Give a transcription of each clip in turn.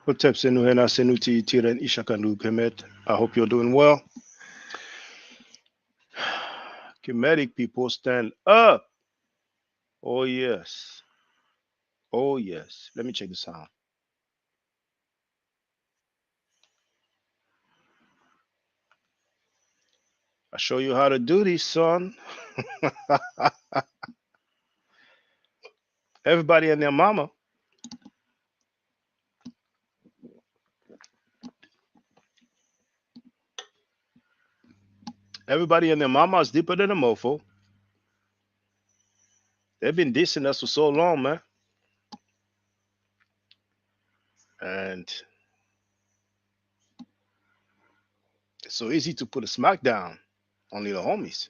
Hotep Senuhena Senuti Tiren Ishakandu Kemet. I hope you're doing well. Kemetic people stand up. Oh yes. Oh yes. Let me check the sound. I show you how to do this, son. Everybody and their mama. Everybody and their mama is deeper than a mofo. They've been dissing us for so long, man. And it's so easy to put a smack down on little homies.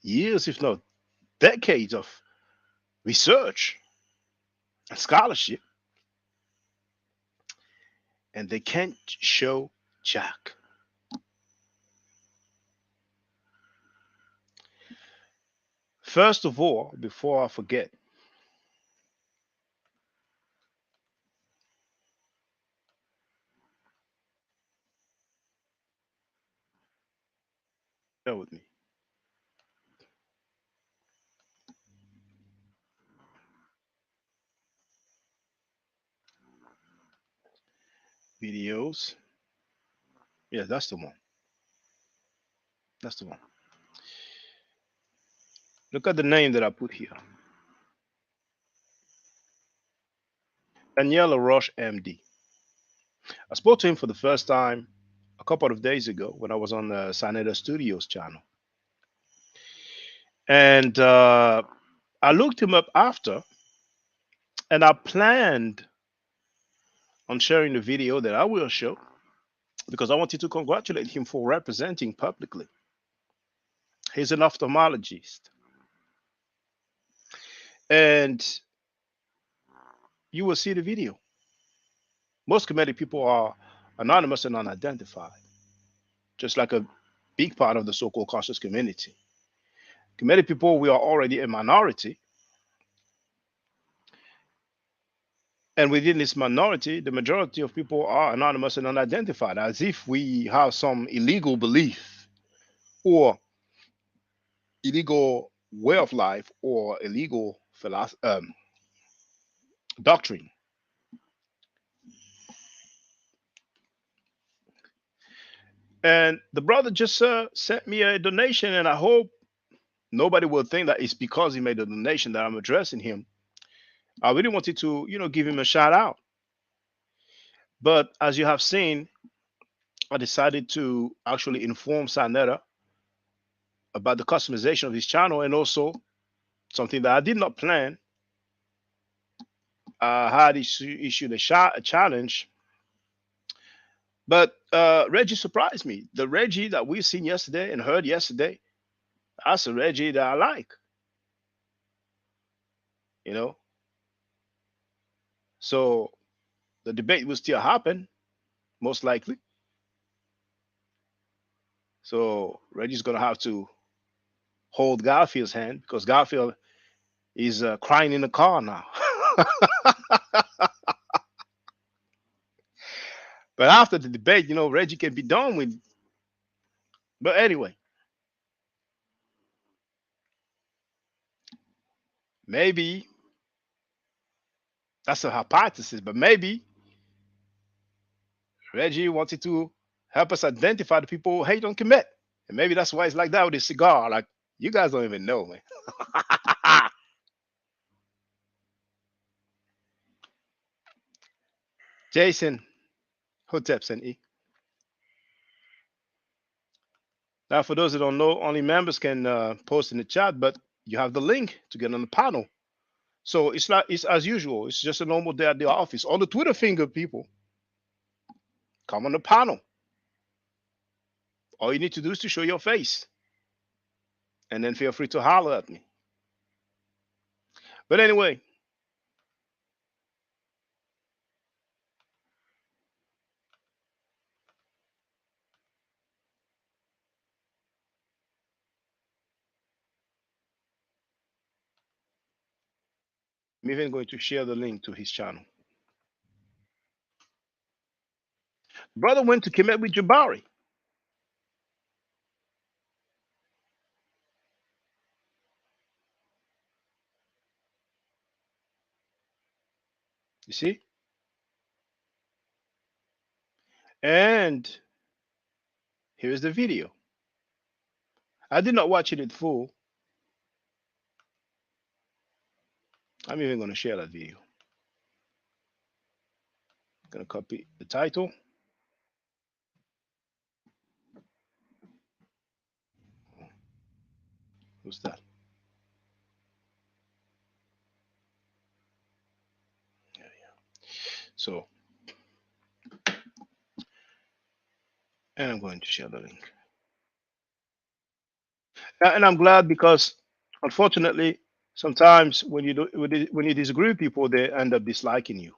Years, if not decades, of research and scholarship, and they can't show Jack. First of all, before I forget, bear with me. Videos. Yeah, that's the one. That's the one. Look at the name that I put here. Daniela Roche, MD. I spoke to him for the first time a couple of days ago when I was on the Saneda Studios channel. And I looked him up after, and I planned on sharing the video that I will show because I wanted to congratulate him for representing publicly. He's an ophthalmologist. And you will see the video. Most comedic people are anonymous and unidentified, just like a big part of the so called conscious community. Comedic people, we are already a minority. And within this minority, the majority of people are anonymous and unidentified, as if we have some illegal belief or illegal way of life or illegal doctrine. And the brother just sent me a donation, and I hope nobody will think that it's because he made a donation that I'm addressing him. I really wanted to, give him a shout out. But as you have seen, I decided to actually inform Sanetta about the customization of his channel and also something that I did not plan. I had issued a challenge, but Reggie surprised me. The Reggie that we've seen yesterday and heard yesterday, that's a Reggie that I like, you know. So the debate will still happen, most likely. So Reggie's gonna have to hold Garfield's hand because Garfield is crying in the car now. But after the debate, Reggie can be done with. But anyway, maybe that's a hypothesis, but maybe Reggie wanted to help us identify the people who hate on commit. And maybe that's why it's like that with his cigar. Like, you guys don't even know, man. Jason, Hoteps and E. Now, for those that don't know, only members can post in the chat, but you have the link to get on the panel. So it's as usual. It's just a normal day at the office. All the Twitter finger people come on the panel. All you need to do is to show your face, and then feel free to holler at me. But anyway, I'm even going to share the link to his channel. Brother went to Kemet with Jabari. You see? And here is the video. I did not watch it in full. I'm even going to share that video. I'm going to copy the title. Who's that? Yeah, yeah. So, and I'm going to share the link. And I'm glad because, unfortunately, sometimes when you do, when you disagree with people, they end up disliking you.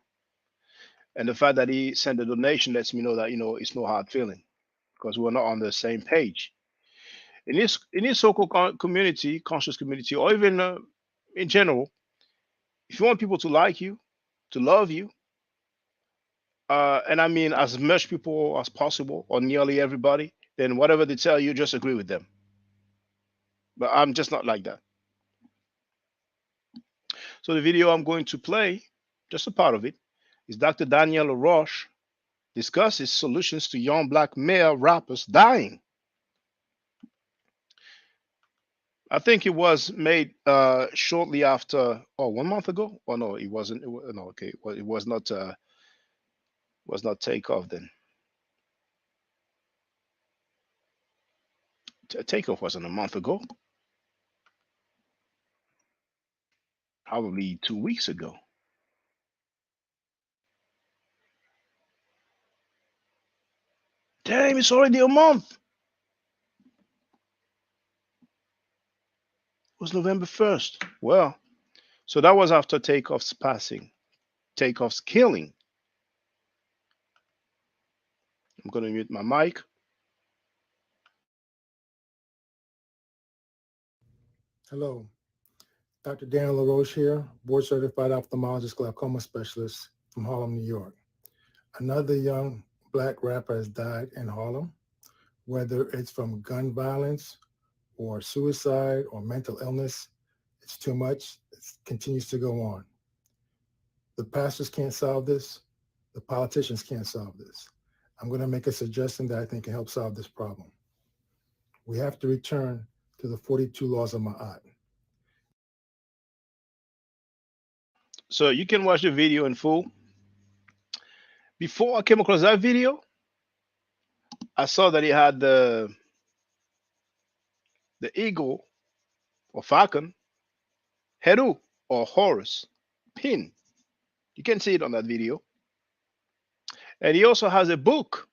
And the fact that he sent a donation lets me know that it's no hard feeling because we're not on the same page. In this so-called community, conscious community, or even in general, if you want people to like you, to love you, and I mean as much people as possible, or nearly everybody, then whatever they tell you, just agree with them. But I'm just not like that. So the video I'm going to play, just a part of it, is Dr. Daniel LaRoche discusses solutions to young black male rappers dying. I think it was made shortly after, 1 month ago. Oh no, it wasn't. No, okay, well, it was not. Was not Takeoff then. Takeoff wasn't a month ago. Probably 2 weeks ago. Damn, it's already a month. It was November 1st. Well, so that was after Takeoff's passing, Takeoff's killing. I'm gonna mute my mic. Hello, Dr. Dan LaRoche here, board certified ophthalmologist glaucoma specialist from Harlem, New York. Another young black rapper has died in Harlem, whether it's from gun violence or suicide or mental illness. It's too much. It continues to go on. The pastors can't solve this. The politicians can't solve this. I'm going to make a suggestion that I think can help solve this problem. We have to return to the 42 laws of Ma'at. So you can watch the video in full. Before I came across that video, I saw that he had the eagle or falcon, Heru or Horus pin. You can see it on that video. And he also has a book.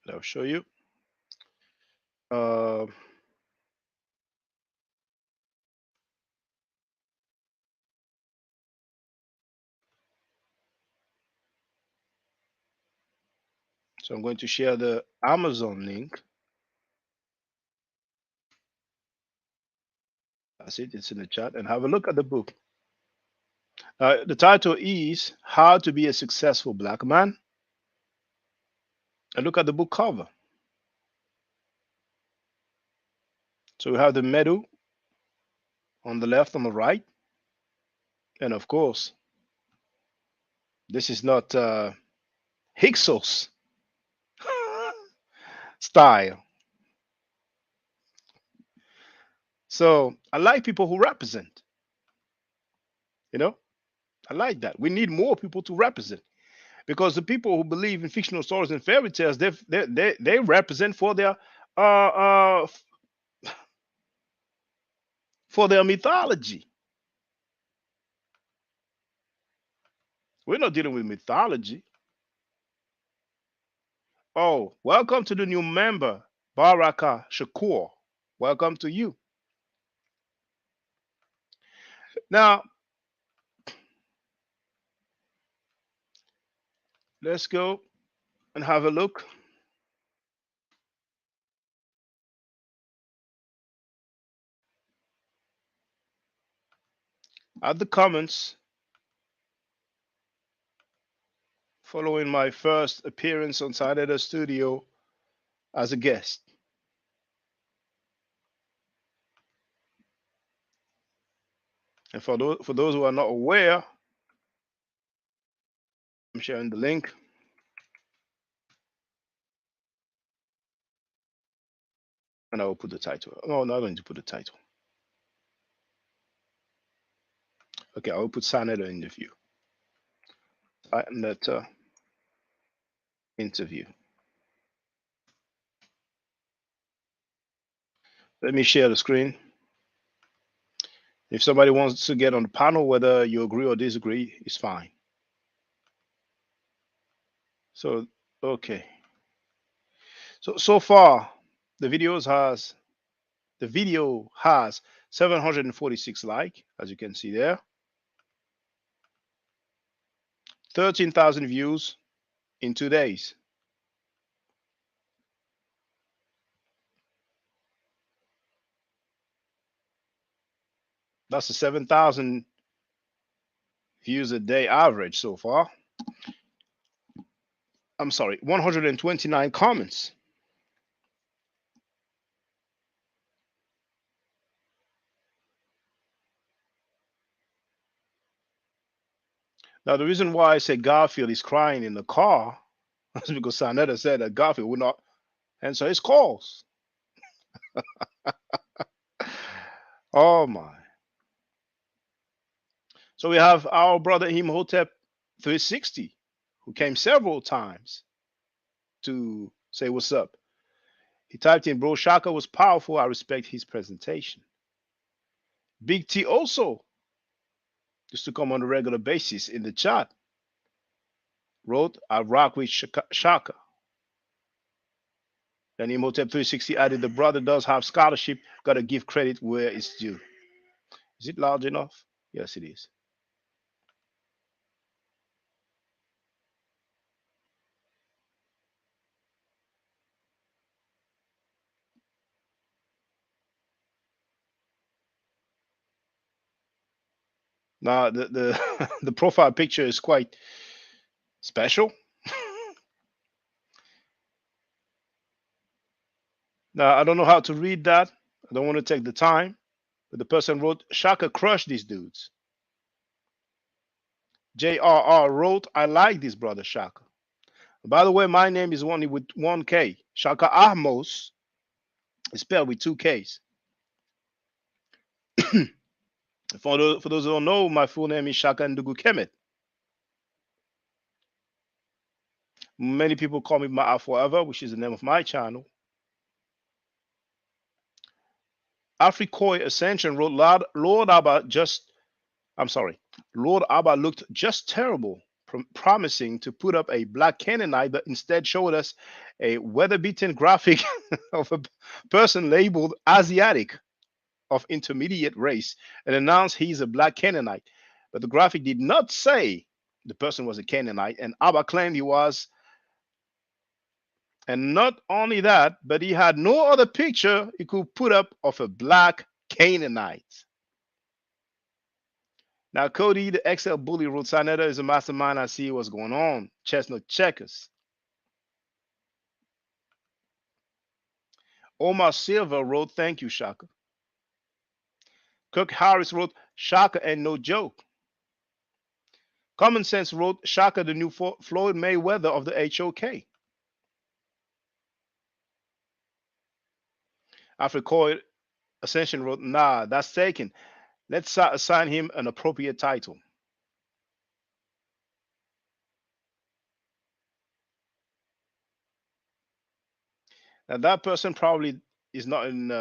I'll show you. Uh, so I'm going to share the Amazon link. That's it. It's in the chat. And have a look at the book. The title is How to Be a Successful Black Man. And look at the book cover. So we have the medal on the left, on the right. And of course, this is not Hyksos style. So I like people who represent, you know, I like that. We need more people to represent because the people who believe in fictional stories and fairy tales, they represent for their mythology. We're not dealing with mythology. Oh, welcome to the new member, Baraka Shakur. Welcome to you. Now, Let's go and have a look at the comments following my first appearance on Side of the Studio as a guest. And for those who are not aware, I'm sharing the link. And I will put the title. No, no, I don't need to put the title. Okay, I will put Senator interview. Senator interview. Let me share the screen. If somebody wants to get on the panel, whether you agree or disagree, is fine. So, okay. So far, the video has 746 likes, as you can see there. 13,000 views in 2 days. That's a 7,000 views a day average so far. I'm sorry, 129 comments. Now, the reason why I say Garfield is crying in the car is because Sanetta said that Garfield would not answer his calls. Oh my. So we have our brother Imhotep 360, who came several times to say what's up. He typed in, bro, Shaka was powerful. I respect his presentation. Big T also used to come on a regular basis in the chat. Wrote, I rock with Shaka. Then Imhotep 360 added, the brother does have scholarship. Gotta give credit where it's due. Is it large enough? Yes, it is. Now the the profile picture is quite special. Now I don't know how to read that. I don't want to take the time. But the person wrote, Shaka crushed these dudes. JRR wrote, I like this brother Shaka. By the way, my name is only with one K. Shaka Ahmos is spelled with two Ks. For those who don't know, my full name is Shaka Ndugu Kemet. Many people call me Ma'a Forever, which is the name of my channel. Afrikoi Ascension wrote, Lord Abba looked just terrible, promising to put up a black Canaanite, but instead showed us a weather-beaten graphic of a person labeled Asiatic of intermediate race and announced he's a black Canaanite. But the graphic did not say the person was a Canaanite, and Abba claimed he was. And not only that, but he had no other picture he could put up of a black Canaanite. Now, Cody, the XL bully, wrote, Sanetta is a mastermind. I see what's going on. Chestnut checkers. Omar Silva wrote, thank you, Shaka. Kirk Harris wrote, Shaka and no joke. Common Sense wrote, Shaka, the new Floyd Mayweather of the HOK. Africoid Ascension wrote, nah, that's taken. Let's assign him an appropriate title. Now, that person probably is not in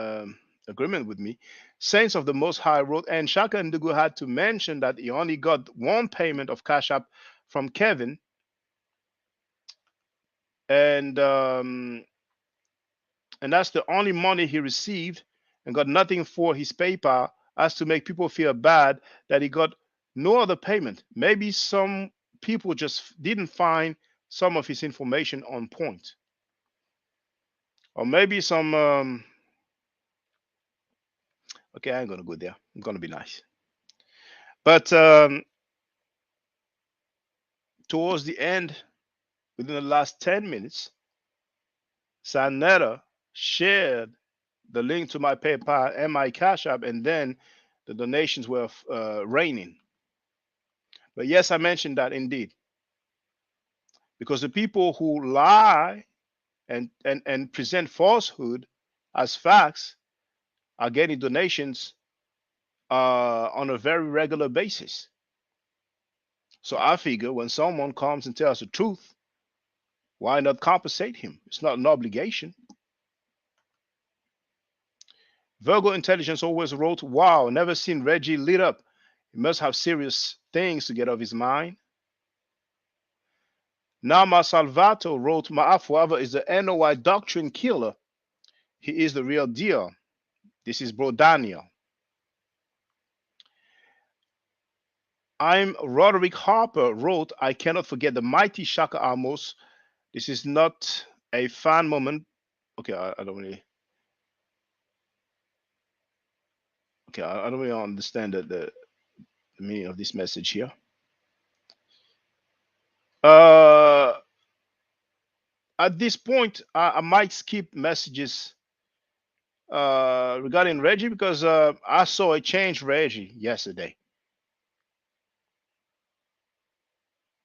agreement with me. Saints of the Most High wrote, and Shaka Ndugu had to mention that he only got one payment of Cash App from Kevin. And that's the only money he received, and got nothing for his PayPal, as to make people feel bad that he got no other payment. Maybe some people just didn't find some of his information on point, or maybe some. Okay, I ain't gonna go there. I'm gonna be nice. But towards the end, within the last 10 minutes, Sanetta shared the link to my PayPal and my Cash App, and then the donations were raining. But yes, I mentioned that indeed, because the people who lie and present falsehood as facts are getting donations on a very regular basis. So I figure when someone comes and tells the truth, why not compensate him? It's not an obligation. Virgo Intelligence always wrote, "Wow, never seen Reggie lit up. He must have serious things to get off his mind." Nama Salvato wrote, "Ma'af forever is the NOI doctrine killer. He is the real deal." This is Bro Daniel. I'm Roderick Harper wrote, "I cannot forget the mighty Shaka Amos. This is not a fan moment." Okay, I don't really. Okay, I don't really understand the meaning of this message here. Uh, at this point, I might skip messages regarding Reggie because I saw a change Reggie yesterday.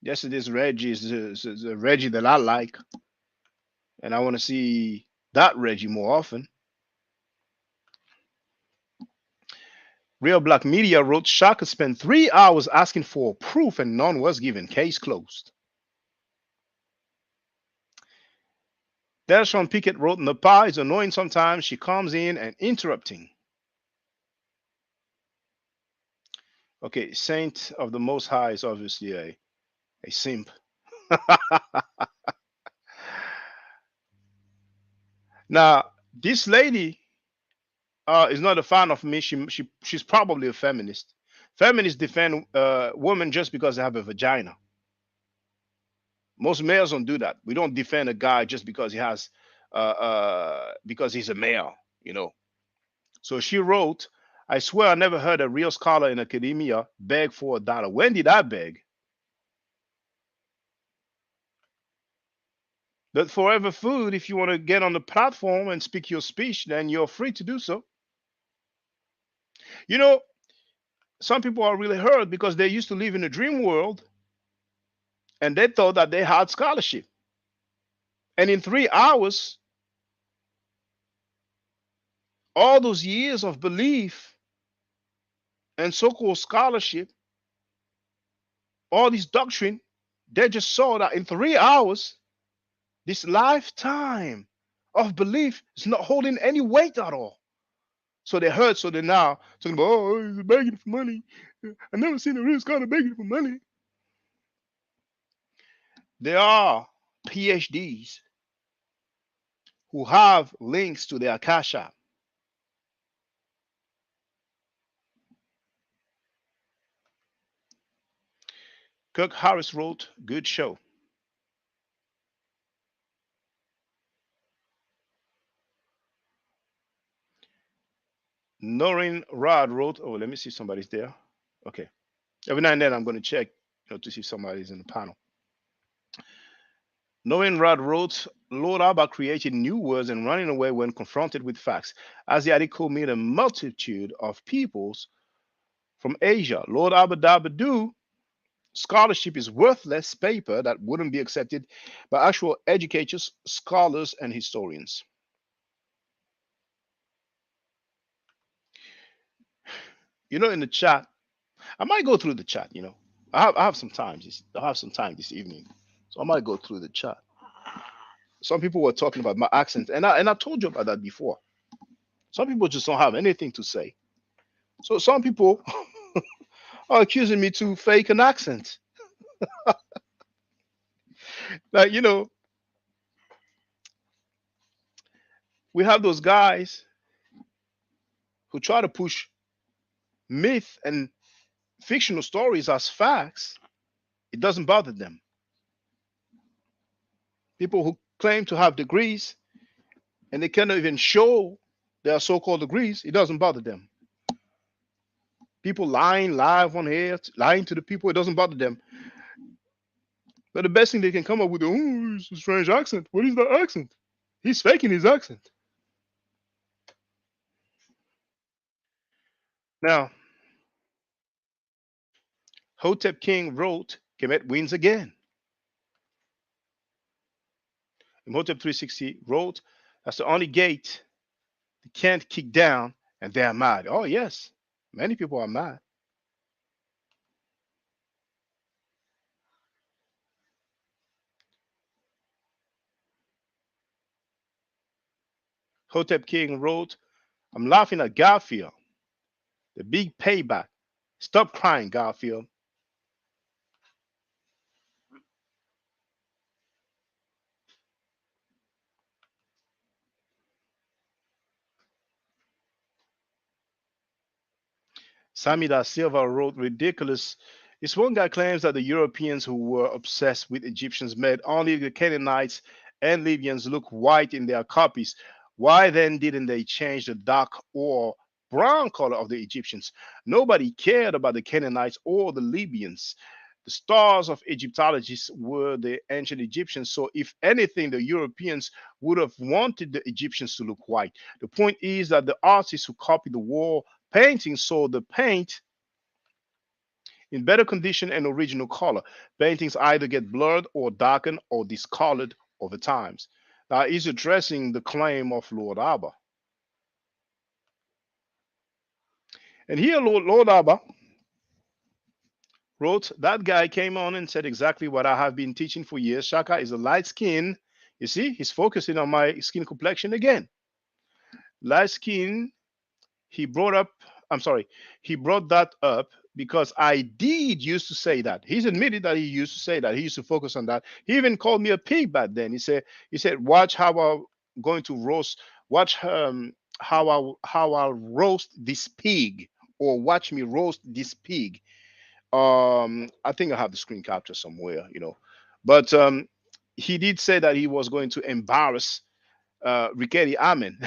Yesterday's Reggie is a Reggie that I like, and I want to see that Reggie more often. Real Black Media wrote, "Shaka spent 3 hours asking for proof and none was given. Case closed." Delshon Pickett wrote, "Napa is annoying sometimes. She comes in and interrupting." Okay, Saint of the Most High is obviously a simp. Now, this lady is not a fan of me. She's probably a feminist. Feminists defend women just because they have a vagina. Most males don't do that. We don't defend a guy just because he has because he's a male, you know. So she wrote, "I swear I never heard a real scholar in academia beg for $1. When did I beg? But Forever Food, if you want to get on the platform and speak your speech, then you're free to do so." You know, some people are really hurt because they used to live in a dream world and they thought that they had scholarship. And in 3 hours, all those years of belief and so called scholarship, all this doctrine, they just saw that in 3 hours, this lifetime of belief is not holding any weight at all. So they hurt, so they're now talking about, "Oh, he's begging for money. I never seen a real scholar begging for money." There are PhDs who have links to their Cash App. Kirk Harris wrote, "Good show." Noreen Rod wrote, "Oh, let me see if somebody's there." Okay. Every now and then I'm going to check, to see if somebody's in the panel. Noreen Rod wrote, "Lord Abba created new words and running away when confronted with facts. As the article made a multitude of peoples from Asia. Lord Abba Dabba scholarship is worthless paper that wouldn't be accepted by actual educators, scholars, and historians." In the chat, I might go through the chat. I have some time. I have some time this evening, so I might go through the chat. Some people were talking about my accent, and I told you about that before. Some people just don't have anything to say. So some people are accusing me to fake an accent. Like, we have those guys who try to push myth and fictional stories as facts. It doesn't bother them. People who claim to have degrees and they cannot even show their so-called degrees, it doesn't bother them. People lying live on air, lying to the people, it doesn't bother them. But the best thing they can come up with, oh, it's a strange accent. What is that accent? He's faking his accent. Now, Hotep King wrote, Kemet wins again. Imhotep 360 wrote, that's the only gate they can't kick down, and they are mad. Oh, yes, many people are mad. Hotep King wrote, I'm laughing at Garfield, the big payback. Stop crying, Garfield. Sami da Silva wrote, ridiculous. This one guy claims that the Europeans who were obsessed with Egyptians made only the Canaanites and Libyans look white in their copies. Why then didn't they change the dark or brown color of the Egyptians? Nobody cared about the Canaanites or the Libyans. The stars of Egyptologists were the ancient Egyptians. So, if anything, the Europeans would have wanted the Egyptians to look white. The point is that the artists who copied the wall painting saw the paint in better condition and original color. Paintings either get blurred or darkened or discolored over times. Now, he's addressing the claim of Lord Abba. And here, Lord Abba wrote, that guy came on and said exactly what I have been teaching for years. Shaka is a light skin. You see, he's focusing on my skin complexion again. Light skin, he brought up, I'm sorry, he brought that up because I did used to say that. He's admitted that he used to say that. He used to focus on that. He even called me a pig back then. He said, watch how I'm going to roast, watch how I'll roast this pig, or watch me roast this pig. I think I have the screen capture somewhere. But he did say that he was going to embarrass Rikedi Amen.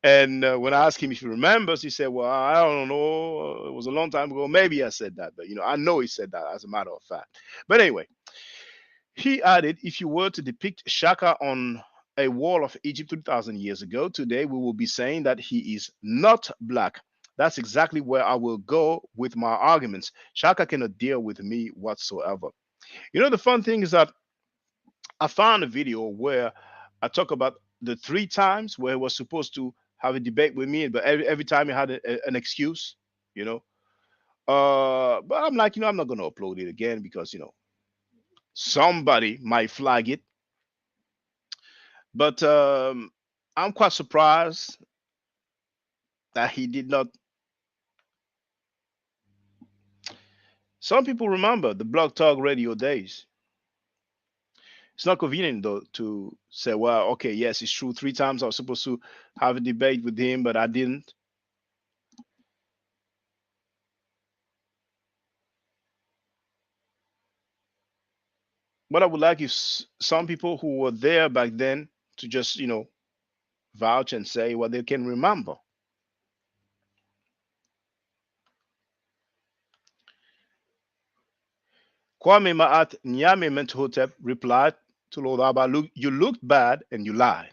And when I asked him if he remembers, he said, well, I don't know. It was a long time ago. Maybe I said that, but I know he said that as a matter of fact. But anyway, he added, if you were to depict Shaka on a wall of Egypt 3,000 years ago, today we will be saying that he is not black. That's exactly where I will go with my arguments. Shaka cannot deal with me whatsoever. The fun thing is that I found a video where I talk about the three times where he was supposed to have a debate with me, but every time he had an excuse, you know. But I'm like, I'm not going to upload it again because, somebody might flag it. But I'm quite surprised that he did not. Some people remember the Blog Talk Radio days. It's not convenient though to say, well, okay, yes, it's true. Three times I was supposed to have a debate with him, but I didn't. What I would like is some people who were there back then to just, vouch and say what they can remember. Kwame Ma'at Nyame Mentuhotep replied to Lord Abba, look, you looked bad and you lied.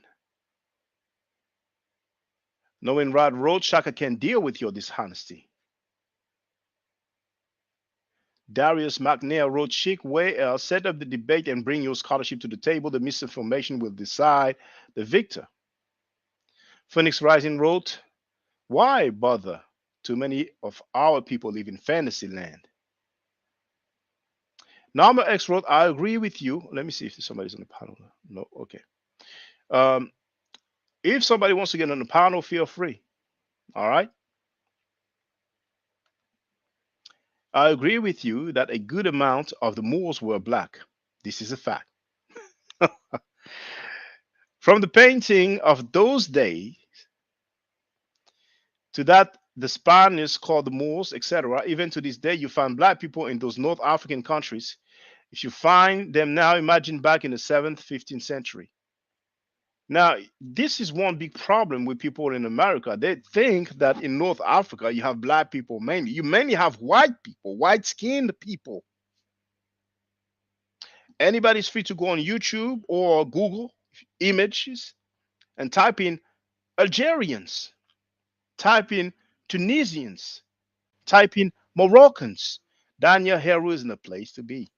Knowing Rod wrote, Shaka can deal with your dishonesty. Darius McNair wrote, Sheikh Way set up the debate and bring your scholarship to the table. The misinformation will decide the victor. Phoenix Rising wrote, why bother? Too many of our people live in fantasy land. Norma X wrote, I agree with you. Let me see if somebody's on the panel. No, okay. If somebody wants to get on the panel, feel free. All right. I agree with you that a good amount of the Moors were black. This is a fact. From the painting of those days to that the Spaniards called the Moors, etc., even to this day, you find black people in those North African countries. If you find them now, imagine back in the 7th, 15th century. Now, this is one big problem with people in America. They think that in North Africa you have black people mainly. You mainly have white people, white skinned people. Anybody's free to go on YouTube or Google images and type in Algerians, type in Tunisians, type in Moroccans. Daniel Heru isn't a place to be.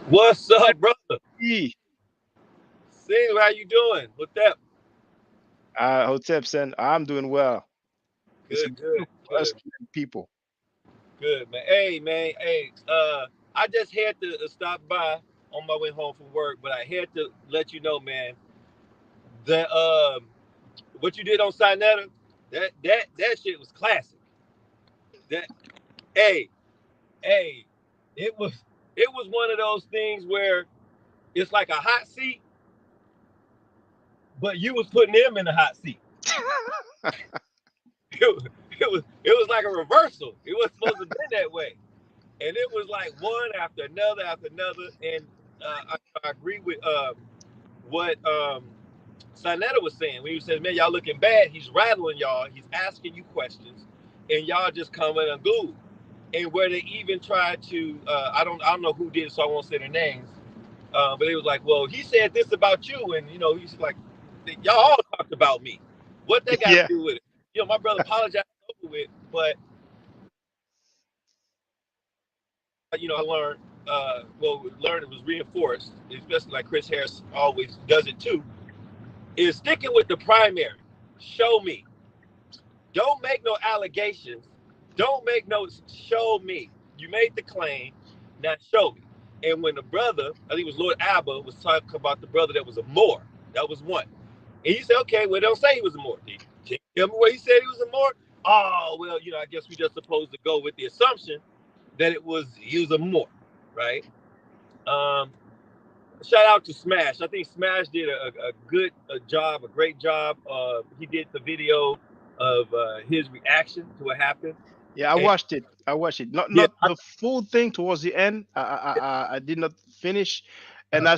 What's up, brother? Hey, See, how you doing? What's up? Hotep said, I'm doing well. It's a Good, good, beautiful us good, people. good, man. Hey, man. Hey, I just had to stop by on my way home from work, but I had to let you know, man, that what you did on Sinetta, that shit was classic. That hey, hey, it was it was one of those things where it's like a hot seat, but you was putting them in the hot seat. It was like a reversal. It was supposed to be that way. And it was like one after another. And I agree with what Sinetta was saying when he said, "Man, y'all looking bad." He's rattling y'all. He's asking you questions, and y'all just coming unglued. And where they even tried to, I don't know who did it, so I won't say their names. But it was like, well, he said this about you, and he's like, y'all all talked about me. What they got to Yeah, do with it? My brother apologized over it, but I learned, learned it was reinforced, especially like Chris Harris always does it too, is sticking with the primary. Show me. Don't make no allegations. Don't make no, show me. You made the claim, now show me. And when the brother, I think it was Lord Abba, was talking about the brother that was a Moor, that was one. And he said, okay, well, don't say he was a Moor. Can you tell me where he said he was a Moor? Oh, well, I guess we just supposed to go with the assumption that he was a Moor, right? Um, Shout out to Smash. I think Smash did a good job, a great job. He did the video of his reaction to what happened. yeah, I And watched it. I watched it. Not yeah, not the full thing towards the end. I did not finish, and I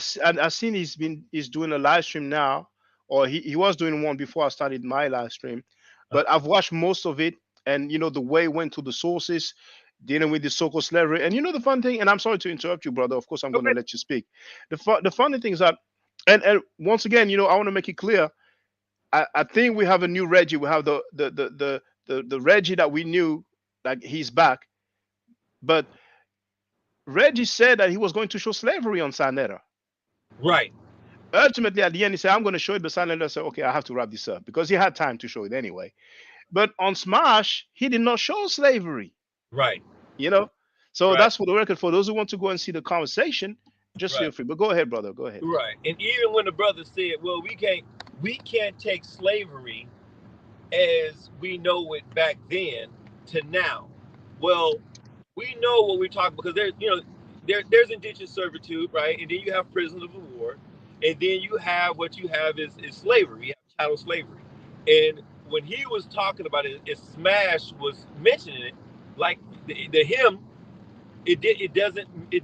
seen he's doing a live stream now, or he was doing one before I started my live stream, but I've watched most of it, and the way it went to the sources, dealing with the so-called slavery, and the fun thing, and I'm sorry to interrupt you, brother. Of course, I'm going to okay, let you speak. The funny thing is that, and once again, I want to make it clear. I think we have a new Reggie. We have the Reggie that we knew, like he's back. But Reggie said that he was going to show slavery on Sinetta. right, Ultimately, at the end, he said, "I'm going to show it," but Sinetta said, "Okay, I have to wrap this up," because he had time to show it anyway. But on Smash, he did not show slavery. right, You know, so right, that's for the record. For those who want to go and see the conversation, just feel right, free. But go ahead, brother. Go ahead. right. And even when the brother said, "Well, we can't take slavery as we know it back then to now." Well, we know what we're talking because there's indentured servitude, right? And then you have prisoners of war, and then you have what you have is slavery. You have chattel slavery. And when he was talking about it, Smash was mentioning it, like the him, it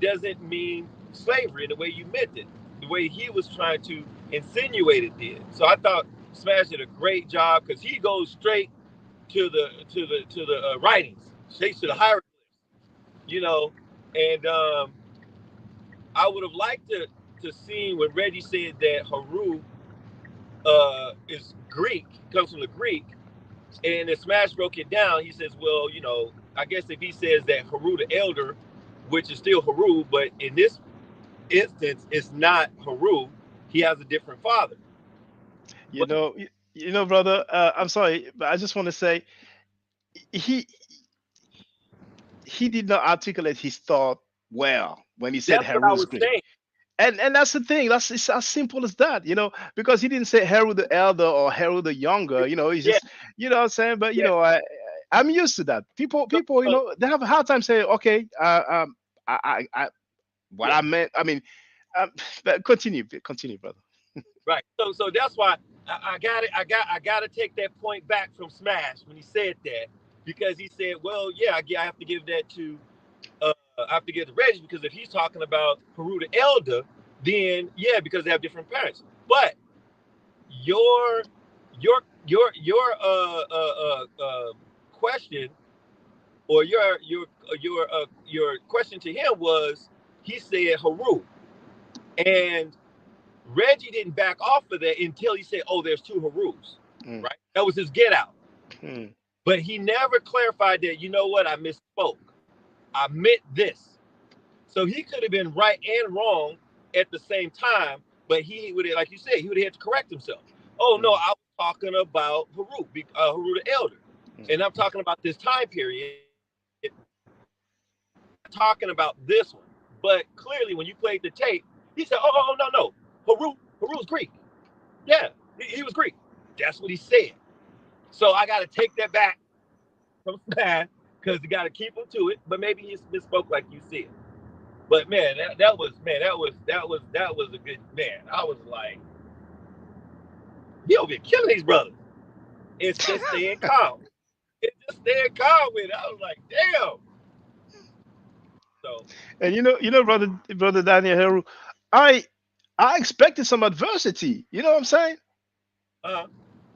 doesn't mean slavery in the way you meant it, the way he was trying to insinuate it did. So I thought Smash did a great job because he goes straight to the writings, straight to the hieroglyphs, you know. And I would have liked to see when Reggie said that Haru is Greek, comes from the Greek, and then Smash broke it down. He says, well, I guess if he says that Haru the Elder, which is still Haru, but in this instance, it's not Haru. He has a different father. You But know, brother. I'm sorry, but I just want to say he he did not articulate his thought well when he said that's what I Heru is was Greek. saying. And that's the thing. That's It's as simple as that, because he didn't say Herod the elder or Herod the younger. He's Yeah, just, what I'm saying. But yeah. I'm used to that. So, People, so they have a hard time saying, okay, what yeah, I meant. I mean, but continue, brother. right. So that's why I got it. I got to take that point back from Smash when he said that because he said, well, yeah, I have to give that to I forget the Reggie, because if he's talking about Heru the elder, then yeah, because they have different parents. But your question, or your question to him was, he said Heru, and Reggie didn't back off of that until he said, "Oh, there's two Herus," right? That was his get out. But he never clarified that. You know what? I misspoke. I meant this. So he could have been right and wrong at the same time, but he would have, like you said, he would have had to correct himself. Oh no, I was talking about Heru the elder, and I'm talking about this time period, talking about this one. But clearly, when you played the tape, he said, "Oh no, Heru's Greek. Yeah, he was Greek. That's what he said." So I got to take that back from Smash, because you got to keep him to it. But maybe he misspoke, like you said. But man, that was a good man. I was like, you'll be killing these brothers. It's just staying calm. It's just staying calm with it. I was like, damn. So, And brother Daniel Heru, I expected some adversity. You know what I'm saying?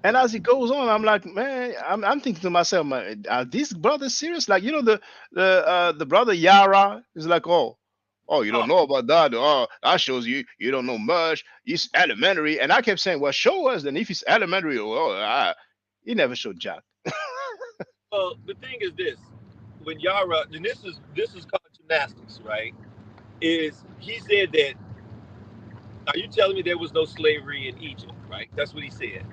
And as it goes on, I'm like, man, I'm thinking to myself, man, are these brothers serious? Like, the brother Yara is like, oh, you don't know about that. Oh, that shows you don't know much. It's elementary. And I kept saying, well, show us. Then if it's elementary, he never showed Jack. Well, the thing is this: when Yara, and this is called gymnastics, right? Is he said that? Are you telling me there was no slavery in Egypt? Right? That's what he said.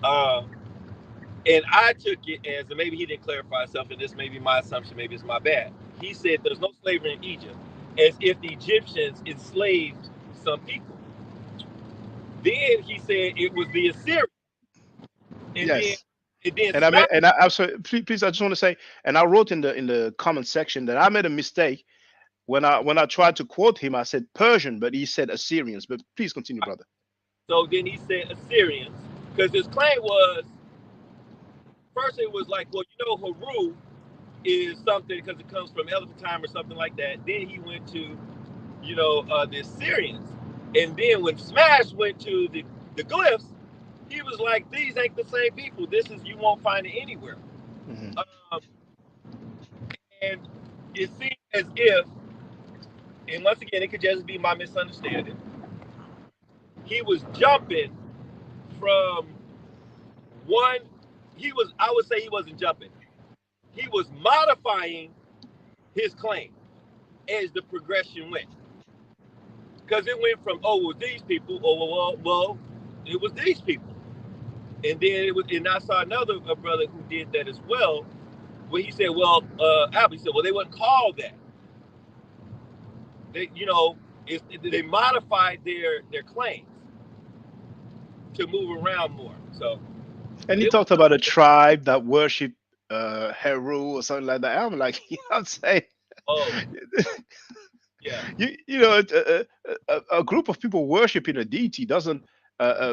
And I took it as, and maybe he didn't clarify himself, and this may be my assumption, maybe it's my bad. He said there's no slavery in Egypt, as if the Egyptians enslaved some people. Then he said it was the Assyrians. And Yes. then I'm sorry, please, I just want to say, and I wrote in the comment section that I made a mistake when I tried to quote him. I said Persian, but he said Assyrians. But please continue, brother. So then he said Assyrians, because his claim was, first it was like, well, Heru is something because it comes from Elephantine or something like that. Then he went to, the Assyrians. And then when Smash went to the glyphs, he was like, these ain't the same people. You won't find it anywhere. And it seemed as if, and once again, it could just be my misunderstanding, he was jumping from one, I would say he wasn't jumping. He was modifying his claim as the progression went. Because it went from, oh, well, these people, well, it was these people. And then and I saw another brother who did that as well, where he said, well, Albie said, well, they wouldn't call that. They, they modified their claims to move around more. So, and he talked about a tribe that worship Heru or something like that. I'm like, you know what I'm saying? Oh, yeah. A group of people worshiping a deity doesn't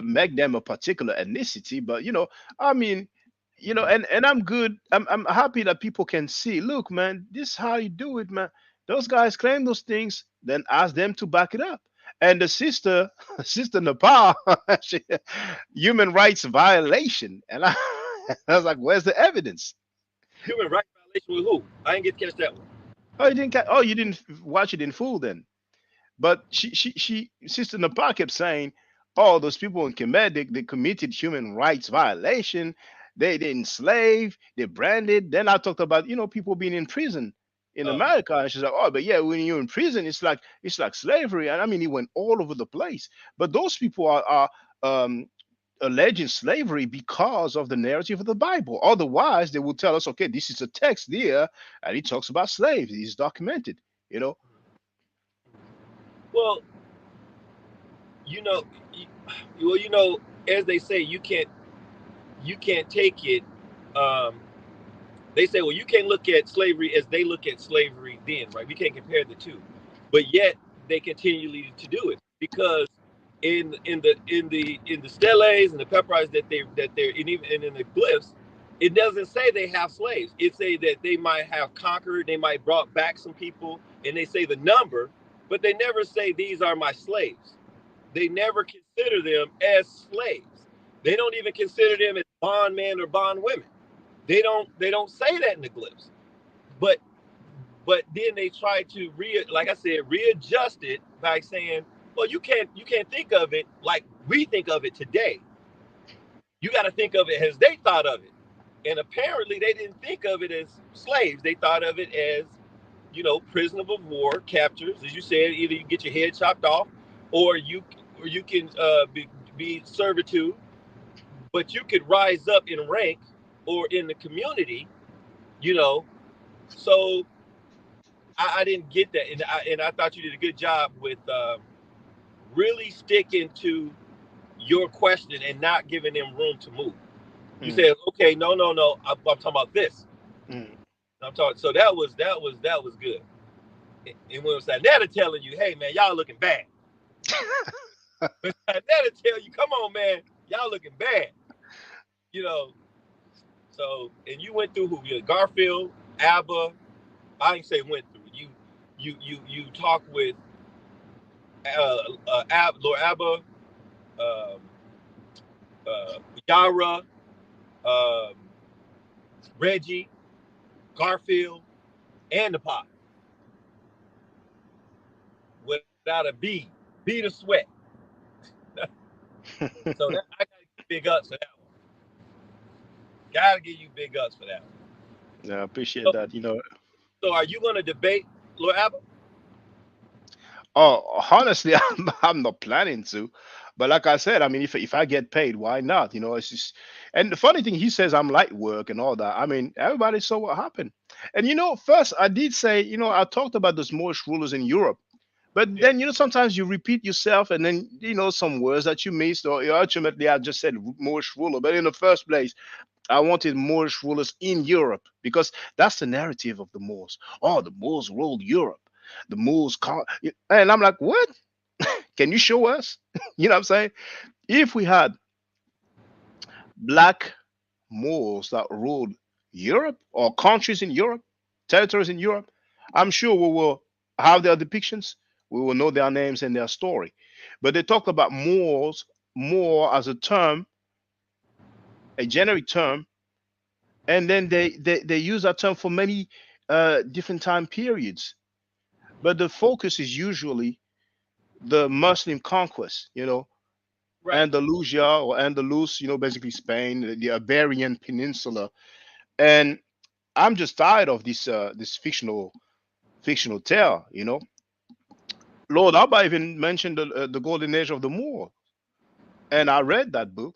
make them a particular ethnicity, but I mean, and I'm good. I'm happy that people can see. Look, man, this is how you do it, man. Those guys claim those things, then ask them to back it up. And the sister Nepal, human rights violation, and I was like, where's the evidence? Human rights violation with who? I didn't get to catch that one. Oh, you didn't watch it in full then. But she Sister Nepal kept saying, oh, those people in Kemetic, they committed human rights violation. They enslaved, they branded. Then I talked about, people being in prison in America. And she's like, oh, but yeah, when you're in prison, it's like slavery. And I mean, it went all over the place. But those people are alleging slavery because of the narrative of the Bible. Otherwise, they would tell us, okay, this is a text there, and it talks about slaves. It's documented, Well, as they say, you can't take it. They say, well, you can't look at slavery as they look at slavery then, right? We can't compare the two, but yet they continually to do it, because in the steles and the papyrus that they're and even in the glyphs, It doesn't say they have slaves. It say that they might have conquered, they might brought back some people, and they say the number, but they never say these are my slaves. They never consider them as slaves. They don't even consider them as bondmen or bondwomen. They don't say that in the glyphs. But then they try to like I said, readjust it by saying, well, you can't think of it like we think of it today. You got to think of it as they thought of it. And apparently they didn't think of it as slaves. They thought of it as, prisoners of war, captures. As you said, either you get your head chopped off, or you can be servitude, but you could rise up in rank or in the community, you know. So I didn't get that, and I thought you did a good job with really sticking to your question and not giving them room to move. You said, okay, no, I'm talking about this. Mm. I'm talking. So that was good. And when Sanetta telling you, hey man, y'all looking bad. Sanetta tell you, come on man, y'all looking bad. You know. So and you went through who? Garfield, ABBA. I didn't say went through. You talked with Lord ABBA, um, Yara, um, Reggie, Garfield, and the Pop. Without a B to sweat. So that, I gotta give big ups for that one. Gotta give you big ups for that one. Yeah, I appreciate So, that. so are you gonna debate Lord Abba? Oh, honestly, I'm not planning to. But like I said, I mean, if I get paid, why not? It's just, and the funny thing, he says I'm light work and all that. I mean, everybody saw what happened. And first I did say, I talked about those Moorish rulers in Europe. But Yeah. then, sometimes you repeat yourself, and then, some words that you missed, or ultimately I just said Moorish ruler. But in the first place, I wanted Moorish rulers in Europe because that's the narrative of the Moors. Oh, the Moors ruled Europe. The Moors, and I'm like, what? Can you show us? You know what I'm saying? If we had black Moors that ruled Europe or countries in Europe, territories in Europe, I'm sure we will have their depictions. We will know their names and their story. But they talk about Moors more as a term, a generic term, and then they use that term for many different time periods. But the focus is usually the Muslim conquest, Right. Andalusia or Andalus, basically Spain, the Iberian Peninsula. And I'm just tired of this fictional tale. Lord Abba even mentioned the golden age of the Moor, and I read that book.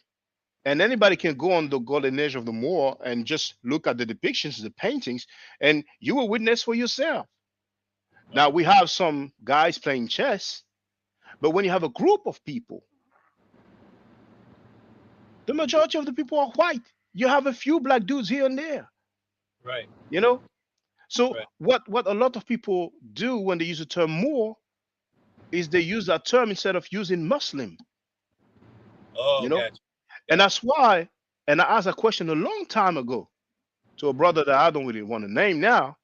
And anybody can go on the golden age of the Moor and just look at the depictions, the paintings, and you will witness for yourself. Now we have some guys playing chess, but when you have a group of people, the majority of the people are white. You have a few black dudes here and there, Right. you know. So Right. what a lot of people do when they use the term Moor is they use that term instead of using Muslim, you Oh, know. gotcha. And Gotcha. that's why. And I asked a question a long time ago to a brother that I don't really want to name now,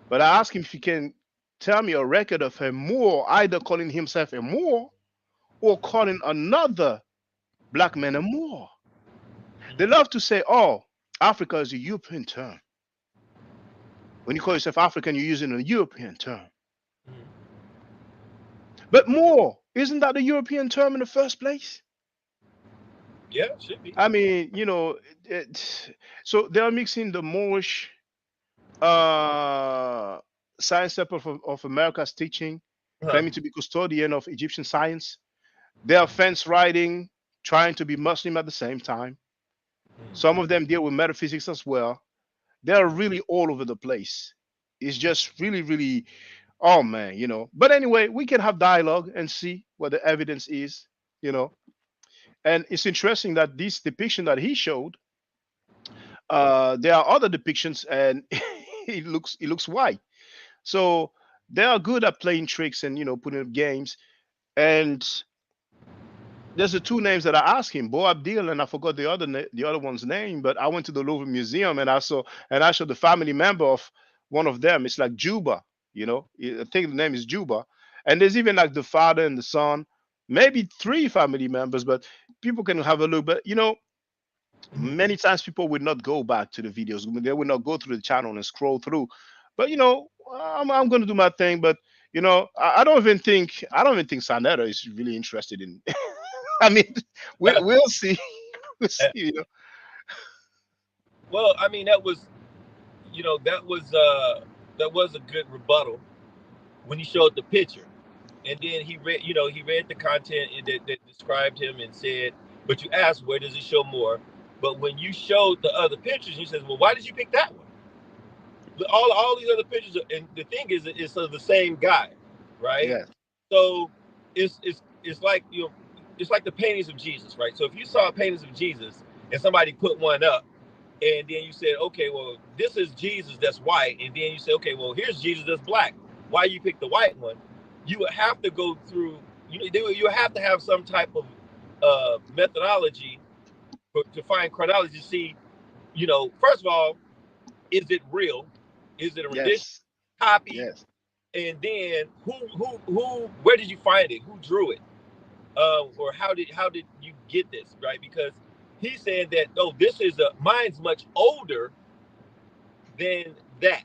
but I asked him if he can tell me a record of a Moor either calling himself a Moor or calling another black man a Moor. They love to say, "Oh, Africa is a European term." When you call yourself African, you're using a European term. Mhm. But Moor, isn't that a European term in the first place? Yeah, should be. I mean, so they are mixing the Moorish uh, science temple of America's teaching, Huh. claiming to be custodian of Egyptian science. They are fence riding, trying to be Muslim at the same time. Some of them deal with metaphysics as well. They are really all over the place. It's just really, really, oh man. But anyway, we can have dialogue and see what the evidence is, you know. And it's interesting that this depiction that he showed, there are other depictions, and it looks white. So they are good at playing tricks and putting up games. And there's the two names that I asked him, Bo Abdil, and I forgot the other one's name. But I went to the Louvre Museum and I showed the family member of one of them. It's like Juba, I think the name is Juba, and there's even like the father and the son, maybe three family members. But people can have a look. But many times people would not go back to the videos. They would not go through the channel and scroll through. But I'm going to do my thing. But I don't even think Sanetta is really interested in. I mean, we'll see. We'll see. Well, I mean, that was a good rebuttal when he showed the picture, and then he read the content that described him and said, but you asked where does it show more, but when you showed the other pictures, he says, well, why did you pick that one? All these other pictures, and the thing is, it's of the same guy, right? Yeah. So it's like it's like the paintings of Jesus, right? So if you saw paintings of Jesus and somebody put one up, and then you said, okay, well, this is Jesus that's white, and then you say, okay, well, here's Jesus that's black. Why you pick the white one? You would have to go through, you have to have some type of methodology to find chronology. See, first of all, is it real? Is it a rendition, Yes. copy? Yes. And then who? Where did you find it? Who drew it? Or how did you get this, right? Because he said that, oh, mine's much older than that.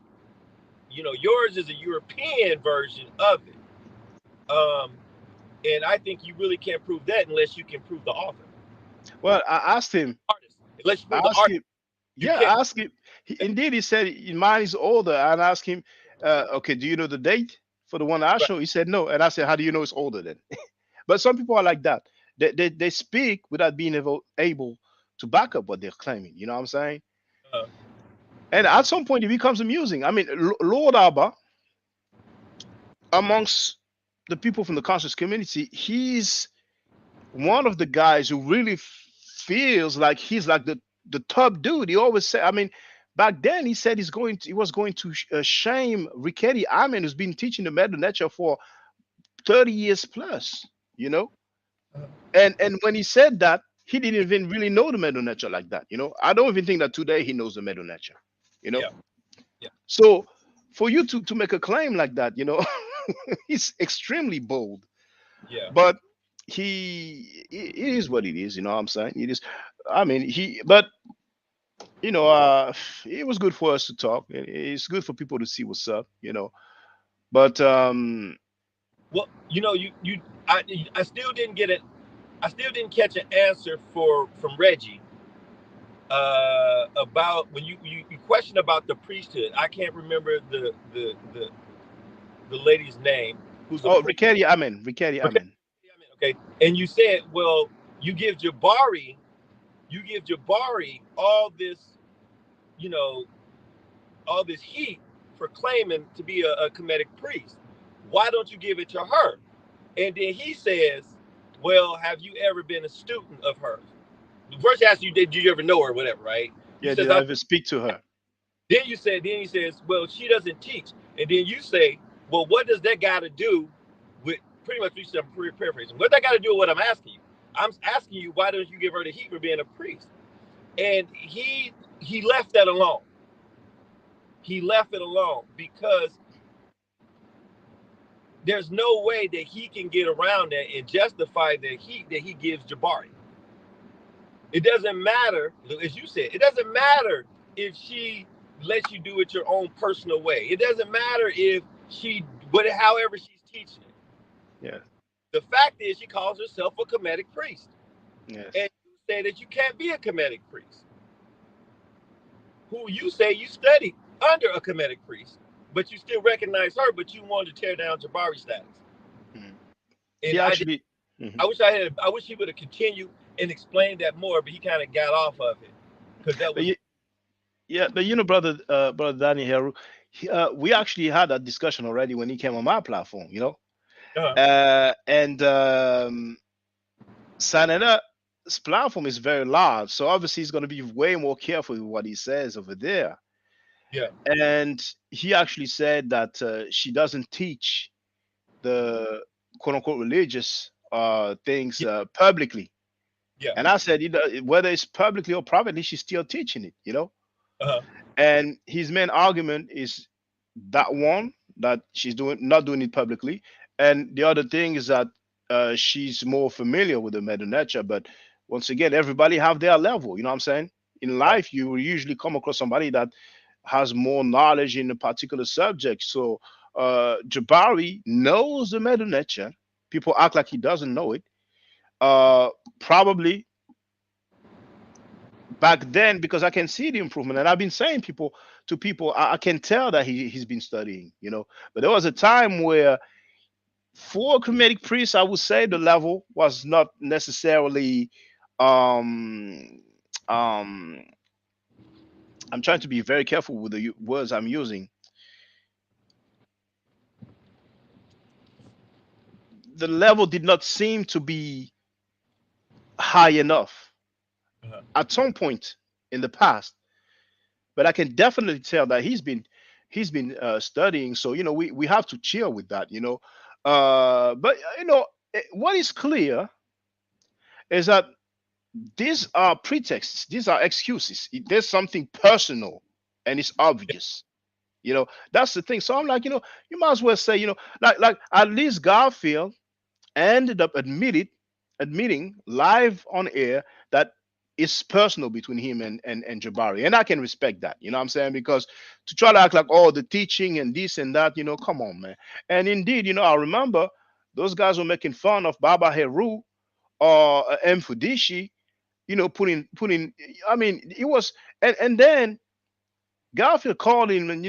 Yours is a European version of it. And I think you really can't prove that unless you can prove the author, Well, I asked him. artist. Unless you I prove the asked artist, him. you Yeah, can't. I asked him. Indeed, he said mine is older. And I asked him, okay, do you know the date for the one I Right. show? He said no. And I said, how do you know it's older then? But some people are like that. They speak without being able to back up what they're claiming. You know what I'm saying? Uh, And at some point, it becomes amusing. I mean, Lord Abba, amongst the people from the conscious community, he's one of the guys who really feels like he's like the top dude. He always said, I mean, back then he said he was going to shame Rikedi Amen, who's been teaching the Medu Nature for 30 years plus, you know. uh, And when he said that, he didn't even really know the Medu Nature like that, you know. I don't even think that today he knows the Medu Nature, you know. yeah, yeah, So for you to make a claim like that, he's extremely bold. yeah, But it is what it is, you know what I'm saying? It is. I mean, but you know, it was good for us to talk. It's good for people to see what's up, you know. But well, I I still didn't get it. I still didn't catch an answer from Reggie about when you questioned about the priesthood. I can't remember the lady's name who's a oh, priest. Rikeri Okay, Amen. okay, and you said, well, you give Jabari, all this, you know, all this heat for claiming to be a Kemetic priest. Why don't you give it to her? And then he says, well, have you ever been a student of hers? First, he asked you, did you ever know her, or whatever, right? You Yeah, says, did I ever speak to her? then he says, well, she doesn't teach. And then you say, well, what does that got to do with, pretty much, I'm paraphrasing, what that got to do with what I'm asking you? I'm asking you, why don't you give her the heat for being a priest? And he left that alone. He left it alone because there's no way that he can get around that and justify that he gives Jabari. It doesn't matter, as you said, it doesn't matter if she lets you do it your own personal way. It doesn't matter if however she's teaching it. Yeah. The fact is, she calls herself a Kemetic priest, Yes. and you say that you can't be a Kemetic priest. Who you say you studied under a Kemetic priest, but you still recognize her, but you wanted to tear down Jabari's status. Mhm. And He actually. Mhm. I wish he would have continued and explained that more, but he kind of got off of it because that But was yeah, but brother Danny Heru, we actually had that discussion already when he came on my platform, you know. uh, And Sanada's platform is very large, so obviously he's going to be way more careful with what he says over there. yeah, And he actually said that she doesn't teach the quote unquote religious things Yeah. publicly. Yeah. And I said, whether it's publicly or privately, she's still teaching it. Uh-huh. And his main argument is that one, that she's not doing it publicly, and the other thing is that she's more familiar with the meta nature. But once again, everybody have their level. You know what I'm saying? In Right. life, you will usually come across somebody that has more knowledge in a particular subject. So Jabari knows the meta nature. People act like he doesn't know it. Probably back then, because I can see the improvement, and I've been saying to people, I can tell that he's been studying. But there was a time where for Kemetic priests, I would say the level was not necessarily. Um, um, I'm trying to be very careful with the words I'm using. The level did not seem to be high enough Uh-huh. at some point in the past, but I can definitely tell that he's been studying. So we have to chill with that. But what is clear is that these are pretexts, these are excuses. There's something personal, and it's obvious. That's the thing. So I'm like, you might as well say, like at least Garfield ended up admitting live on air that it's personal between him and Jabari. And I can respect that, you know what I'm saying? Because to try to act like, oh, the teaching and this and that, come on, man. And indeed, I remember those guys were making fun of Baba Heru or M. Fudishi, putting, I mean, it was, and then Garfield called him, and,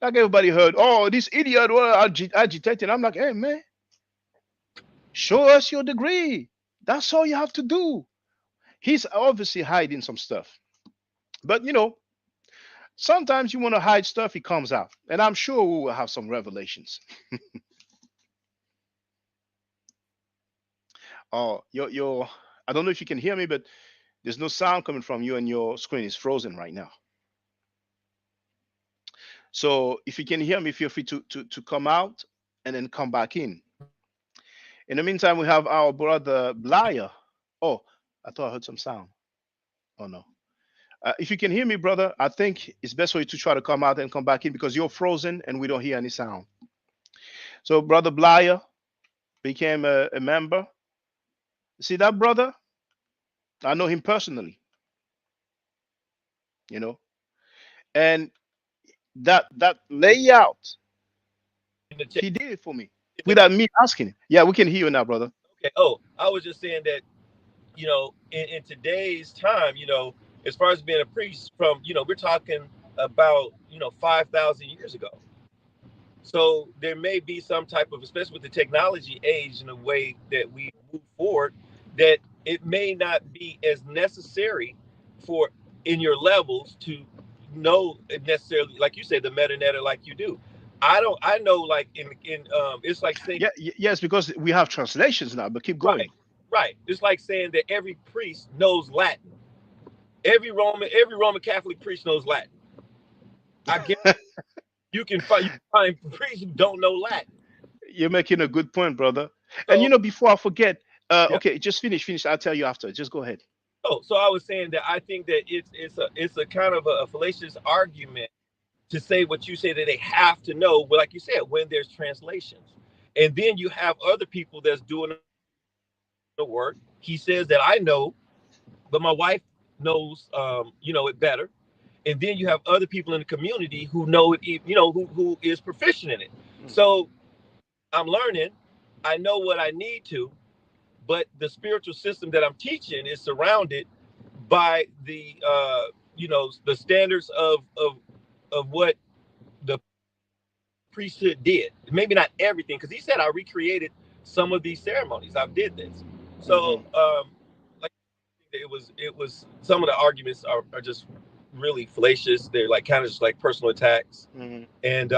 like everybody heard, oh, this idiot was agitating. I'm like, hey, man, show us your degree. That's all you have to do. He's obviously hiding some stuff. But sometimes you want to hide stuff, it comes out. And I'm sure we will have some revelations. Oh, your I don't know if you can hear me, but there's no sound coming from you, and your screen is frozen right now. So if you can hear me, feel free to come out and then come back in. In the meantime, we have our brother Blaya. Oh, I thought I heard some sound. Oh no. If you can hear me, brother, I think it's best for you to try to come out and come back in, because you're frozen and we don't hear any sound. So, brother Blaya became a member. See that brother? I know him personally, you know, and that layout, In the chat. he did it for me In the, without me asking. Yeah, we can hear you now, brother. okay. Oh, I was just saying that, in today's time, as far as being a priest, from, we're talking about, 5,000 years ago. So there may be some type of, especially with the technology age and the way that we move forward, that it may not be as necessary for in your levels to know necessarily, like you said, the meta like you do. I know, like in it's like saying, Yeah, yes, because we have translations now. But keep right, going. right. It's like saying that every priest knows Latin. Every Roman Catholic priest knows Latin. I guess you can find priests who don't know Latin. You're making a good point, brother. And So before I forget, yeah. okay, just finish. I'll tell you after. Just go ahead. Oh, so I was saying that I think that it's a kind of a fallacious argument to say what you say, that they have to know. But like you said, when there's translations, and then you have other people that's doing the work. He says that I know, but my wife knows, it better. And then you have other people in the community who know it, who is proficient in it. Mm. So I'm learning. I know what I need to, but the spiritual system that I'm teaching is surrounded by the standards of what the priesthood did. Maybe not everything, because he said I recreated some of these ceremonies. I did this. So Hmm. like it was some of the arguments are just really fallacious. They're like kind of just like personal attacks, Hmm. and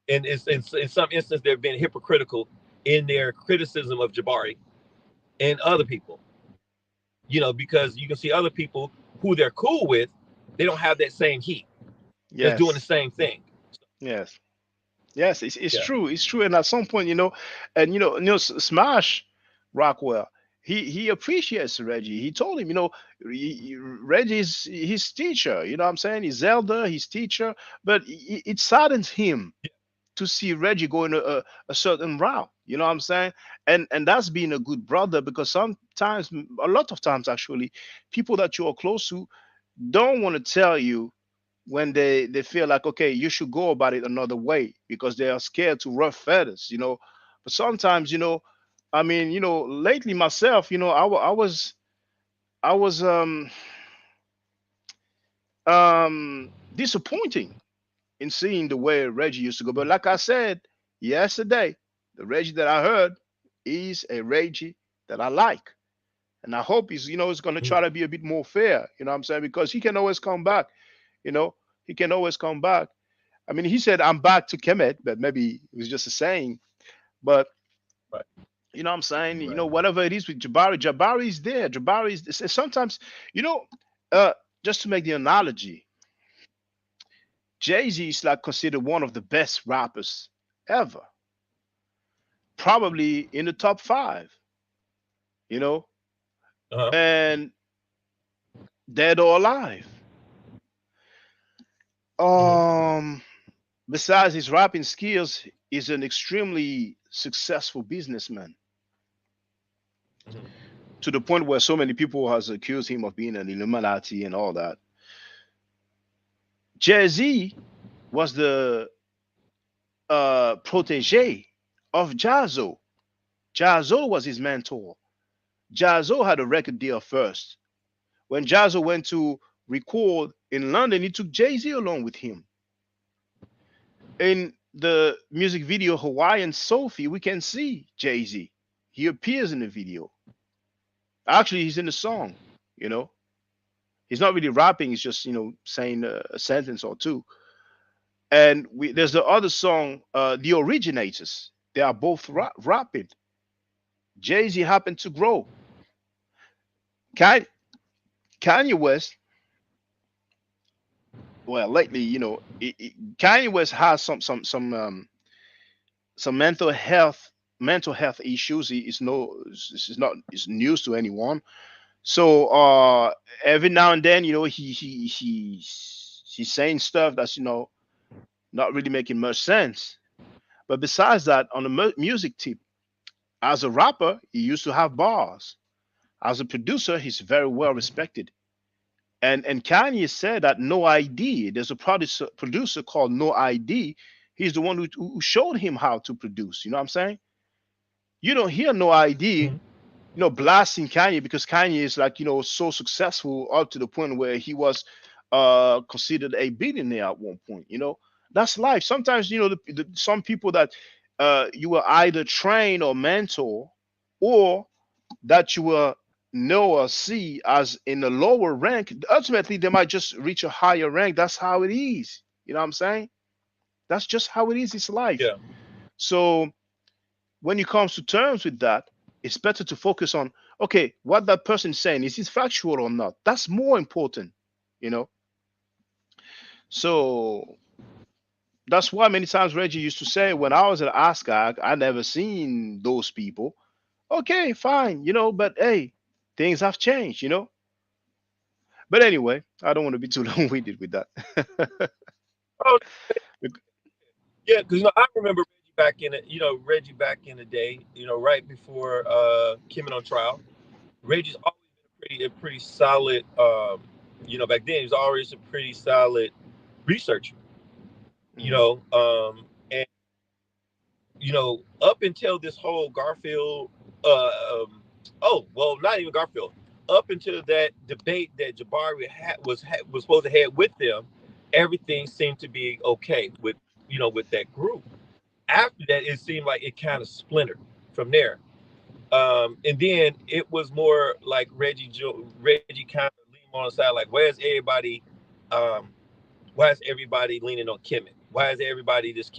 it's in some instances they've been hypocritical in their criticism of Jabari and other people. Because you can see other people who they're cool with, they don't have that same heat. That's doing the Yes. same thing. Yes. Yes. It's Yeah. true. It's true. And at some point, and Smash. Rockwell. He appreciates Reggie. He told him, Reggie's his teacher. You know what I'm saying? He's elder, his teacher. But it saddens him to see Reggie going a certain route. You know what I'm saying? And that's being a good brother, because sometimes, a lot of times actually, people that you are close to don't want to tell you when they feel like, okay, you should go about it another way, because they are scared to rough feathers. But sometimes, I mean, lately myself, I was disappointing in seeing the way Reggie used to go. But like I said yesterday, the Reggie that I heard is a Reggie that I like. And I hope he's going to try to be a bit more fair. You know what I'm saying? Because he can always come back. You know, he can always come back. I mean, he said, I'm back to Kemet, but maybe it was just a saying. But Right. you know what I'm saying? Right. Whatever it is with Jabari is there. Jabari is sometimes, you know, uh, just to make the analogy, Jay Z is like considered one of the best rappers ever, probably in the top five, you know, Uh-huh. and dead or alive. Hmm. Um, Besides his rapping skills, he's an extremely successful businessman, Hmm. to the point where so many people has accused him of being an Illuminati and all that. Jay Z was the protege of Jazzo. Jazzo was his mentor. Jazzo had a record deal first. When Jazzo went to record in London, he took Jay Z along with him. In the music video Hawaiian Sophie, we can see Jay Z. He appears in the video. Actually, he's in the song. You know, he's not really rapping. He's just saying a sentence or two. And there's the other song, The Originators. They are both rapping. Jay Z happened to grow. Kanye West, well, lately, Kanye West has some mental health issues. He is no, this is not is news to anyone. So every now and then, he's saying stuff that's not really making much sense. But besides that, on the music tip, as a rapper, he used to have bars. As a producer, he's very well respected. And Kanye said that No ID, there's a producer called No ID. He's the one who showed him how to produce. You know what I'm saying? You don't hear No ID, Hmm. blasting Kanye, because Kanye is like, so successful up to the point where he was considered a billionaire at one point. That's life. Sometimes, some people that you were either trained or mentor, or that you will know or see as in a lower rank, ultimately they might just reach a higher rank. That's how it is. You know what I'm saying? That's just how it is. It's life. Yeah. So when you comes to terms with that, it's better to focus on, okay, what that person is saying, is it factual or not? That's more important, you know. So that's why many times Reggie used to say, when I was at ASCA, I never seen those people. Okay, fine, but hey, things have changed. But anyway, I don't want to be too long-winded with that. Oh, yeah, because I remember Reggie back in the day, right before Kim on trial. Reggie's always been a pretty solid. Back then he was always a pretty solid researcher. You Mhm. know, and up until this whole Garfield. Oh well, not even Garfield. Up until that debate that Jabari was supposed to have with them, everything seemed to be okay with that group. After that, it seemed like it kind of splintered from there. And then it was more like Reggie kind of leaned on the side, like, um, why is everybody leaning on Kemet? Why is everybody this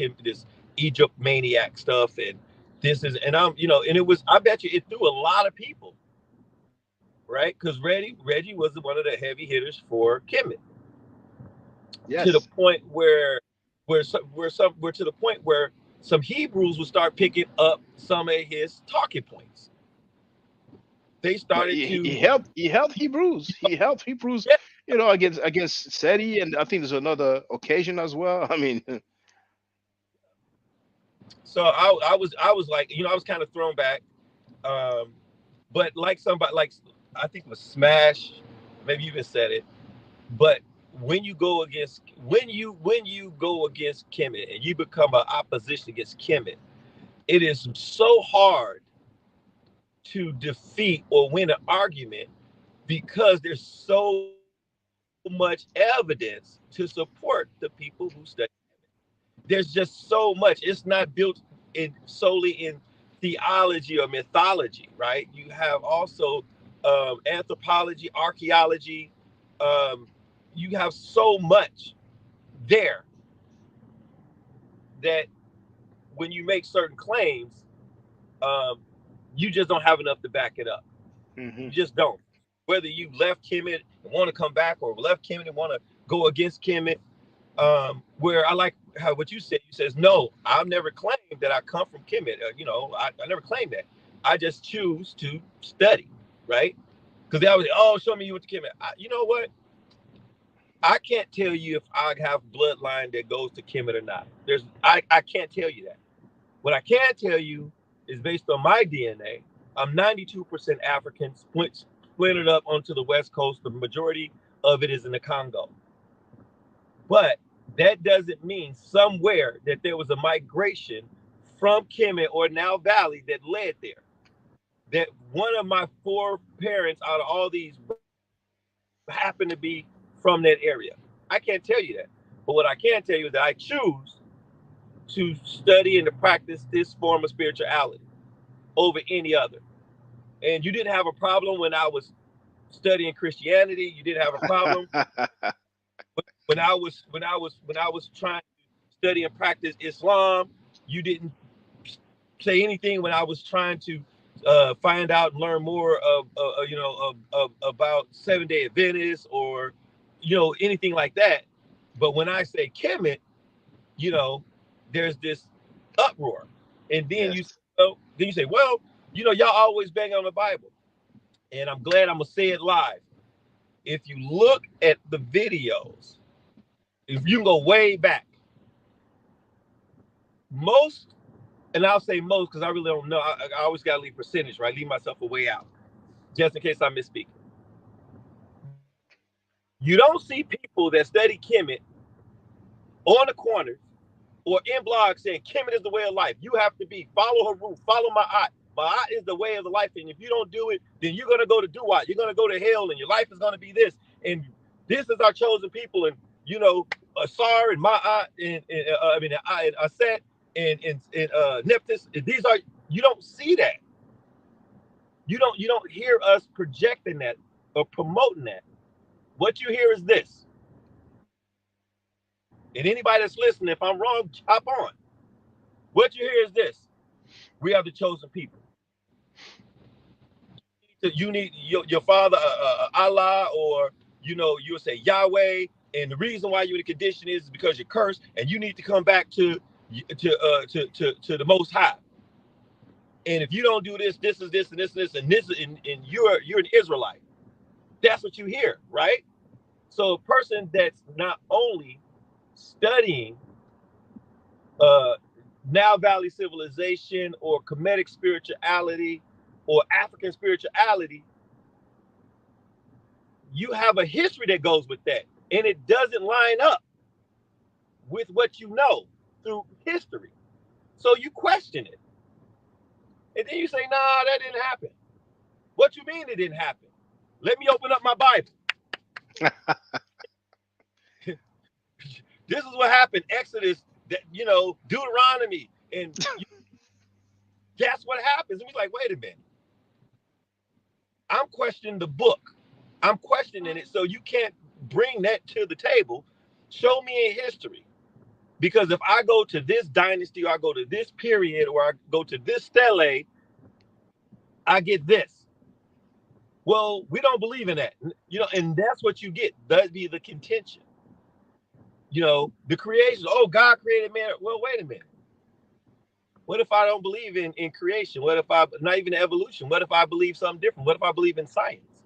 Egypt maniac stuff and this is and and it was, I bet you it threw a lot of people, right? Because Reggie was one of the heavy hitters for Kemet, to the Yes. point where to the point where some Hebrews would start picking up some of his talking points. They But started he to, helped. He helped Hebrews. He helped Hebrews. yeah. Against SETI, and I think there's another occasion as well. I mean, So I was like, I was kind of thrown back. Um, but like somebody like I think it was Smash, maybe you even said it. But when you go against Kemet and you become an opposition against Kemet, it is so hard to defeat or win an argument because there's so much evidence to support the people who study. There's just so much. It's not built in solely in theology or mythology, right? You have also anthropology, archaeology. Um, you have so much there that when you make certain claims, um, you just don't have enough to back it up. hmm You just don't. Whether you left Kemet and want to come back, or left Kemet and want to go against Kemet, where I like how what you said. You says, no, I've never claimed that I come from Kemet. I never claimed that. I just choose to study, right? Because they always, oh, show me you with the Kemet. You know what? I can't tell you if I have bloodline that goes to Kemet or not. I can't tell you that. What I can tell you is based on my DNA, I'm 92% African, splintered up onto the West Coast. The majority of it is in the Congo. But that doesn't mean somewhere that there was a migration from Kemet or Nile Valley that led there. That one of my four parents out of all these happened to be from that area. I can't tell you that. But what I can tell you is that I choose to study and to practice this form of spirituality over any other. And you didn't have a problem when I was studying Christianity. You didn't have a problem when I was trying to study and practice Islam. You didn't say anything when I was trying to find out and learn more of about 7 Day Adventists, or anything like that. But when I say Kemet, you know, there's this uproar, and then yes. you say, well, y'all always bang on the Bible, and I'm glad I'm gonna say it live. If you look at the videos, if you can go way back, most, and I'll say most because I really don't know. I always got to leave percentage, right? Leave myself a way out, just in case I misspeak. You don't see people that study Kemet on the corners or in blogs saying Kemet is the way of life. You have to follow her rule, follow my eye. My eye is the way of the life, and if you don't do it, then you're gonna go to Duat. You're gonna go to hell, and your life is gonna be this. And this is our chosen people, and Asar and Ma'at and Aset and Nephthys. These are, you don't see that. You don't hear us projecting that or promoting that. What you hear is this. And anybody that's listening, if I'm wrong, hop on. What you hear is this: we are the chosen people. You need your father, Allah, or you'll say Yahweh, and the reason why you're in the condition is because you're cursed, and you need to come back to the Most High. And if you don't do this, this is this and this and this and this, and you're an Israelite. That's what you hear, right? So a person that's not only studying uh, Nile Valley civilization or Kemetic spirituality or African spirituality, you have a history that goes with that, and it doesn't line up with what you know through history. So you question it, and then you say, "Nah, that didn't happen." What you mean it didn't happen? Let me open up my Bible. This is what happened. Exodus, Deuteronomy, and that's what happens. And we're like, wait a minute. I'm questioning the book. I'm questioning it. So you can't bring that to the table. Show me in history. Because if I go to this dynasty, or I go to this period, or I go to this stele, I get this. Well, we don't believe in that. And that's what you get. That'd be the contention. The creation. Oh, God created man. Well, wait a minute. What if I don't believe in creation? What if I not even evolution? What if I believe something different? What if I believe in science?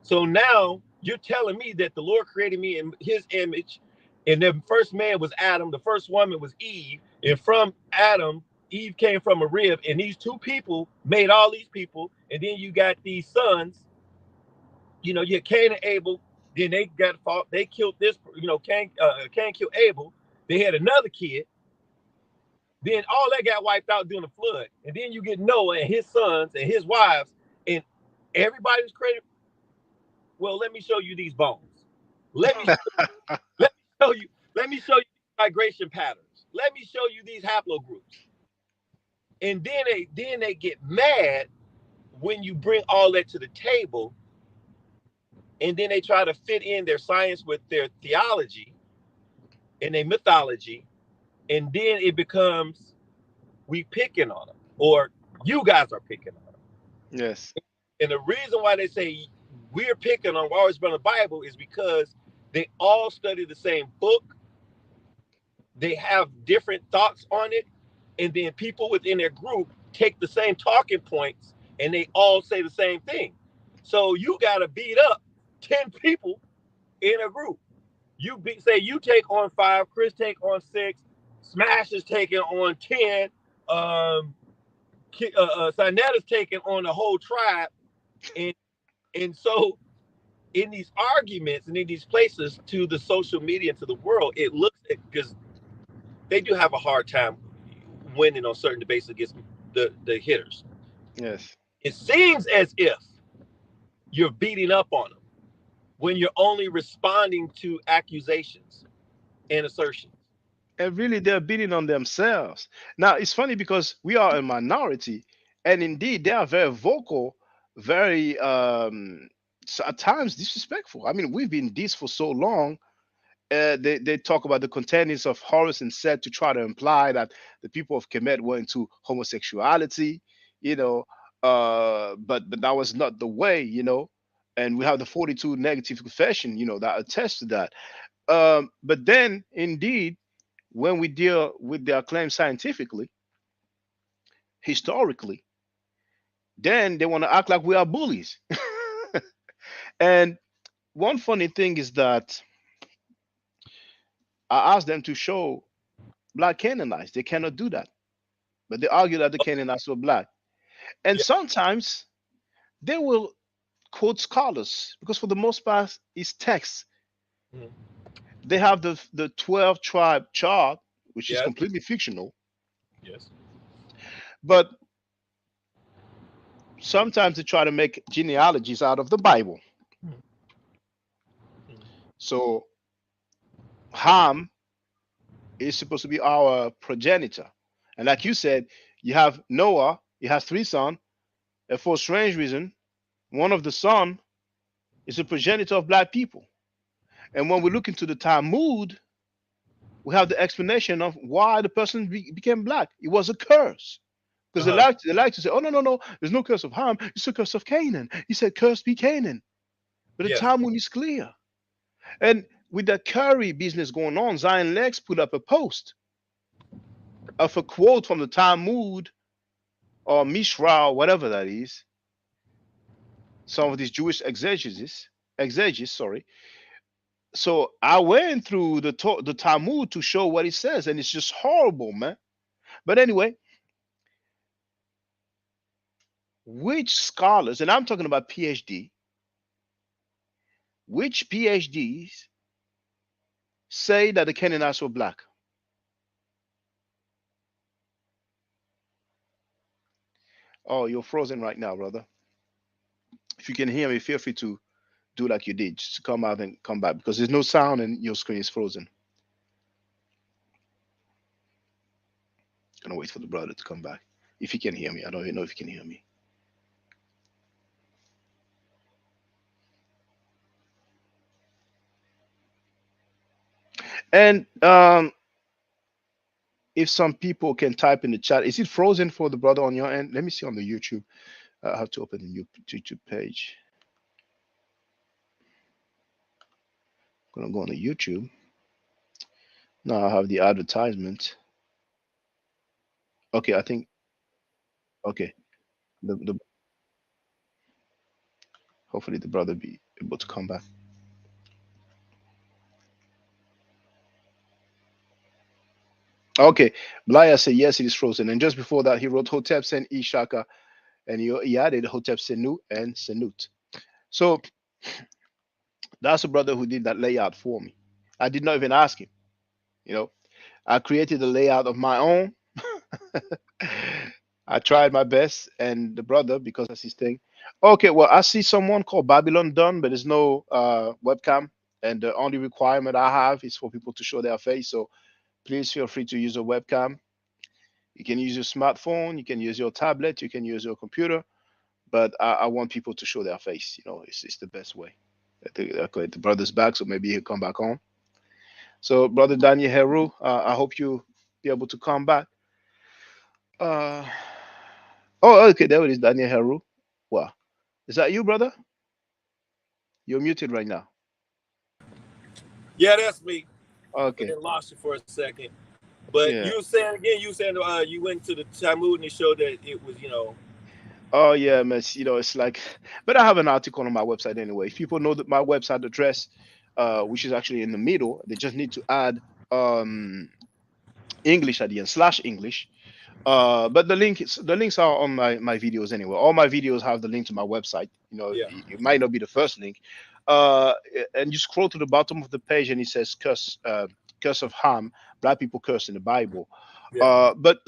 So now you're telling me that the Lord created me in his image, and the first man was Adam, the first woman was Eve, and from Adam, Eve came from a rib, and these two people made all these people, and then you got these sons, you had Cain and Abel, then they got fought, they killed this, Cain killed Abel, they had another kid, then all that got wiped out during the flood, and then you get Noah and his sons and his wives, and everybody was created. Well, let me show you these bones. Let me let me show you. Let me show you migration patterns. Let me show you these haplogroups. And then they get mad when you bring all that to the table, and then they try to fit in their science with their theology and their mythology, and then it becomes we picking on them, or you guys are picking on them. Yes. And the reason why they say we're picking on always been the Bible is because they all study the same book. They have different thoughts on it, and then people within their group take the same talking points and they all say the same thing. So you got to beat up 10 people in a group. Say you take on 5, Chris take on 6, Smash is taking on 10, Sinetta's taking on the whole tribe, and so in these arguments and in these places to the social media and to the world, it looks because they do have a hard time winning on certain debates against the hitters. Yes. It seems as if you're beating up on them when you're only responding to accusations and assertions. And really, they're beating on themselves. Now, it's funny because we are a minority, and indeed, they are very vocal, very at times disrespectful. I mean, we've been this for so long. They talk about the contendings of Horus and Seth to try to imply that the people of Kemet were into homosexuality, you know, but that was not the way, And we have the 42 negative confession, that attests to that. But then, indeed, when we deal with their claims scientifically, historically, then they want to act like we are bullies. And one funny thing is that I asked them to show black Canaanites. They cannot do that. But they argue that the Canaanites were black. And Yeah. sometimes they will quote scholars because for the most part it's text. Mhm. They have the 12 tribe chart, which is Yes. completely fictional, Yes. but sometimes they try to make genealogies out of the Bible. Mhm. So Ham is supposed to be our progenitor. And like you said, you have Noah, he has 3 sons, and for a strange reason, one of the son is a progenitor of black people. And when we look into the Talmud, we have the explanation of why the person became black. It was a curse. Because Uh-huh. they like to say, oh, no, no, no, there's no curse of Ham. It's a curse of Canaan. He said, curse be Canaan. But the Yes. Talmud is clear. And with the curry business going on, Zion Lex put up a post of a quote from the Talmud or Mishra or whatever that is, some of these Jewish exegesis, sorry. So I went through the Talmud to show what it says, and it's just horrible, man. But anyway, which scholars, and I'm talking about PhD, which PhDs say that the Canaanites were black? Oh, you're frozen right now, brother. If you can hear me, feel free to do like you did, just come out and come back because there's no sound and your screen is frozen. Gonna wait for the brother to come back. If he can hear me, I don't even know if he can hear me. And if some people can type in the chat, is it frozen for the brother on your end? Let me see on the YouTube. I have to open a new YouTube page. I'm gonna go on the YouTube. Now I have the advertisement. Okay, I think okay. The hopefully the brother be able to come back. Okay, Blaya said yes, it is frozen. And just before that, he wrote Hotep Sen Ishaka, and he added Hotep Senu and Senut. So that's a brother who did that layout for me. I did not even ask him. You know, I created the layout of my own. I tried my best, and the brother, because that's his thing. Okay, well, I see someone called Babylon Done, but there's no webcam, and the only requirement I have is for people to show their face. So please feel free to use a webcam. You can use your smartphone, you can use your tablet, you can use your computer, but I want people to show their face. You know, it's the best way. I think okay, the brother's back, so maybe he'll come back on. So, brother Daniel Heru, I hope you be able to come back. Uh, oh, okay, there it is, Daniel Heru. Wow, is that you, brother? You're muted right now. Yeah, that's me. I Okay, then lost you for a second. But yeah. you were saying again, you were saying you went to the Talmud and it showed that it was, Oh yeah, man. It's like, but I have an article on my website anyway. If people know that my website address, which is actually in the middle, they just need to add um English at the end slash English. But the links are on my videos anyway. All my videos have the link to my website. You know, yeah, it might not be the first link. And you scroll to the bottom of the page and it says curse of Ham, black people curse in the Bible. yeah, But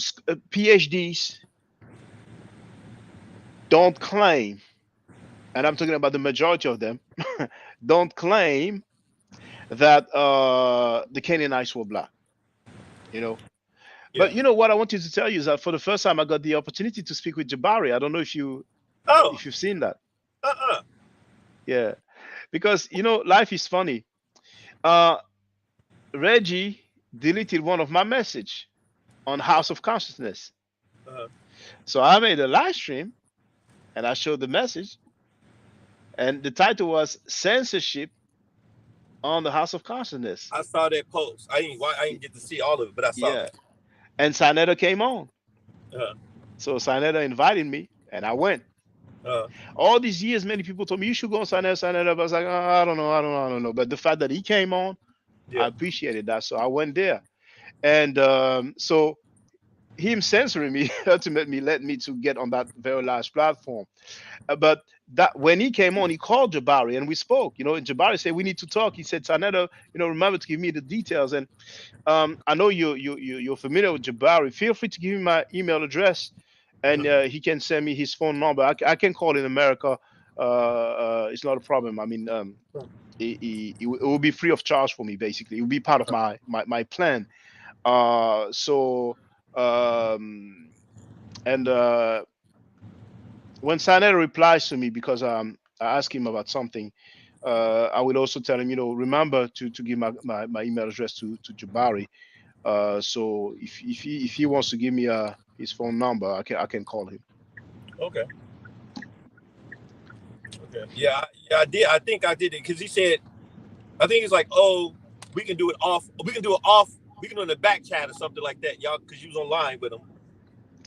PhDs don't claim, and I'm talking about the majority of them, don't claim that the Canaanites were black. You know, yeah. but you know what I wanted to tell you is that for the first time I got the opportunity to speak with Jabari. I don't know Oh, if you've seen that. uh-uh. Yeah, because you know life is funny. Uh, Reggie deleted one of my message on House of Consciousness, Uh-huh. so I made a live stream and I showed the message, and the title was censorship on the House of Consciousness. I saw that post. I didn't get to see all of it, but I saw Yeah, it. and Sinetta came on, Uh-huh. so Sinetta invited me, and I went. Uh-huh. All these years, many people told me you should go on Sinetta. But I was like, oh, I don't know. But the fact that he came on, I Yeah. appreciated that, so I went there. And so him censoring me ultimately led me to get on that very large platform. But that when he came on, he called Jabari and we spoke. You know, and Jabari said we need to talk. He said, Tanetta, you know, remember to give me the details. And I know you're familiar with Jabari. Feel free to give me my email address, and Uh-huh. he can send me his phone number. I can call in America. It's not a problem. I mean, it will be free of charge for me. Basically, it will be part of my plan. So and when Sanel replies to me because I asked him about something, I will also tell him, you know, remember to give my email address to Jabari. So if he wants to give me his phone number, I can call him. Okay. Okay. Yeah, I did. I think I did it because he said, I think he's like, oh, we can do it off. We can do it off. We can do it in the back chat or something like that, y'all, because you was online with him.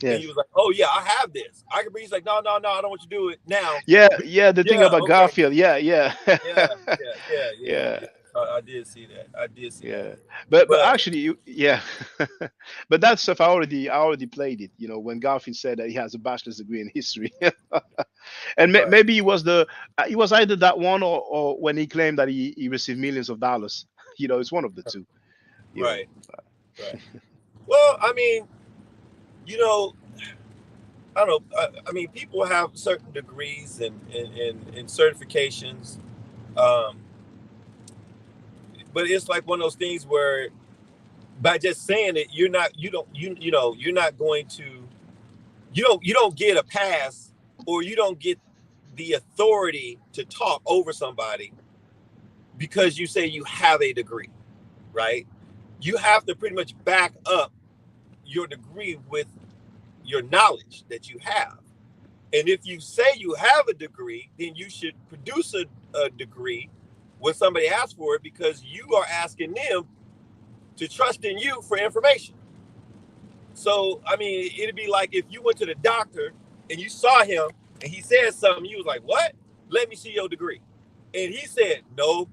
And he Yes. was like, oh, yeah, I have this. I can be. He's like, no, I don't want you to do it now. Yeah. The thing Yeah, about okay. Garfield. Yeah. Yeah. Yeah. I did see that. Yeah, but But actually, yeah, but that stuff I already played it. You know, when Garfield said that he has a bachelor's degree in history, and right, maybe he was either that one or when he claimed that he received millions of dollars. You know, it's one of the two. You know, right, right. Well, I mean, you know, I don't know. I mean, people have certain degrees and certifications, um, but it's like one of those things where by just saying it, you're not going to, you don't get a pass, or you don't get the authority to talk over somebody because you say you have a degree, right? You have to pretty much back up your degree with your knowledge that you have. And if you say you have a degree, then you should produce a degree when somebody asks for it, because you are asking them to trust in you for information. So I mean, it'd be like if you went to the doctor and you saw him and he said something, you was like, "What? Let me see your degree." And he said, "No,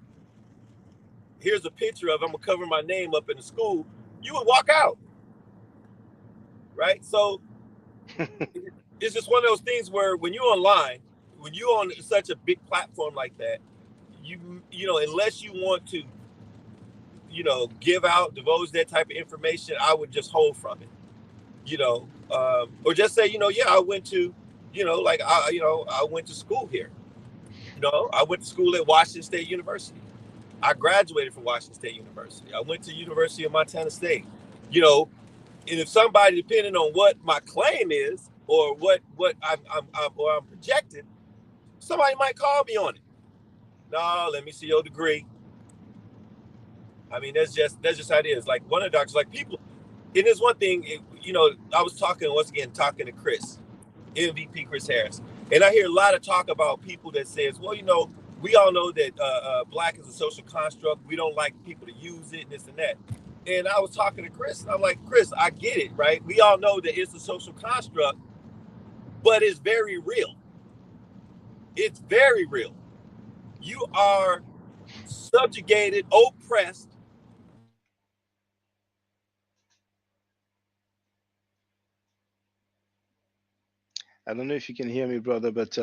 here's a picture of, I'm gonna cover my name up in the school." You would walk out, right? So it's just one of those things where when you're online, when you're on such a big platform like that, you know, unless you want to, you know, give out, divulge that type of information, I would just hold from it, you know, or just say, you know, yeah, I went to, you know, like I went to school here. You know, I went to school at Washington State University. I graduated from Washington State University. I went to University of Montana State. You know, and if somebody, depending on what my claim is or what I'm projected, somebody might call me on it. No, let me see your degree. I mean, that's just how it is. Like one of the doctors, like people, and there's one thing, you know, I was talking to Chris, MVP Chris Harris, and I hear a lot of talk about people that says, well, you know, we all know that black is a social construct. We don't like people to use it and this and that. And I was talking to Chris, and I'm like, Chris, I get it, right? We all know that it's a social construct, but it's very real. It's very real. You are subjugated, oppressed. I don't know if you can hear me, brother, but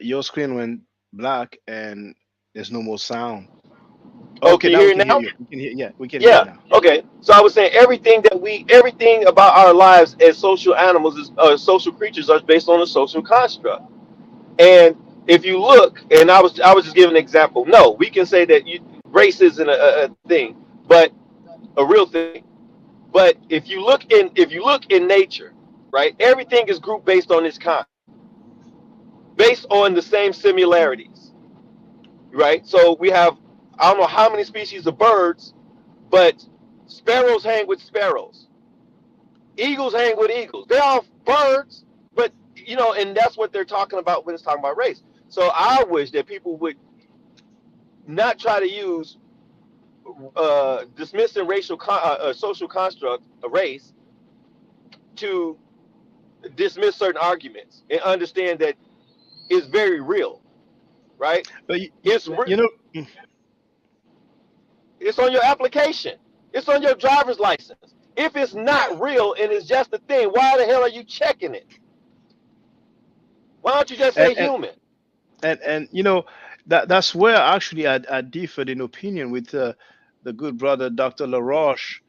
your screen went black and there's no more sound. Oh, Okay, can you now we hear can it hear now? you. We can hear, yeah, we can hear you Yeah. now. Okay. So I was saying everything about our lives as social animals, social creatures, are based on a social construct. And if you look, and I was just giving an example. No, we can say that race isn't a thing, but a real thing. But if you look in nature, right, everything is group based on this kind, based on the same similarities, right? So we have, I don't know how many species of birds, but sparrows hang with sparrows, eagles hang with eagles. They're all birds, but you know, and that's what they're talking about when it's talking about race. So I wish that people would not try to use dismissing social construct, a race, to dismiss certain arguments and understand that it's very real, right? But It's you know, it's on your application. It's on your driver's license. If it's not real and it's just a thing, why the hell are you checking it? Why don't you just and say human? and you know that's where actually I differed in opinion with the good brother Dr. LaRoche.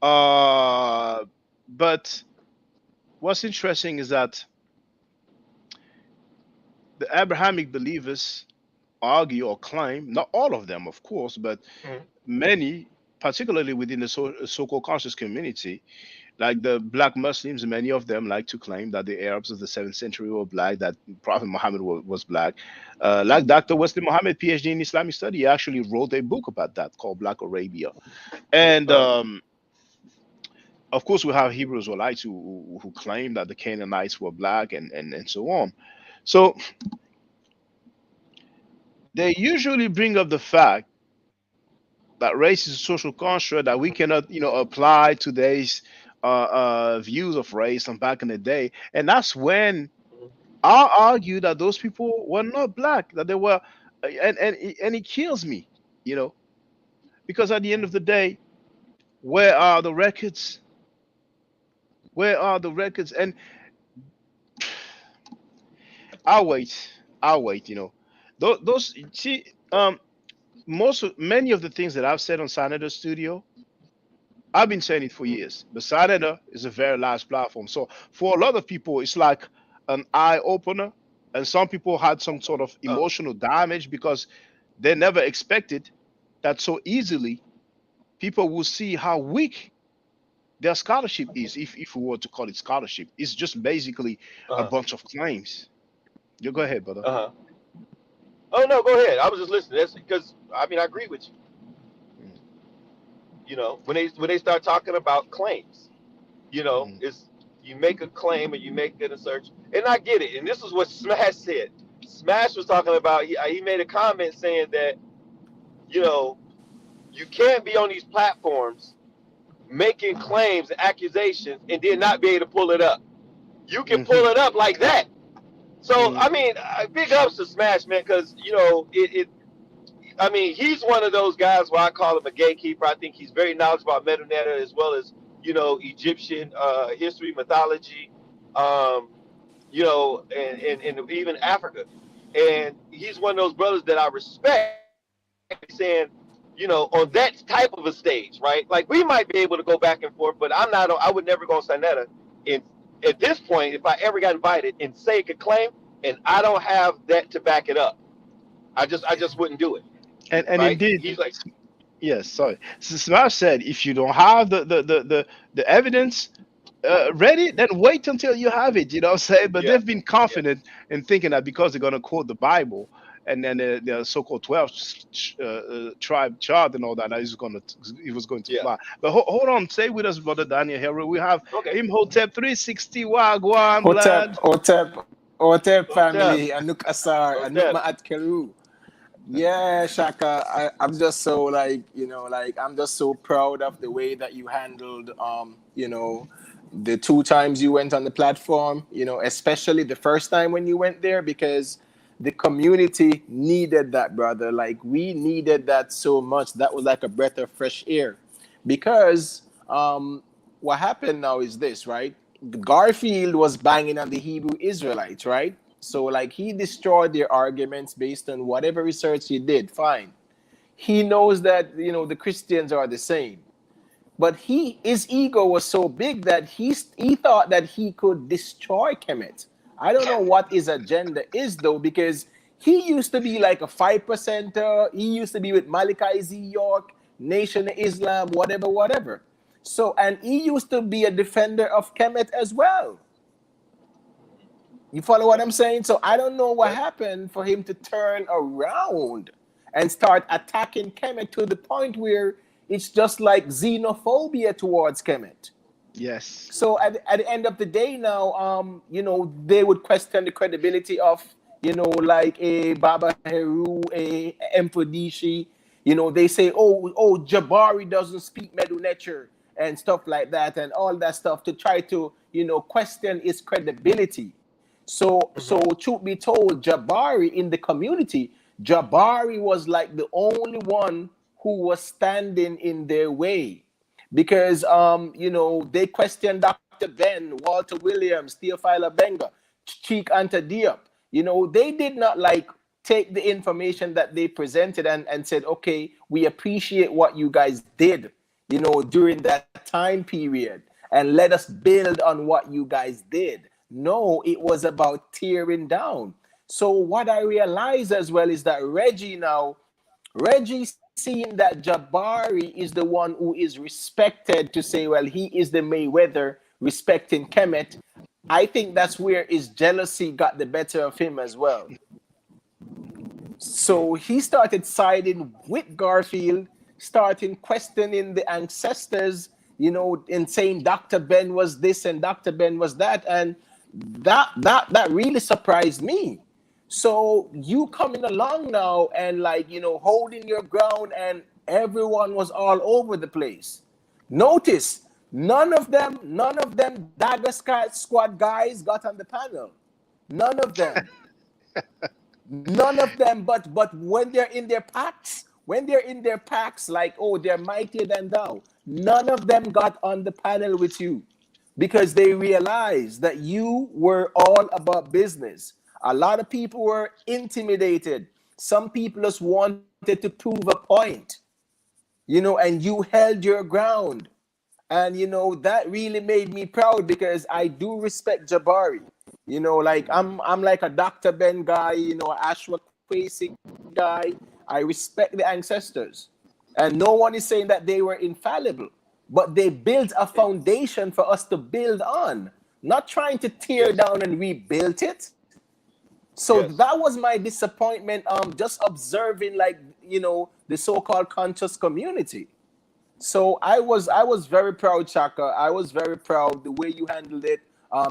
Uh, but what's interesting is that the Abrahamic believers argue or claim, not all of them, of course, but Mhm. many, particularly within the so-called conscious community, like the black Muslims, many of them like to claim that the Arabs of the 7th century were black, that Prophet Muhammad was black. Like Dr. Wesley Muhammad, PhD in Islamic study, he actually wrote a book about that called Black Arabia. And Uh, of course, we have Hebrew Israelites who claim that the Canaanites were black and so on. So they usually bring up the fact that race is a social construct that we cannot, apply today's views of race from back in the day, and that's when I argue that those people were not black, that they were, and it kills me, you know, because at the end of the day, where are the records? Where are the records? And I'll wait. I'll wait. Those see, many of the things that I've said on Senator Studio, I've been saying it for years. But Saturday is a very large platform. So for a lot of people, it's like an eye opener. And some people had some sort of uh, emotional damage because they never expected that so easily people will see how weak their scholarship is, if we were to call it scholarship. It's just basically a uh, bunch of claims. You go ahead, brother. uh. Oh no, go ahead. I was just listening. That's because I mean I agree with you. Mm, You know, when they start talking about claims, you know, mm, it's you make a claim and you make an assertion, and I get it. And this is what Smash said. Smash was talking about. He made a comment saying that you know you can't be on these platforms making claims and accusations and then not be able to pull it up. You can Hmm. pull it up like that. So Hmm. I mean, big ups to Smash, man, because you know it. I mean, he's one of those guys where I call him a gatekeeper. I think he's very knowledgeable about Metanetta as well as Egyptian history, mythology, um, and even Africa. And he's one of those brothers that I respect, saying, on that type of a stage, right? Like we might be able to go back and forth, but I'm not. I would never go on Sinetta. And at this point, if I ever got invited and say a claim, and I don't have that to back it up, I just wouldn't do it, And right? indeed, He's like, yes, sorry. Smash said, if you don't have the evidence ready, then wait until you have it. You know what I'm saying? But yeah, they've been yeah, confident in thinking that because they're going to quote the Bible and then the so-called 12 tribe chart and all that, that he was going to yeah. fly. But hold on, stay with us, brother Daniel Hero. We have Okay. Imhotep 360 Wagwan Hotep, blood. Hotep, Hotep Hotep, family, Anuk Asar, Anuk Hotep. Ma'at Keru. Yeah, Shaka, I'm just so like, I'm just so proud of the way that you handled, the two times you went on the platform, especially the first time when you went there, because the community needed that, brother. Like, we needed that so much. That was like a breath of fresh air. Because what happened now is this, right? Garfield was banging on the Hebrew Israelites, right? So, like, he destroyed their arguments based on whatever research he did. Fine. He knows that, the Christians are the same. But his ego was so big that he thought that he could destroy Kemet. I don't know what his agenda is though, because he used to be like a 5%er. He used to be with Malachi Z. York, Nation of Islam, whatever, whatever. So, and he used to be a defender of Kemet as well. You follow what Yeah, I'm saying? So I don't know what yeah. happened for him to turn around and start attacking Kemet to the point where it's just like xenophobia towards Kemet. Yes. So at the end of the day now, they would question the credibility of, like a Baba Heru, a Mfodishi. They say, oh, Jabari doesn't speak Medu Necher and stuff like that, and all that stuff to try to, question his credibility. So Hmm. truth be told, Jabari in the community, Jabari was like the only one who was standing in their way, because they questioned Dr. Ben, Walter Williams, Theophila Benga, Cheek Anta Diop. They did not like take the information that they presented and said, okay, we appreciate what you guys did, during that time period, and let us build on what you guys did. No, it was about tearing down. So what I realized as well is that Reggie seeing that Jabari is the one who is respected to say, well, he is the Mayweather respecting Kemet. I think that's where his jealousy got the better of him as well. So he started siding with Garfield, starting questioning the ancestors, and saying Dr. Ben was this and Dr. Ben was that. And that really surprised me. So you coming along now and like, holding your ground, and everyone was all over the place. Notice none of them Dagger Squad guys got on the panel. None of them. None of them, but when they're in their packs, like, oh, they're mightier than thou, none of them got on the panel with you, because they realized that you were all about business. A lot of people were intimidated. Some people just wanted to prove a point, and you held your ground. And that really made me proud, because I do respect Jabari. Like I'm like a Dr. Ben guy, Ashwa Kwesi guy. I respect the ancestors. And no one is saying that they were infallible, but they built a foundation for us to build on, not trying to tear Yes, down and rebuild it. So yes. that was my disappointment, just observing, like, the so-called conscious community. So I was very proud, Chaka. I was very proud the way you handled it,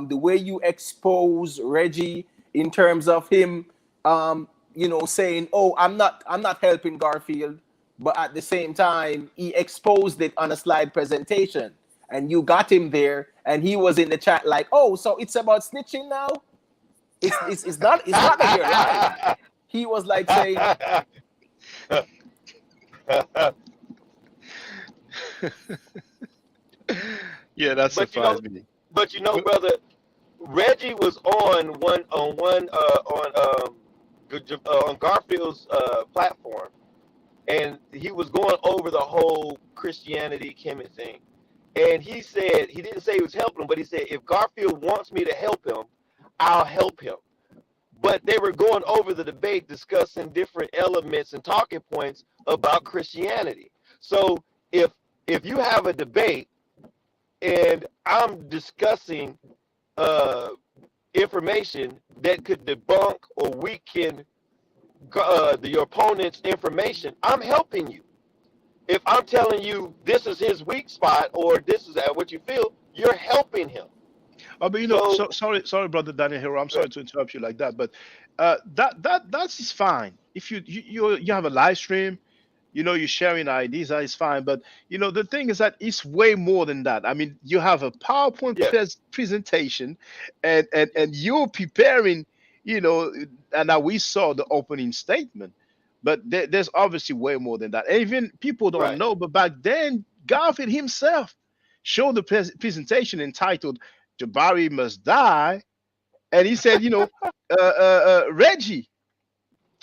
the way you expose Reggie in terms of him, saying, "Oh, I'm not helping Garfield." but at the same time, he exposed it on a slide presentation. And you got him there, and he was in the chat like, "Oh, so it's about snitching now? It's not that you're lying." He was like saying, Yeah, that But you know, surprised me. but you know, But- brother, Reggie was on Garfield's platform, and he was going over the whole Christianity Kemet thing. And he said he didn't say he was helping him, but he said if Garfield wants me to help him, I'll help him. But they were going over the debate, discussing different elements and talking points about Christianity. So if you have a debate and I'm discussing information that could debunk or weaken your opponent's information, I'm helping you. If I'm telling you this is his weak spot or this is what you feel, you're helping him. Oh, but you know, So sorry, brother Daniel Hero. I'm sorry to interrupt you like that, but that's fine. If you have a live stream, you know, you're sharing ideas, that is fine. But you know, the thing is that it's way more than that. I mean, you have a PowerPoint yeah, presentation, and you're preparing, you know, and now we saw the opening statement, but there's obviously way more than that. And even people don't right. know, but back then, Garfield himself showed the presentation entitled "Jabari Must Die," and he said, you know, Reggie,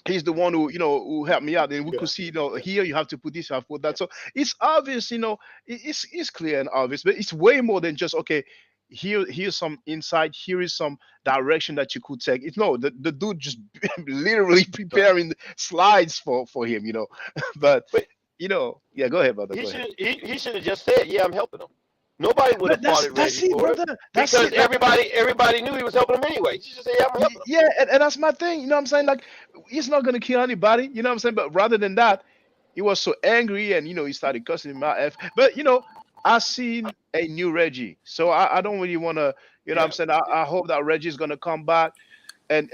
he's the one who, you know, who helped me out, and we Yeah. could see, you know, here you have to put this, you have to put that. So it's obvious, you know, it's clear and obvious, but it's way more than just okay. Here's some insight. Here is some direction that you could take. It's no, the dude just literally preparing slides for him, you know. But But you know, yeah, go ahead, brother. he Go ahead. should he should have just said, "Yeah, I'm helping him." Nobody would But have faulted that's Reggie it, for it brother. That's because it. everybody knew he was helping him anyway. He should say, "Yeah, I'm helping him." Yeah, and that's my thing. You know what I'm saying? Like, he's not gonna kill anybody. You know what I'm saying? But rather than that, he was so angry, and you know, he started cussing him out. But you know, I seen a new Reggie, so I don't really want to. You know what I'm Yeah, saying? I hope that Reggie's gonna come back, and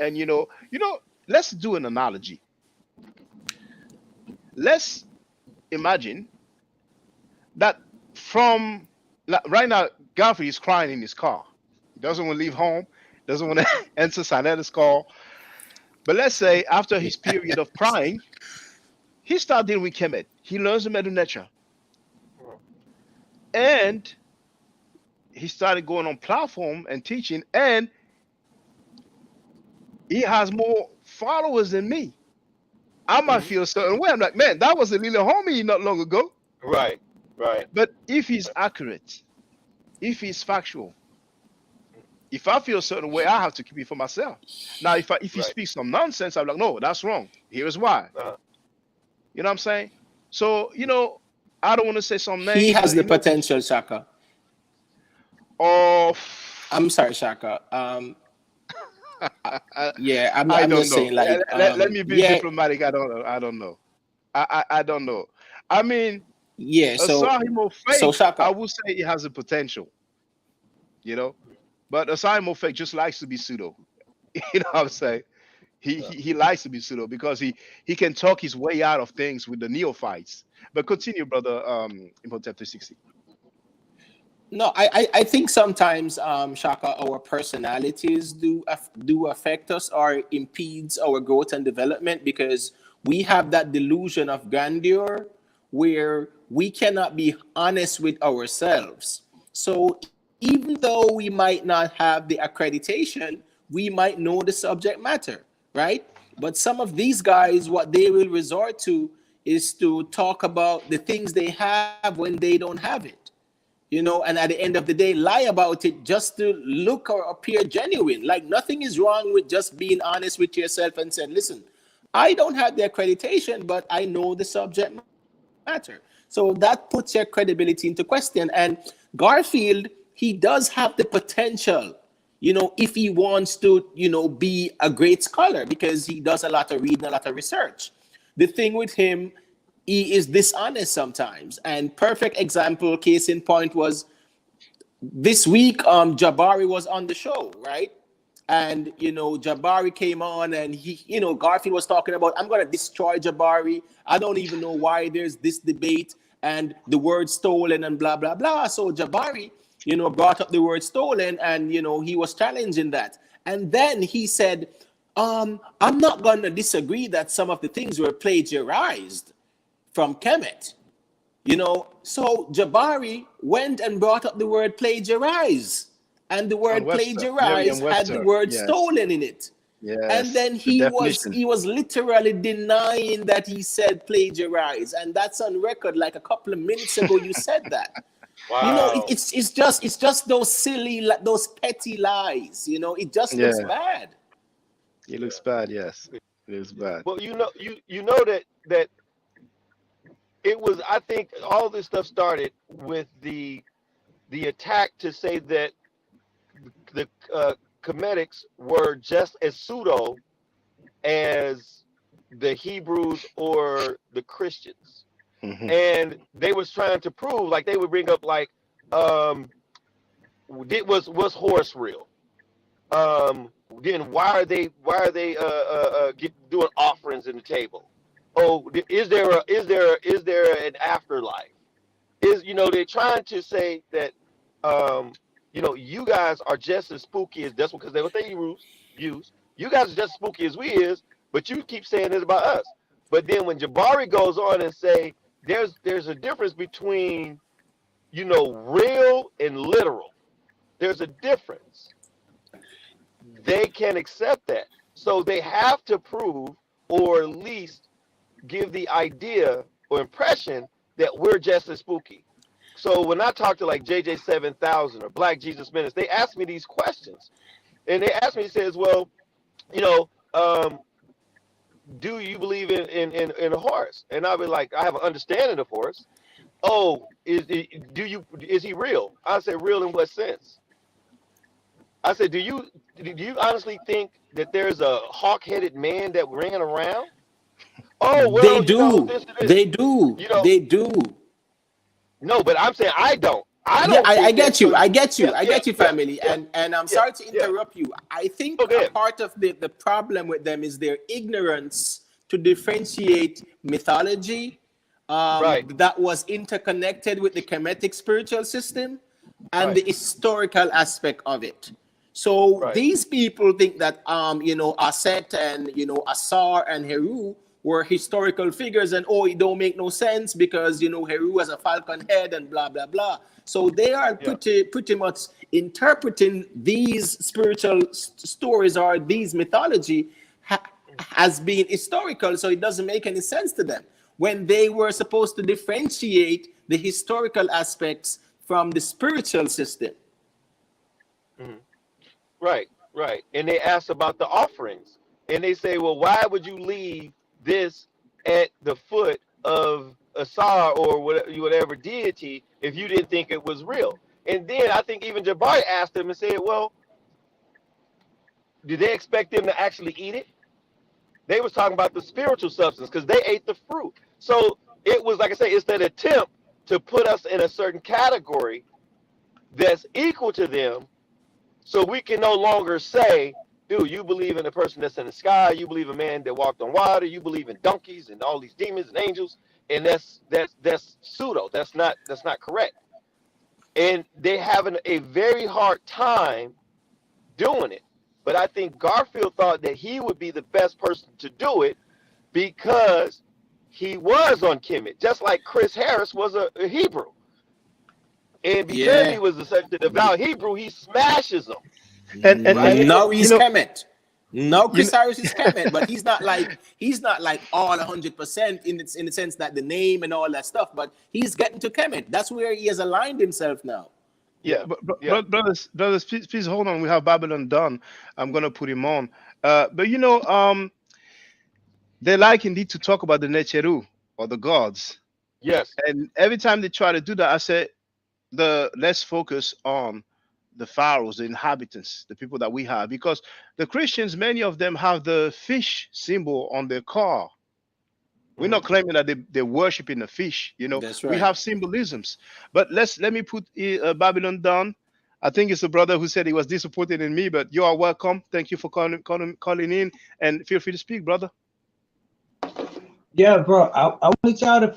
let's do an analogy. Let's imagine that from right now, Garfield is crying in his car. He doesn't want to leave home. Doesn't want to answer Sanetta's call. But let's say after his period of crying, he started dealing with Kemet. He learns the Medu and he started going on platform and teaching, and he has more followers than me. I might feel a certain way. I'm like, man, that was a little homie not long ago. right, right. But if he's accurate, if he's factual, if I feel a certain way, I have to keep it for myself. Now, if he Right. speaks some nonsense, I'm like, no, that's wrong. Here's why. Uh, You know what I'm saying? So, you know, I don't want to say some names. he has but, the you know, potential, Shaka. oh, I'm sorry, Shaka. Yeah, I'm I don't just know. saying, like, Let me be yeah, diplomatic. I don't know. I don't know. I don't know. I mean, yeah. aside him of So fake, I Shaka, would say he has a potential, you know. But aside of fake just likes to be pseudo. You know what I'm saying? He likes to be pseudo because he can talk his way out of things with the neophytes. But continue, brother. Imhotep 360. no, I think sometimes, Shaka, our personalities do affect us or impedes our growth and development because we have that delusion of grandeur where we cannot be honest with ourselves. So even though we might not have the accreditation, we might know the subject matter, right? But some of these guys, what they will resort to is to talk about the things they have when they don't have it, and at the end of the day lie about it just to look or appear genuine. Like, nothing is wrong with just being honest with yourself and saying, listen, I don't have the accreditation, but I know the subject matter. So that puts your credibility into question. And Garfield, he does have the potential, if he wants to, be a great scholar, because he does a lot of reading, a lot of research. The thing with him, he is dishonest sometimes. And perfect example, case in point, was this week, Jabari was on the show, right? and Jabari came on, and Garfield was talking about, I'm going to destroy Jabari. I don't even know why there's this debate and the word stolen and blah blah blah. So Jabari brought up the word stolen, and he was challenging that, and then he said, I'm not going to disagree that some of the things were plagiarized from Kemet. So Jabari went and brought up the word plagiarize, and the word plagiarize had the word stolen in it. Yes. And then he was literally denying that he said plagiarize, and that's on record. Like a couple of minutes ago, you said that. Wow. It's just those silly, those petty lies. It just looks bad. It looks bad. Yes, it looks bad. Well, you know that it was. I think all this stuff started with the attack to say that the Kemetics were just as pseudo as the Hebrews or the Christians. Mhm. And they was trying to prove, like they would bring up, like, was Horus real? Then why are they doing offerings in the table? Oh, is there an afterlife? They're trying to say that you guys are just as spooky as that's because they what they use. You guys are just as spooky as we is, but you keep saying this about us. But then when Jabari goes on and say there's a difference between real and literal. There's a difference. They can't accept that. So they have to prove, or at least give the idea or impression that we're just as spooky. So when I talk to like JJ 7000 or Black Jesus Menace, they ask me these questions. And they ask me, he says, well, do you believe in Horus? And I'll be like, I have an understanding of Horus. Oh, is he real? I said, real in what sense? I said, do you honestly think that there's a hawk-headed man that ran around? Oh, well, They do. They do. They do. No, but I'm saying I don't. I get you. I get you, family. Yeah, and I'm sorry to interrupt you. I think part of the problem with them is their ignorance to differentiate mythology that was interconnected with the Kemetic spiritual system and the historical aspect of it. So these people think that Aset and Asar and Heru were historical figures, and it don't make no sense because Heru has a falcon head and blah blah blah. So they are pretty much interpreting these spiritual stories or these mythology as being historical. So it doesn't make any sense to them when they were supposed to differentiate the historical aspects from the spiritual system. Mm-hmm. Right. And they asked about the offerings, and they say, well, why would you leave this at the foot of Asar or whatever deity if you didn't think it was real? And then I think even Jabari asked them and said, well, did they expect them to actually eat it? They was talking about the spiritual substance because they ate the fruit. So it was, like I say, it's that attempt to put us in a certain category that's equal to them, so we can no longer say, dude, you believe in a person that's in the sky, you believe a man that walked on water, you believe in donkeys and all these demons and angels, and that's pseudo. That's not correct. And they having a very hard time doing it. But I think Garfield thought that he would be the best person to do it because he was on Kemet, just like Chris Harris was a Hebrew. And because he was such a devout Hebrew, he smashes them. And now he's Kemet. No, Chris Harris is Kemet, but he's not like all 100% in the sense that the name and all that stuff. But he's getting to Kemet. That's where he has aligned himself now. Yeah, brothers, please hold on. We have Babylon done. I'm gonna put him on. But they like indeed to talk about the Necheru or the gods. Yes. And every time they try to do that, I say, let's focus on the pharaohs, the inhabitants, the people that we have, because the Christians, many of them have the fish symbol on their car. We're not claiming that they're worshiping the fish, That's right. We have symbolisms. But let me put Babylon down. I think it's a brother who said he was disappointed in me, but you are welcome. Thank you for calling in, and feel free to speak, brother. Yeah, bro. I wanted y'all to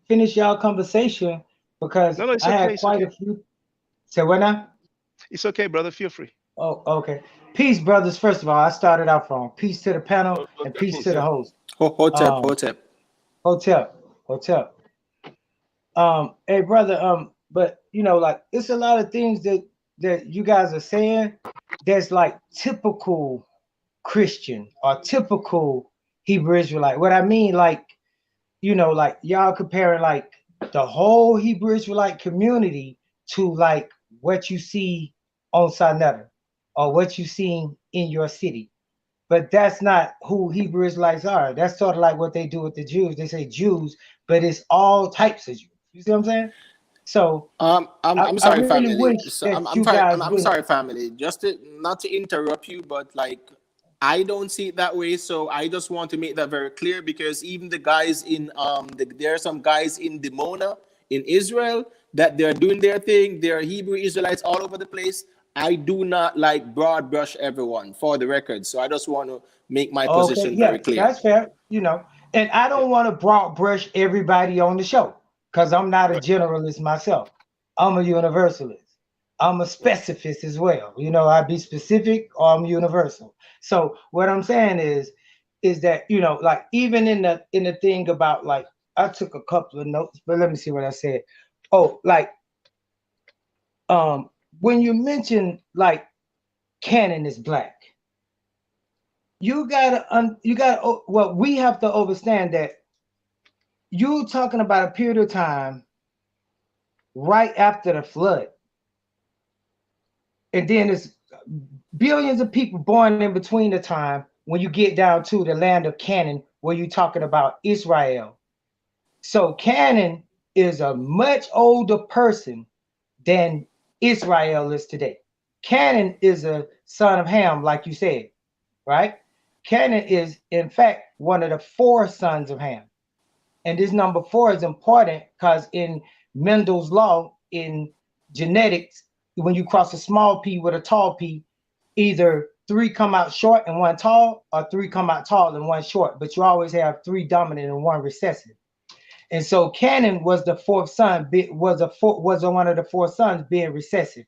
finish y'all conversation because No, no, it's I okay. had It's quite okay. a few. Say what now? It's okay, brother. Feel free. Oh, okay. Peace, brothers. First of all, I started out wrong. Peace to the panel and peace to the host. Hotep, Um, Hotep. hotel. Hey, brother. But like it's a lot of things that you guys are saying that's like typical Christian or typical Hebrew Israelite. What I mean, like like y'all comparing like the whole Hebrew Israelite community to like what you see on Sinetta or what you see in your city. But that's not who Hebrew Israelites are. That's sort of like what they do with the Jews. They say Jews, but it's all types of Jews. You see what I'm saying? So I'm I sorry, really family. wish So that you guys I'm would. sorry, family. Just not to interrupt you, but like I don't see it that way. So I just want to make that very clear because even the guys in there are some guys in Dimona in Israel that they're doing their thing. They're Hebrew Israelites all over the place. I do not like broad brush everyone for the record. So I just want to make my Okay, position very yeah, clear. that's fair. And I don't want to broad brush everybody on the show because I'm not a Right. generalist myself. I'm a universalist. I'm a specificist as well. I be specific or I'm universal. So what I'm saying is that like even in the thing about like I took a couple of notes, but let me see what I said. Oh, like when you mention like Canaan is black. Well, we have to understand that you talking about a period of time right after the flood, and then there's billions of people born in between the time when you get down to the land of Canaan, where you're talking about Israel. So Canaan is a much older person than Israel is today. Canaan is a son of Ham, like you said, right? Canaan is, in fact, one of the four sons of Ham. And this number 4 is important because in Mendel's law, in genetics, when you cross a small p with a tall p, either 3 come out short and 1 tall, or 3 come out tall and 1 short. But you always have 3 dominant and 1 recessive. And so Canaan was the fourth son, was one of the 4 sons being recessive.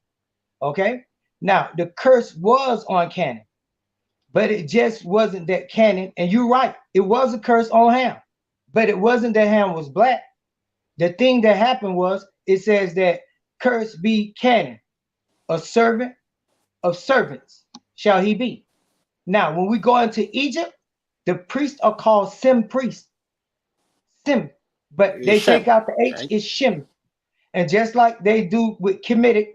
Okay. Now the curse was on Canaan, but it just wasn't that Canaan. And you're right, it was a curse on Ham. But it wasn't that Ham was black. The thing that happened was it says that cursed be Canaan, a servant of servants shall he be. Now, when we go into Egypt, the priests are called Sim priests. Sim, but they Shem, take out the H, right? it's Shem. And just like they do with Kemetic,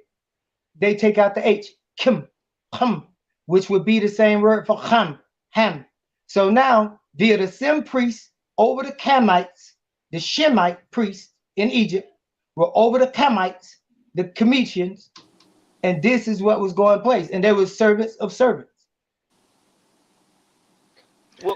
they take out the H, Kim, Ham, which would be the same word for Ham. So now, via the Sim priests over the Kamites, the Shemite priests in Egypt were over the Kamites, the Cometians, and this is what was going place. And they were servants of servants.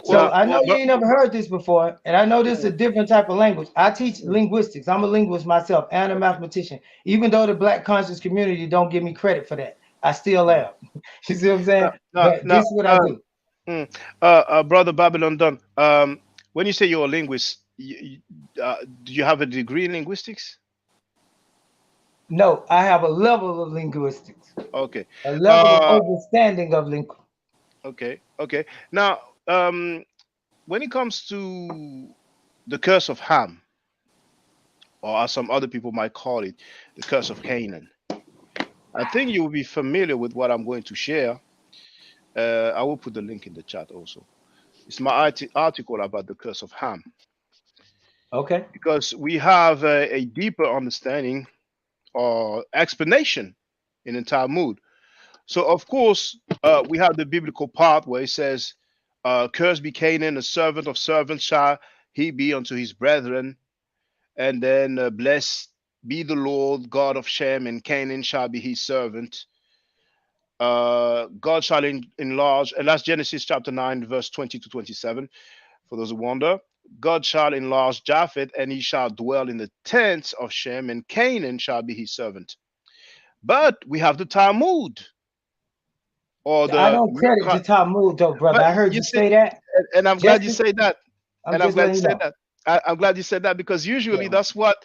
So I know you But ain't never heard this before, and I know this is a different type of language. I teach linguistics. I'm a linguist myself and a mathematician. Even though the Black conscious community don't give me credit for that, I still am. You see what I'm saying? no, But no, this is what I do. mm, brother Babylon Dunn. When you say you're a linguist, do you have a degree in linguistics? No, I have a level of linguistics, Okay. a level of Uh, understanding of linguistics. okay. Okay. Now, when it comes to the curse of Ham, or as some other people might call it, the curse of Canaan, I think you will be familiar with what I'm going to share. I will put the link in the chat also. It's my article about the curse of Ham, Okay. because we have a deeper understanding or explanation in the Talmud. So, of course, we have the biblical part where it says, "Cursed be Canaan, a servant of servants shall he be unto his brethren." And then, "Blessed be the Lord God of Shem, and Canaan shall be his servant." God shall enlarge, and that's Genesis chapter 9, verse 20 to 27. For those who wonder, God shall enlarge Japheth, and he shall dwell in the tents of Shem, and Canaan shall be his servant. But we have the Talmud or I the don't credit Mikra. the Talmud though, brother. But I heard you you see, say that. and I'm glad Just you be- say that. I'm And I'm just glad you letting you said know. that. I'm glad you said that because usually Yeah. that's what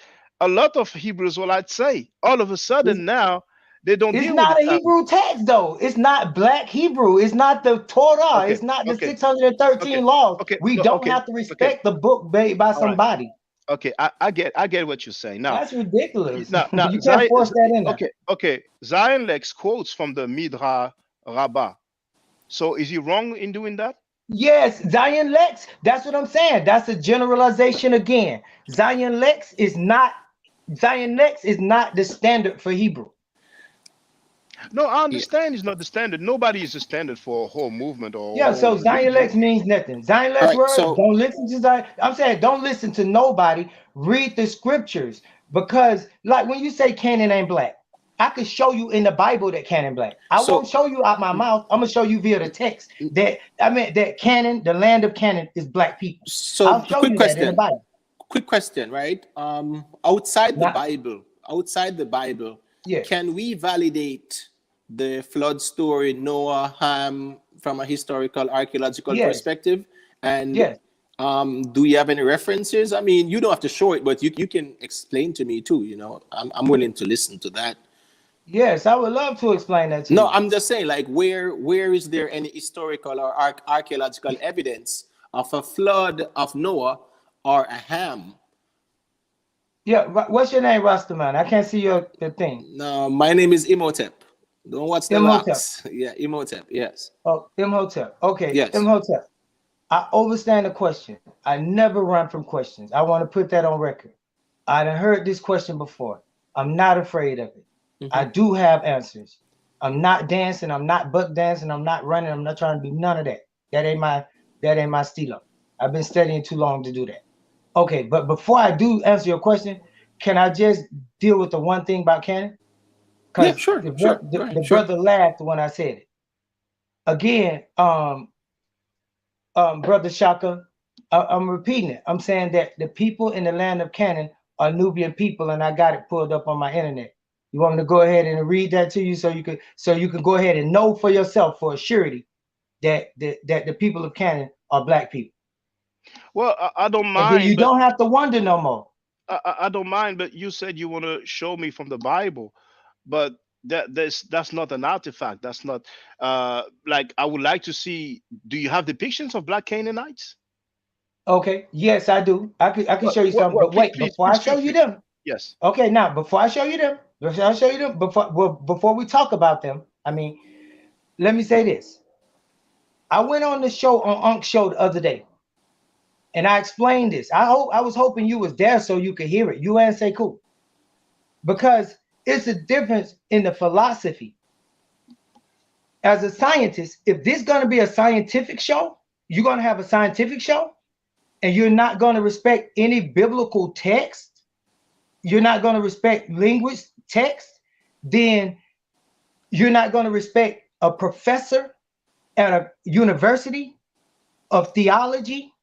a lot of Hebrews will I'd say. All of a It's, sudden now they don't it's deal with the not a Talmud. Hebrew text though. It's not black Hebrew. It's not the Torah. Okay, It's not the okay, 613 okay, laws. okay, We no, don't okay, have to okay. respect the book made by All right. somebody. Okay, I get what you're saying. Now, That's ridiculous. now You can't Zion, force that in there. okay. Zion Lex quotes from the Midrash Rabbah. So is he wrong in doing that? Yes, Zion Lex. That's what I'm saying. That's a generalization again. Zion Lex is not the standard for Hebrew. No, I Yeah. understand it's not the standard. Nobody is the standard for a whole movement or a Yeah, whole so Zion religion. Lex means nothing. Zion All Lex right. word, So don't listen to Zion. I'm saying don't listen to nobody. Read the scriptures. Because like when you say Canaan ain't black, I could show you in the Bible that Canaan black. I won't so show you out my mouth. I'm gonna show you via the text that I mean that Canaan, the land of Canaan, is black people. so I'll show quick you that in the question. Bible. Quick question, right? Not Outside the Bible, yes, can we validate the flood story, Noah, Ham, from a historical, archaeological yes, perspective? And yes. do you have any references? I mean, you don't have to show it, but you can explain to me too. You know, I'm willing to listen to that. Yes, I would love to explain that to No, you. I'm just saying, like, where is there any historical or archaeological evidence of a flood of Noah or a Ham? Yeah, what's your name, Rastaman? I can't see your thing. No, my name is Imhotep. Don't watch the Imhotep. locks. Yeah, Imhotep. Yes. Oh, Imhotep. Okay, Yes. Imhotep. I understand the question. I never run from questions. I want to put that on record. I done heard this question before. I'm not afraid of it. I Hmm. do have answers. I'm not dancing. I'm not buck dancing. I'm not running. I'm not trying to do none of that. That ain't my stilo. I've been studying too long to do that. Okay, but before I do answer your question, can I just deal with the one thing about Cannon? Yeah, Because sure, sure. Go ahead, the sure. brother laughed when I said it. Again, brother Shaka, I'm repeating it. I'm saying that the people in the land of Canaan are Nubian people, and I got it pulled up on my internet. You want me to go ahead and read that to you so you can go ahead and know for yourself for a surety that the people of Canaan are black people, Well, I don't and then you mind, but don't have to wonder no more. I don't mind. But you said you want to show me from the Bible, but that's not an artifact. That's not like I would like to see. Do you have depictions of black Canaanites? Okay, yes, I do. I can show you something, but wait, Please, before I please show feel you free. them. Yes. Okay, now before we talk about them, I mean, let me say this. I went on the show on Unc Show the other day, and I explained this. I was hoping you was there so you could hear it. You and say cool, because it's a difference in the philosophy. As a scientist, if this is going to be a scientific show, you're going to have a scientific show, and you're not going to respect any biblical text. You're not going to respect language text. Then you're not going to respect a professor at a university of theology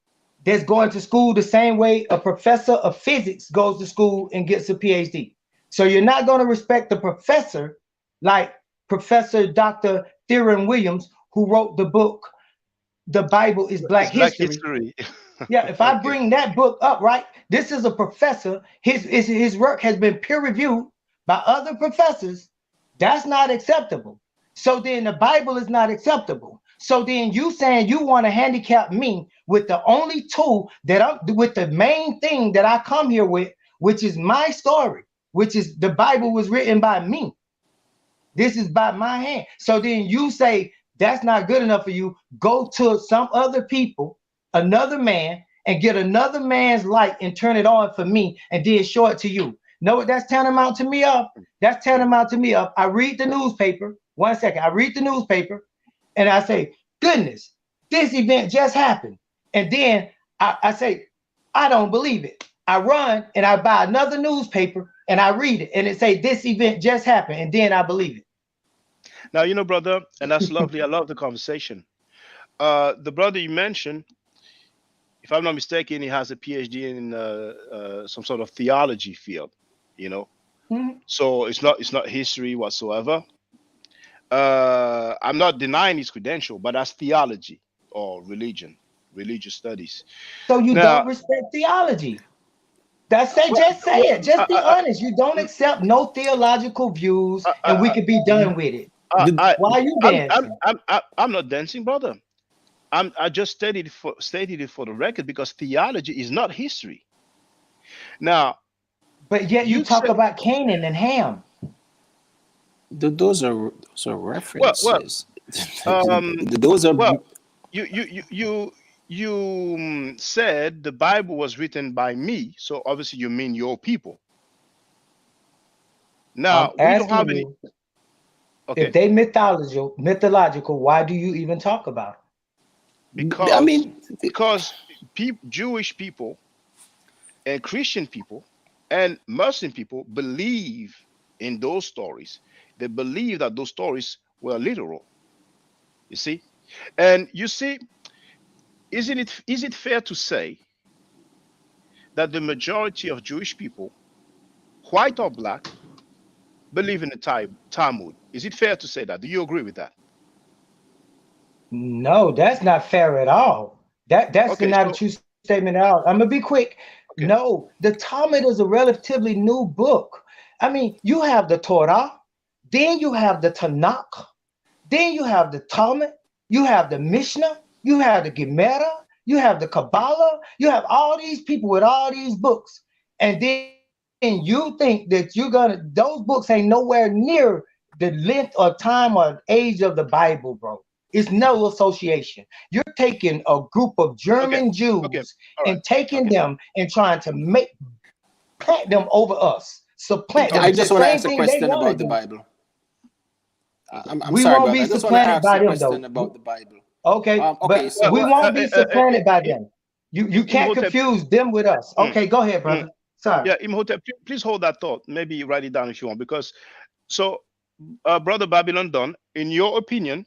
that's going to school the same way a professor of physics goes to school and gets a PhD. So you're not going to respect the professor like Professor Dr. Theron Williams, who wrote the book, The Bible is Black It's Black History. history. Yeah, if I Okay. bring that book up, right, this is a professor. His work has been peer reviewed by other professors. That's not acceptable. So then the Bible is not acceptable. So then you saying you want to handicap me with the only tool that I'm with the main thing that I come here with, which is my story, which is the Bible was written by me. This is by my hand. So then you say that's not good enough for you. Go to some other people, another man, and get another man's light and turn it on for me and then show it to you. Know what that's tantamount to me of? That's tantamount to me of. I read the newspaper. 1 second. I read the newspaper and I say, goodness, this event just happened. And then I say, I don't believe it. I run and I buy another newspaper and I read it and it say this event just happened and then I believe it. Now, brother, and that's lovely. I love the conversation. The brother you mentioned, if I'm not mistaken, he has a PhD in some sort of theology field. You know, Mhm. So it's not history whatsoever. I'm not denying his credential, but that's theology or religious studies. So you Now, don't respect theology. That's it. well, Just say well, it. Just be honest. You don't accept no theological views, I, and we I, could be done with it. The, Why are you dancing? I'm not dancing, brother. I just stated it for the record because theology is not history. Now, But yet you you talk said, about Canaan and Ham. those are well, well, references. um, Those are well, you said the Bible was written by me, so obviously you mean your people. I'm Now we don't asking have any. you if Okay, they mythological, why do you even talk about it? I because mean, Jewish people and Christian people and Muslim people believe in those stories. They believe that those stories were literal. You see, and you see, is it fair to say that the majority of Jewish people, white or black, believe in the Talmud? Is it fair to say that? Do you agree with that? No, that's not fair at all. That's Okay, not a so true statement at all. I'm gonna be quick. okay, No, the Talmud is a relatively new book. I mean, you have the Torah, then you have the Tanakh, then you have the Talmud, you have the Mishnah, you have the Gemara, you have the Kabbalah, you have all these people with all these books, and then you think that you're gonna those books ain't nowhere near the length or time or age of the Bible, bro. It's no association. You're taking a group of okay, German okay, Jews all right, and taking okay. them and trying to make plant them over us, supplant them. I Okay, The just want to same ask a thing they question want to about the do. Bible. okay. I'm We sorry, won't brother. be I just want to supplanted ask by a them, question though. about the Bible. Okay, Okay, but Well, we so won't be supplanted by them. You can't Imhotep, confuse them with us. mm, Okay, go ahead, mm. brother. Sorry. Yeah, Imhotep, please hold that thought. Maybe write it down if you want, because so, brother Babylon Don, in your opinion,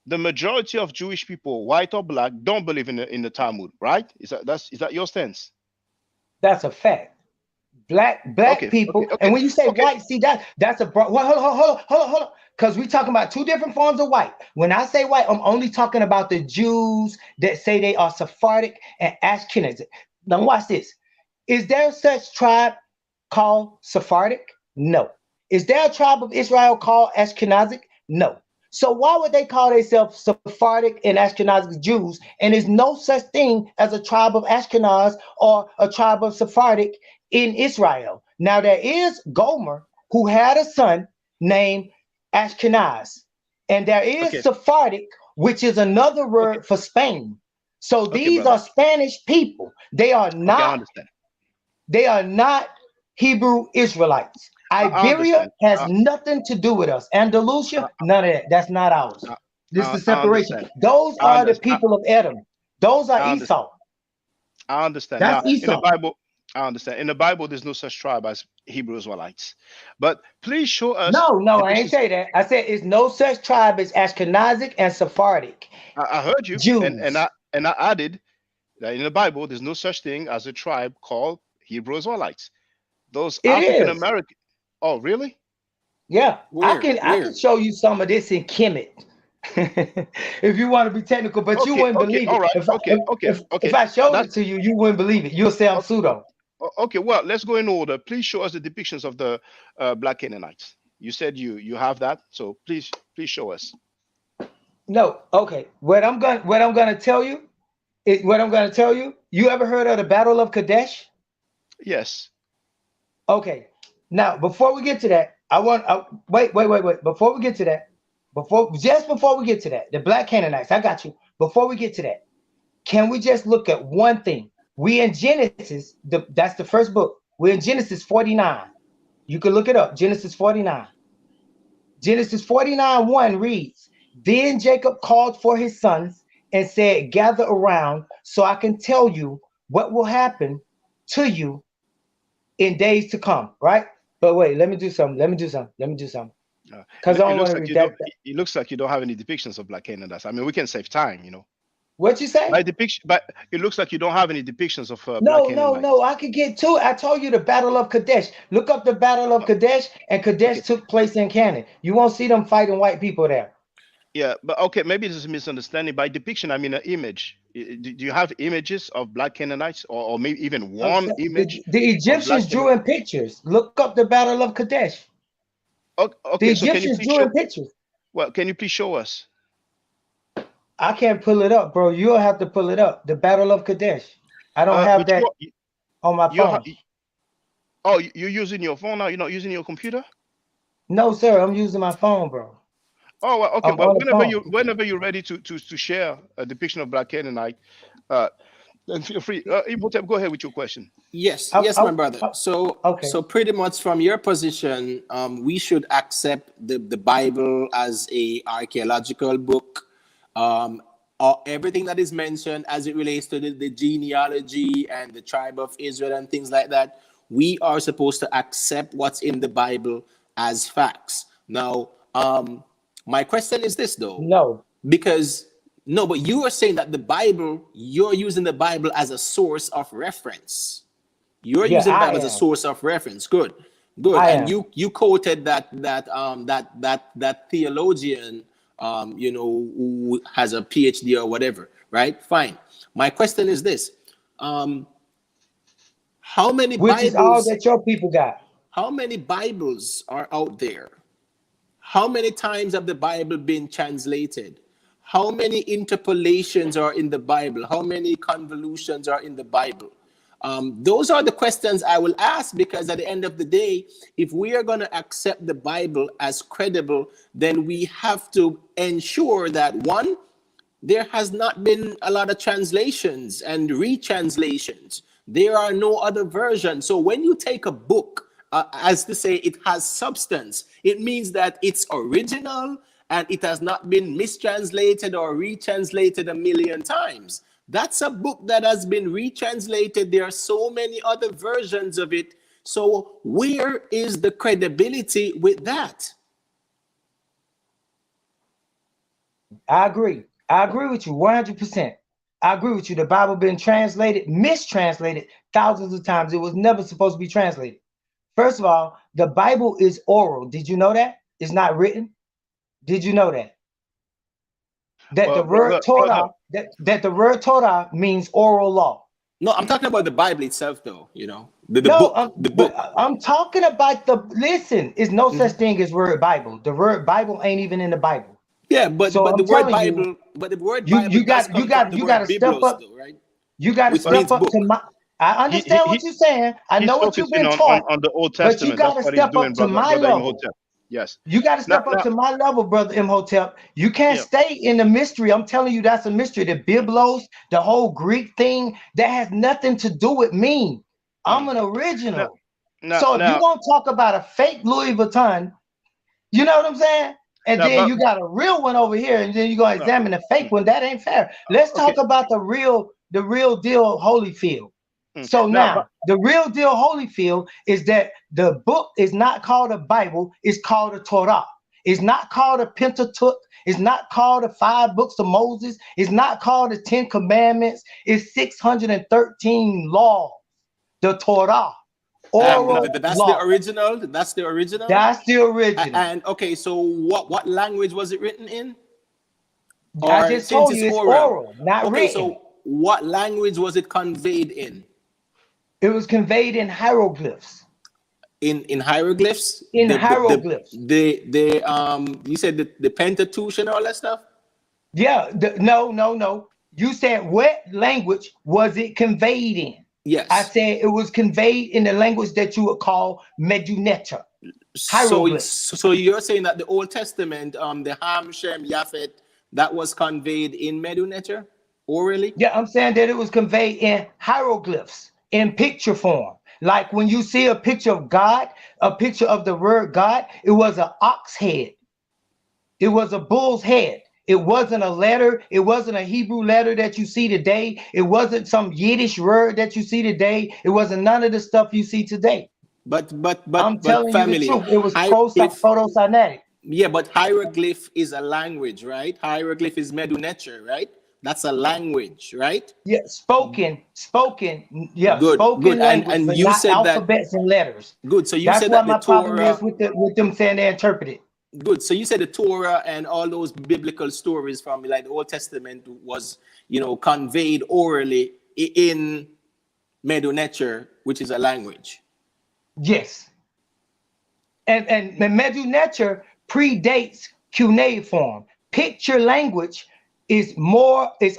the majority of Jewish people, white or black, don't believe in the Talmud, right? Is that your stance? That's a fact. Black Okay, okay, people, and okay, when you say okay. white, see that's a well, hold on, because we talking about two different forms of white. When I say white, I'm only talking about the Jews that say they are Sephardic and Ashkenazic. Now watch this. Is there such tribe called Sephardic? No. Is there a tribe of Israel called Ashkenazic? No. So why would they call themselves Sephardic and Ashkenazic Jews? And there's no such thing as a tribe of Ashkenaz or a tribe of Sephardic in Israel. Now there is Gomer who had a son named Ashkenaz, and there is Okay, Sephardic, which is another okay, word for Spain. So okay, these brother. are Spanish people. They are Okay, I not understand. they are not Hebrew Israelites. I Iberia understand. has nothing to do with us. I, Andalusia, none of that. That's not ours. I, This is I separation. understand. Those I are the understand. people of Edom. Those are I understand. Esau. I understand. That's Now, in the Esau. Bible, I understand. In the Bible, there's no such tribe as Hebrew Israelites. But please show us No, I ain't depictions. say that. I said it's no such tribe as Ashkenazic and Sephardic I heard you, Jews. and I added that in the Bible, there's no such thing as a tribe called Hebrew Israelites. Those It African is. American. Oh, really? Yeah, where, I can where? show you some of this in Kemet. If you want to be technical, but you Okay, wouldn't okay, believe all it. right, okay, okay, If okay. I showed That's it to you, you wouldn't believe it. You'll say I'm okay. pseudo. Okay, well, let's go in order. Please show us the depictions of the Black Canaanites. You said you have that, so please show us. No, okay. What I'm gonna tell you is what I'm gonna tell you. You ever heard of the Battle of Kadesh? Yes. Okay. Now, before we get to that, wait. Before we get to that, before we get to that, the Black Canaanites. I got you. Before we get to that, can we just look at one thing? We in Genesis. That's the first book. We're in Genesis 49. You can look it up. Genesis 49. Genesis 49:1 reads, Then Jacob called for his sons and said, Gather around so I can tell you what will happen to you in days to come, right? But wait, let me do something. Uh, Because I it don't want looks to like read you don't. that. It looks like you don't have any depictions of Black Canaanites. I mean, we can save time. What you say? By depiction, but it looks like you don't have any depictions of black No, no, no. Canaanites. I could get to it. I told you the Battle of Kadesh. Look up the Battle of Kadesh, and Kadesh Okay. took place in Canaan. You won't see them fighting white people there. Yeah, but okay, maybe this is a misunderstanding. By depiction, I mean an image. Do you have images of black Canaanites, or maybe even one image The of black Egyptians drew in pictures. Look up the Battle of Kadesh. The Okay, so can you Egyptians please drew show? in pictures. Well, can you please show us? I can't pull it up, bro. You'll have to pull it up. The Battle of Kadesh. I don't have But that on my you phone. oh, you're using your phone now. You're not using your computer. No, sir. I'm using my phone, bro. Oh, well, okay. I'm Well, on the phone. whenever you're ready to share a depiction of black Canaanite, then feel free. Imhotep, go ahead with your question. Yes, I- yes, I- my brother. I- So, okay. so pretty much from your position, we should accept the Bible as a archaeological book. Everything that is mentioned as it relates to the genealogy and the tribe of Israel and things like that, we are supposed to accept what's in the Bible as facts. Now, my question is this though, No. because no, but you are saying that the Bible, you're using the Bible as a source of reference. You're Yeah, using the I Bible as a am. source of reference. Good, good. I And am. you quoted that theologian, who has a PhD or whatever, right? Fine. My question is this: how many Which is all Bibles? that your people got. How many Bibles are out there? How many times have the Bible been translated? How many interpolations are in the Bible? How many convolutions are in the Bible? Those are the questions I will ask, because at the end of the day, if we are going to accept the Bible as credible, then we have to ensure that, one, there has not been a lot of translations and retranslations. There are no other versions. So when you take a book, as to say it has substance, it means that it's original and it has not been mistranslated or retranslated a million times. That's a book that has been retranslated. There are so many other versions of it. So where is the credibility with that? I agree. I agree with you 100%. I agree with you. The Bible been translated, mistranslated thousands of times. It was never supposed to be translated. First of all, the Bible is oral. Did you know that? It's not written. Did you know that? That Well, the word Torah, brother, that the word Torah means oral law. No, I'm talking about the Bible itself, though. You know, the No, book, the book. I'm talking about listen, it's no such Mhm. thing as word Bible. The word Bible ain't even in the Bible. Yeah, but So but the I'm word telling you, Bible, but the word you Bible does got come from the word to step biblos, up. though, right? You got to Which step means up to book. my. I he, understand he, what you're saying. I he's know what you've focusing been on, taught, the Old but you Testament. got That's to what he's step doing, up to my brother level. Imhotep. Yes. You got to Now, step up to my level, brother Imhotep. You can't yeah. stay in the mystery. I'm telling you, that's a mystery. The Biblos, the whole Greek thing, that has nothing to do with me. I'm an Now, original. now, So if you're now, gonna talk about a fake Louis Vuitton, you know what I'm saying? And now, then but you got a real one over here, and then you're gonna no. examine the fake one. That ain't fair. Let's Okay. talk about the real deal Holyfield. So Now, but now the real deal Holyfield is that the book is not called a Bible, it's called a Torah. It's not called a Pentateuch, it's not called the 5 books of Moses, it's not called the 10 commandments, it's 613 laws. The Torah. And Oral that's the law. original. That's the original. That's the original. And okay, so what language was it written in? I Or just since told it's you it's oral? oral, not Okay, written. so what language was it conveyed in? It was conveyed in hieroglyphs. In hieroglyphs? In hieroglyphs. You said the Pentateuch and all that stuff? Yeah, no. You said what language was it conveyed in? Yes. I said it was conveyed in the language that you would call Meduneta. Hieroglyphs. So you're saying that the Old Testament, the Ham, Shem, Japhet, that was conveyed in Meduneter orally? Yeah, I'm saying that it was conveyed in hieroglyphs, in picture form. Like when you see a picture of God, a picture of the word God, it was an ox head. It was a bull's head. It wasn't a letter. It wasn't a Hebrew letter that you see today. It wasn't some Yiddish word that you see today. It wasn't none of the stuff you see today. But I'm telling you the family, truth. It was hieroglyph, proto-Sinaitic. yeah, but hieroglyph is a language, right? Hieroglyph is Meduneter, right? That's a language, right? Yeah, spoken, yeah, Good, spoken good. language, And but you not said that. alphabets and letters. Good. So you That's said what that the my problem is Torah. with them saying they interpret it. Good. So you said the Torah and all those biblical stories from like the Old Testament was, conveyed orally in Medu Neter, which is a language. Yes. And Medu Neter predates cuneiform. Picture language is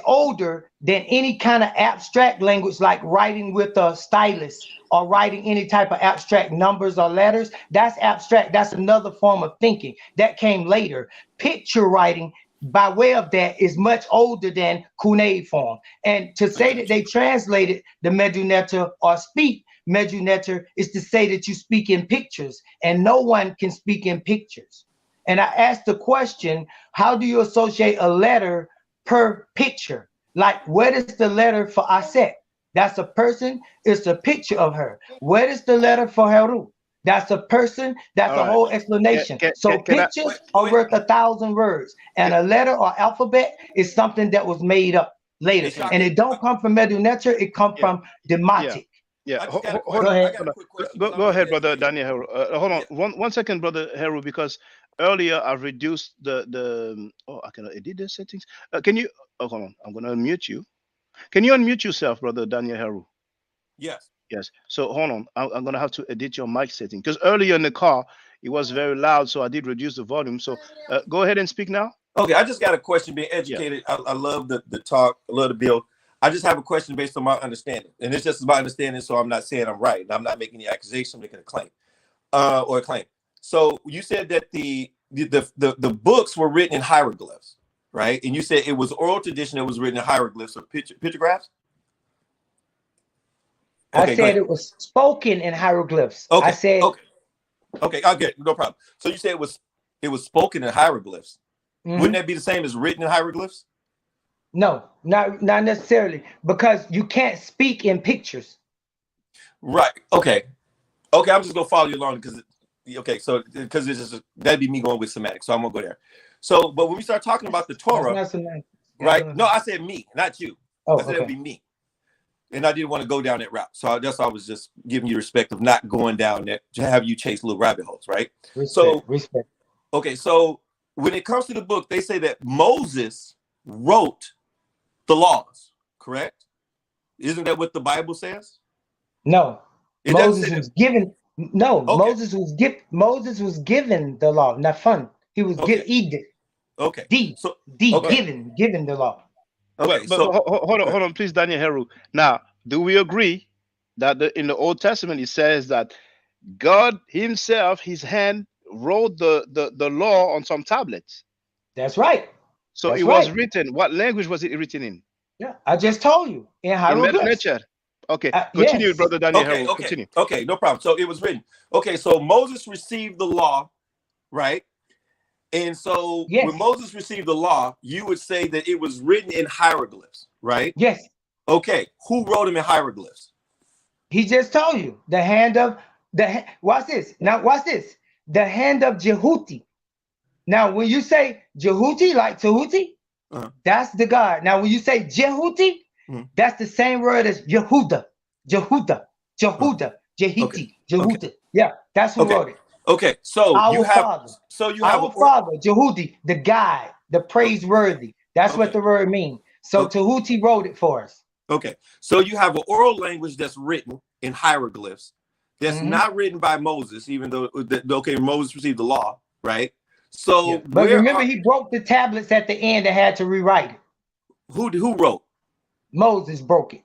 older than any kind of abstract language, like writing with a stylus or writing any type of abstract numbers or letters. That's abstract. That's another form of thinking that came later. Picture writing, by way of that, is much older than cuneiform. And to say that they translated the Medu Neter or speak Medu Neter is to say that you speak in pictures, and no one can speak in pictures. And I asked the question, how do you associate a letter per picture? Like, what is the letter for Aset? That's a person. It's a picture of her. What is the letter for Heru? That's a person. That's All a right. whole explanation. So can I- pictures are worth 1,000 words, and a letter or alphabet is something that was made up later. Hey, Shaka, And it don't come from Medu Neter. It comes Yeah. from Demotic. Yeah, I just got a hold Go on. ahead. I got a quick question. Go ahead, brother Daniel. Daniel Heru. Hold on, one second, brother Heru, because earlier I've reduced the. Oh, I cannot edit the settings. Can you? Oh, hold on. I'm gonna unmute you. Can you unmute yourself, brother Daniel Heru? Yes. Yes. So hold on. I'm gonna have to edit your mic setting because earlier in the car it was very loud, so I did reduce the volume. So go ahead and speak now. Okay, I just got a question. Being educated, I love the talk. I love the build. I just have a question based on my understanding, and it's just my understanding. So I'm not saying I'm right. I'm not making any accusation. I'm making a claim, or a claim. So you said that the books were written in hieroglyphs, right? And you said it was oral tradition that was written in hieroglyphs or pictographs. I said it was spoken in hieroglyphs. Okay. I said okay. I'll get no problem. So you said it was spoken in hieroglyphs. Wouldn't that be the same as written in hieroglyphs? No, not necessarily, because you can't speak in pictures. Right. Okay. I'm just gonna follow you along because it's just that'd be me going with semantics. So I'm gonna go there. So, but when we start talking about the Torah, right? No, I said me, not you. Oh, I said it'd be me, and I didn't want to go down that route. So that's why I was just giving you respect of not going down that to have you chase little rabbit holes, right? Respect. Okay, so when it comes to the book, they say that Moses wrote the laws, correct? Isn't that what the Bible says? No, Moses was given. No, Okay. Moses was given the law. Not fun. He was given. Okay. Given the law. Okay. But hold on, please, Daniel Heru. Now, do we agree that in the Old Testament it says that God Himself, His hand, wrote the law on some tablets? That's right. So it was written. What language was it written in? Yeah, I just told you in hieroglyphs. Okay, continue, yes. brother Daniel Heru. Continue. Okay, no problem. So it was written. Okay, so Moses received the law, right? And so when Moses received the law, you would say that it was written in hieroglyphs, right? Yes. Okay, who wrote them in hieroglyphs? He just told you the hand of watch this. Now watch this. The hand of Jehuti. Now when you say Jehuti, like Tahuti, that's the God. Now when you say Jehuti, that's the same word as Yehuda, Jehuti, Jehuti. Yeah, that's who wrote it. Okay, so our father, Jehuti, the guide, the praiseworthy. That's what the word means. So Tahuti wrote it for us. Okay, so you have an oral language that's written in hieroglyphs, that's not written by Moses, even though Moses received the law, right? So, but remember, he broke the tablets at the end and had to rewrite it. Who wrote? Moses broke it.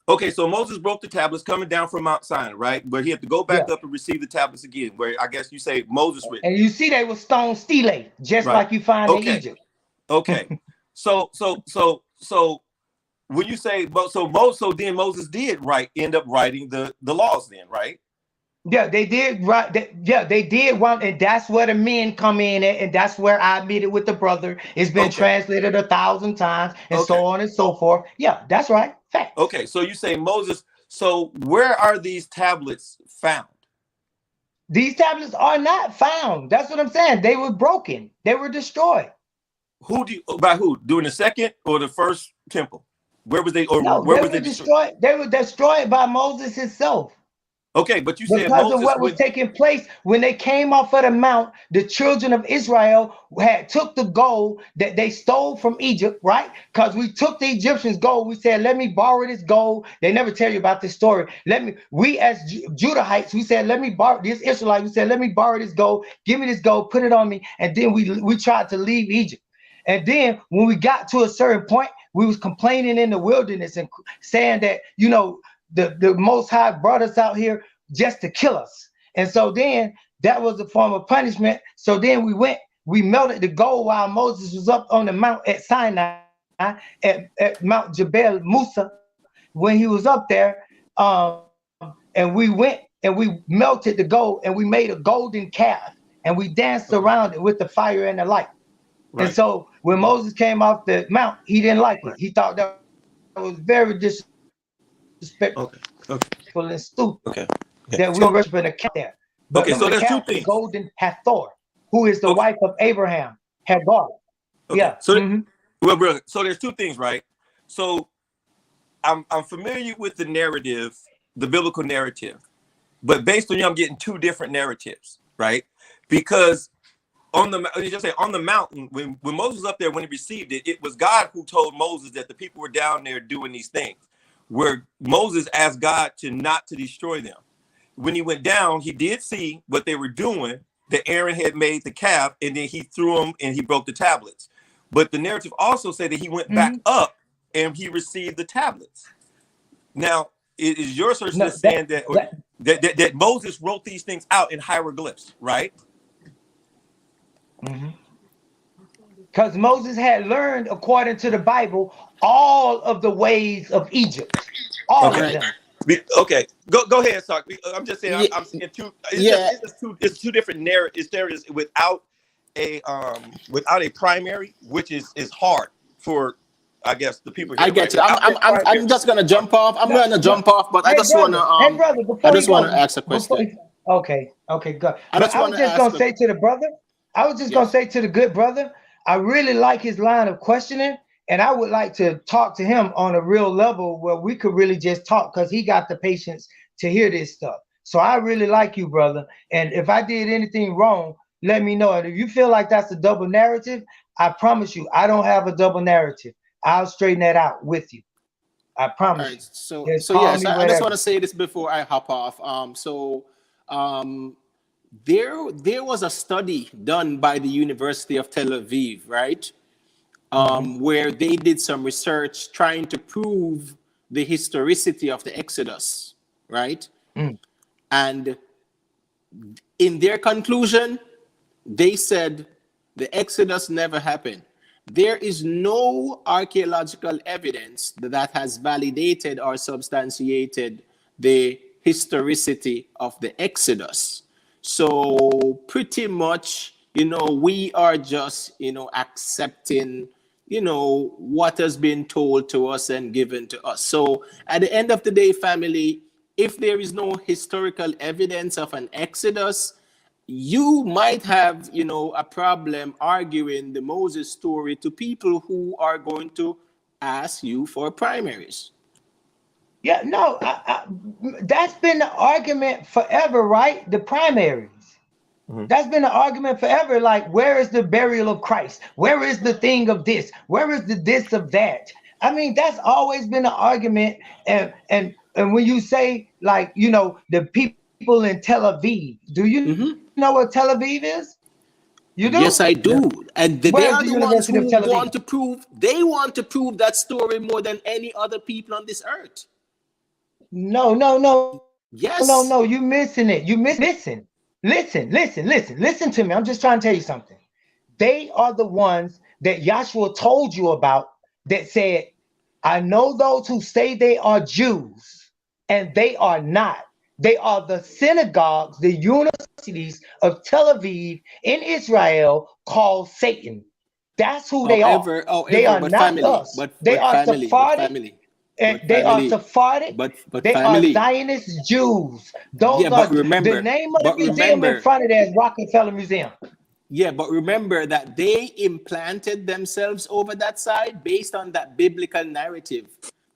Okay, so Moses broke the tablets coming down from Mount Sinai, right? But he had to go back up and receive the tablets again, where I guess you say Moses written. And you see they were stone stele, just like you find in Egypt. Okay. So when you say then Moses did end up writing the laws then, right? Yeah, they did right. They did one, and that's where the men come in at, and that's where I admitted with the brother. It's been translated 1,000 times, and so on and so forth. Yeah, that's right. Fact. Okay, so you say Moses. So where are these tablets found? These tablets are not found. That's what I'm saying. They were broken. They were destroyed. By who? During the second or the first temple? Where was they? Or No, where they was were they destroyed? destroyed. They were destroyed by Moses himself. Okay, but you said Because of Moses what was went. taking place when they came off of the mount, the children of Israel had took the gold that they stole from Egypt, right? Because we took the Egyptians' gold. We said, let me borrow this gold. They never tell you about this story. We as Judahites, we said, let me borrow this Israelite. We said, let me borrow this gold. Give me this gold, put it on me. And then we tried to leave Egypt. And then when we got to a certain point, we was complaining in the wilderness and saying that, the Most High brought us out here just to kill us. And so then that was a form of punishment. So then we melted the gold while Moses was up on the mount at Sinai, at Mount Jebel Musa, when he was up there. And we went and we melted the gold and we made a golden calf and we danced around it with the fire and the light. Right. And so when Moses came off the mount, he didn't like it. He thought that was very disrespectful and stupid. Okay. That we were worshiping a calf there. But so there's two things. The golden Hathor, who is the wife of Abraham, Hagar. Okay. Yeah. So well, brilliant. So there's two things, right? So I'm familiar with the narrative, the biblical narrative, but based on you, I'm getting two different narratives, right? Because on the mountain, when Moses was up there, when he received it, it was God who told Moses that the people were down there doing these things, where Moses asked God not to destroy them. When he went down, he did see what they were doing, that Aaron had made the calf, and then he threw them and he broke the tablets. But the narrative also said that he went back up and he received the tablets. Now, is your source saying that Moses wrote these things out in hieroglyphs, right? Because Moses had learned, according to the Bible, all of the ways of Egypt. All of them. Okay, go ahead, Sark. I'm just saying, I'm seeing two. It's two different narratives. There is without a primary, which is hard for, I guess, the people here. I get you. I'm just gonna jump off. But I just wanna ask a question. Okay, good. I was just gonna say to the brother. I was just gonna say to the good brother, I really like his line of questioning, and I would like to talk to him on a real level where we could really just talk, because he got the patience to hear this stuff. So I really like you, brother. And if I did anything wrong, let me know. And if you feel like that's a double narrative, I promise you, I don't have a double narrative. I'll straighten that out with you. I promise. Right, so yes, I just want to say this before I hop off. There was a study done by the University of Tel Aviv, right? Where they did some research trying to prove the historicity of the Exodus, right? And in their conclusion, they said the Exodus never happened. There is no archaeological evidence that has validated or substantiated the historicity of the Exodus. So pretty much, we are just, accepting, what has been told to us and given to us. So at the end of the day, family, if there is no historical evidence of an Exodus, you might have, a problem arguing the Moses story to people who are going to ask you for primaries. Yeah, no, that's been the argument forever, right? The primaries. That's been the argument forever. Like, where is the burial of Christ? Where is the thing of this? Where is the this of that? I mean, that's always been the argument. And when you say, like, the people in Tel Aviv, do you know what Tel Aviv is? You do? Yes, I do. And they are the ones who want to prove, that story more than any other people on this earth. No. Yes. No, you're missing it. Listen to me. I'm just trying to tell you something. They are the ones that Yahshua told you about that said, I know those who say they are Jews, and they are not. They are the synagogues, the universities of Tel Aviv in Israel called Satan. That's who they are. They are not family, us. They are Sephardic. And they are Sephardic. They are Zionist Jews. Those are the name of the museum in front of that is Rockefeller Museum. Yeah, but remember that they implanted themselves over that side based on that biblical narrative.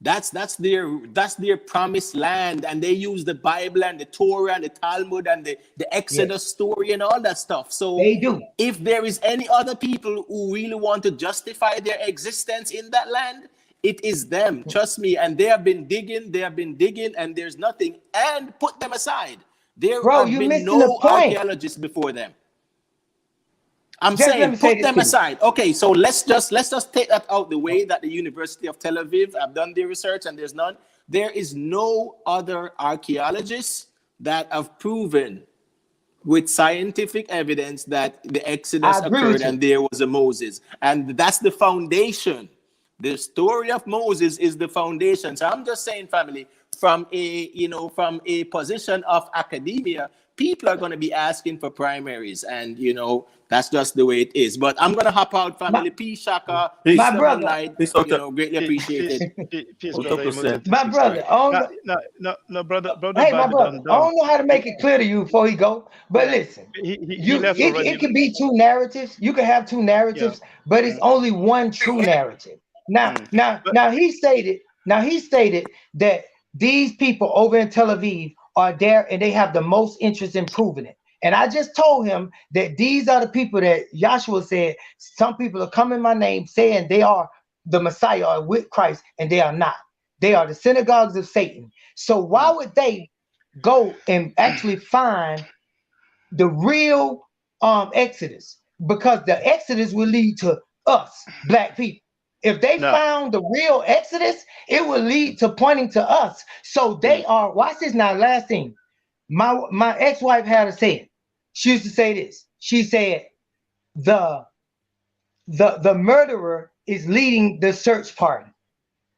That's their promised land, and they use the Bible and the Torah and the Talmud and the Exodus Yes, story and all that stuff. So they do. if there is any other people who really want to justify their existence in that land, it is them. Trust me. And they have been digging, and there's nothing. And put them aside. There Bro, have you been missing the no point. archaeologists before them. I'm Just let saying me say put this them to you. aside. Okay, so let's just take that out the way that the University of Tel Aviv have done their research and there's none. There is no other archaeologists that have proven with scientific evidence that the Exodus I agree with occurred you. and there was a Moses. And that's the foundation. The story of Moses is the foundation. So I'm just saying, family, from a position of academia, people are going to be asking for primaries, and that's just the way it is. But I'm going to hop out, My, family. Peace, Shaka, Peace. my Stubborn brother, Light, Peace, Doctor. greatly appreciated. Peace, Doctor brother Amos Percent. and my 56. brother, No, brother hey, my brother, Babylon I Don. don't know how to make it clear to you before he go, but listen, He left already. it can be two narratives. You can have two Yeah. narratives, but it's only one true narrative. Now, Mm. now, But now he stated, that these people over in Tel Aviv are there and they have the most interest in proving it. And I just told him that these are the people that Joshua said, some people are coming in my name saying they are the Messiah or with Christ, and they are not. They are the synagogues of Satan. So why mm, would they go and actually find the real Exodus? Because the Exodus will lead to us, black people. If they no, found the real Exodus, it will lead to pointing to us. So they mm, are, watch this now, last thing. My ex-wife had to say it. She used to say this. She said, the the murderer is leading the search party.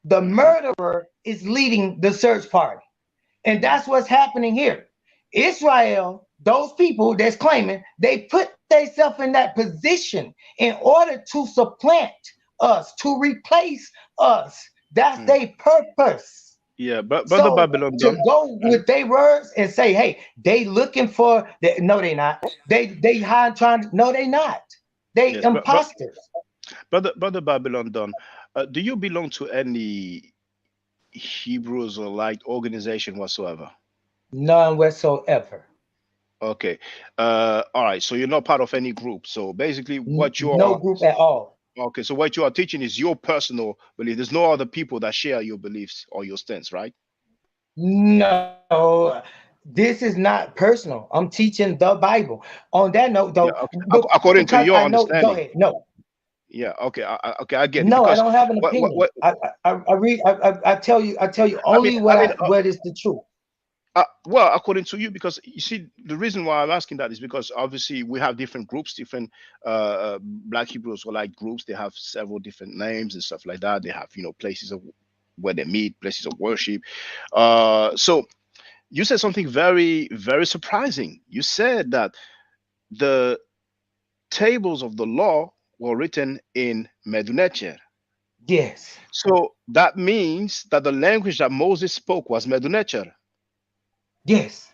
The mhm, murderer is leading the search party. And mm, that's what's happening here. Israel, those people that's claiming, they put themselves in that position in order to supplant us, to replace us. That's mm. their purpose. Yeah, but brother So Babylon to Don. go Mhm. with their words and say, hey, they looking for that. No, they not. They hide trying to, no, they not. They Yes, imposters. brother Babylon Don. Do you belong to any Hebrews or like organization whatsoever? None whatsoever. Okay. All right. So you're not part of any group. So basically, what you No are. group at all. Okay. So what you are teaching is your personal belief. There's no other people that share your beliefs or your stance, right? No, this is not personal. I'm teaching the Bible. On that note, Yeah. though, Okay. According to because your I know, go understanding. ahead. No, Yeah. Okay. Okay. I get it no, I because don't have an opinion. what I read. I tell you. I tell you I mean only I mean what is the truth. Well, according to you, because you see, the reason why I'm asking that is because obviously we have different groups, different Black Hebrews or like groups. They have several different names and stuff like that. They have places of where they meet, places of worship. So you said something very, very surprising. You said that the tables of the law were written in Medunecher. Yes, So that means that the language that Moses spoke was Medunecher. yes.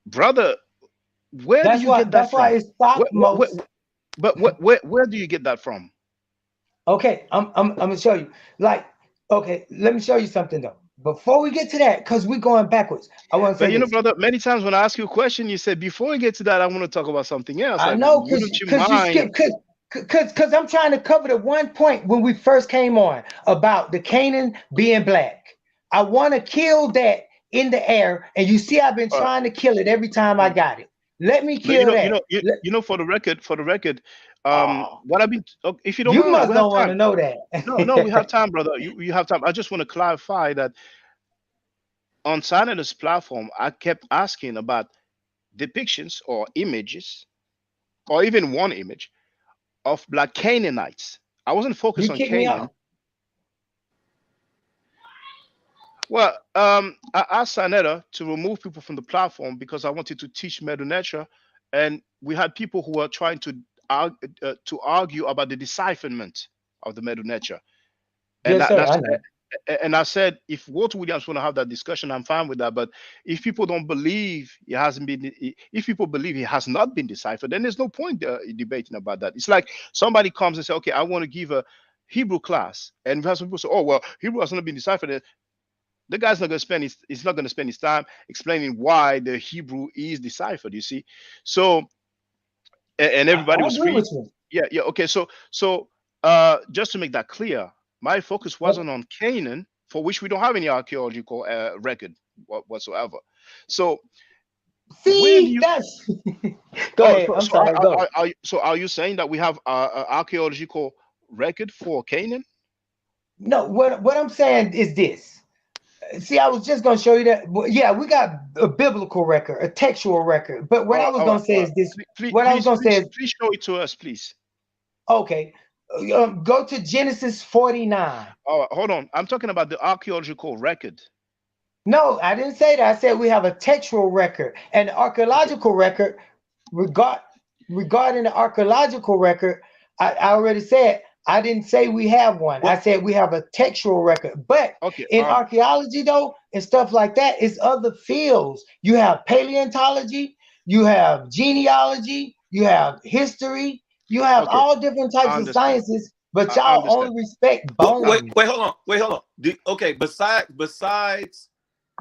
Brother, where do That's you why. get that That's why from? it stopped Where, most. but where do you get that from? Okay, I'm gonna show you. Like, okay, let me show you something though. Before we get to that, because we're going backwards, I want to But say this. brother, many times when I ask you a question, you say before we get to that, I want to talk about something else. I Like, know, wouldn't you cause you mind? skip, cause I'm trying to cover the one point when we first came on about the Canaan being black. I want to kill that in the air, and you see, I've been Uh, trying to kill it every time I got it. Let me but kill that. for the record, Oh, what I've been, if you don't you mind, must we have don't want time. to know No, we have that. time, brother. You have time. I just want to clarify that on Sanita's platform, I kept asking about depictions or images, or even one image of Black Canaanites. I wasn't focused You on kick me Canaan. out. Well, I asked Sanetta to remove people from the platform because I wanted to teach Medunetia, and we had people who were trying to argue about the decipherment of the Medunetia, and Yes, that, sir. that's I know. And I said, if Walter Williams want to have that discussion, I'm fine with that. But if people don't believe he hasn't been, if people believe he has not been deciphered, then there's no point debating about that. It's like somebody comes and say, okay, I want to give a Hebrew class, and we have some people say, oh well, Hebrew has not been deciphered. The guy's not going to spend he's not going to spend his time explaining why the Hebrew is deciphered. You see, so and everybody I was agree free. with you. Yeah. Okay. So just to make that clear, my focus wasn't on Canaan, for which we don't have any archaeological record whatsoever. So where do See, you? that's go ahead. So, I'm sorry. Go. are you saying that we have archaeological record for Canaan? No, what I'm saying is this. See, I was just gonna show you that. Yeah, we got a biblical record, a textual record. But what I was gonna say is this. What I was gonna say is, please show it to us, please. okay, go to Genesis 49. Oh, hold on. I'm talking about the archaeological record. No, I didn't say that. I said we have a textual record and the archaeological record. Regarding the archaeological record, I already said I didn't say we have one. I said we have a textual record. But in archaeology, though, and stuff like that, it's other fields. You have paleontology, you have genealogy, you have history, you have all different types of sciences. But y'all only respect bones. Wait, hold on. Okay, besides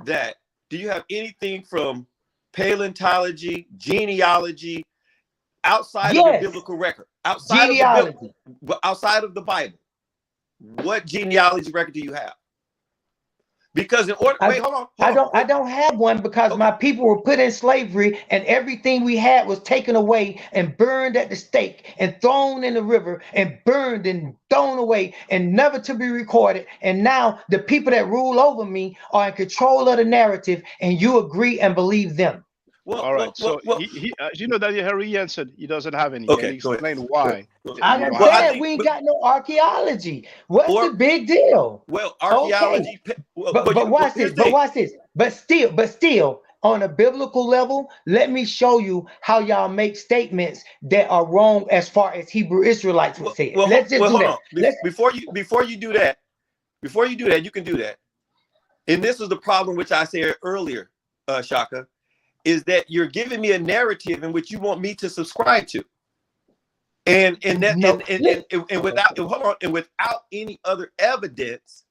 that, do you have anything from paleontology, genealogy, outside of the biblical record? Outside of the Bible, what genealogy record do you have? Because in order, I don't have one because my people were put in slavery and everything we had was taken away and burned at the stake and thrown in the river and burned and thrown away and never to be recorded. And now the people that rule over me are in control of the narrative, and you agree and believe them. All right. You know that Harry answered he doesn't have any. Okay, and he explained why. I understand we ain't got no archaeology. What's the big deal? Well, archaeology. Okay. But watch this. But watch this. But still, on a biblical level, let me show you how y'all make statements that are wrong as far as Hebrew Israelites would say. Let's just do that. Before you do that, you can do that. And this is the problem which I said earlier, Shaka, is that you're giving me a narrative in which you want me to subscribe to, and without any other evidence,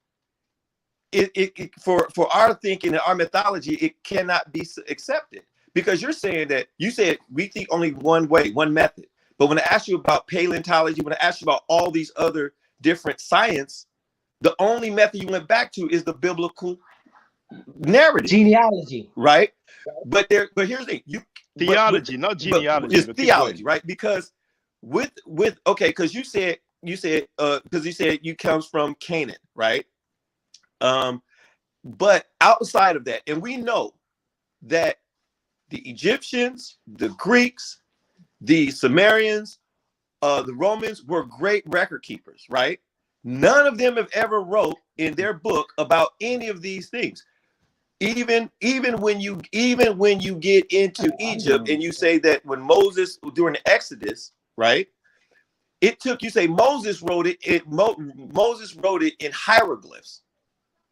it for our thinking and our mythology, it cannot be accepted, because you're saying that you said we think only one way, one method. But when I ask you about paleontology, when I ask you about all these other different science, the only method you went back to is the biblical narrative, genealogy, right? But here's the thing: theology, not genealogy. It's theology, right? Because because you said because you said you comes from Canaan, right? But outside of that, and we know that the Egyptians, the Greeks, the Sumerians, the Romans were great record keepers, right? None of them have ever wrote in their book about any of these things. Even when you get into Egypt and you say that when Moses during the Exodus, right? It took, you say Moses wrote it. Moses wrote it in hieroglyphs,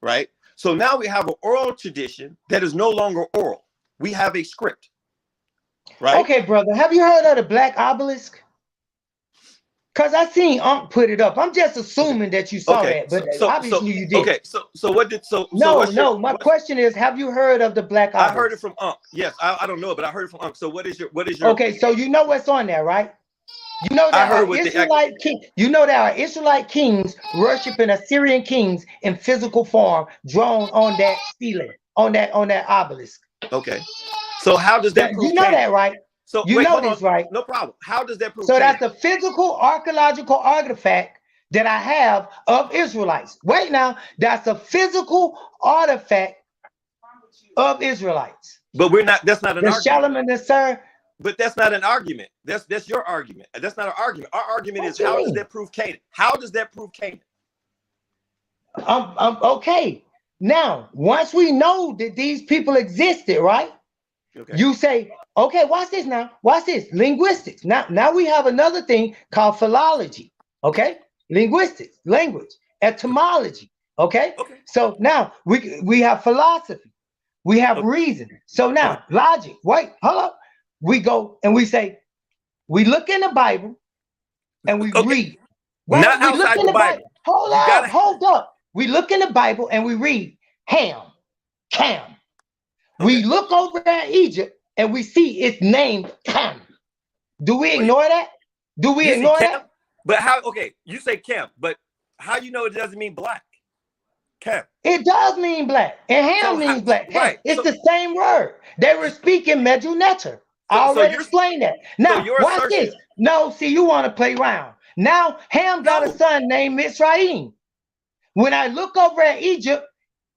right? So now we have an oral tradition that is no longer oral. We have a script, right? Okay, brother. Have you heard of the Black Obelisk? Because I seen Unc put it up. I'm just assuming that you saw that, but obviously you did. Okay, so what did my question is, have you heard of the Black Obelisk? I heard it from Unc. Yes, I don't know it, but I heard it from Unc. So what is your Okay, so you know what's on there, right? You know that our Israelite kings worshiping Assyrian kings in physical form drawn on that ceiling, on that obelisk. Okay. So how does that prove you know Canaan? That, right? So you know this, right? No problem. How does that prove? So Canaan? That's the physical archaeological artifact that I have of Israelites. Wait now, that's a physical artifact of Israelites. But that's not an argument. Sir. But that's not an argument. That's your argument. That's not an argument. Our argument is how does that prove Canaan? How does that prove Canaan? Okay. Now, once we know that these people existed, right? Okay. You say, okay, watch this now. Watch this. Linguistics. Now we have another thing called philology. Okay? Linguistics, language, etymology. Okay. Okay. So now we have philosophy. We have Okay. reason. So now logic. Wait, hold up. We go and we say, we look in the Bible and we Okay. read. Right? Not We look outside in the the Bible. Bible. Hold You up, gotta. hold up. We look in the Bible and we read Ham, Cam. We Okay. look over at Egypt and we see it's named Cam. Do we Wait. ignore that? Do we You see ignore Cam, that? but how? Okay, you say Cam, but how you know it doesn't mean black? Cam. It does mean black, and Ham So means black. Ham, right. it's So the same word. They were speaking Medu Neter. I so already you're explained that. so Now, your watch assertion. this. No, see, you want to play around. Now, Ham got a No. son named Mitzrayim. When I look over at Egypt,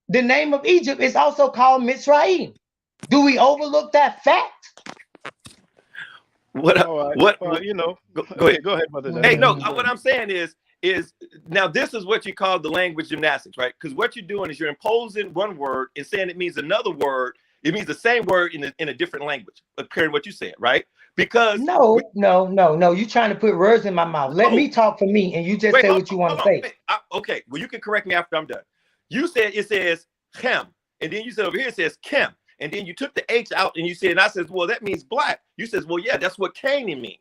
the name of Egypt is also called Mitzrayim. Do we overlook that fact? What? All right. What? You know, Go okay, ahead. go ahead, brother. Hey, no. Go What ahead. I'm saying is now this is what you call the language gymnastics, right? Because what you're doing is you're imposing one word and saying it means another word. It means the same word in a different language, compared to what you said, right? Because No. You trying to put words in my mouth. Let No. me talk for me, and you just Wait, say hold what you on, want to hold say. on. Wait, okay, well, you can correct me after I'm done. You said it says Chem, and then you said over here it says Chem, and then you took the H out and you said, and I said, well, that means black. You says, well, yeah, that's what Canaan means.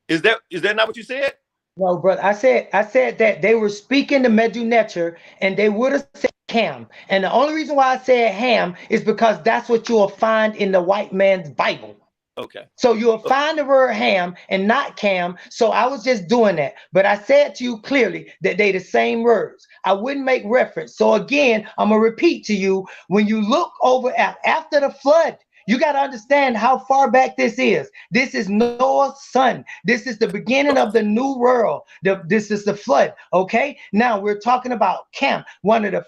Is that not what you said? No, brother. I said that they were speaking the Medu Neter, and they would have said Ham. And the only reason why I said Ham is because that's what you'll find in the white man's Bible. Okay. So you'll find the word Ham and not Cam. So I was just doing that. But I said to you clearly that they the same words. I wouldn't make reference. So again, I'm going to repeat to you, when you look over at after the flood, you got to understand how far back this is. This is Noah's son. This is the beginning of the new world. This is the flood. Okay. Now we're talking about Cam, one of the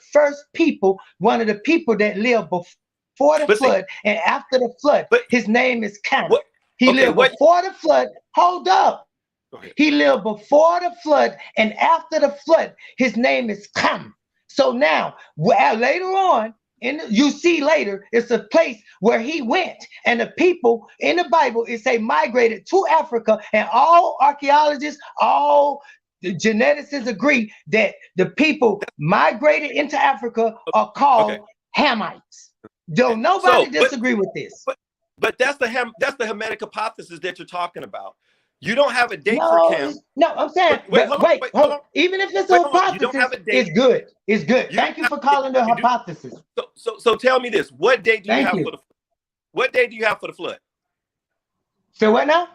people that lived before the flood and after the flood. But his name is Cam. What? He Okay, lived what? before the flood. Hold up. Okay. He lived before the flood and after the flood. His name is Cam. So now, later on, you see later, it's a place where he went, and the people in the Bible, it say migrated to Africa, and all archaeologists, all the geneticists agree that the people migrated into Africa are called Hamites. Don't nobody disagree with this. But that's the Hamitic hypothesis that you're talking about. You don't have a date for Cam. No, I'm saying, wait, hold on. Even if it's a hypothesis, You don't have a date. it's good. It's good. Thank you for calling the hypothesis. So tell me this: what date do you Thank have you. for the? What date do you have for the flood? So what now?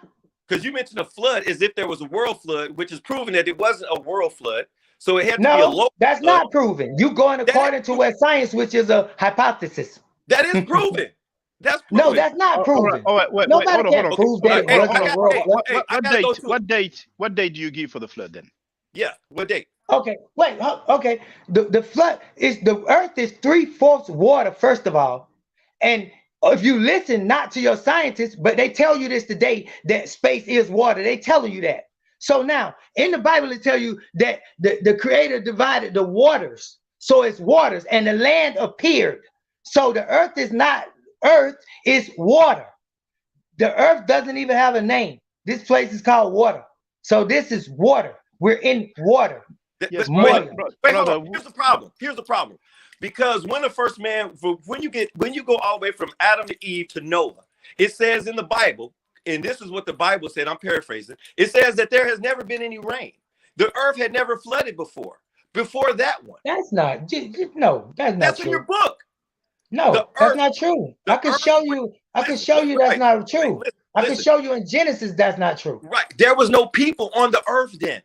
Because you mentioned a flood as if there was a world flood, which is proving that it wasn't a world flood. So it had to be a No, local that's flood. not proven. You going according to what science, which is a hypothesis. That is proven. That's proven. No, that's not proven. All right, wait, Nobody hold on, can hold on. prove that it Hey, wasn't a world flood. What date do you give for the flood then? Yeah, what date? Okay, wait, okay. The flood is, the earth is 3/4 water, first of all. And if you listen not to your scientists, but they tell you this today, that space is water. They telling you that. So now in the Bible, it tell you that the creator divided the waters. So it's waters, and the land appeared. So the earth is not earth, it's water. The earth doesn't even have a name. This place is called water. So this is water. We're in water. Yes, Moya. Wait, hold on. Here's the problem. Because when the first man, when you go all the way from Adam to Eve to Noah, it says in the Bible, and this is what the Bible said, I'm paraphrasing, it says that there has never been any rain. The earth had never flooded before that one. That's not, no, that's not That's true. in your book. No, that's not true. I can show you that's not true. I can show you in Genesis that's not true. Right. There was no people on the earth then.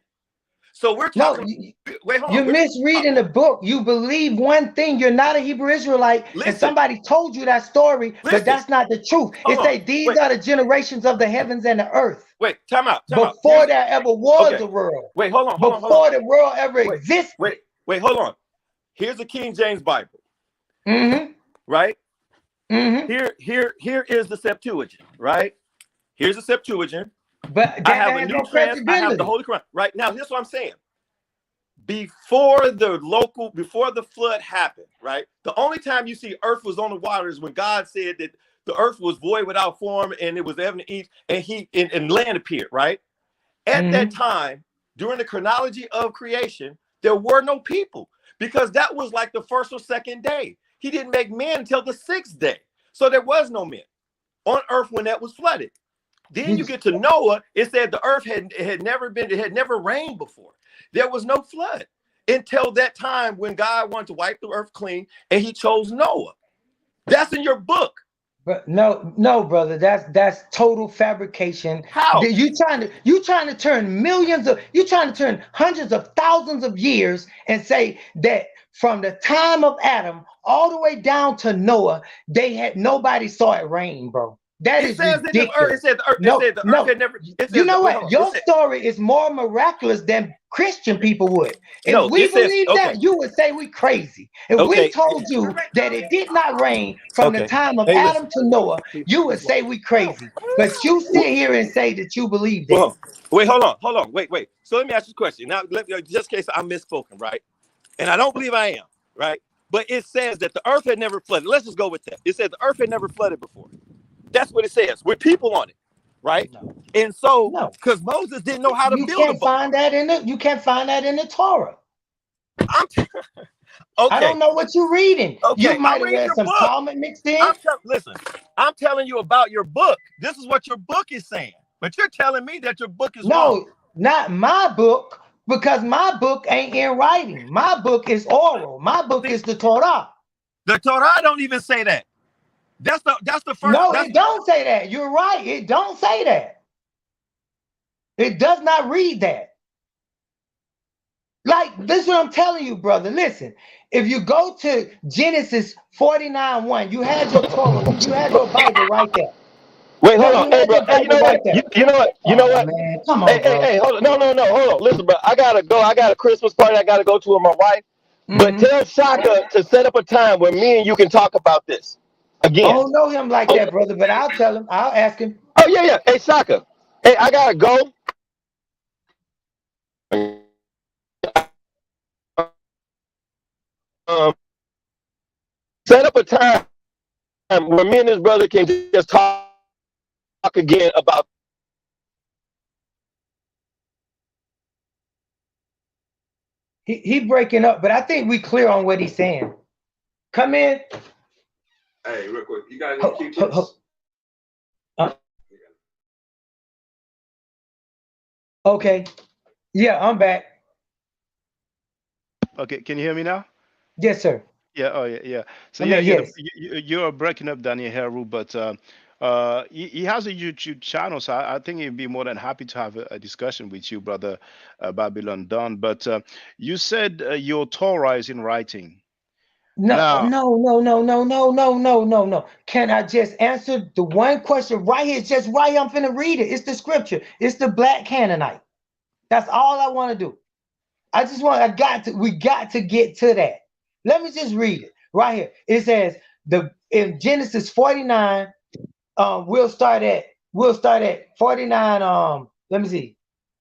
So we're talking. Wait, hold on. You're misreading the book. You believe one thing. You're not a Hebrew Israelite, and somebody told you that story, but that's not the truth. It say these are the generations of the heavens and the earth. Wait, time out. Before there ever was a world. Wait, hold on. Before the world ever existed. Wait, hold on. Here's the King James Bible. Mm-hmm. Right? Mm-hmm. Here is the Septuagint, right? Here's the Septuagint. But I have a new I have the Holy Quran. Right now, here's what I'm saying. Before the flood happened, right? The only time you see earth was on the water is when God said that the earth was void without form and it was heaven and earth, and land appeared, right? At that time, during the chronology of creation, there were no people. because that was like the first or second day. He didn't make man until the 6th day. So there was no men on earth when that was flooded. Then you get to Noah. It said the earth had never rained before. There was no flood until that time when God wanted to wipe the earth clean, and he chose Noah. That's in your book. But no, brother, that's total fabrication. How? You trying to turn you trying to turn hundreds of thousands of years and say that from the time of Adam all the way down to Noah, nobody saw it rain, bro. That is ridiculous. It said the earth had never. You know what? Your story is more miraculous than Christian people would. If we believe that, you would say we crazy. If we told you that it did not rain from the time of Adam to Noah, you would say we crazy. But you sit here and say that you believe that. Well, wait, hold on. Wait. So let me ask you a question. Now, just in case I'm misspoken, right? And I don't believe I am, right? But it says that the earth had never flooded. Let's just go with that. It said the earth had never flooded before. That's what it says, with people on it, right? No. And so, because Moses didn't know how to build a boat. You can't find that in the Torah. Okay. I don't know what you're reading. Okay. You might have read some Talmud mixed in. Listen, I'm telling you about your book. This is what your book is saying. But you're telling me that your book is wrong. Not my book, because my book ain't in writing. My book is oral. My book is the Torah. The Torah don't even say that. That's the first. No, it don't say that. You're right. It don't say that. It does not read that. Like, this is what I'm telling you, brother. Listen, if you go to Genesis 49:1, you had your Torah, you had your Bible right there. Wait, hold on. Hey, bro. Hey, you know what? Man, come on, hey, hold on. No. Hold on. Listen, bro. I gotta go. I got a Christmas party I gotta go to with my wife. But tell Shaka to set up a time where me and you can talk about this again. I don't know him like that, brother, but I'll tell him. I'll ask him. Oh, yeah. Hey, Shaka. Hey, I gotta go. Set up a time where me and his brother can just talk again about. He breaking up, but I think we clear on what he's saying. Come in. Hey, real quick, you guys keep this. Okay. Yeah, I'm back. Okay, can you hear me now? Yes, sir. Yeah. Oh, yeah. So yes. you're breaking up Daniel Heru, but he has a YouTube channel, so I think he'd be more than happy to have a discussion with you, brother Babylon Don. But you said your Torah is in writing. No. Can I just answer the one question right here? Just right here. I'm finna read it. It's the scripture. It's the Black Canaanite. That's all I want to do. We got to get to that. Let me just read it right here. It says in Genesis 49. We'll start at 49. Let me see.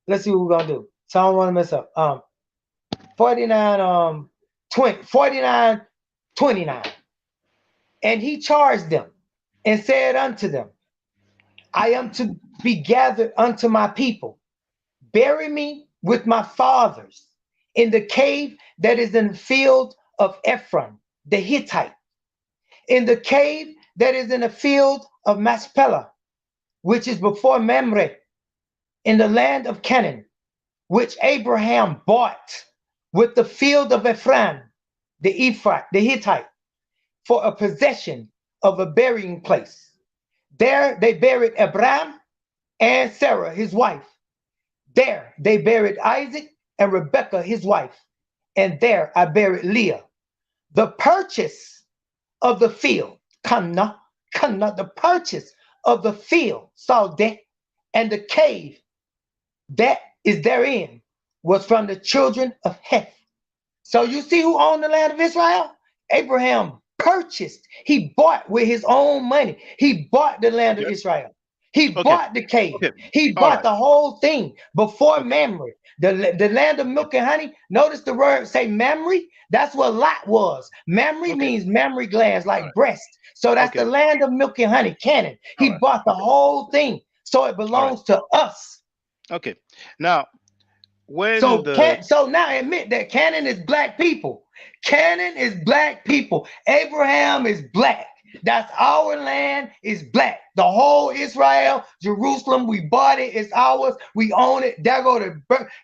Let's see what we're gonna do. So I don't want to mess up. 49. 29. And he charged them and said unto them, I am to be gathered unto my people. Bury me with my fathers in the cave that is in the field of Ephron, the Hittite, in the cave that is in the field of Machpelah, which is before Mamre, in the land of Canaan, which Abraham bought with the field of Ephraim, the Hittite, for a possession of a burying place. There they buried Abraham and Sarah, his wife. There they buried Isaac and Rebekah, his wife. And there I buried Leah. The purchase of the field, Kana, the purchase of the field, Salde, and the cave that is therein was from the children of Heth. So you see who owned the land of Israel? Abraham purchased. He bought with his own money. He bought the land of Israel. He bought the cave. He bought the whole thing before Mamre. The land of milk and honey. Notice the word say Mamre. That's what Lot was. Mamre means mammary glands, like breast. So that's the land of milk and honey, Canaan. He bought the whole thing. So it belongs to us. Okay. Now, when So the so now admit that Canaan is black people. Canaan is black people. Abraham is black. That's our land is black. The whole Israel, Jerusalem, we bought it. It's ours. We own it. There go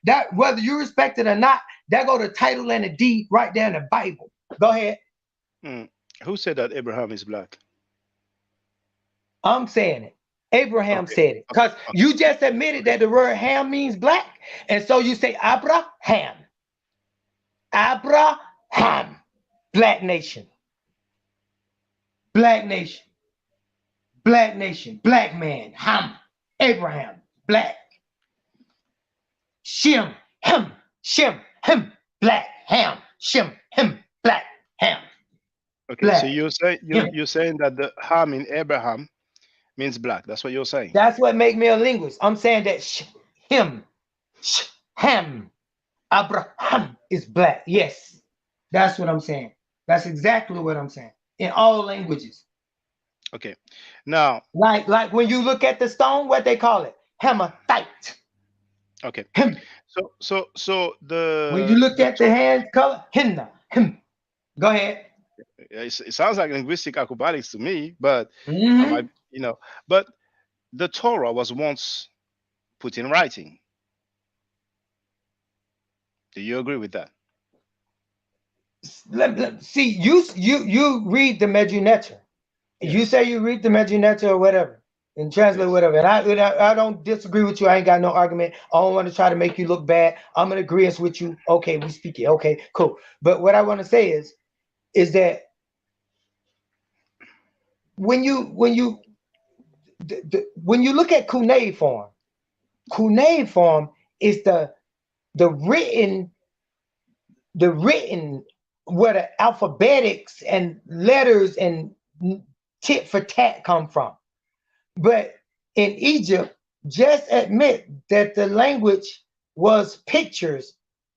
that whether you respect it or not, there go the title and the deed right there in the Bible. Go ahead. who said that Abraham is black? I'm saying it. Abraham Okay, said it. Because okay, you just admitted that the word ham means black. And so you say Abraham. Abraham. Black nation. Black nation. Black nation. Black man. Ham. Abraham. Black. Shem. Him. Shem. Him. Black. Ham. Shem. Him. Black. Ham. okay. Black. So you're saying that the Ham in Abraham means black. That's what you're saying. That's what make me a linguist. I'm saying that him, ham, Abraham is black. Yes, that's what I'm saying. That's exactly what I'm saying in all languages. Okay. Now, Like when you look at the stone, what they call it, hematite. okay. Him. So the When you look at the hand color, henna. Him. Go ahead. it sounds like linguistic acrobatics to me, but Mhm. I might, but the Torah was once put in writing. Do you agree with that? See, you read the Medunetter. You Yes. say you read the Medunetter or whatever and translate Yes. whatever. And I don't disagree with you. I ain't got no argument. I don't want to try to make you look bad. I'm in agreement with you. Okay, we speak it. Okay, cool. But what I want to say is that when you look at cuneiform is the written where the alphabetics and letters and tit for tat come from. But in Egypt, just admit that the language was pictures,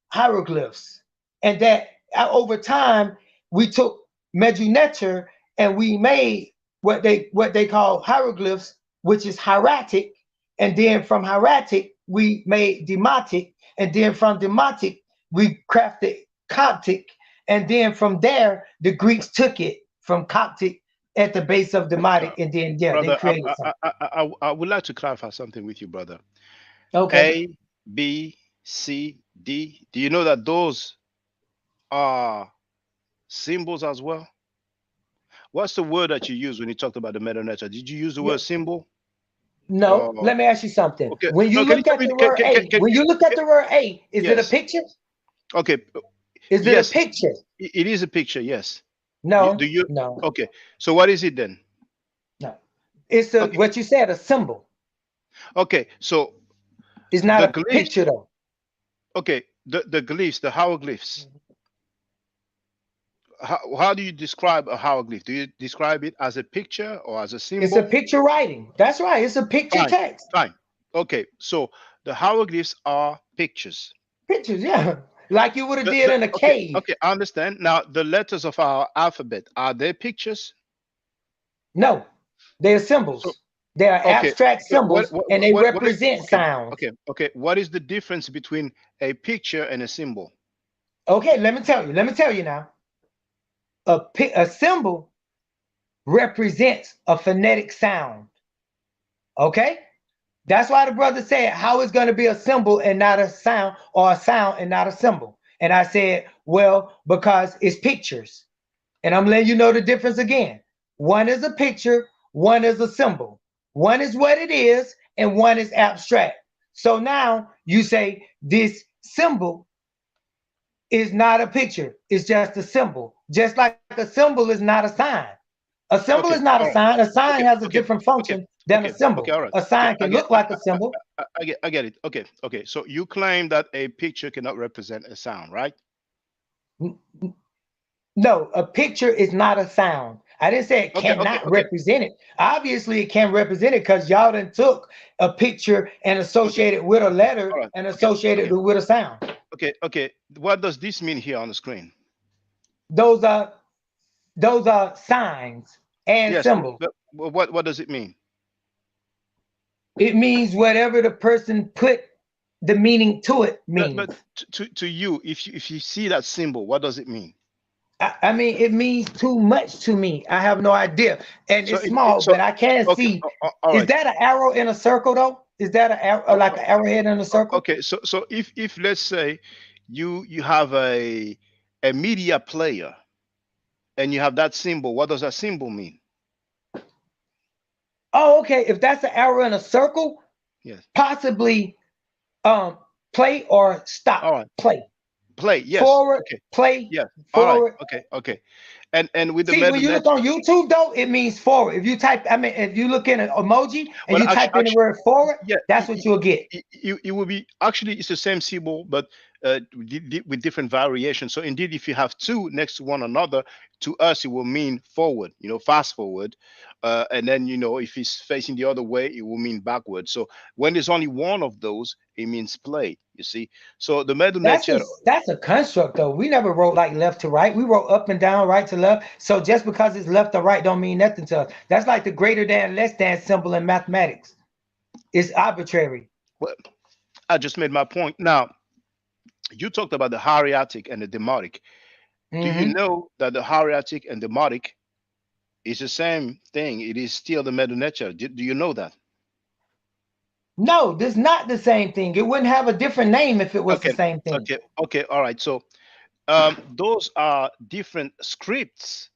hieroglyphs, and that over time we took Medunetter and we made what they call hieroglyphs, which is hieratic, and then from hieratic we made Demotic, and then from Demotic we crafted Coptic, and then from there the Greeks took it from Coptic at the base of Demotic, and then they Brother, created something. I would like to clarify something with you, brother. Okay. A, B, C, D. Do you know that those are symbols as well? What's the word that you use when you talked about the Medunetter? Did you use the Yeah. word symbol? No, let me ask you something. Okay. When you No, can look tell at me? the word A, when you look at the word A, is it a Yes. picture? Okay. Is it Yes. a picture? It is a picture. Yes. No, Do you? no, Okay. So what is it then? no. It's Okay. what you said, a symbol. Okay. So It's not the a glyphs. picture though. Okay. The glyphs, the hieroglyphs. How do you describe a hieroglyph? Do you describe it as a picture or as a It's a symbol? picture writing. That's right. It's a picture Fine. text. Fine. Okay. So the hieroglyphs are pictures. Pictures, yeah. Like you would have did in a Okay. cave. Okay. I understand. Now the letters of our alphabet, are they pictures? No, they're symbols. So They are okay. abstract So symbols, and they what is, represent okay. sounds. Okay. What is the difference between a picture and a symbol? Okay, let me tell you now. A symbol represents a phonetic sound. Okay? That's why the brother said, how is going to be a symbol and not a sound, or a sound and not a symbol? And I said, well, because it's pictures. And I'm letting you know the difference again. One is a picture, one is a symbol. One is what it is, and one is abstract. So now you say this symbol is not a picture, it's just a symbol. Just like a symbol is not a sign. A symbol Okay. is not All a right. sign. A sign Okay. has a Okay. different function than a Okay. symbol. Okay. All right. A sign Okay. can look like a symbol. I get it. Okay. So you claim that a picture cannot represent a sound, right? No, a picture is not a sound. I didn't say it Okay. cannot represent it. Obviously, it can represent it because y'all done took a picture and associated with a letter All right. and associated with a sound. Okay. What does this mean here on the screen? Those are signs and Yes. symbols. But what does it mean? It means whatever the person put the meaning to it means. But to you, if you see that symbol, what does it mean? I mean, it means too much to me. I have no idea. And So it's small, but I can okay, see. all Is right. that an arrow in a circle though? Is that an arrow, like an arrowhead in a circle? Okay, so if let's say you have a media player and you have that symbol, what does that symbol mean? Oh, okay. If that's an arrow in a circle, Yes. possibly play or stop. All right. Play. Play. Yes. Forward. Okay. Play. Yeah. All right. Forward. Okay. And with the See, when you look Medunet, on YouTube though, it means forward. If you type, I mean, if you look in an emoji and well, you type in the word forward, yeah, that's what you'll get. it will be actually it's the same symbol, but with different variations. So indeed, if you have two next to one another, to us it will mean forward, fast forward, and then if it's facing the other way, it will mean backward. So when there's only one of those, it means play. You see, so the Medunet. That's a construct though. We never wrote like left to right. We wrote up and down, right to left. So just because it's left or right don't mean nothing to us. That's like the greater than, less than symbol in mathematics. It's arbitrary. Well, I just made my point. Now, you talked about the hieratic and the demotic. Do you know that the hieratic and demotic is the same thing? It is still the Medunet. Do you know that? No, this is not the same thing. It wouldn't have a different name if it was the same thing. Okay, all right. So those are different scripts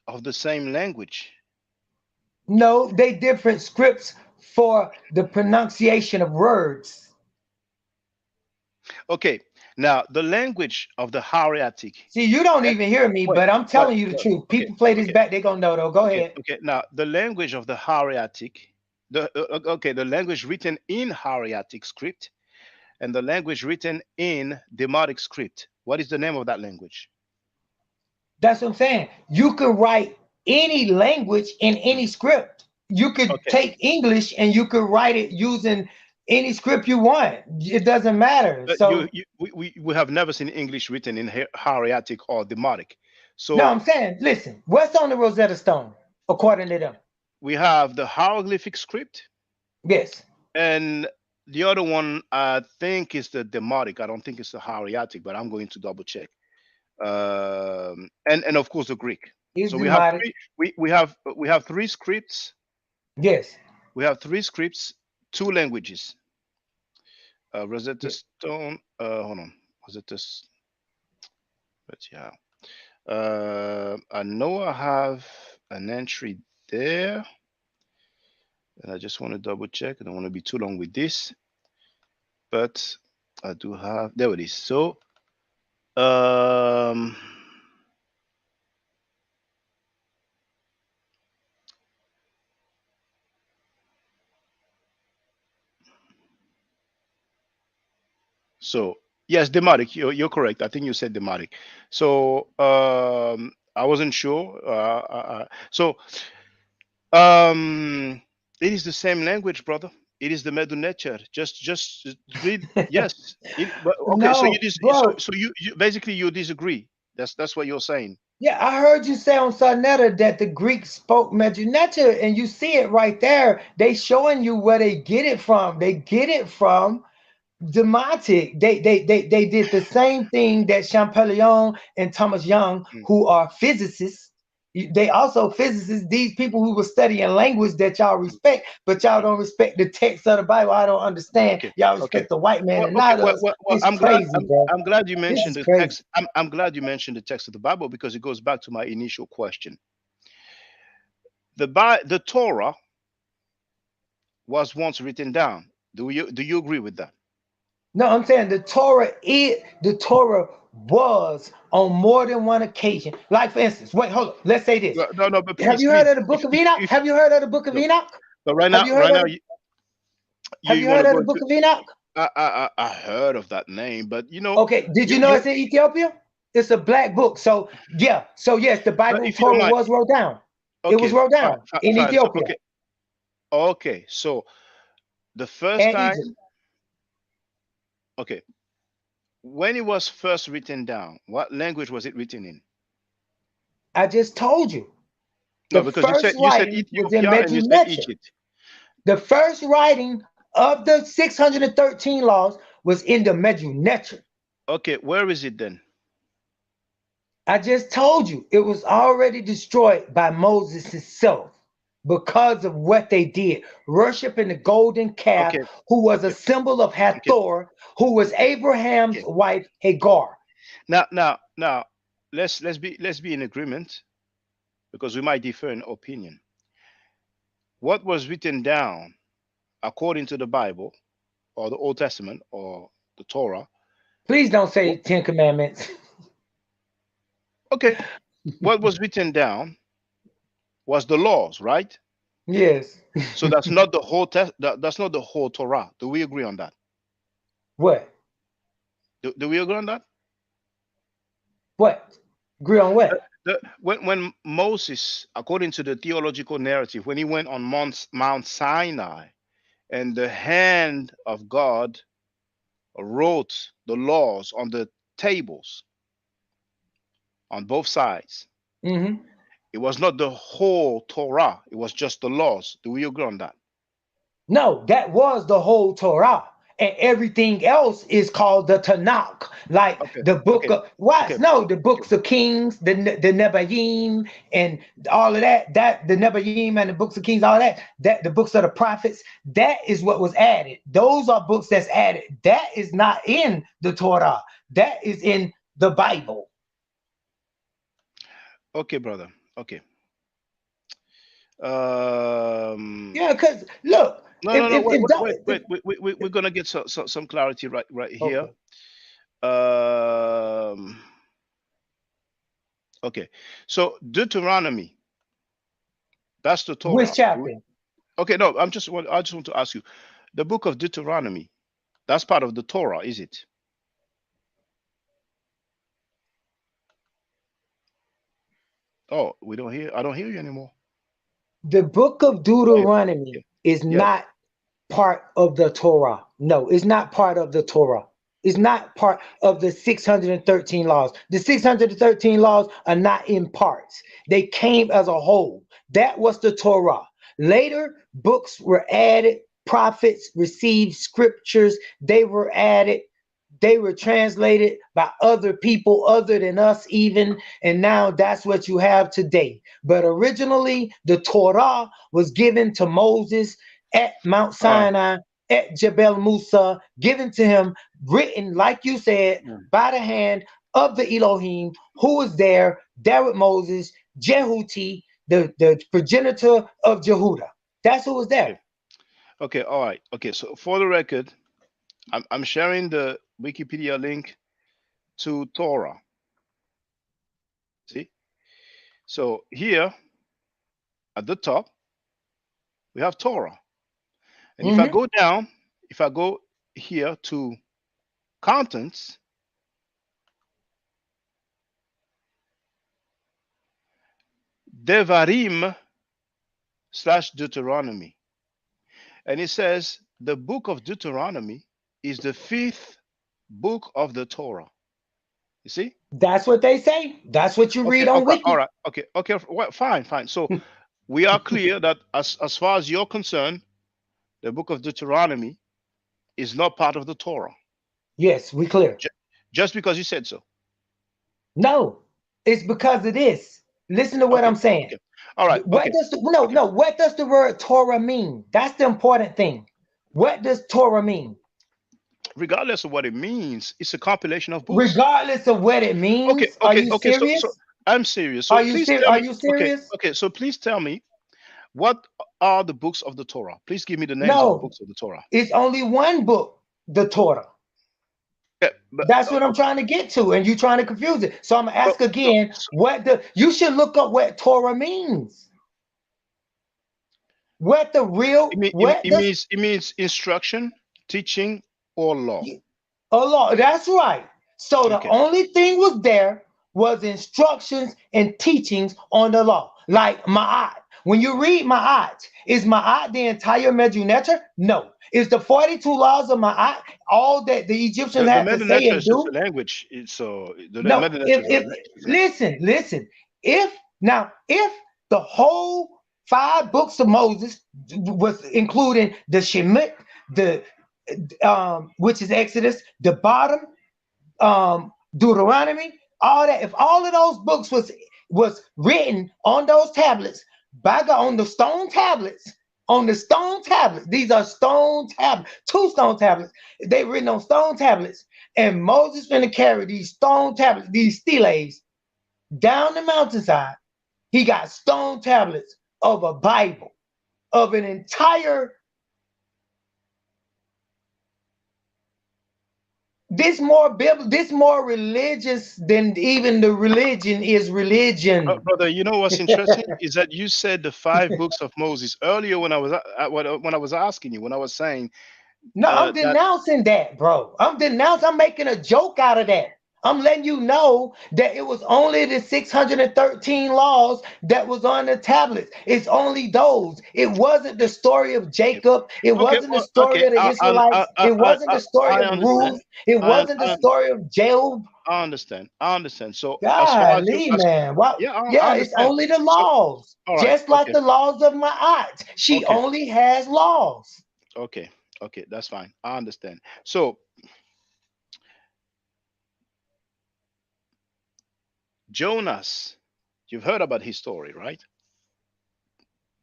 of the same language. No, they different scripts for the pronunciation of words. Okay, now the language of the hieratic. See, you don't even hear me, but I'm telling you the truth. People play this back, they're gonna know though. Go ahead. Okay, now the language of the hieratic, the language written in hieratic script and the language written in demotic script. What is the name of that language? That's what I'm saying. You could write any language in any script. You could take English and you could write it using any script you want. It doesn't matter. But so we have never seen English written in hieratic or demotic. So no, I'm saying, listen, what's on the Rosetta Stone according to them? We have the hieroglyphic script. Yes. And the other one, I think, is the demotic. I don't think it's the hieratic, but I'm going to double check. And of course the Greek. So we have three scripts. Yes. We have three scripts, two languages. Rosetta Stone. Hold on. Rosetta. But yeah. I know I have an entry there. And I just want to double check. I don't want to be too long with this. But I do have, there it is. So yes, demotic. You're correct. I think you said demotic. So I wasn't sure. It is the same language, brother. It is the Medunet. Just read. Yes. Okay. No, so you basically you disagree. That's what you're saying. Yeah, I heard you say on Sarnetta that the Greeks spoke Medunet, and you see it right there. They showing you where they get it from. They get it from Demotic. They did the same thing that Champollion and Thomas Young, who are physicists. They also physicists, these people who were studying language that y'all respect, but y'all don't respect the text of the Bible. I don't understand. Y'all respect the white man and not us. I'm glad you mentioned the text. I'm glad you mentioned the text of the Bible because it goes back to my initial question. The Torah was once written down. Do you agree with that? No, I'm saying the Torah was on more than one occasion. Like for instance, wait, hold on. Let's say this. No, but please, have you heard of the Book of Enoch? Have you heard of the Book of Enoch? But right now, have you heard of the Book of Enoch? I heard of that name, but Okay, did you know it's in Ethiopia? It's a black book. So yeah, yes, the Bible Torah was wrote down. Okay, it was wrote down in Ethiopia. Okay, so the first time. Egypt. Okay. When it was first written down, what language was it written in? I just told you. No, because you said Ethiopia and you said Egypt. The first writing of the 613 laws was in the Medu Neter. Okay, where is it then? I just told you it was already destroyed by Moses himself because of what they did, worshiping the golden calf, Okay, who was a okay, symbol of okay, Hathor, who was Abraham's okay. wife Hagar. Now, let's be in agreement because we might differ in opinion. What was written down according to the Bible or the Old Testament or the Torah? Please don't say wh- 10 Commandments. Okay, what was written down was the laws, right? Yes. So that's not the whole that's not the whole Torah. Do we agree on that? What? Do we agree on that? What? Agree on what? When Moses, according to the theological narrative, when he went on Mount Sinai, and the hand of God wrote the laws on the tables on both sides. Hmm. It was not the whole Torah. It was just the laws. Do we agree on that? No, that was the whole Torah. And everything else is called the Tanakh, like Okay. the book Okay. of what? Okay. No, the Okay. books of Kings, the Nevi'im, and all of that. That the Nevi'im and the books of Kings, all that. That the books of the prophets. That is what was added. Those are books that's added. That is not in the Torah. That is in the Bible. Okay, brother. Okay. Yeah, because look, No. if We're gonna get some clarity right here. okay. Okay. So Deuteronomy, that's the Torah. Which chapter? Okay, no, I just want to ask you, the book of Deuteronomy, that's part of the Torah, is it? Oh, I don't hear you anymore. The book of Deuteronomy is Yes. not part of the Torah. No, it's not part of the Torah. It's not part of the 613 laws. The 613 laws are not in parts. They came as a whole. That was the Torah. Later, books were added. Prophets received scriptures. They were added. They were translated by other people other than us even, and now that's what you have today. But originally, the Torah was given to Moses at Mount Sinai, at Jebel Musa, given to him, written, like you said, by the hand of the Elohim, who was there with Moses, Jehuti, the progenitor of Jehuda. That's who was there. Okay, all right. Okay, so for the record, I'm sharing the Wikipedia link to Torah. See? So here at the top, we have Torah. And if I go down, if I go here to contents, Devarim / Deuteronomy. And it says the book of Deuteronomy is the 5th book of the Torah. You see? That's what they say. That's what you read on Wiki. All right. Okay. Well, fine. So we are clear that as far as you're concerned, the book of Deuteronomy is not part of the Torah. Yes, we clear. Just because you said so. No, it's because of this. Listen to what I'm saying. Okay. All right. What does what does the word Torah mean? That's the important thing. What does Torah mean? Regardless of what it means, it's a compilation of books. Regardless of what it means. Okay. Are you serious? So I'm serious. So are you serious? Okay. So please tell me, what are the books of the Torah? Please give me the names of the books of the Torah. It's only one book, the Torah. Yeah, that's what I'm trying to get to, and you're trying to confuse it. So I'm gonna ask again, you should look up what Torah means. What the real it means instruction, teaching, or law. A law, that's right. So the only thing was there was instructions and teachings on the law, like Ma'at. When you read Ma'at, is Ma'at the entire Medu Neter? No. Is the 42 laws of Ma'at all that the Egyptians had to say and do? The language. Listen. If the whole 5 books of Moses was including the Shemit, the which is Exodus, the bottom, Deuteronomy, all that. If all of those books was written on those tablets by God, on the stone tablets, these are stone tablets, 2 stone tablets. They written on stone tablets, and Moses finna carry these stone tablets, these steles, down the mountainside. He got stone tablets of a Bible, of an entire. This more religious than even the religion is religion. Brother, you know what's interesting is that you said the 5 books of Moses earlier when I was asking you, when I was saying No, I'm that denouncing that, bro. I'm making a joke out of that. I'm letting you know that it was only the 613 laws that was on the tablets. It's only those. It wasn't the story of Jacob. It wasn't the story of the Israelites. It wasn't the story I of understand. Ruth. It wasn't the story of Job. I understand. So as far as Golly, man. Wow. yeah, I Yeah, it's understand. only the So laws. all right, Just like okay, the laws of my aunt. She okay, only has laws. okay, that's fine. I understand. So Jonas, you've heard about his story, right?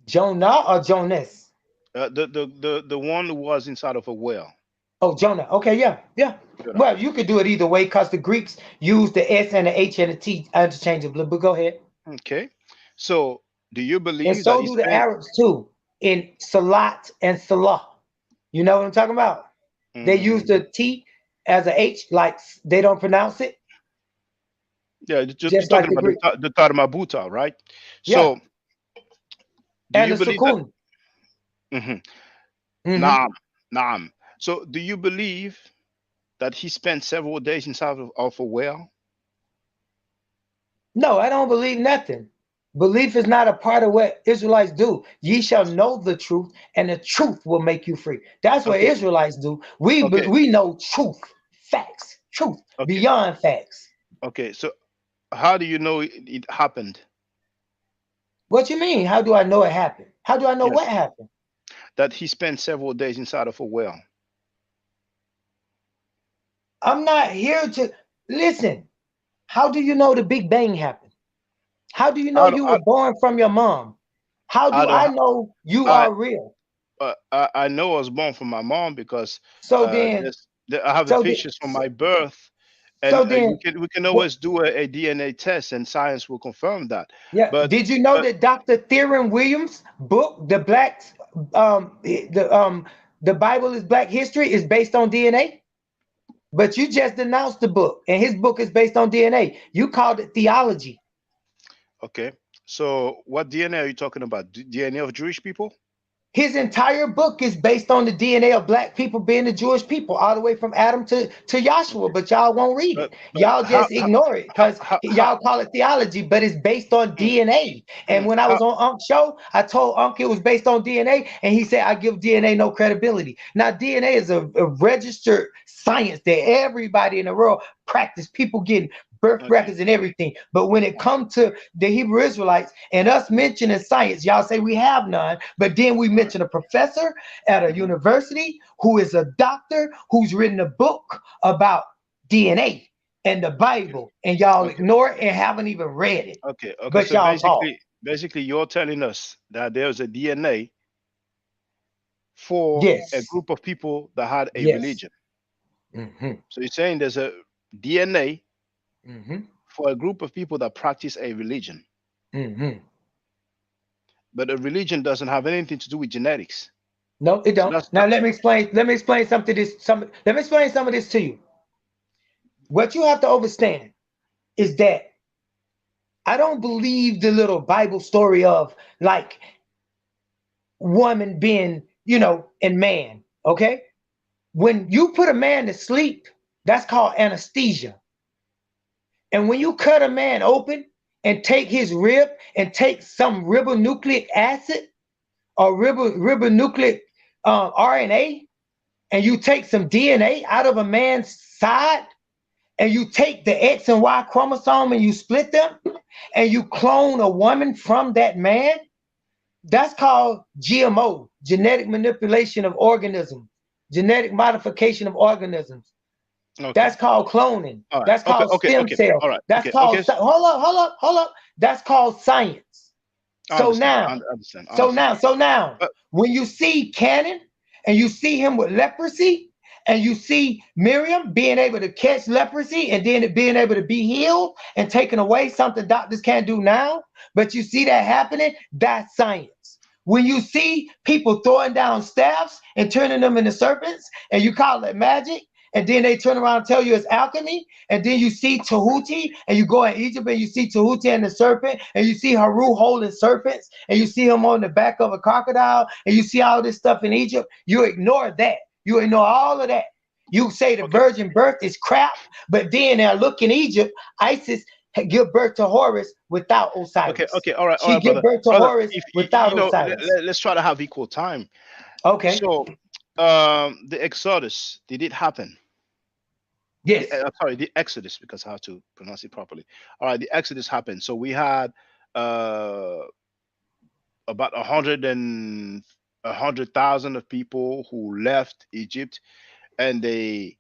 Jonah or Jonas? The one who was inside of a well. Oh, Jonah. Okay, yeah. Jonah. Well, you could do it either way because the Greeks use the S and the H and the T interchangeably. But go ahead. Okay. So do you And believe so that he do the spent Arabs too, in Salat and Salah. You know what I'm talking about? They use the T as a H, like they don't pronounce it. yeah, you're Just like talking the about Greek. the Tarmabuta, right? Yeah. So do And you the believe that? Sukun. Naam, naam. So do you believe that he spent several days inside of a well? No, I don't believe nothing. Belief is not a part of what Israelites do. Ye shall know the truth, and the truth will make you free. That's what Okay. Israelites do. We Okay. we know truth, facts, truth Okay. beyond facts. Okay. So how do you know it happened? What you mean? How do I know it happened? How do I know Yes. what happened? That he spent several days inside of a well. I'm not here to listen. How do you know the Big Bang happened? How do you know I don't, you were born from your mom? How I do I don't, know you I, are real? I know I was born from my mom because So then, I have the so then, pictures from my birth, and so then, we can what? always do a DNA test, and science will confirm that. Yeah. But Did you know but that Dr. Theron Williams' book, The Black, the Bible is Black History, is based on DNA? But you just denounced the book, and his book is based on DNA. You called it theology. okay. So what DNA are you talking about? DNA of Jewish people? His entire book is based on the DNA of Black people being the Jewish people, all the way from Adam to Joshua. But y'all won't read it. But Y'all just ignore it because how y'all call it theology, but it's based on DNA. And when I how was on Unk's show, I told Unk it was based on DNA, and he said I give DNA no credibility. Now, DNA is a registered science that everybody in the world practice. People getting birth okay. records and everything. But when it comes to the Hebrew Israelites and us mentioning science, y'all say we have none. But then we mention a professor at a university who is a doctor who's written a book about DNA and the Bible, and y'all Okay. ignore it and haven't even read it. Okay. But So y'all talk. basically, you're telling us that there's a DNA for a Yes. group of people that had a Yes. religion. Mm-hmm. So you're saying there's a DNA Mm-hmm. for a group of people that practice a religion, Mm-hmm. but a religion doesn't have anything to do with genetics. No, it So don't. that's Now let me explain. Let me explain something. Let me explain some of this to you. What you have to understand is that I don't believe the little Bible story of like woman being, and man. Okay, when you put a man to sleep, that's called anesthesia. And when you cut a man open and take his rib and take some ribonucleic acid or ribonucleic RNA, and you take some DNA out of a man's side, and you take the X and Y chromosome and you split them, and you clone a woman from that man, that's called GMO, genetic manipulation of organisms. genetic modification of organisms. Okay. That's called cloning. All right. That's Okay. called Okay. stem Okay. cells. All right. That's Okay. called, Okay. hold up. That's called science. I So understand. I now, understand. I so understand. now, so now, But when you see Cannon and you see him with leprosy, and you see Miriam being able to catch leprosy and then it being able to be healed and taken away, something doctors can't do now, but you see that happening, that's science. When you see people throwing down staffs and turning them into serpents, and you call it magic, and then they turn around and tell you it's alchemy, and then you see Tahuti, and you go in Egypt and you see Tahuti and the serpent, and you see Haru holding serpents, and you see him on the back of a crocodile, and you see all this stuff in Egypt, you ignore that. You ignore all of that. You say the okay. virgin birth is crap, but then now look in Egypt, Isis give birth to Horus without Osiris. Okay. Okay. All right. All She right, give brother. birth to Brother, Horus if without you know, Osiris. let's try to have equal time. Okay. So, the Exodus, did it happen? Yes. Sorry, the Exodus, because I have to pronounce it properly. All right, the Exodus happened. So we had about 100,000 of people who left Egypt, and they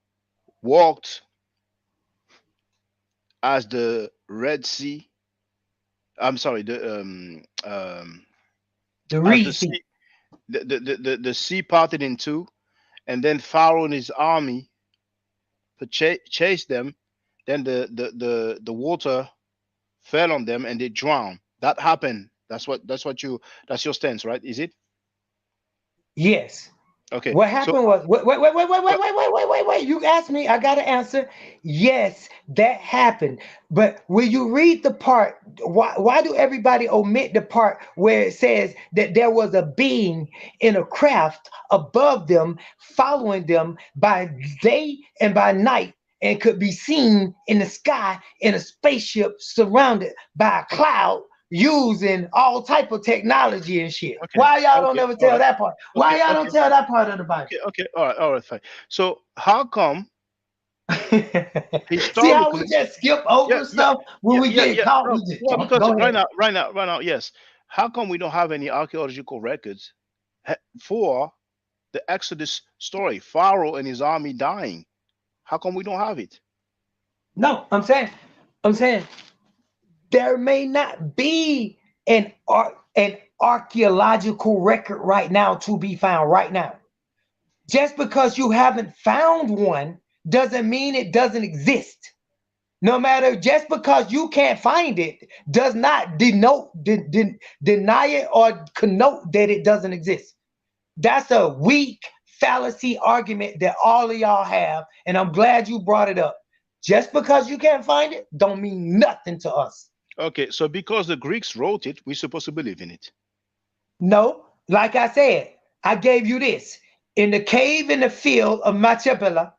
walked as the Red Sea. I'm sorry, The as Reed the Sea. sea, the sea parted in two, and then Pharaoh and his army chased them. Then the water fell on them and they drowned. That happened. That's your stance, right? Is it? Yes. Okay. What So happened was wait. You asked me, I got to answer. Yes, that happened. But when you read the part, why do everybody omit the part where it says that there was a being in a craft above them, following them by day and by night, and could be seen in the sky in a spaceship surrounded by a cloud, using all type of technology and shit? okay. Why y'all don't Okay. ever All tell right. that part? Why Okay. y'all Okay. don't tell that part of the Bible? Okay. Okay. All right. Fine. So how come See how we historically? just skip Yeah. over Yeah. stuff when we get caught? No, We just well, because go ahead. right now, yes. How come we don't have any archaeological records for the Exodus story, Pharaoh and his army dying? How come we don't have it? No, I'm saying there may not be an archaeological record right now to be found right now. Just because you haven't found one doesn't mean it doesn't exist. No matter, just because you can't find it does not deny it or connote that it doesn't exist. That's a weak fallacy argument that all of y'all have, and I'm glad you brought it up. Just because you can't find it don't mean nothing to us. Okay, so because the Greeks wrote it, we're supposed to believe in it. No, like I said, I gave you this. In the cave in the field of Machpelah,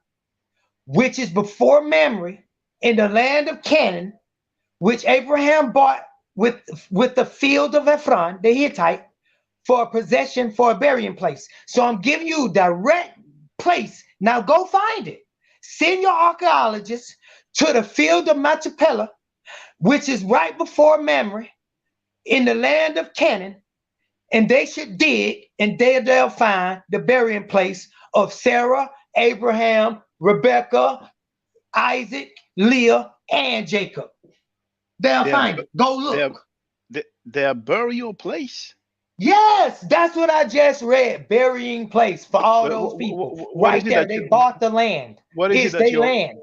which is before Mamre, in the land of Canaan, which Abraham bought with the field of Ephron, the Hittite, for a possession, for a burying place. So I'm giving you a direct place. Now go find it. Send your archaeologists to the field of Machpelah, which is right before Mamre, in the land of Canaan, and they should dig, and they'll find the burying place of Sarah, Abraham, Rebecca, Isaac, Leah, and Jacob. They'll Their find it. Go their look. their burial place. Yes, that's what I just read. Burying place for all Wh- those wh- people. What is Right it there. that They you? bought the land. What is it It's that their you? land.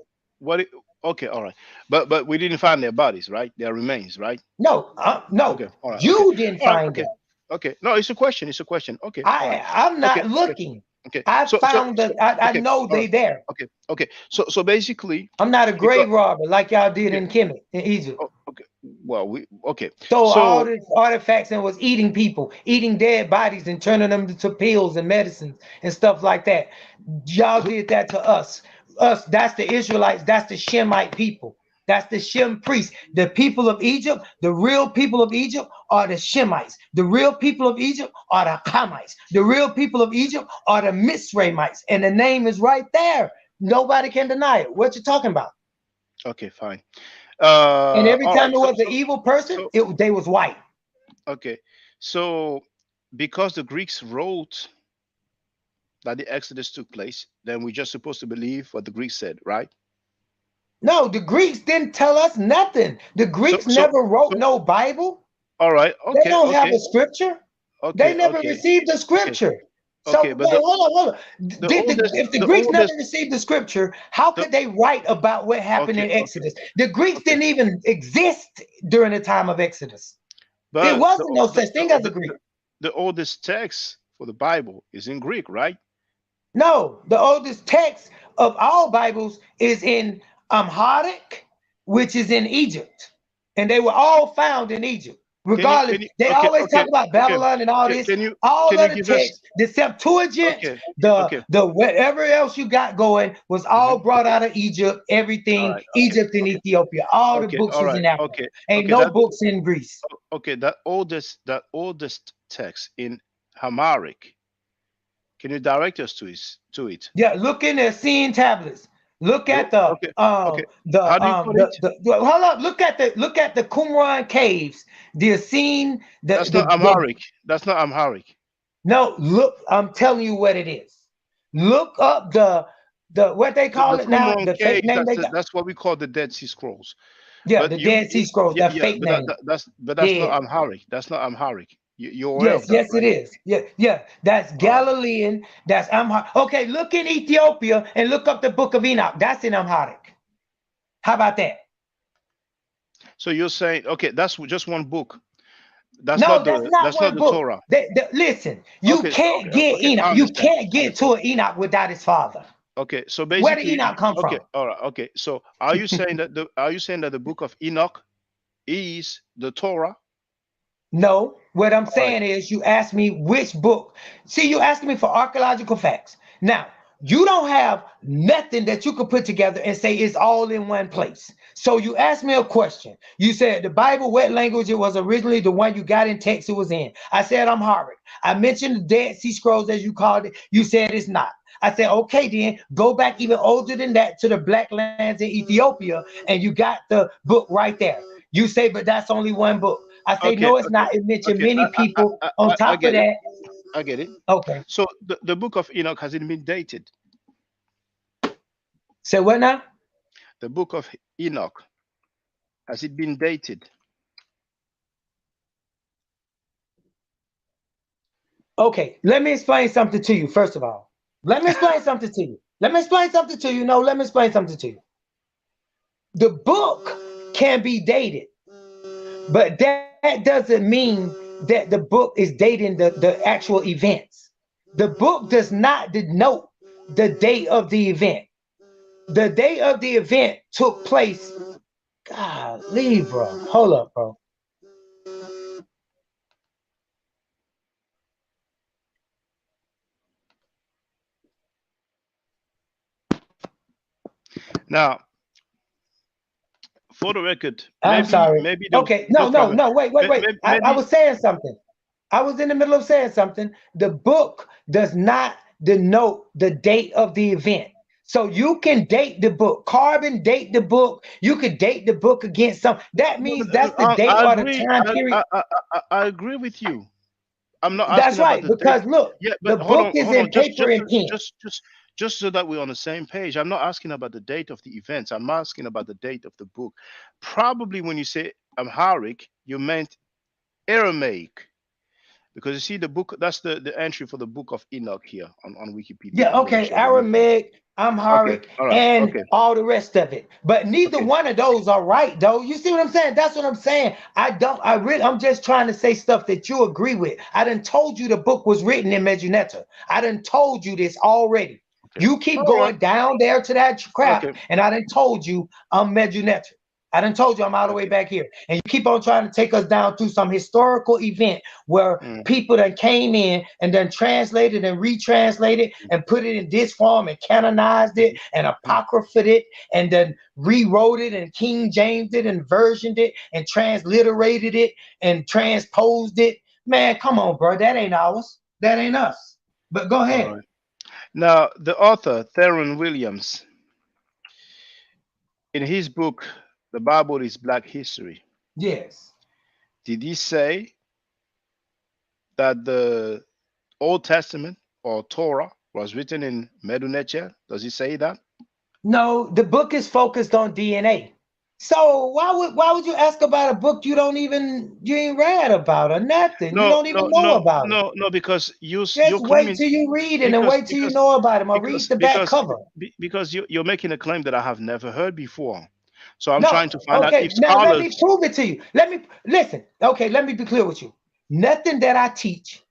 Okay, all right, but we didn't find their bodies, right? Their remains, right? No, no. Okay, all right, okay, You didn't all right, find okay, them. okay. No, it's a question. It's a question. Okay, all right, I'm okay, not okay, looking. okay. I So found that I okay, know all they right, there. okay, okay. So basically, I'm not a because grave robber like y'all did okay, in Kemet in Egypt. okay. Well, we okay. Stole all So these artifacts and was eating people, eating dead bodies and turning them into pills and medicines and stuff like that. Y'all did that to us. That's the Israelites, that's the Shemite people. That's the Shem priests. The people of Egypt, the real people of Egypt are the Shemites. The real people of Egypt are the Hamites. The real people of Egypt are the Mizraimites. And the name is right there. Nobody can deny it. What you talking about? okay, fine. And every All time right. there was an evil person, So they was white. okay. So because the Greeks wrote that the Exodus took place, then we're just supposed to believe what the Greeks said, right? No, the Greeks didn't tell us nothing. The So, Greeks never wrote so, no Bible. all right, They okay, don't have okay, a scripture. They okay, never okay, received the okay, scripture. okay. So But wait, hold on. the oldest, If the the Greeks never oldest, received the scripture, how the could they write about what happened okay, in okay, Exodus? The Greeks okay. didn't even exist during the time of Exodus. It But wasn't no such thing as a Greek. the oldest text for the Bible is in Greek, right? No, the oldest text of all Bibles is in Amharic, which is in Egypt. And they were all found in Egypt. Regardless, Can you they okay, always okay, talk about okay. Babylon and all this. All Can you of the give us texts, the Septuagint, okay, okay. the whatever else you got going was all Mhm. brought out of Egypt, All everything, right, okay, Egypt and okay, Ethiopia. All the okay, books all was right, in Africa. okay, Ain't okay. no books in Greece. Okay, that oldest text in Amharic. Can you direct us to it? Yeah, look in the Essene tablets. Look at Okay, okay. How do you put it? hold up. Look at the Qumran caves. The Essene That's not Amharic. That's not Amharic. no. Look, I'm telling you what it is. Look up the what they call The it now. Qumran The fake caves. name they got. That's what we call the Dead Sea Scrolls. Yeah, But the Dead Sea Scrolls. yeah, That yeah. fake But name. that's not Yeah. Amharic. That's not Amharic. You're aware of Yes, that, yes, it right? is. Yeah, yeah. That's All right. Galilean. That's Amharic. Okay, look in Ethiopia and look up the Book of Enoch. That's in Amharic. How about that? So you're saying, okay, that's just one book. No, that's not That's not one the book. Torah. Listen, you Okay, can't get okay. Enoch. I You understand. can't get to an Enoch without his father. Okay, so Where did basically, Enoch come okay, from? all right, okay. So are you saying that the book of Enoch is the Torah? No, what I'm All right. saying is you asked me which book. See, you asking me for archaeological facts. Now, you don't have nothing that you could put together and say it's all in one place. So you asked me a question. You said the Bible, what language it was originally, the one you got in text it was in. I said Amharic. I mentioned the Dead Sea Scrolls as you called it. You said it's not. I said, okay, then go back even older than that to the Black Lands in Ethiopia, and you got the book right there. You say, but that's only one book. I say, Okay, no, it's okay, not. It mentioned okay. many people. On I top of get it. that, I get it. okay. So the book of Enoch has it been dated? So what now? The book of Enoch has it been dated? Okay, let me explain something to you. First of all, let me explain something to you. Let me explain something to you. No, let me explain something to you. The book can be dated, but that doesn't mean that the book is dating the actual events. The book does not denote the date of the event. The date of the event took place. Golly, bro. Hold up, bro. Now, for the record, I'm sorry. maybe Okay, no problem. wait. I was saying something. I was in the middle of saying something. The book does not denote the date of the event. So you can date the book, carbon date the book. You could date the book against some. That means that's the date I or the agree. time period. I agree with you. I'm not That's asking about right. the date. Because look, Yeah, the but book is hold in on. paper and pen. Just so that we're on the same page. I'm not asking about the date of the events. I'm asking about the date of the book. Probably when you say Amharic, you meant Aramaic. Because you see the book, that's the entry for the book of Enoch here on Wikipedia. Yeah, I'm gonna okay. share the link. Aramaic, Okay, Amharic, all right, and okay, all the rest of it. But neither okay. one of those are right, though. You see what I'm saying? That's what I'm saying. I'm just trying to say stuff that you agree with. I done told you the book was written in Medjugorje. I done told you this already. Okay. You keep All going right. down there to that crap, Okay. and I done told you I'm Medjugorje. I done told you I'm all the way Okay. back here. And you keep on trying to take us down to some historical event where people that came in and then translated and retranslated and put it in this form and canonized it and apocryphed it and then rewrote it and King James it and versioned it and transliterated it and transposed it. Man, come on, bro. That ain't ours. That ain't us. But go All ahead. right. Now, the author, Theron Williams, in his book, The Bible is Black History, Yes. did he say that the Old Testament or Torah was written in Medu Neter? Does it say that? No, the book is focused on DNA. So why would you ask about a book you ain't read about or nothing? You No, don't even no, know no, about it. no, no, because you're Just wait claiming till you read it and because wait till you know about him or read because the back because cover. because you're making a claim that I have never heard before. So I'm No, trying to find out okay, if now let me scholars. prove it to you. Let me listen. Okay, let me be clear with you. Nothing that I teach,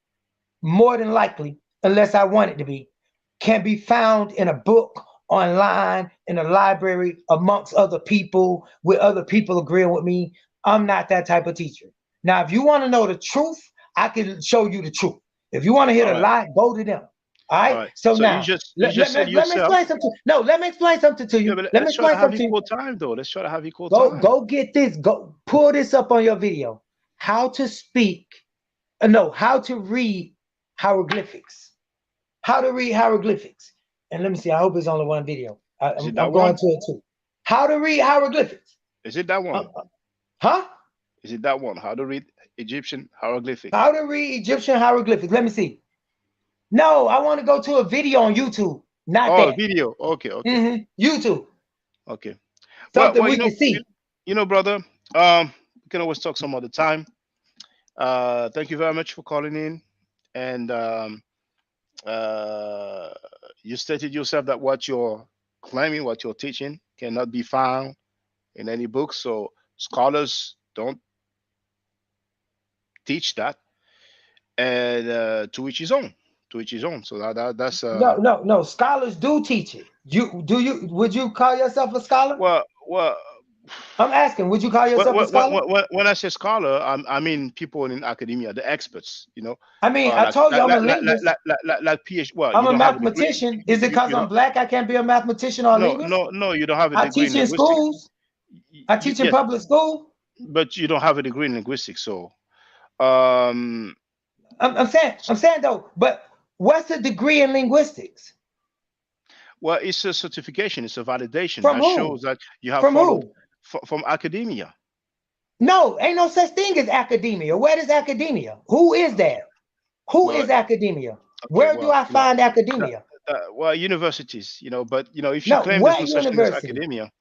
more than likely, unless I want it to be, can be found in a book, online, in a library, amongst other people, with other people agreeing with me. I'm not that type of teacher. Now, if you want to know the truth, I can show you the truth. If you want to hear All the right, lie, go to them. All all right. right. So So you now, just you let, just let, said let, let me yourself. explain something. No, let me explain something to Yeah, you. but Let me let's try to explain have something to you. equal time, though. Let's try to have equal Go time. go get this. Go pull this up on your video. How to speak. No, how to read hieroglyphics. How to read hieroglyphics. And let me see. I hope it's only one video. Is it I'm that going one? to it too. How to read hieroglyphics. Is it that Uh, one? huh? Is it that one? How to read Egyptian hieroglyphic? How to read Egyptian hieroglyphics. Let me see. No, I want to go to a video on YouTube. Not Oh, that. video. Okay, okay, YouTube. okay. Well, Something well, we can see. brother. We can always talk some other time. Thank you very much for calling in, and uh, you stated yourself that what you're claiming, what you're teaching, cannot be found in any book. So scholars don't teach that, and to each his own. To each his own. So that's No. Scholars do teach it. Would you call yourself a scholar? well. I'm asking, would you call yourself a scholar? When I say scholar, I mean people in academia, the experts, I mean, I told you I'm a linguist. like PhD. Well, I'm you a don't have a degree. mathematician. Is it because You I'm don't. black I can't be a mathematician or a No, linguist? no, no. You don't have a I degree teach in in linguistics. schools. I teach in Yes, public school. but you don't have a degree in linguistics. So, um, I'm saying though, but what's a degree in linguistics? well, it's a certification. It's a validation From that shows who? that you have From followed who? from academia. No, ain't no such thing as academia. Where is academia? Who is Okay. that? Who Well, is academia? okay. Where do Well, I find that, academia? well, universities. But if you No, claim there's no what such thing as university? academia,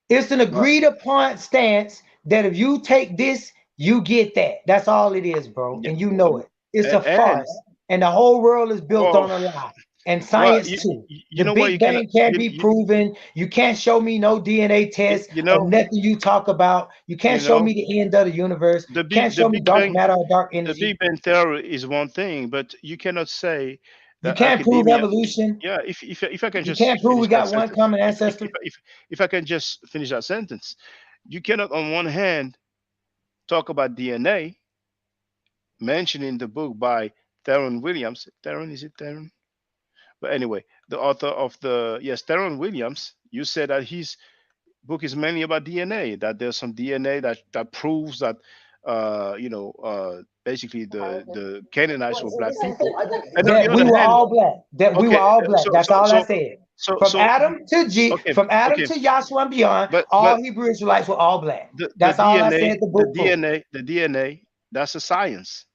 It's an well, agreed upon stance that if you take this, you get that. That's all it is, bro. yeah, And you know it. It's a and farce. And the whole world is built oh, on a lie. And well, science too. you The know what? Big You cannot. Bang can't be proven. You can't show me no DNA test You of know, nothing you talk about. You you can't show know, me the end of the universe. Can't the show me Big dark Bang matter or dark the energy. Big Bang theory is one thing, but you cannot say You that can't prove academia. evolution. Yeah, if I can You just can't prove finish we that got one sentence, common ancestor. if I can just finish that sentence, you cannot on one hand talk about DNA mentioned in the book by Theron Williams. Theron, is it Theron? But anyway, the author of the yes, Theron Williams. You said that his book is mainly about DNA. That there's some DNA that proves that basically the Canaanites were black people. And on the That we other were hand, all black. That we were okay, all black. That's all I said. From so Adam to okay, From Adam okay, to Joshua and beyond, but all Hebrew Israelites were all black. the That's all I DNA, said. The book proved. the DNA, that's a science,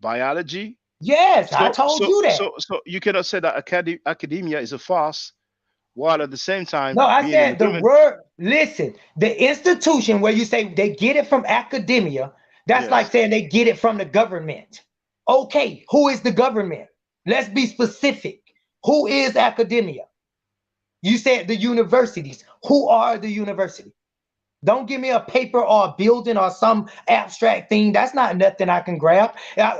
biology. Yes, I told you that. So you cannot say that academia is a farce while at the same time No, I being in said the agreement. word. Listen, the institution where you say they get it from academia, that's like Yes. saying they get it from the government. Okay, who is the government? Let's be specific. Who is academia? You said the universities. Who are the universities? Don't give me a paper or a building or some abstract thing. That's not nothing I can grab.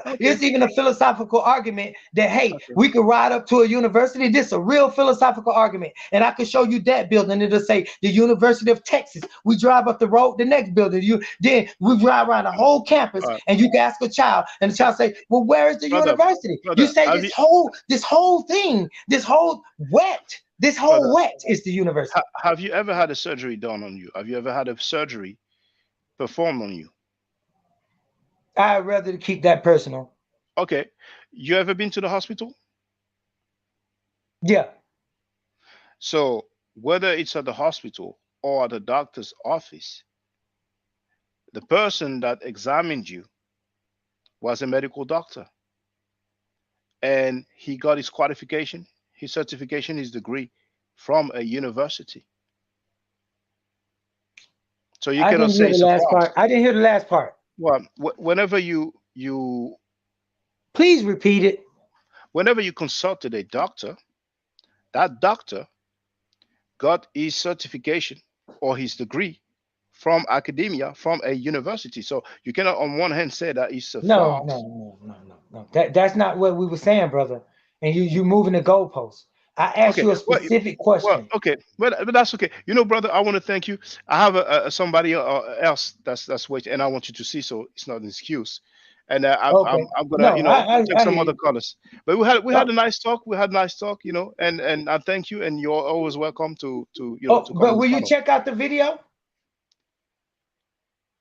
Okay. It's even a philosophical argument that, hey, Okay. we could ride up to a university. This is a real philosophical argument. And I could show you that building. It'll say the University of Texas. We drive up the road, the next building. Then we drive around the whole campus, Uh, and you can ask a child, and the child say, well, where is the brother, university? You brother, say have you, this whole thing, this whole brother, wet is the university. have you ever had a surgery done on you? Have you ever had a surgery performed on you? I'd rather keep that personal. Okay. You ever been to the hospital? Yeah. So whether it's at the hospital or at the doctor's office, the person that examined you was a medical doctor and he got his qualification, his certification, his degree from a university. So you I cannot didn't say hear the it's a last farce. part. I didn't hear the last part. Well, whenever you Please repeat it. whenever you consulted a doctor, that doctor got his certification or his degree from academia, from a university. So you cannot, on one hand, say that it's a No, farce. no. That's not what we were saying, brother. And you moving the goalposts. I asked Okay, you a well, specific well, question. okay, but that's okay. You know, brother, I want to thank you. I have somebody else that's waiting, and I want you to see, so it's not an excuse. And Okay. I'm gonna No, take I some hear other you. colors. But we had Oh, a nice talk. We had a nice talk, and I thank you, and you're always welcome to oh, to come but on the will you panel. check out the video?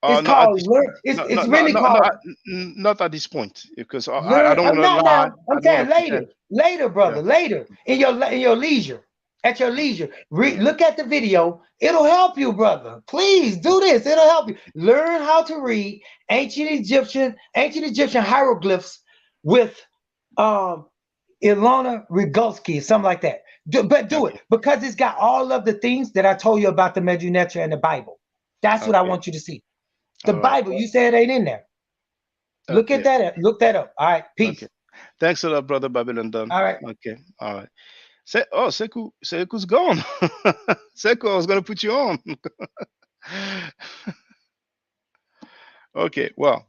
It's Not at called this learn. point. It's really called Not at this point, because I learn. don't I'm want to not lie. now. I I'm don't want to saying later, pretend. later, Yeah. brother, later in your leisure, at your leisure. Look at the video. It'll help you, brother. Please do this. It'll help you learn how to read ancient Egyptian hieroglyphs with um Ilona Rigolsky, something like that. But do it Okay. because it's got all of the things that I told you about the Medunetra and the Bible. That's what I Okay. want you to see. The All right. Bible, you said it ain't in there. Look at Okay. that. Look that up. All right. Okay. Peace. Thanks a lot, brother Babylon Done. All right. Okay. All right. Seku's gone. Seku, I was gonna put you on. Okay. Well,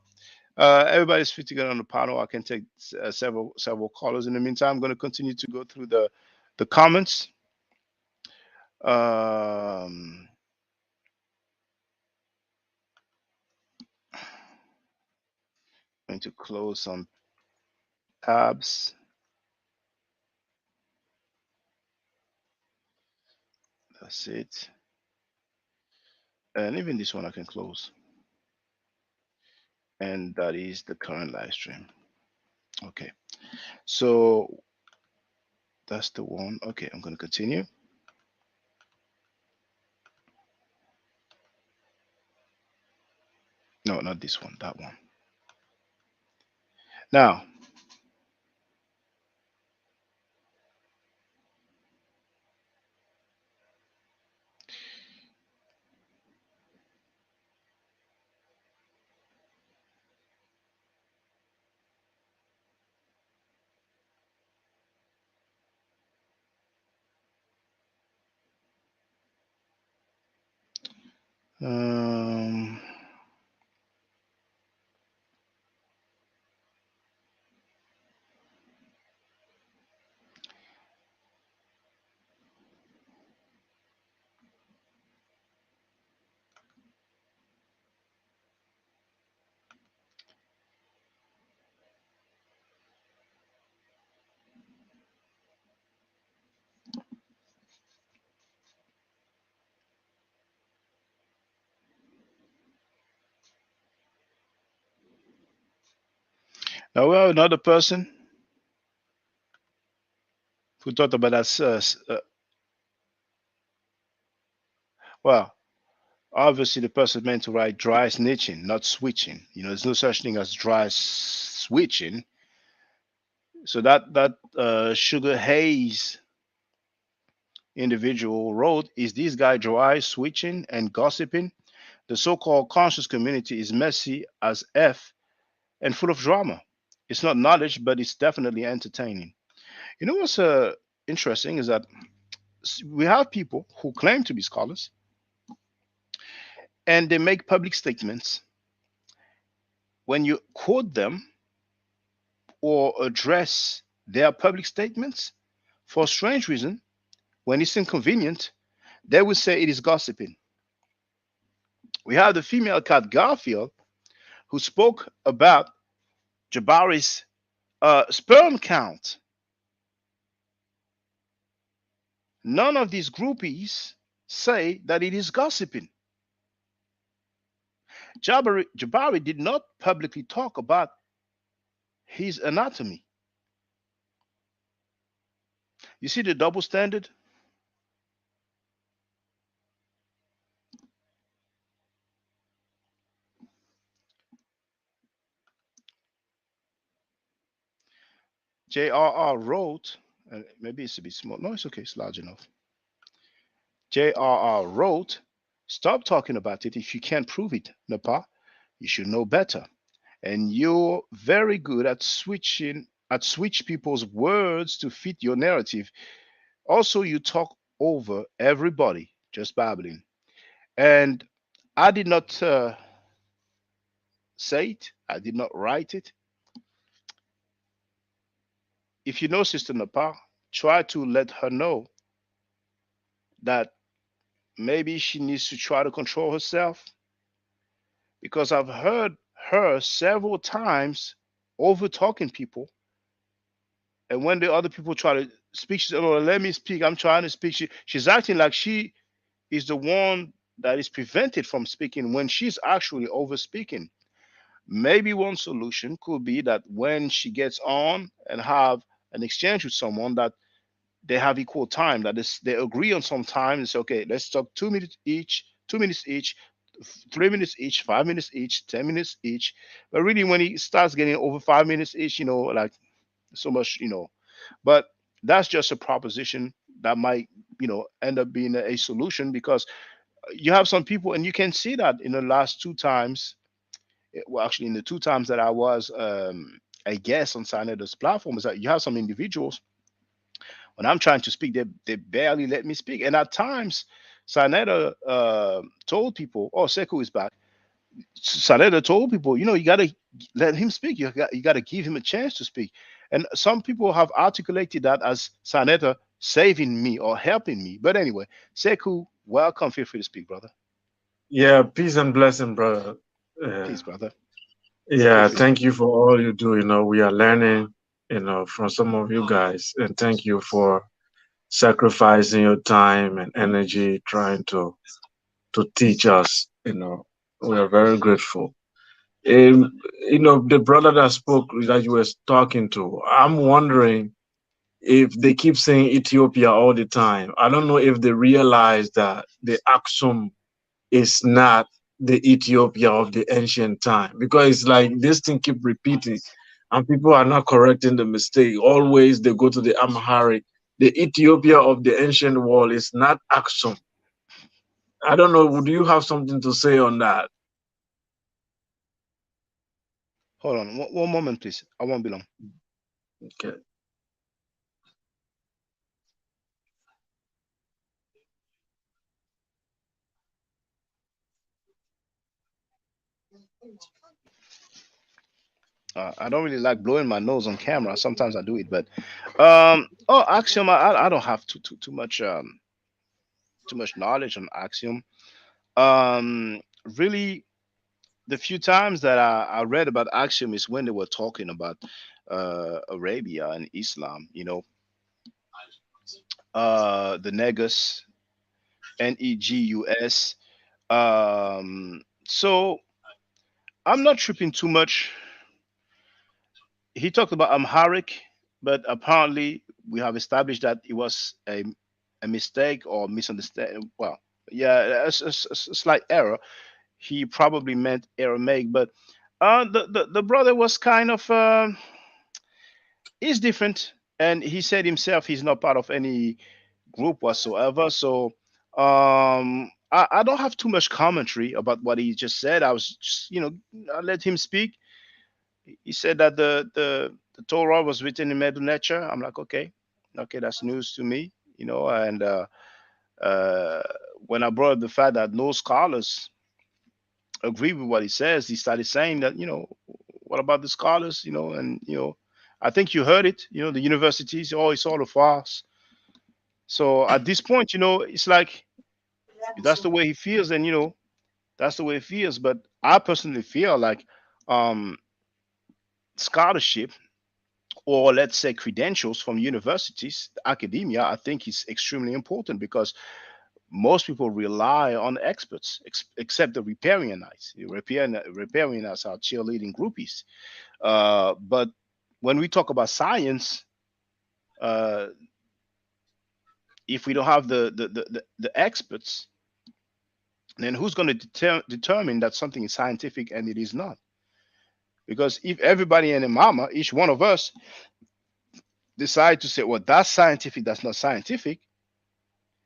everybody's free to get on the panel. I can take several callers. In the meantime, I'm gonna continue to go through the comments. Um, going to close some tabs. That's it. And even this one I can close. And that is the current live stream. Okay. So that's the one. Okay, I'm going to continue. No, not this one, that one. Now, um, now we have another person who thought about that. Well, obviously the person meant to write dry snitching, not switching. There's no such thing as dry switching. So that Sugar Haze individual wrote, "Is this guy dry switching and gossiping? The so-called conscious community is messy as f and full of drama. It's not knowledge, but it's definitely entertaining." You know what's interesting is that we have people who claim to be scholars and they make public statements. When you quote them or address their public statements, for a strange reason, when it's inconvenient, they will say it is gossiping. We have the female cat Garfield who spoke about Jabari's sperm count. None of these groupies say that it is gossiping. Jabari did not publicly talk about his anatomy. You see the double standard? JRR wrote Maybe it's a bit small. No, it's okay. It's large enough. J.R.R. wrote, "Stop talking about it if you can't prove it, Napa. You should know better. And you're very good at switch people's words to fit your narrative. Also, you talk over everybody, just babbling." And I did not say it. I did not write it. If you know Sister Napa, try to let her know that maybe she needs to try to control herself, because I've heard her several times over talking people. And when the other people try to speak, she said, "Oh, let me speak. I'm trying to speak." She's acting like she is the one that is prevented from speaking when she's actually over speaking. Maybe one solution could be that when she gets on and have an exchange with someone, that they have equal time, that is, they agree on some time and say, okay, let's talk 2 minutes each, 2 minutes each, 3 minutes each, 5 minutes each, 10 minutes each. But really, when he starts getting over 5 minutes each, like so much, but that's just a proposition that might, end up being a solution, because you have some people, and you can see that in the last two times, well, actually, in the two times that I was a guest on Sineda's platform, is that you have some individuals, when I'm trying to speak, they barely let me speak. And at times, Saneda told people, "Oh, Sekou is back." Saneda told people, you got to let him speak. You got to give him a chance to speak. And some people have articulated that as Saneda saving me or helping me. But anyway, Sekou, welcome. Feel free to speak, brother. Yeah, peace and blessing, brother. Uh, Peace, brother. Feel yeah, free to speak. thank you for all you do. We are learning, from some of you guys, and thank you for sacrificing your time and energy trying to teach us. We are very grateful. The brother that spoke that you were talking to, I'm wondering if they keep saying Ethiopia all the time. I don't know if they realize that the Aksum is not the Ethiopia of the ancient time, because it's like this thing keep repeating and people are not correcting the mistake. Always they go to the Amharic. The Ethiopia of the ancient world is not Aksum. I don't know. Would you have something to say on that? Hold on one moment, please. I won't be long. Okay. I don't really like blowing my nose on camera. Sometimes I do it, but Axiom, I don't have too much knowledge on Axiom. Um, Really, the few times that I read about Axiom is when they were talking about Arabia and Islam. The Negus, Negus. So I'm not tripping too much. He talked about Amharic, but apparently we have established that it was a mistake or misunderstanding. Well, yeah, a slight error. He probably meant Aramaic, but the brother was kind of he's different, and he said himself he's not part of any group whatsoever. So I don't have too much commentary about what he just said. I was just, I let him speak. He said that the Torah was written in Medu Neter. I'm like, okay, okay, that's news to me, and uh, when I brought up the fact that no scholars agree with what he says, he started saying that, what about the scholars, and I think you heard it, the universities, oh, it's all a farce. So at this point, it's like that's the way he feels, and that's the way he feels. But I personally feel like um scholarship, or let's say credentials from universities, academia, I think is extremely important, because most people rely on experts, except the Riparianites. The Riparianites are cheerleading groupies. But when we talk about science, uh, if we don't have the experts, then who's going to determine that something is scientific and it is not? Because if everybody and a mama, each one of us, decide to say, well, that's scientific, that's not scientific,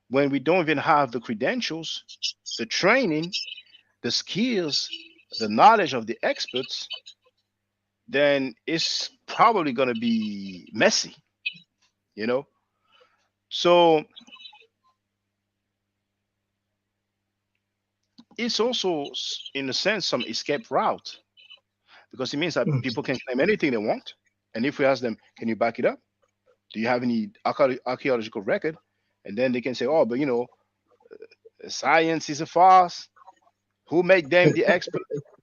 when we don't even have the credentials, the training, the skills, the knowledge of the experts, then it's probably going to be messy, you know? So it's also, in a sense, some escape route because it means that Mm. people can claim anything they want. And if we ask them, can you back it up? Do you have any archaeological record? And then they can say, oh, but science is a farce. Who made them the expert?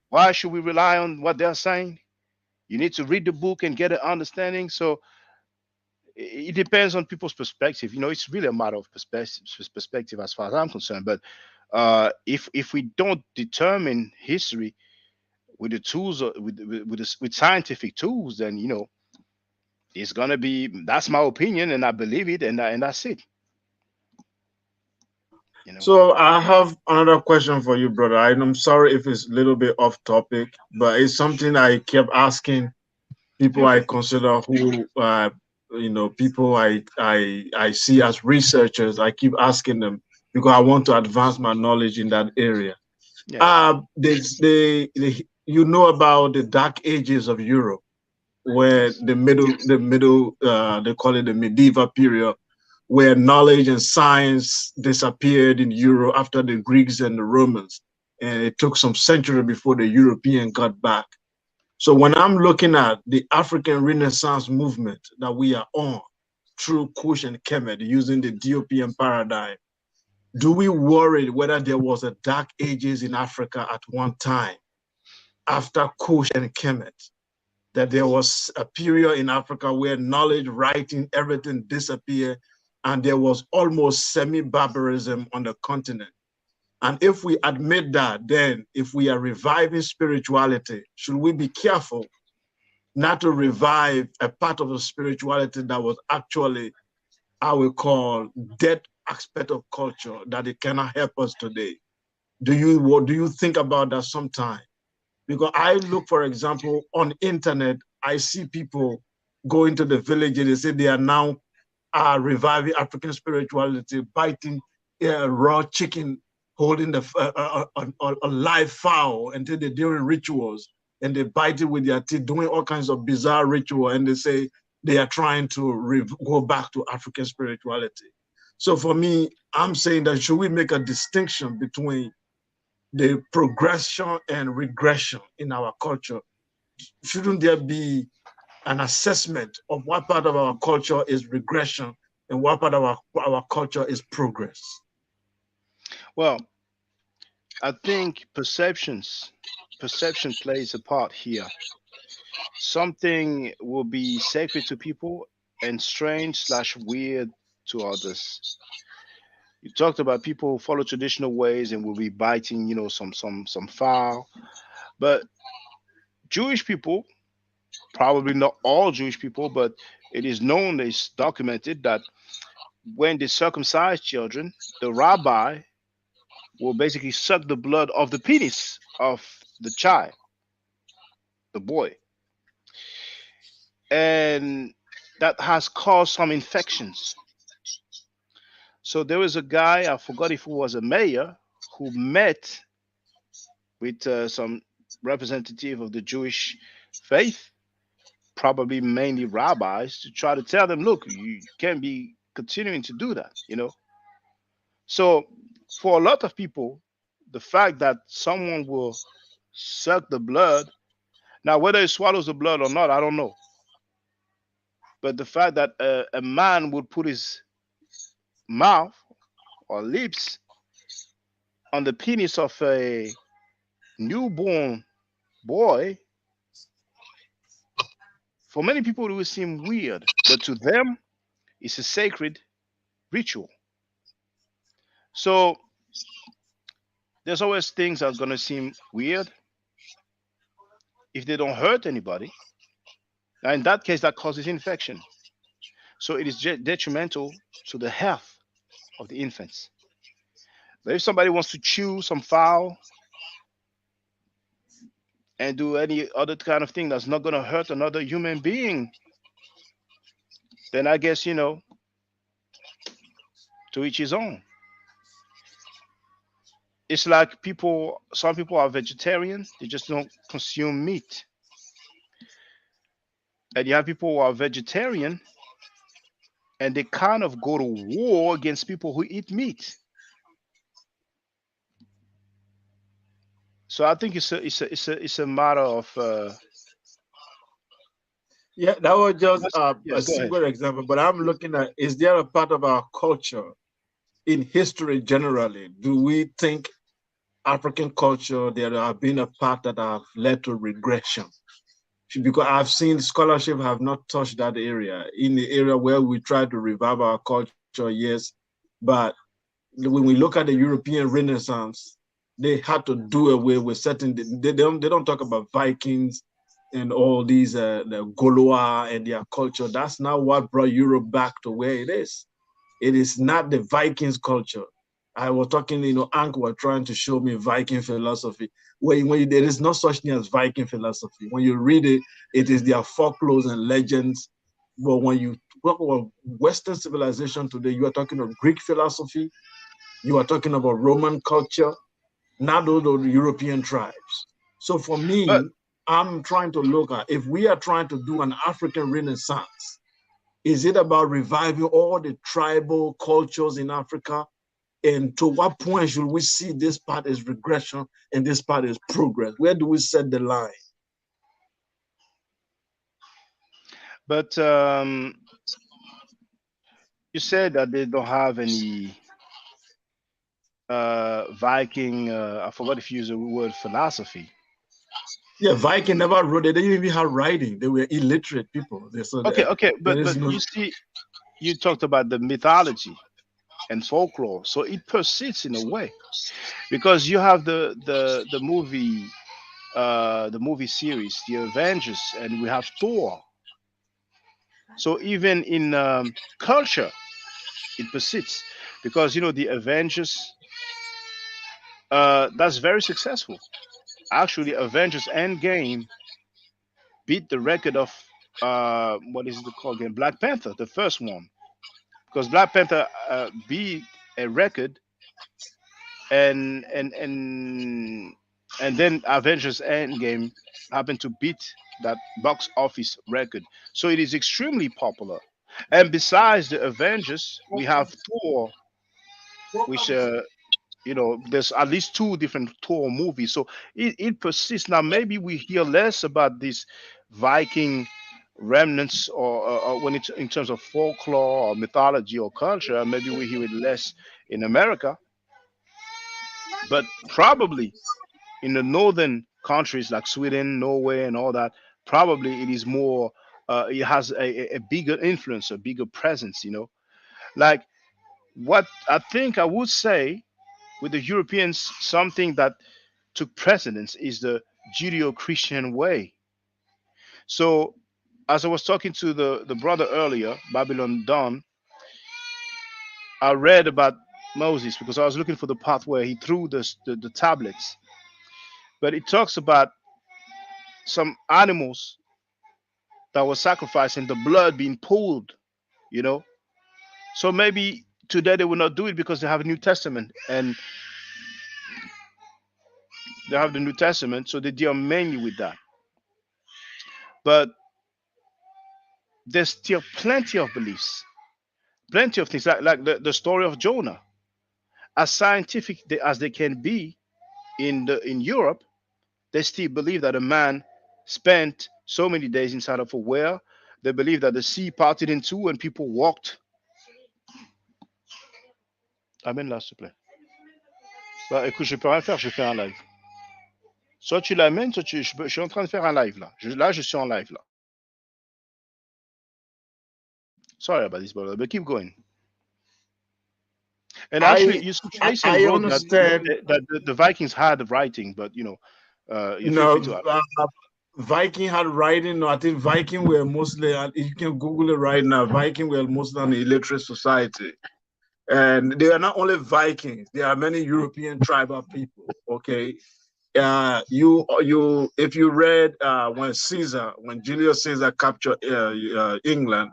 Why should we rely on what they're saying? You need to read the book and get an understanding. So it depends on people's perspective. It's really a matter of perspective as far as I'm concerned. But if we don't determine history with the tools with scientific tools, then it's gonna be, that's my opinion, and I believe it, and that's it. So I have another question for you, brother. I'm sorry if it's a little bit off topic, but it's something I kept asking people I consider who, people I see as researchers. I keep asking them because I want to advance my knowledge in that area. Yeah. You know about the Dark Ages of Europe, where Yes. they call it the medieval period, where knowledge and science disappeared in Europe after the Greeks and the Romans, and it took some century before the European got back. So when I'm looking at the African Renaissance movement that we are on through Kush and Kemet using the Ethiopian paradigm, do we worry whether there was a dark ages in Africa at one time after Kush and Kemet? That there was a period in Africa where knowledge, writing, everything disappeared, and there was almost semi-barbarism on the continent. And if we admit that, then if we are reviving spirituality, should we be careful not to revive a part of the spirituality that was actually, I would call, dead aspect of culture, that it cannot help us today? Do you think about that sometime? Because I look, for example, on internet, I see people go into the village and they say they are now reviving African spirituality, biting raw chicken, holding a live fowl until they're doing rituals, and they bite it with their teeth, doing all kinds of bizarre ritual, and they say they are trying to go back to African spirituality. So for me, I'm saying that should we make a distinction between the progression and regression in our culture? Shouldn't there be an assessment of what part of our culture is regression and what part of our culture is progress? Well, I think perception plays a part here. Something will be sacred to people and strange/weird to others. You talked about people who follow traditional ways and will be biting, some fowl. But Jewish people, probably not all Jewish people, but it is known, it's documented that when they circumcise children, the rabbi will basically suck the blood of the penis of the child, the boy. And that has caused some infections. So there was a guy, I forgot if he was a mayor, who met with some representative of the Jewish faith, probably mainly rabbis, to try to tell them, look, you can't be continuing to do that. So for a lot of people, the fact that someone will suck the blood, now whether he swallows the blood or not, I don't know. But the fact that a man would put his mouth or lips on the penis of a newborn boy, for many people it will seem weird, but to them, it's a sacred ritual. So there's always things that are going to seem weird if they don't hurt anybody. Now, in that case, that causes infection. So it is detrimental to the health of the infants. But if somebody wants to chew some fowl and do any other kind of thing that's not going to hurt another human being, then I guess, to each his own. It's like some people are vegetarian, they just don't consume meat. And you have people who are vegetarian and they kind of go to war against people who eat meat. So I think it's a matter of Yeah, that was just yeah, a go ahead. single example, but I'm looking at, is there a part of our culture in history generally? Do we think African culture there have been a part that have led to regression? Because I've seen scholarship have not touched that area. In the area where we try to revive our culture, yes, but when we look at the European Renaissance, they had to do away with certain. They don't talk about Vikings and all these the Gaulois and their culture. That's not what brought Europe back to where it is. It is not the Vikings culture. I was talking, Ank was trying to show me Viking philosophy. There is no such thing as Viking philosophy. When you read it, it is their folklores and legends. But when you talk about Western civilization today, you are talking of Greek philosophy, you are talking about Roman culture, not all the European tribes. So for But me, I'm trying to look at, if we are trying to do an African Renaissance, is it about reviving all the tribal cultures in Africa? And to what point should we see this part is regression and this part is progress? Where do we set the line? but you said that they don't have any Viking. I forgot if you use the word philosophy. Yeah, Viking never wrote. They didn't even have writing. They were illiterate people. Okay, There but is no. you see, you talked about the mythology and folklore, so it persists in a way because you have the movie series, The Avengers, and we have Thor. So even in culture, it persists because the Avengers, that's very successful. Actually, Avengers Endgame beat the record of what is it called again? Black Panther, the first one, because Black Panther beat a record, and then Avengers Endgame happened to beat that box office record. So it is extremely popular. And besides the Avengers, we have Thor, which there's at least two different Thor movies. So it persists. Now maybe we hear less about these Viking remnants, or when it's in terms of folklore or mythology or culture, maybe we hear it less in America, but probably in the northern countries like Sweden, Norway, and all that, probably it is more. It has a bigger influence, a bigger presence. Like what I think I would say with the Europeans, something that took precedence is the Judeo-Christian way. So, as I was talking to the brother earlier, Babylon Dawn, I read about Moses because I was looking for the part where he threw the tablets. But it talks about some animals that were sacrificed and the blood being pooled, you know. So maybe today they will not do it because they have a New Testament and they have the New Testament, so they deal mainly with that. But there's still plenty of beliefs, plenty of things like the story of Jonah. As scientific as they can be in Europe, they still believe that a man spent so many days inside of a whale. They believe that the sea parted in two and people walked. Amène là, s'il te plaît. Bah, écoute, je peux rien faire, je fais un live. Soit tu l'amènes, soit je suis en train de faire un live là. Là, je suis en live là. Sorry about this, brother, but keep going. And actually, I Yusuf I, Mason I wrote understand. that the Vikings had the writing, but you feel free No, to. Viking had writing. No, I think Viking were mostly. You can Google it right now. Viking were mostly an illiterate society. And they are not only Vikings, there are many European tribal people. Okay, if you read when Julius Caesar captured England,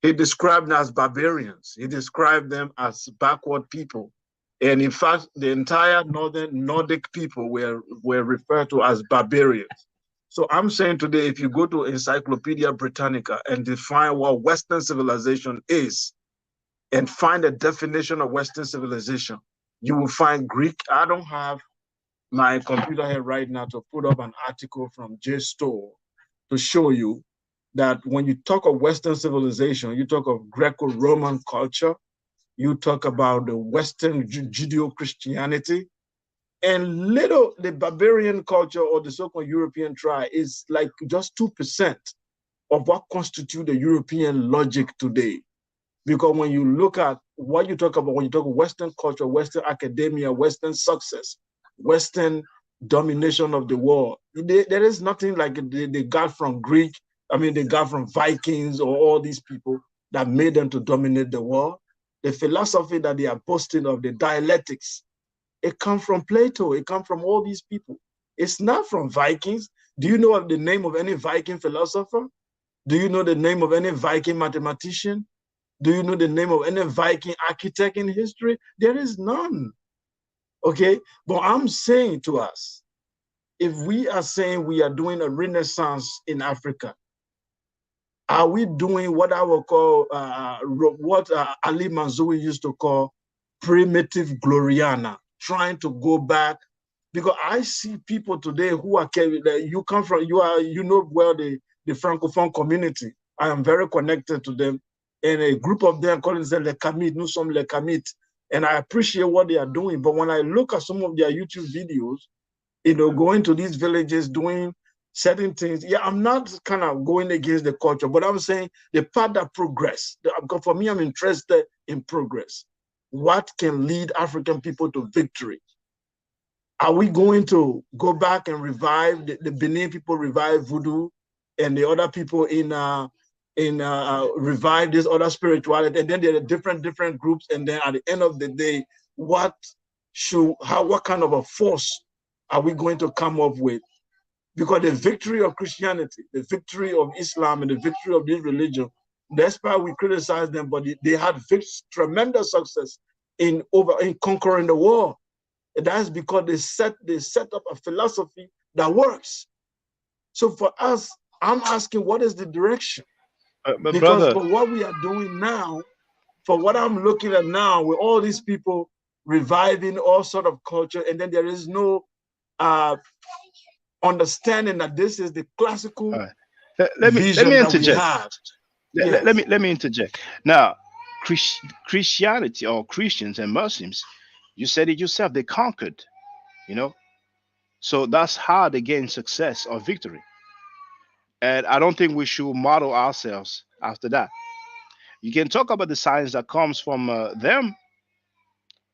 He described them as barbarians. He described them as backward people. And in fact, the entire northern Nordic people were referred to as barbarians. So I'm saying today, if you go to Encyclopedia Britannica and define what Western civilization is, and find a definition of Western civilization, you will find Greek. I don't have my computer here right now to put up an article from JSTOR to show you that when you talk of Western civilization, you talk of Greco-Roman culture, you talk about the Western Judeo-Christianity, and little the barbarian culture or the so-called European tribe is like just 2% of what constitutes the European logic today. Because when you look at what you talk about, when you talk of Western culture, Western academia, Western success, Western domination of the world, there is nothing like they got from Greek, they got from Vikings or all these people that made them to dominate the world. The philosophy that they are boasting of, the dialectics, it comes from Plato, it comes from all these people. It's not from Vikings. Do you know the name of any Viking philosopher? Do you know the name of any Viking mathematician? Do you know the name of any Viking architect in history? There is none. Okay, but I'm saying to us, if we are saying we are doing a renaissance in Africa, are we doing what I will call, what Ali Manzoui used to call primitive Gloriana, trying to go back? Because I see people today who are carried, you come from, you know well the Francophone community. I am very connected to them. And a group of them calling themselves Les Kamit, nous sommes Les Kamit. And I appreciate what they are doing. But when I look at some of their YouTube videos, going to these villages, doing certain things, I'm not kind of going against the culture, but I'm saying the part that progress. For me, I'm interested in progress. What can lead African people to victory? Are we going to go back and revive the Benin people, revive voodoo, and the other people revive this other spirituality, and then there are different groups, and then at the end of the day, what kind of a force are we going to come up with? Because the victory of Christianity, the victory of Islam, and the victory of this religion, despite we criticize them, but they had tremendous success in conquering the world. And that's because they set up a philosophy that works. So for us, I'm asking, what is the direction? Because brother, for what we are doing now, for what I'm looking at now, with all these people reviving all sort of culture, and then there is no understanding that this is the classical let me vision that we interject. have. Let me interject. Now, Christianity or Christians and Muslims, you said it yourself, they conquered, so that's how they gain success or victory. And I don't think we should model ourselves after that. You can talk about the science that comes from them,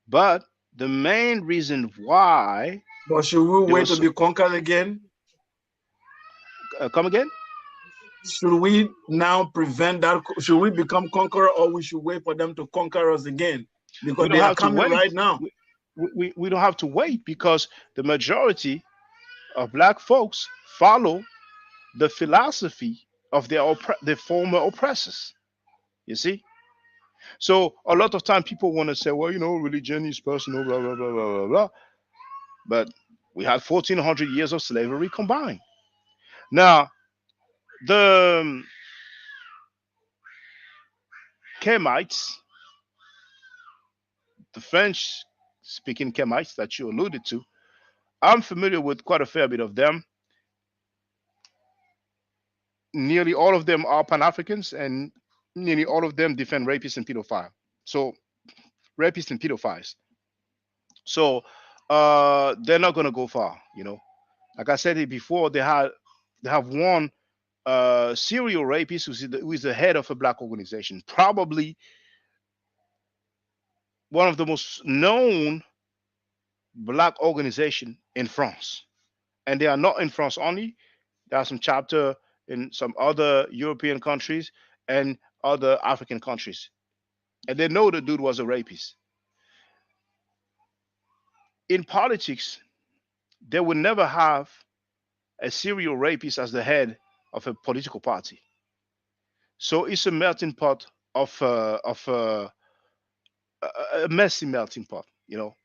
but the main reason why. But should we wait to be conquered again? Come again? Should we now prevent that? Should we become conqueror, or we should wait for them to conquer us again? Because they are coming right now. We don't have to wait, because the majority of Black folks follow the philosophy of their former oppressors. You see? So a lot of time people want to say, well, religion is personal, blah, blah, blah, blah, blah, blah. But we had 1,400 years of slavery combined. Now, the Kemites, the French-speaking Kemites that you alluded to, I'm familiar with quite a fair bit of them. Nearly all of them are Pan-Africans, and nearly all of them defend rapists and pedophiles. So, rapists and pedophiles. So, they're not going to go far. Like I said it before, they have one serial rapist who is the head of a Black organization, probably one of the most known Black organization in France. And they are not in France only. There are some chapter in some other European countries and other African countries. And they know the dude was a rapist. In politics, they would never have a serial rapist as the head of a political party. So it's a melting pot a messy melting pot, you know.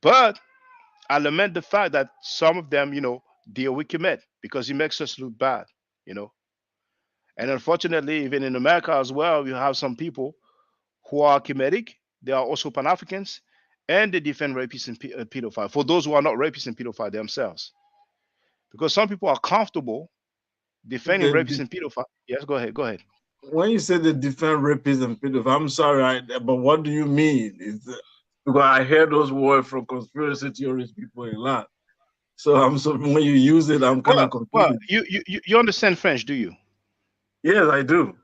But I lament the fact that some of them, you know, deal with Kemet because it makes us look bad, you know. And unfortunately, even in America as well, you have some people who are Kemetic. They are also Pan Africans, and they defend rapists and pedophiles. For those who are not rapists and pedophiles themselves, because some people are comfortable defending rapists and pedophiles. Yes, go ahead. Go ahead. When you say they defend rapists and pedophiles, I'm sorry, but what do you mean? Because I hear those words from conspiracy theorist people a lot. So I'm so when you use it, I'm kind of confused. You understand French, do you? Yes, I do.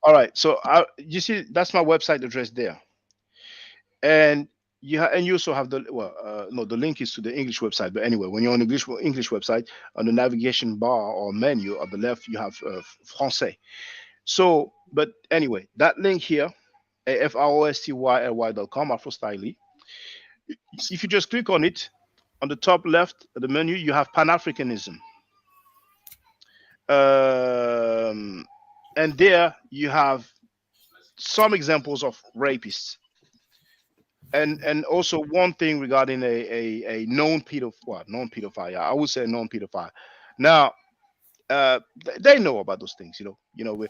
All right. So you see, that's my website address there, and you also have the no, the link is to the English website. But anyway, when you're on English website, on the navigation bar or menu on the left, you have Français. So, but anyway, that link here, afrostyly.com, Afrostyly. If you just click on it, on the top left of the menu, you have Pan Africanism. And there you have some examples of rapists. And also one thing regarding a known pedophile. Yeah, I would say known pedophile. Now, they know about those things, you know,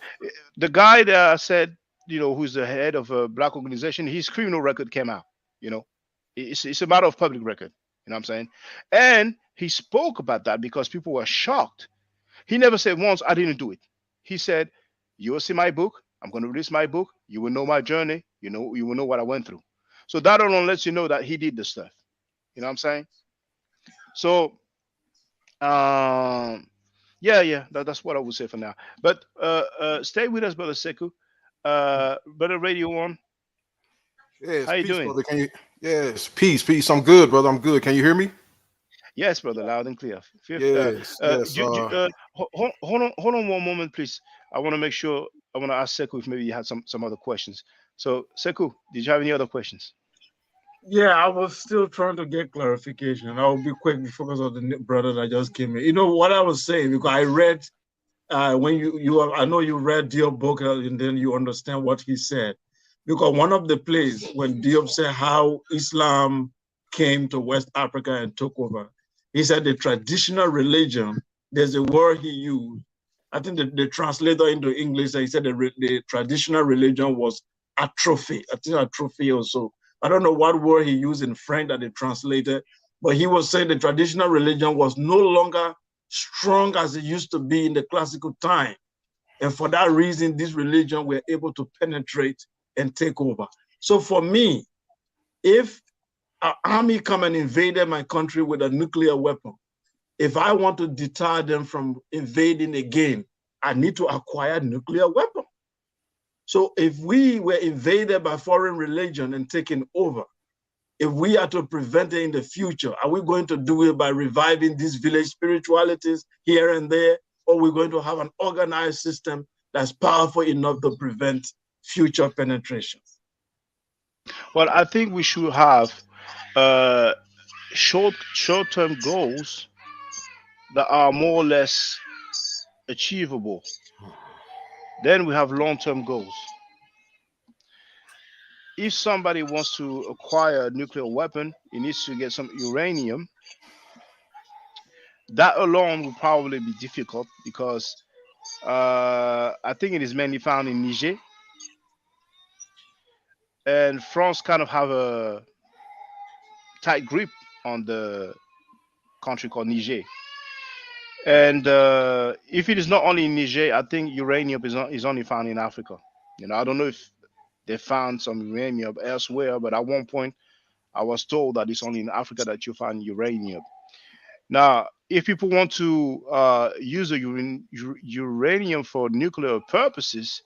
the guy that I said, you know, who's the head of a black organization, his criminal record came out, you know, it's a matter of public record, you know what I'm saying? And he spoke about that because people were shocked. He never said once, I didn't do it. He said, you will see my book, I'm going to release my book, you will know my journey, you will know what I went through. So that alone lets you know that he did the stuff, you know what I'm saying? So yeah, that's what I would say for now. But stay with us, brother Sekou. Brother Radio One, Yes, how you peace, doing? brother. Yes, peace. I'm good, brother. I'm good. Can you hear me? Yes, brother, loud and clear. Yes. Hold on one moment, please. I want to make sure. I want to ask Sekou if maybe you had some other questions. So Sekou, did you have any other questions? Yeah, I was still trying to get clarification, and I'll be quick because of the brother that just came in. You know what I was saying, because I read when I know you read Diop book and then you understand what he said. Because one of the plays when Diop said how Islam came to West Africa and took over, he said the traditional religion, there's a word he used. I think the translator into English, he said the traditional religion was atrophy. I think atrophy also. I don't know what word he used in French that they translated, but he was saying the traditional religion was no longer strong as it used to be in the classical time. And for that reason, this religion were able to penetrate and take over. So for me, if an army come and invaded my country with a nuclear weapon, if I want to deter them from invading again, I need to acquire a nuclear weapon. So if we were invaded by foreign religion and taken over, if we are to prevent it in the future, are we going to do it by reviving these village spiritualities here and there, or we're going to have an organized system that's powerful enough to prevent future penetrations? Well, I think we should have short-term goals that are more or less achievable. Then we have long-term goals. If somebody wants to acquire a nuclear weapon, he needs to get some uranium. That alone will probably be difficult because I think it is mainly found in Niger. And France kind of have a tight grip on the country called Niger. And if it is not only in Niger, I think uranium is only found in Africa. You know, I don't know if they found some uranium elsewhere, but at one point I was told that it's only in Africa that you find uranium. Now, if people want to use a uranium for nuclear purposes,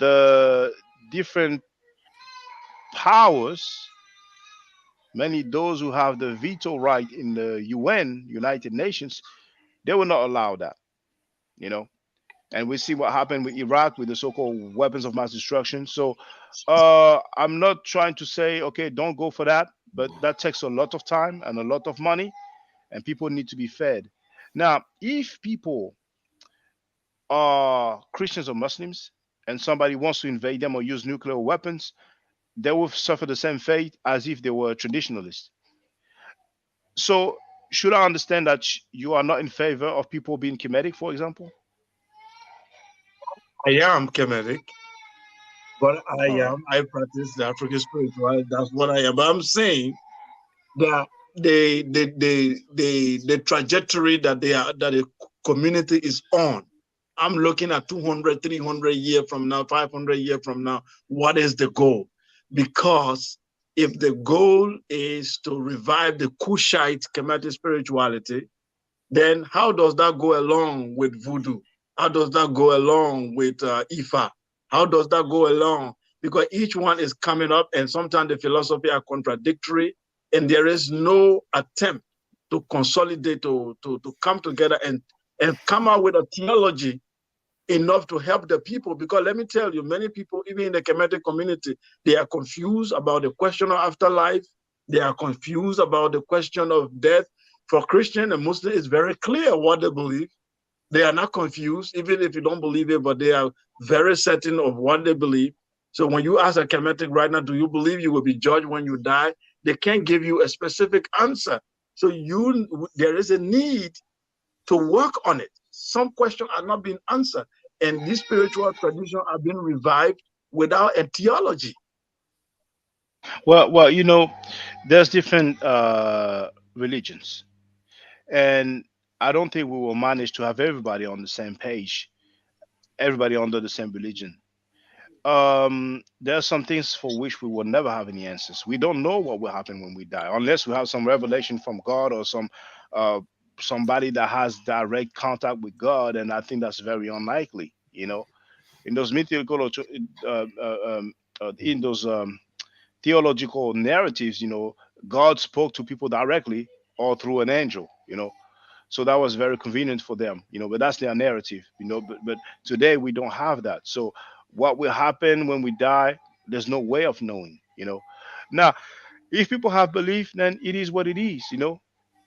the different powers, mainly those who have the veto right in the UN, United Nations, they will not allow that, you know. And we see what happened with Iraq with the so-called weapons of mass destruction. So I'm not trying to say, okay, don't go for that, but that takes a lot of time and a lot of money, and people need to be fed. Now, if people are Christians or Muslims and somebody wants to invade them or use nuclear weapons, they will suffer the same fate as if they were traditionalists. So, should I understand that you are not in favor of people being Kemetic, for example? I am Kemetic, but All right. I practice the African spirituality. That's what I am. But I'm saying that the trajectory that the community is on. I'm looking at 200, 300 years from now, 500 years from now. What is the goal? Because if the goal is to revive the Kushite Kemetic spirituality, then how does that go along with voodoo? How does that go along with Ifa? How does that go along? Because each one is coming up, and sometimes the philosophy are contradictory, and there is no attempt to consolidate, to come together and come out with a theology enough to help the people. Because let me tell you, many people, even in the Kemetic community, they are confused about the question of afterlife. They are confused about the question of death. For Christian and Muslim, it's very clear what they believe. They are not confused, even if you don't believe it, but they are very certain of what they believe. So when you ask a Kemetic right now, do you believe you will be judged when you die? They can't give you a specific answer. So there is a need to work on it. Some questions are not being answered, and these spiritual traditions are being revived without a theology. Well, there's different religions, and I don't think we will manage to have everybody on the same page, everybody under the same religion. There are some things for which we will never have any answers. We don't know what will happen when we die, unless we have some revelation from God or uh, somebody that has direct contact with God, and I think that's very unlikely. In those mythological, in those theological narratives, God spoke to people directly or through an angel. So that was very convenient for them, but that's their narrative. But today we don't have that. So what will happen when we die, there's no way of knowing. Now, if people have belief, then it is what it is.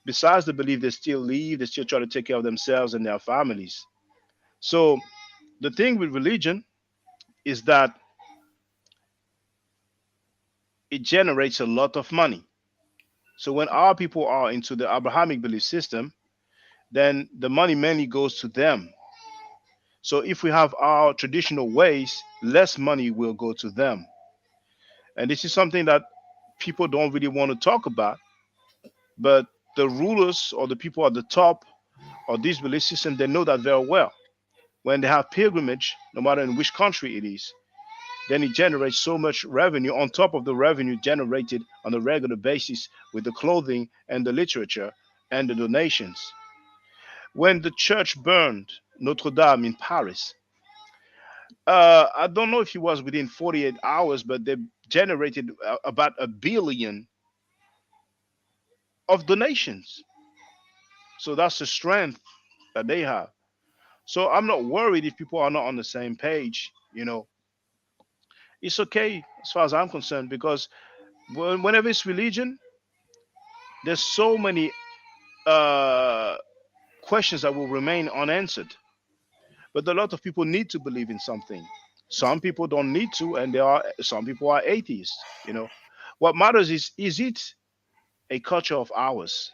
Besides the belief, they still live, they still try to take care of themselves and their families. So the thing with religion is that it generates a lot of money. So when our people are into the Abrahamic belief system, then the money mainly goes to them. So if we have our traditional ways, less money will go to them. And this is something that people don't really want to talk about, but the rulers or the people at the top of this belief system, they know that very well. When they have pilgrimage, no matter in which country it is, then it generates so much revenue on top of the revenue generated on a regular basis with the clothing and the literature and the donations. When the church burned Notre Dame in Paris, I don't know if it was within 48 hours, but they generated about 1 billion of donations. So that's the strength that they have. So I'm not worried if people are not on the same page. It's okay as far as I'm concerned because whenever it's religion, there's so many uh, questions that will remain unanswered. But a lot of people need to believe in something. Some people don't need to, and there are some people are atheists. What matters is it a culture of ours?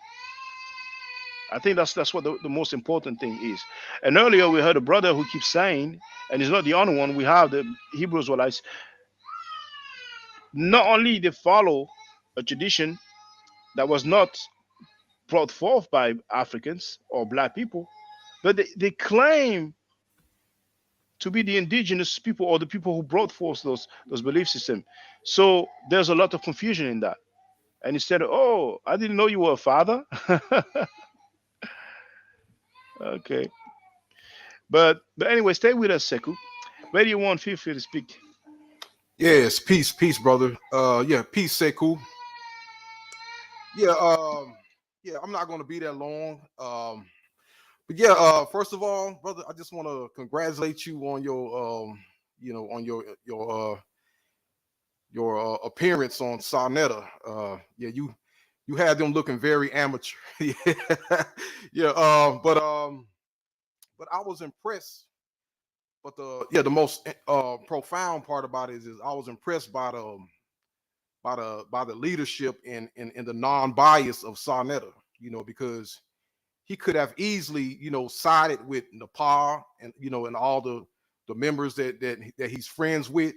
I think that's what the most important thing is. And earlier we heard a brother who keeps saying, and he's not the only one. We have the Hebrew Israelites. Not only they follow a tradition that was not brought forth by Africans or black people, but they claim to be the indigenous people or the people who brought forth those belief systems. So there's a lot of confusion in that. And instead of, oh, I didn't know you were a father. Okay. But anyway, stay with us, Sekou. Where do you want? Feel free to speak. Yes, peace, brother. Yeah, peace, Sekou. Yeah, yeah, I'm not gonna be that long. But yeah, first of all, brother, I just want to congratulate you on your on your appearance on Sarnetta. Yeah, you had them looking very amateur. Yeah, yeah. But I was impressed but the most profound part about it is I was impressed by the leadership and the non-bias of Sarnetta, because he could have easily, sided with Nepal and and all the members that he's friends with,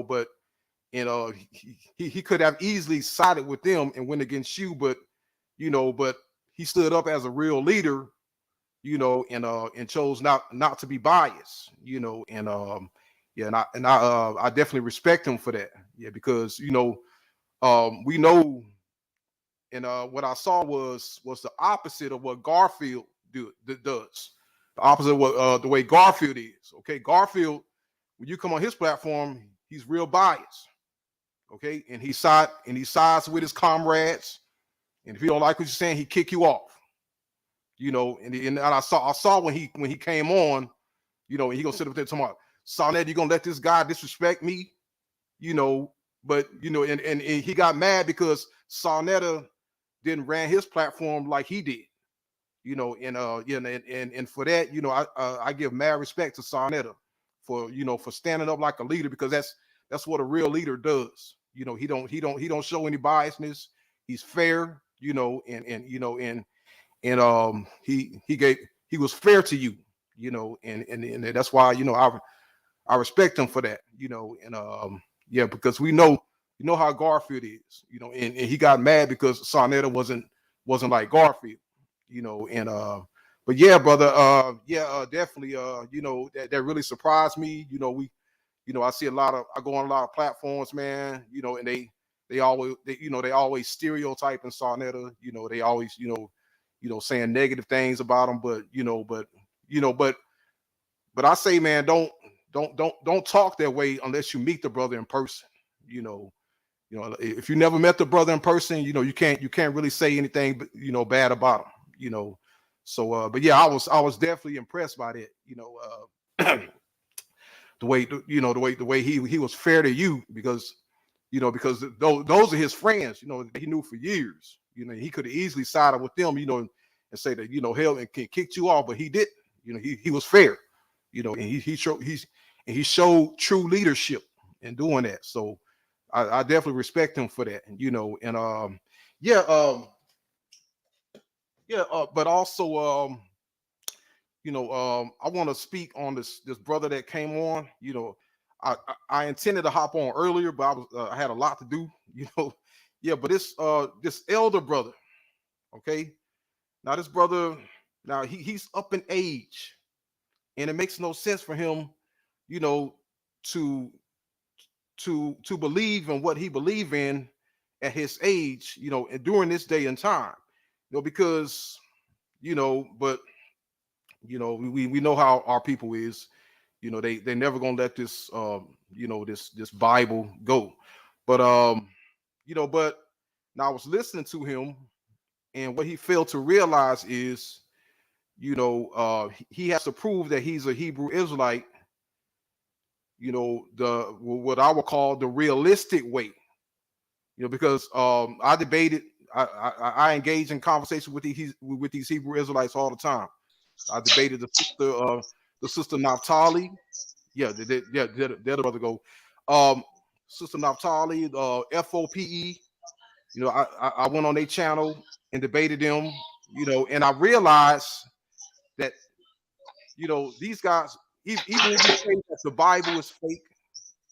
but he could have easily sided with them and went against you, but he stood up as a real leader, and chose not to be biased, and yeah, and I definitely respect him for that, yeah, because we know, and what I saw was the opposite of what Garfield does, the opposite of what the way Garfield is. Okay, Garfield, when you come on his platform, he's real biased. Okay, and he sides with his comrades, and if you don't like what you're saying, he kick you off. And I saw when he came on, and he gonna sit up there tomorrow. Sarnetta, you gonna let this guy disrespect me? But and he got mad because Sarnetta didn't ran his platform like he did. And for that, I give mad respect to Sarnetta for standing up like a leader, because that's what a real leader does. He don't show any biasness. He's fair, and he was fair to you, and that's why I respect him for that, and yeah, because we know how Garfield is, and he got mad because Sarnetta wasn't like Garfield, and but yeah, brother, definitely, that really surprised me. I see I go on a lot of platforms, man, and they always stereotyping Sarnetta, they always, saying negative things about him, but I say, man, don't talk that way unless you meet the brother in person. If you never met the brother in person, you can't really say anything, bad about him. So, but yeah, I was definitely impressed by that. The way he was fair to you, because those are his friends, he knew for years. He could have easily sided with them, and say that hell, and kicked you off, but he didn't. He was fair, and he showed true leadership in doing that. So I definitely respect him for that, and but also I want to speak on this brother that came on. I intended to hop on earlier, but I had a lot to do. Yeah, but this elder brother, okay. Now this brother, he's up in age, and it makes no sense for him, to believe in what he believe in at his age, and during this day and time, because but we know how our people is. They never gonna let this this Bible go. But but now I was listening to him, and what he failed to realize is, he has to prove that he's a Hebrew Israelite, what I would call the realistic way. Because I debated, I engage in conversation with these Hebrew Israelites all the time. I debated the sister Naphtali. Yeah, there the brother go. Sister Naphtali, FOPE. I went on their channel and debated them. And I realized that these guys, even if you say that the Bible is fake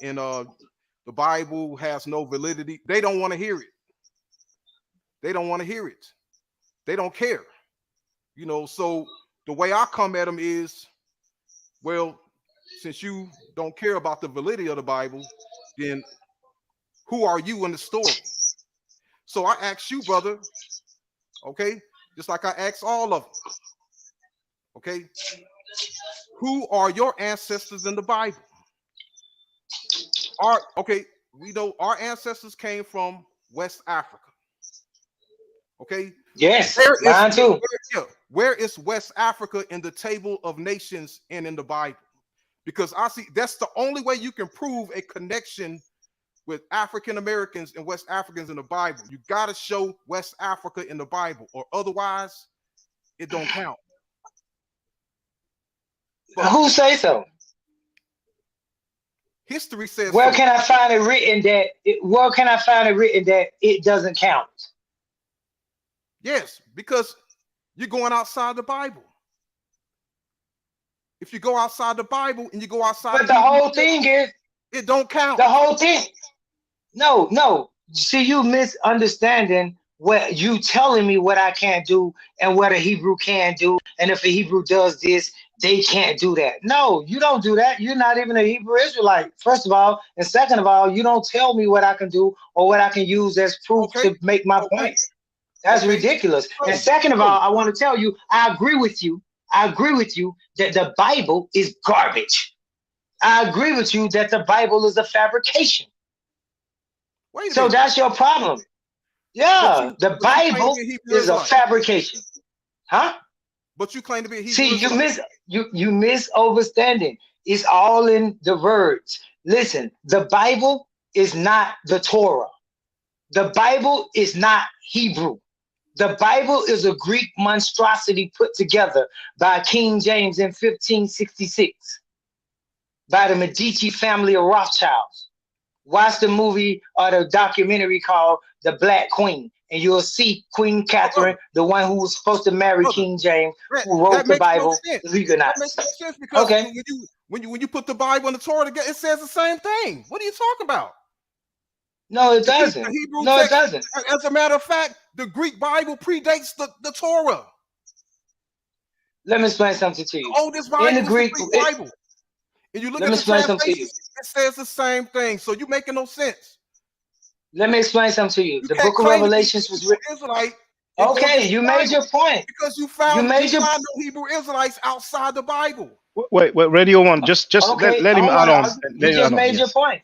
and the Bible has no validity, they don't want to hear it. They don't want to hear it. They don't care. So the way I come at them is, well, since you don't care about the validity of the Bible, then who are you in the story? So I ask you, brother, okay, just like I ask all of them, okay, who are your ancestors in the Bible? Okay, we know our ancestors came from West Africa. Okay. Yes, mine too. Where is West Africa in the table of nations and in the Bible? Because I see that's the only way you can prove a connection with African Americans and West Africans in the Bible. You got to show West Africa in the Bible, or otherwise it don't count. But who say so? History says Where so. can I find it written that? Where can I find it written that it doesn't count? Yes, because you're going outside the Bible. If you go outside the Bible and you go outside But the whole thing is, it don't count. the whole thing. No. See, you misunderstanding what you telling me what I can't do and what a Hebrew can do. And if a Hebrew does this, they can't do that. No, you don't do that. You're not even a Hebrew Israelite, first of all. And second of all, you don't tell me what I can do or what I can use as proof to make my point. That's ridiculous. And second of all, I want to tell you, I agree with you. I agree with you that the Bible is garbage. I agree with you that the Bible is a fabrication. So that's your problem. Yeah, the Bible is a fabrication. Huh? But you claim to be a Hebrew. See, you miss overstanding. It's all in the words. Listen, the Bible is not the Torah. The Bible is not Hebrew. The Bible is a Greek monstrosity put together by King James in 1566 by the Medici family of Rothschilds. Watch the movie or the documentary called The Black Queen, and you'll see Queen Catherine, the one who was supposed to marry King James, who wrote the Bible, Huguenots. That makes no sense because when you put the Bible and the Torah together, it says the same thing. What are you talking about? No, it doesn't. No, it doesn't. As a matter of fact, the Greek Bible predates the Torah. Let me explain something to you. The oldest Bible is the Greek Bible. And you look at the translation, it says the same thing. So you're making no sense. Let me explain something to you. The book of Revelations was written. Israelite. Okay, you made your point. Because you found no Hebrew Israelites outside the Bible. Wait, Radio One, just okay, let him add on. You just made your point.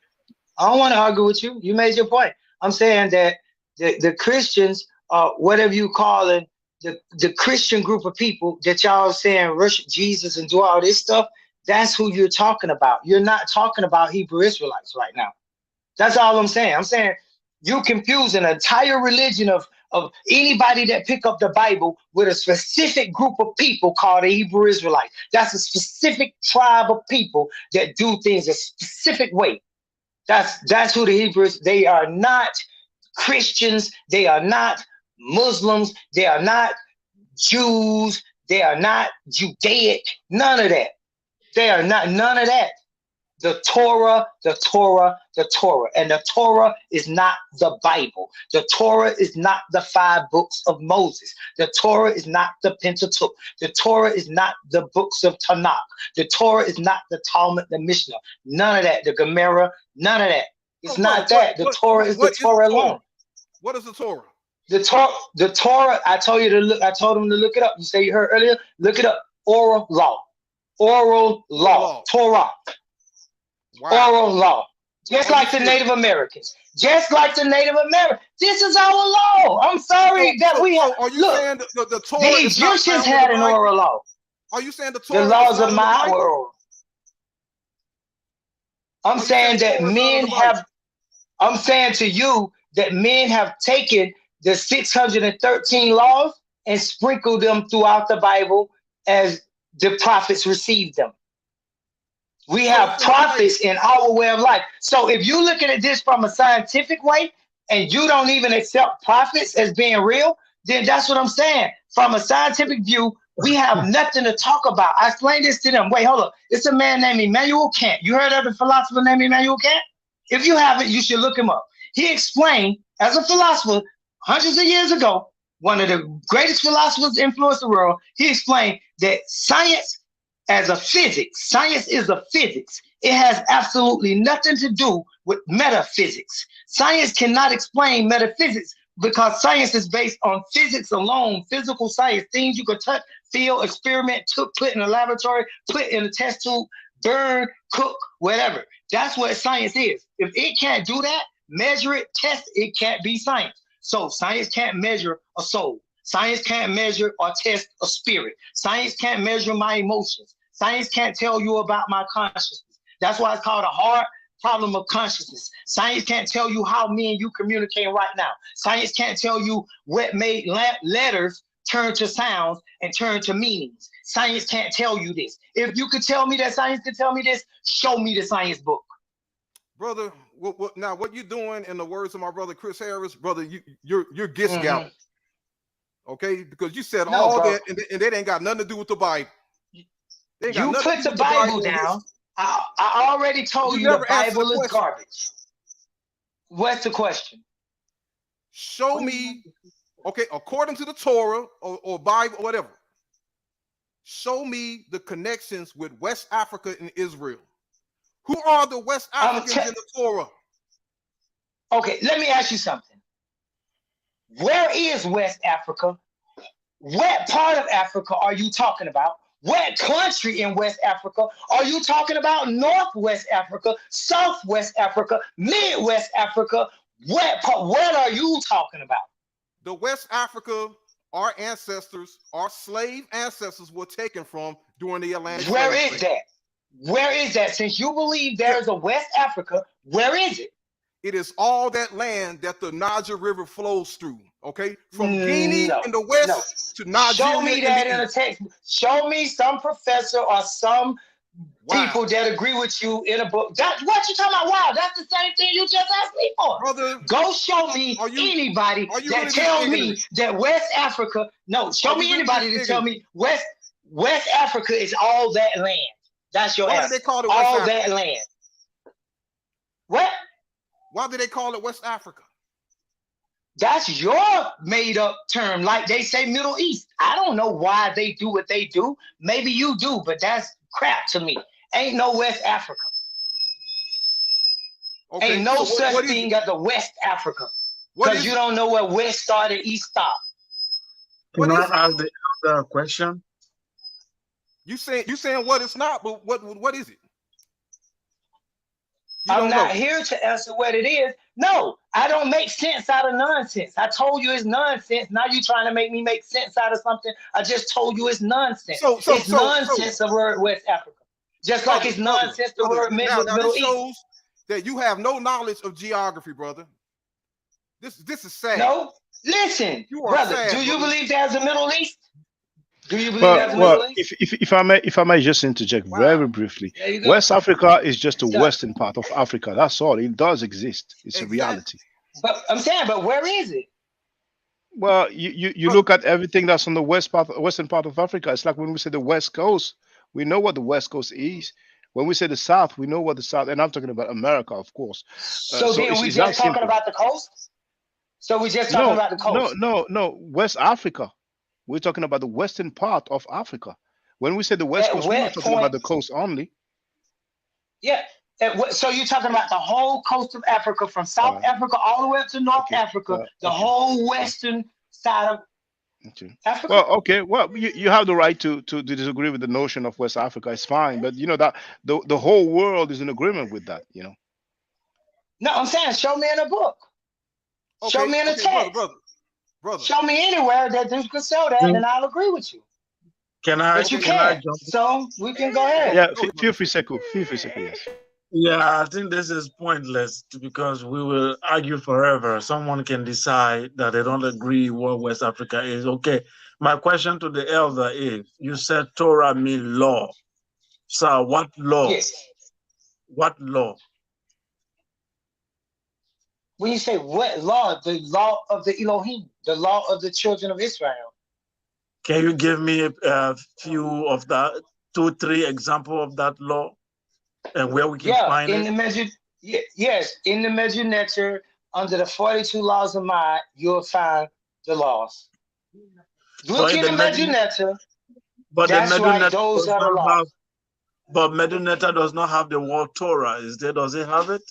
I don't want to argue with you. You made your point. I'm saying that the Christians, whatever you call it, the Christian group of people that y'all saying worship Jesus and do all this stuff, that's who you're talking about. You're not talking about Hebrew Israelites right now. That's all I'm saying. I'm saying you confuse an entire religion of anybody that pick up the Bible with a specific group of people called the Hebrew Israelites. That's a specific tribe of people that do things a specific way. That's who the Hebrews. They are not Christians. They are not Muslims. They are not Jews. They are not Judaic. None of that. They are not none of that. The Torah. And the Torah is not the Bible. The Torah is not the 5 books of Moses. The Torah is not the Pentateuch. The Torah is not the books of Tanakh. The Torah is not the Talmud, the Mishnah. None of that. The Gemara, none of that. It's not that. The Torah is the Torah alone. What is the Torah? The Torah, I told you to look, I told them to look it up. You say you heard earlier? Look it up. Oral law. Torah. Wow. Oral law. Just like the Native Americans. This is our law. I'm sorry that we have. Are you saying the Torah? The Egyptians had an oral law. Are you saying the Torah? The laws of my world. I'm saying that men have. I'm saying to you that men have taken the 613 laws and sprinkled them throughout the Bible as the prophets received them. We have prophets in our way of life. So if you look at this from a scientific way and you don't even accept prophets as being real, then that's what I'm saying. From a scientific view, we have nothing to talk about. I explained this to them. Wait, hold up. It's a man named Immanuel Kant. You heard of a philosopher named Immanuel Kant? If you haven't, you should look him up. He explained, as a philosopher, hundreds of years ago, one of the greatest philosophers to influence the world, he explained that science as a physics, science is a physics. It has absolutely nothing to do with metaphysics. Science cannot explain metaphysics because science is based on physics alone, physical science, things you could touch, feel, experiment, put in a laboratory, put in a test tube, burn, cook, whatever. That's what science is. If it can't do that, measure it, test it, can't be science. So science can't measure a soul. Science can't measure or test a spirit. Science can't measure my emotions. Science can't tell you about my consciousness. That's why it's called a hard problem of consciousness. Science can't tell you how me and you communicate right now. Science can't tell you what made letters turn to sounds and turn to meanings. Science can't tell you this. If you could tell me that science could tell me this, show me the science book. brother. What you doing? In the words of my brother Chris Harris, brother, you're gisgout. Okay, because you said No, all bro. that, and that ain't got nothing to do with the Bible. They ain't got You nothing to put do the with Bible and down. I already told You you the never answered the Bible is question. garbage. What's the question? Show me, okay, according to the Torah or Bible or whatever, show me the connections with West Africa and Israel. Who are the West Africans in the Torah? Okay, let me ask you something. Where is West Africa? What part of Africa are you talking about? What country in West Africa are you talking about? Northwest Africa, Southwest Africa, Midwest Africa? What are you talking about? The West Africa, our ancestors, our slave ancestors were taken from during the Atlantic. Where is that? Where is that? Since you believe there is a West Africa, where is it? It is all that land that the Niger River flows through. Okay, from Guinea in the west to Nigeria. Show me that in a text. Show me some professor or some people that agree with you in a book. That's what you talking about. Wow, that's the same thing you just asked me for. Brother, go show me anybody that really tells me that West Africa. No, show me anybody to tell me West Africa is all that land. That's your answer. Why did they call it all West that Africa? land? What? Why did they call it West Africa? That's your made up term, like they say Middle East. I don't know why they do what they do. Maybe you do, but that's crap to me. Ain't no West Africa. Okay, ain't no so such thing as the West Africa. Because you don't know where West started, East stopped. Can I ask the other question? You saying what it's not, but what is it? I'm not here to answer what it is. No, I don't make sense out of nonsense. I told you it's nonsense. Now you're trying to make me make sense out of something. I just told you it's nonsense. It's nonsense the word West Africa. Just like it's nonsense the word Middle this East. shows that you have no knowledge of geography, brother. This is sad. No, listen, brother. Sad, do you brother. believe there's a Middle East? Do you believe there's a Middle East? If I may just interject very briefly, West Africa is just the western part of Africa. That's all. It does exist. It's a reality. But I'm saying, but where is it? Well, you look at everything that's on the western part of Africa. It's like when we say the West Coast, we know what the West Coast is. When we say the South, we know what the South, and I'm talking about America, of course. So then we just talking about the coast? So we just talking about the coast? No. West Africa. We're talking about the western part of Africa. When we say the West Coast, we're not talking about the coast only. Yeah. So you're talking about the whole coast of Africa, from South Africa all the way up to North Africa, the whole western side of Africa? Well, okay. Well, you have the right to disagree with the notion of West Africa. It's fine. But you know that the whole world is in agreement with that, you know. No, I'm saying show me in a book. Show me in a text. Brother. Show me anywhere that you can sell that, and I'll agree with you. But you can't. So we can go ahead. Yeah, feel free, Sekou. Feel free, Sekou, yes. Yeah, I think this is pointless because we will argue forever. Someone can decide that they don't agree what West Africa is. Okay, my question to the elder is, you said Torah means law. So what law? Yes. What law? When you say what law, the law of the Elohim, the law of the children of Israel. Can you give me a few of that, 2-3 examples of that law, and where we can find it? Yes, in the Measure Netter, under the 42 laws of Ma'at, you'll find the laws. Look in the Measure Netter. But that's the right, those are the laws. But Measure Netter does not have the word Torah. Does it have it?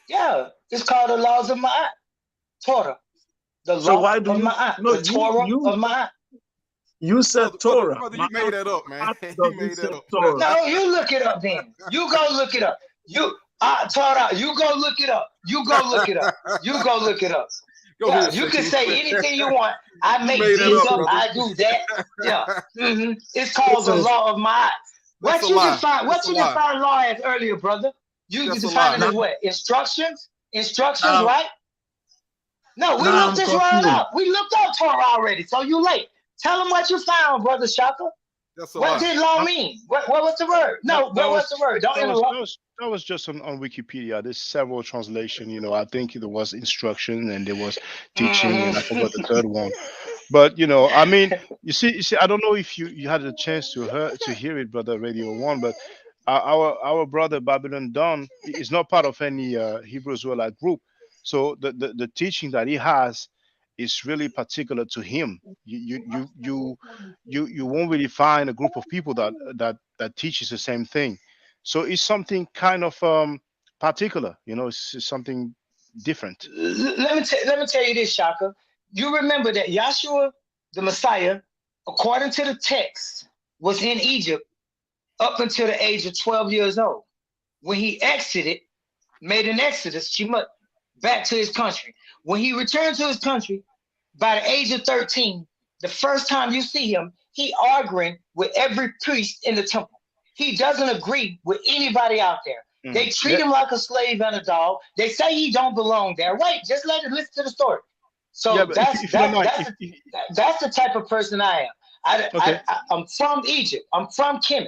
Yeah, it's called the laws of Ma'at. Torah. The law of Ma'at. The Torah of Ma'at. You said Torah. Brother, you made that up, man. You made that up. No, you look it up then. You go look it up. Torah, you go look it up. You go look it up. You go look it up. Yeah, you can say anything you want. I make this up. I do that. Yeah. It's called the law of Ma'at. What you define law as earlier, brother? You define it as what? Instructions? Right? No, we looked this right up. We looked up Torah already, so you late. Tell them what you found, Brother Shaka. That's a What lie. did law mean? What was the word? No, what was the word? Don't interrupt. That was just on Wikipedia. There's several translation. You know, I think there was instruction and there was teaching, and I forgot the third one. But you know, I mean, you see, I don't know if you had a chance to hear it, brother Radio One, but our brother Babylon Don is not part of any Hebrew Israelite group, so the teaching that he has is really particular to him. You won't really find a group of people that teaches the same thing. So it's something kind of particular. You know, it's something different. Let me tell you this, Shaka. You remember that Yahshua, the Messiah, according to the text, was in Egypt up until the age of 12 years old. When he exited, made an exodus, back to his country. When he returned to his country, by the age of 13, the first time you see him, he arguing with every priest in the temple. He doesn't agree with anybody out there. They treat him like a slave and a dog. They say he don't belong there. Wait, just let him listen to the story. So Yeah, that's the type of person I am. I'm from Egypt. I'm from Kemet.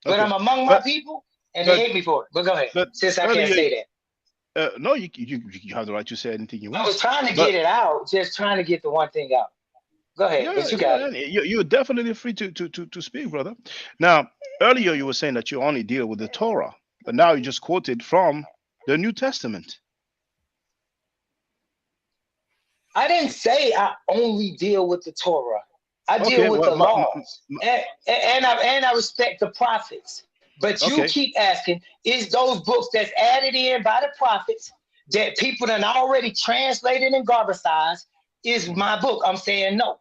But Okay. I'm among my people, and they hate me for it. But go ahead, since I can't say that. No, you have the right to say anything you want. I was trying to get it out, just trying to get the one thing out. Go ahead, but you got it. You're definitely free to speak, brother. Now, earlier you were saying that you only deal with the Torah, but now you just quoted from the New Testament. I didn't say I only deal with the Torah. I deal with the laws, and I respect the prophets. But you keep asking, is those books that's added in by the prophets that people done already translated and garbicized is my book? I'm saying no.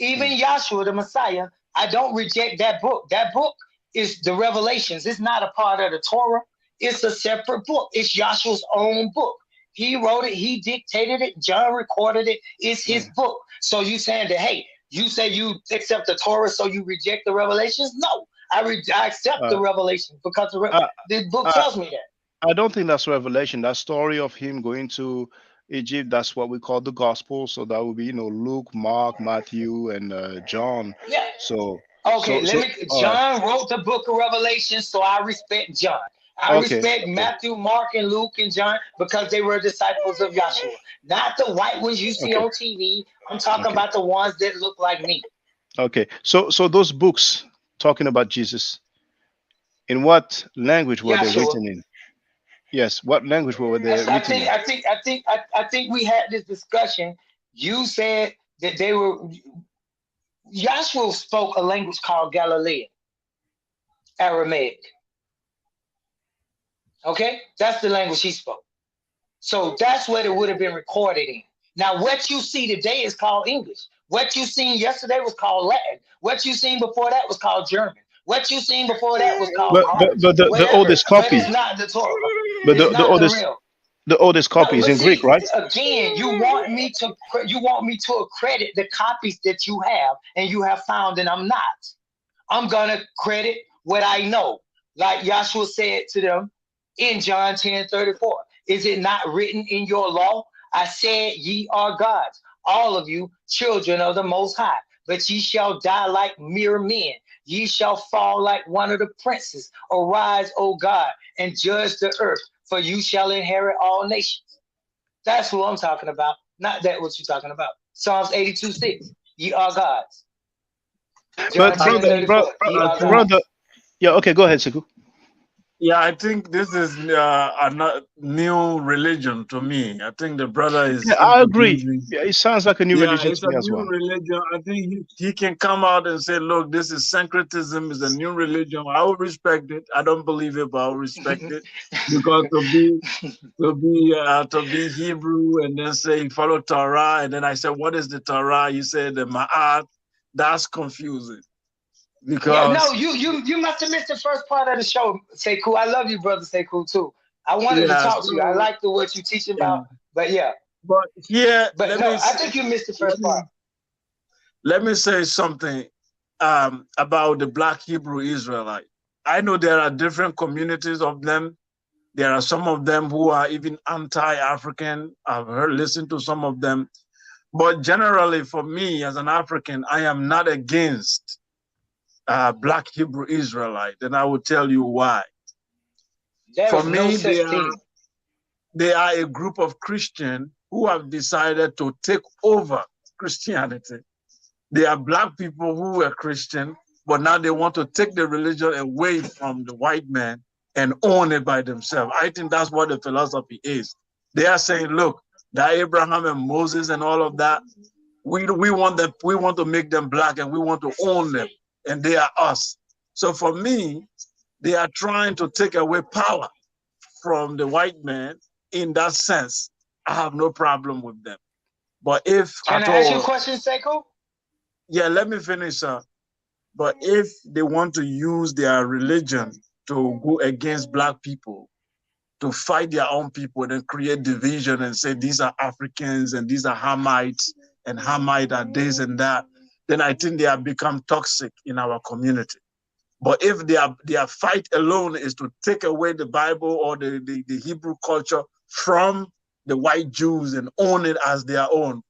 Even Yahshua, the Messiah, I don't reject that book. That book is the Revelations. It's not a part of the Torah. It's a separate book. It's Yahshua's own book. He wrote it. He dictated it. John recorded it. It's his book. So you saying that, hey, you say you accept the Torah, so you reject the Revelations? No, I accept the Revelation because the book tells me that. I don't think that's Revelation. That story of him going to Egypt, that's what we call the gospel. So that would be, you know, Luke, Mark, Matthew, and John. Yeah. So okay, John wrote the book of Revelation, so I respect John. I respect Matthew, Mark, and Luke, and John because they were disciples of Yahshua. Not the white ones you see on TV. I'm talking about the ones that look like me. Okay, so those books talking about Jesus, in what language were they written in? Yes, what language were they written in? I think we had this discussion. You said that they were. Yahshua spoke a language called Galilean, Aramaic. Okay, that's the language he spoke. So that's what it would have been recorded in. Now, what you see today is called English. What you seen yesterday was called Latin. What you seen before that was called German. What you seen before that was called. But the oldest copy. But it's not the Torah. But the oldest copy is in Greek, right? Again, you want me to accredit the copies that you have and you have found, and I'm not. I'm gonna credit what I know, like Yahshua said to them in John 10:34. Is it not written in your law? I said, ye are gods, all of you children of the Most High, but ye shall die like mere men. Ye shall fall like one of the princes. Arise, O God, and judge the earth, for you shall inherit all nations. That's what I'm talking about, not that what you're talking about. Psalms 82:6. Ye are gods. But brother, yeah, okay, go ahead, Sekou. Yeah, I think this is a new religion to me. I think the brother is. Yeah, I agree. Yeah, it sounds like a new religion to me as well. Religion. I think he can come out and say, "Look, this is syncretism. Is a new religion." I will respect it. I don't believe it, but I'll respect it because to be Hebrew and then say follow Torah, and then I said, "What is the Torah?" You said the Ma'at. That's confusing. Because you must have missed the first part of the show, Sekou. I love you, brother Sekou, too. I wanted to talk to you. I like what you're teaching about, but yeah. But here, I think you missed the first part. Let me say something about the Black Hebrew Israelite. I know there are different communities of them. There are some of them who are even anti-African. I've listened to some of them. But generally, for me as an African, I am not against Black Hebrew Israelite, and I will tell you why. There For is no me, such thing. they are a group of Christians who have decided to take over Christianity. They are Black people who were Christian, but now they want to take the religion away from the white man and own it by themselves. I think that's what the philosophy is. They are saying, look, that Abraham and Moses and all of that, we want to make them Black and we want to own them, and they are us. So for me, they are trying to take away power from the white man. In that sense, I have no problem with them. But if Can at I ask you a all, question, Sekou? yeah, let me finish, sir. But if they want to use their religion to go against Black people, to fight their own people, then create division and say these are Africans and these are Hamites and Hamite are this and that, then I think they have become toxic in our community. But if their fight alone is to take away the Bible or the Hebrew culture from the white Jews and own it as their own,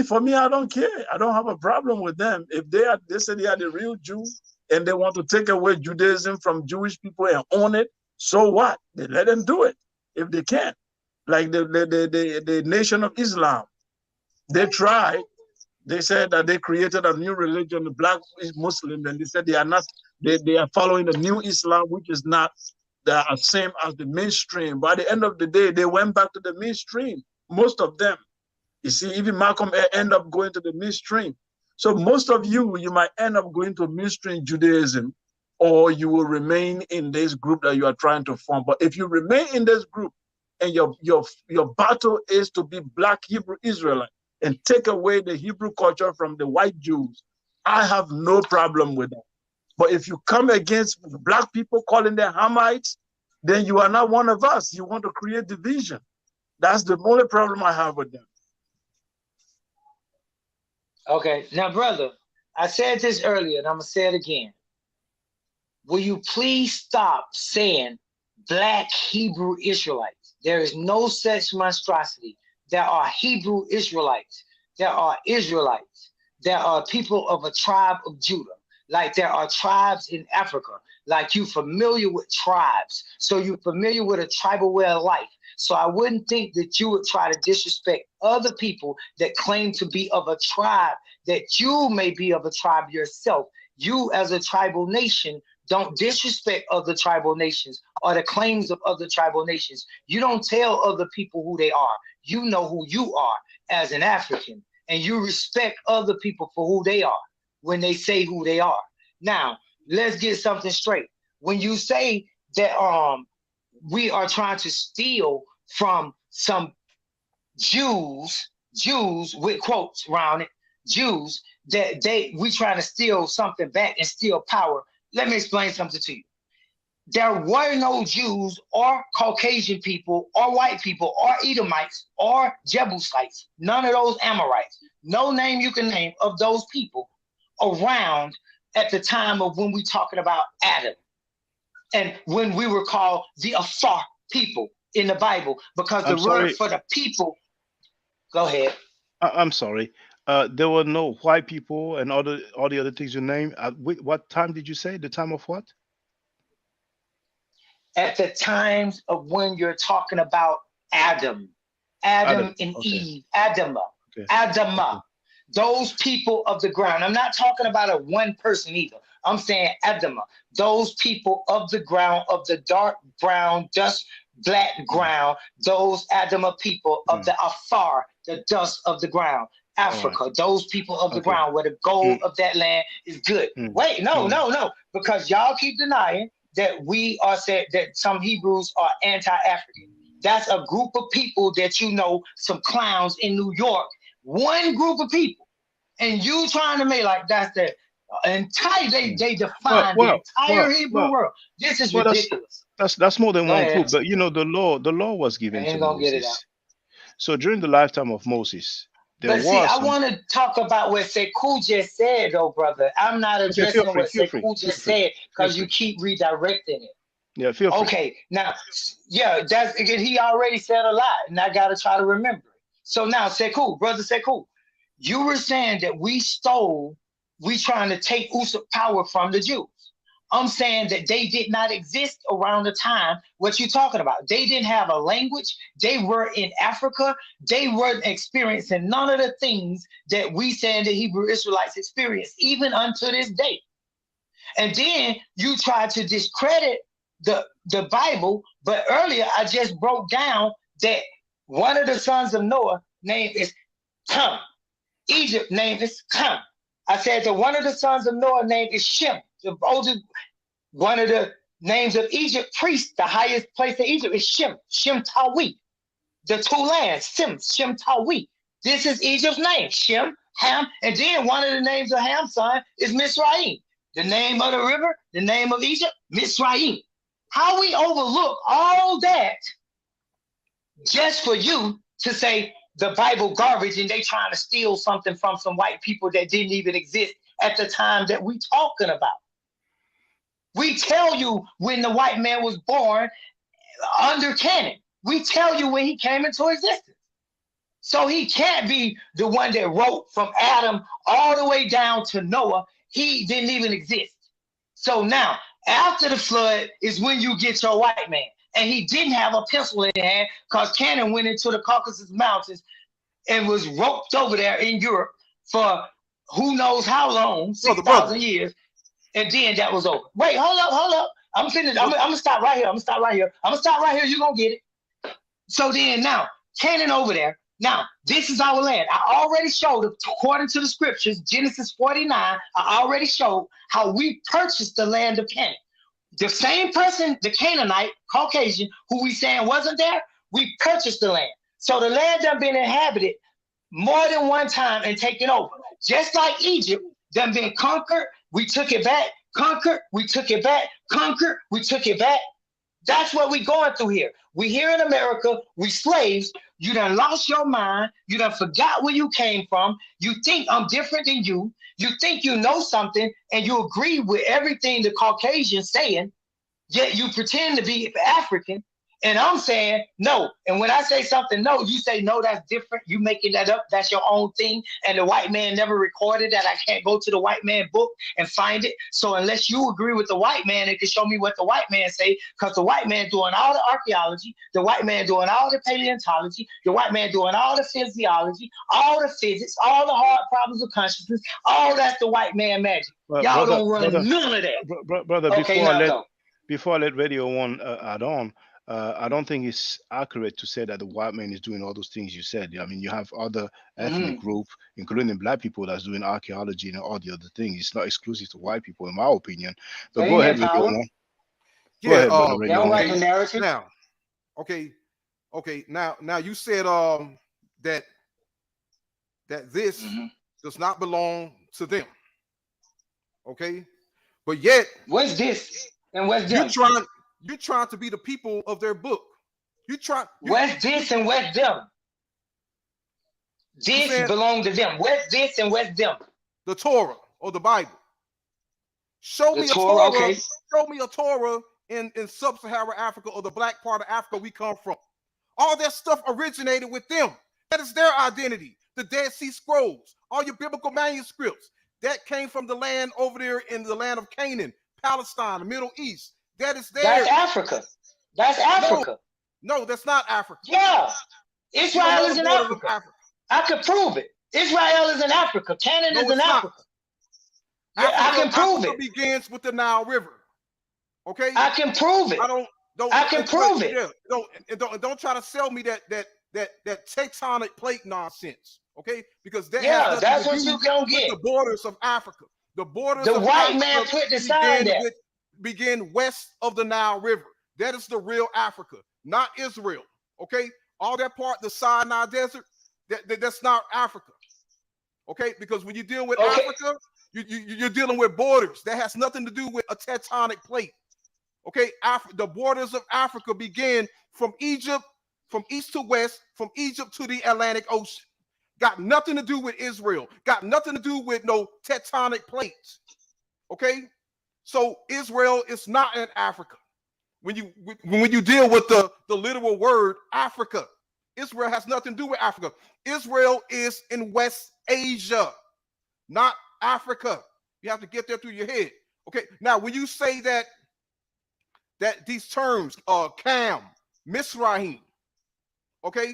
for me, I don't care. I don't have a problem with them. If they say they are the real Jews and they want to take away Judaism from Jewish people and own it, so what? They let them do it if they can. Like the Nation of Islam, they tried. They said that they created a new religion, the Black Muslims, and they said they are not. They are following the new Islam, which is not the same as the mainstream. By the end of the day, they went back to the mainstream. Most of them. You see, even Malcolm end up going to the mainstream. So most of you might end up going to mainstream Judaism, or you will remain in this group that you are trying to form. But if you remain in this group and your battle is to be Black Hebrew Israelite and take away the Hebrew culture from the white Jews, I have no problem with that. But if you come against Black people calling them Hamites, then you are not one of us. You want to create division. That's the only problem I have with them. Okay, now, brother, I said this earlier, and I'm gonna say it again. Will you please stop saying Black Hebrew Israelites? There is no such monstrosity. There are Hebrew Israelites. There are Israelites. There are people of a tribe of Judah. Like there are tribes in Africa. Like you familiar with tribes. So you're familiar with a tribal way of life. So I wouldn't think that you would try to disrespect other people that claim to be of a tribe, that you may be of a tribe yourself. You as a tribal nation don't disrespect other tribal nations or the claims of other tribal nations. You don't tell other people who they are. You know who you are as an African, and you respect other people for who they are when they say who they are. Now, let's get something straight. When you say that we are trying to steal from some Jews with quotes around it, Jews, that we trying to steal something back and steal power. Let me explain something to you. There were no Jews or Caucasian people or white people or Edomites or Jebusites, none of those Amorites, no name you can name of those people around at the time of when we talking about Adam and when we were called the Afar people in the Bible, because the word for the people, go ahead. I'm sorry. There were no white people and all the other things you name. What time did you say? The time of what? At the times of when you're talking about Adam and Okay. Eve, Adama, Okay. Adama, those people of the ground. I'm not talking about a one person either. I'm saying Adama, those people of the ground, of the dark brown, dust black ground, those Adama people of the Afar, the dust of the ground. Africa, those people of the ground, where the gold of that land is good. Wait, no, because y'all keep denying that we are said that some Hebrews are anti-African. That's a group of people that you know, some clowns in New York, one group of people, and you trying to make like that's the entire they define the entire Hebrew world. This is ridiculous. That's more than one group, but you know the law was given to Moses. So during the lifetime of Moses, but see, I want to talk about what Sekou just said, though, brother. I'm not addressing what Sekou just said because you keep redirecting it. Yeah, feel free. Okay, now, yeah, that's again. He already said a lot, and I gotta try to remember it. So now, Sekou, brother Sekou, you were saying that we stole we trying to take usurp power from the Jews. I'm saying that they did not exist around the time what you're talking about. They didn't have a language. They were in Africa. They weren't experiencing none of the things that we saying the Hebrew Israelites experience, even unto this day. And then you try to discredit the Bible, but earlier I just broke down that one of the sons of Noah name is Ham. Egypt name is Ham. I said that one of the sons of Noah name is Shem. The oldest, one of the names of Egypt, priest, the highest place in Egypt is Shem, Shem Tawi. The two lands, Shem Tawi. This is Egypt's name, Shem, Ham, and then one of the names of Ham's son is Mizraim. The name of the river, the name of Egypt, Mizraim. How we overlook all that just for you to say the Bible garbage and they trying to steal something from some white people that didn't even exist at the time that we talking about. We tell you when the white man was born under Canaan. We tell you when he came into existence. So he can't be the one that wrote from Adam all the way down to Noah. He didn't even exist. So now, after the flood is when you get your white man. And he didn't have a pencil in his hand because Canaan went into the Caucasus Mountains and was roped over there in Europe for who knows how long, 6,000 years. And then that was over. Wait, hold up. I'm finished. I'm gonna stop right here. I'm gonna stop right here. You're gonna get it. So then now, Canaan over there. Now, this is our land. I already showed, according to the scriptures, Genesis 49, I already showed how we purchased the land of Canaan. The same person, the Canaanite, Caucasian, who we saying wasn't there, we purchased the land. So the land done been inhabited more than one time and taken over. Just like Egypt, done been conquered, we took it back, conquered, we took it back, conquered, we took it back. That's what we going through here. We here in America, we slaves. You done lost your mind. You done forgot where you came from. You think I'm different than you. You think you know something and you agree with everything the Caucasian saying, yet you pretend to be African. And I'm saying no. And when I say something no, you say no, that's different. You making that up. That's your own thing. And the white man never recorded that. I can't go to the white man book and find it. So unless you agree with the white man, it can show me what the white man say, because the white man doing all the archaeology, the white man doing all the paleontology, the white man doing all the physiology, all the physics, all the hard problems of consciousness, all that's the white man magic. Y'all don't run none of that. Brother, Okay, before I let Radio One add on, I don't think it's accurate to say that the white man is doing all those things you said. I mean, you have other ethnic groups, including black people, that's doing archaeology and all the other things. It's not exclusive to white people, in my opinion. But go ahead, Radio One. Go ahead, the narrative. Now, okay. Now you said that this does not belong to them. Okay, but yet what's this and what's them? You're trying to be the people of their book. What's this and what's them? This belongs to them. What's this and what's them? The Torah or the Bible. Show me a Torah in sub-Saharan Africa or the black part of Africa we come from. All that stuff originated with them. That is their identity. The Dead Sea Scrolls, all your biblical manuscripts, that came from the land over there in the land of Canaan, Palestine, the Middle East. That is there. That's Africa. That's Africa. No, that's not Africa. Yeah. Israel is in Africa. I could prove it. Israel is in Africa. Canaan is in Africa. Yeah, I can prove it. Begins with the Nile River. Okay? I can prove it. I can prove it. Yeah, don't try to sell me that tectonic plate nonsense. Okay? Because that's what you gonna get. The borders of Africa. The borders the of white Africa man put the sign there. Begin west of the Nile River. That is the real Africa, not Israel. Okay, all that part, the Sinai Desert, that's not Africa. Okay, because when you deal with Africa, you're dealing with borders. That has nothing to do with a tectonic plate. Okay, the borders of Africa begin from Egypt, from east to west, from Egypt to the Atlantic Ocean. Got nothing to do with Israel. Got nothing to do with no tectonic plates. Okay. So Israel is not in Africa. When you deal with the literal word Africa, Israel has nothing to do with Africa. Israel is in West Asia, not Africa. You have to get that through your head. Okay. Now, when you say that these terms, Cam, Misraim, okay,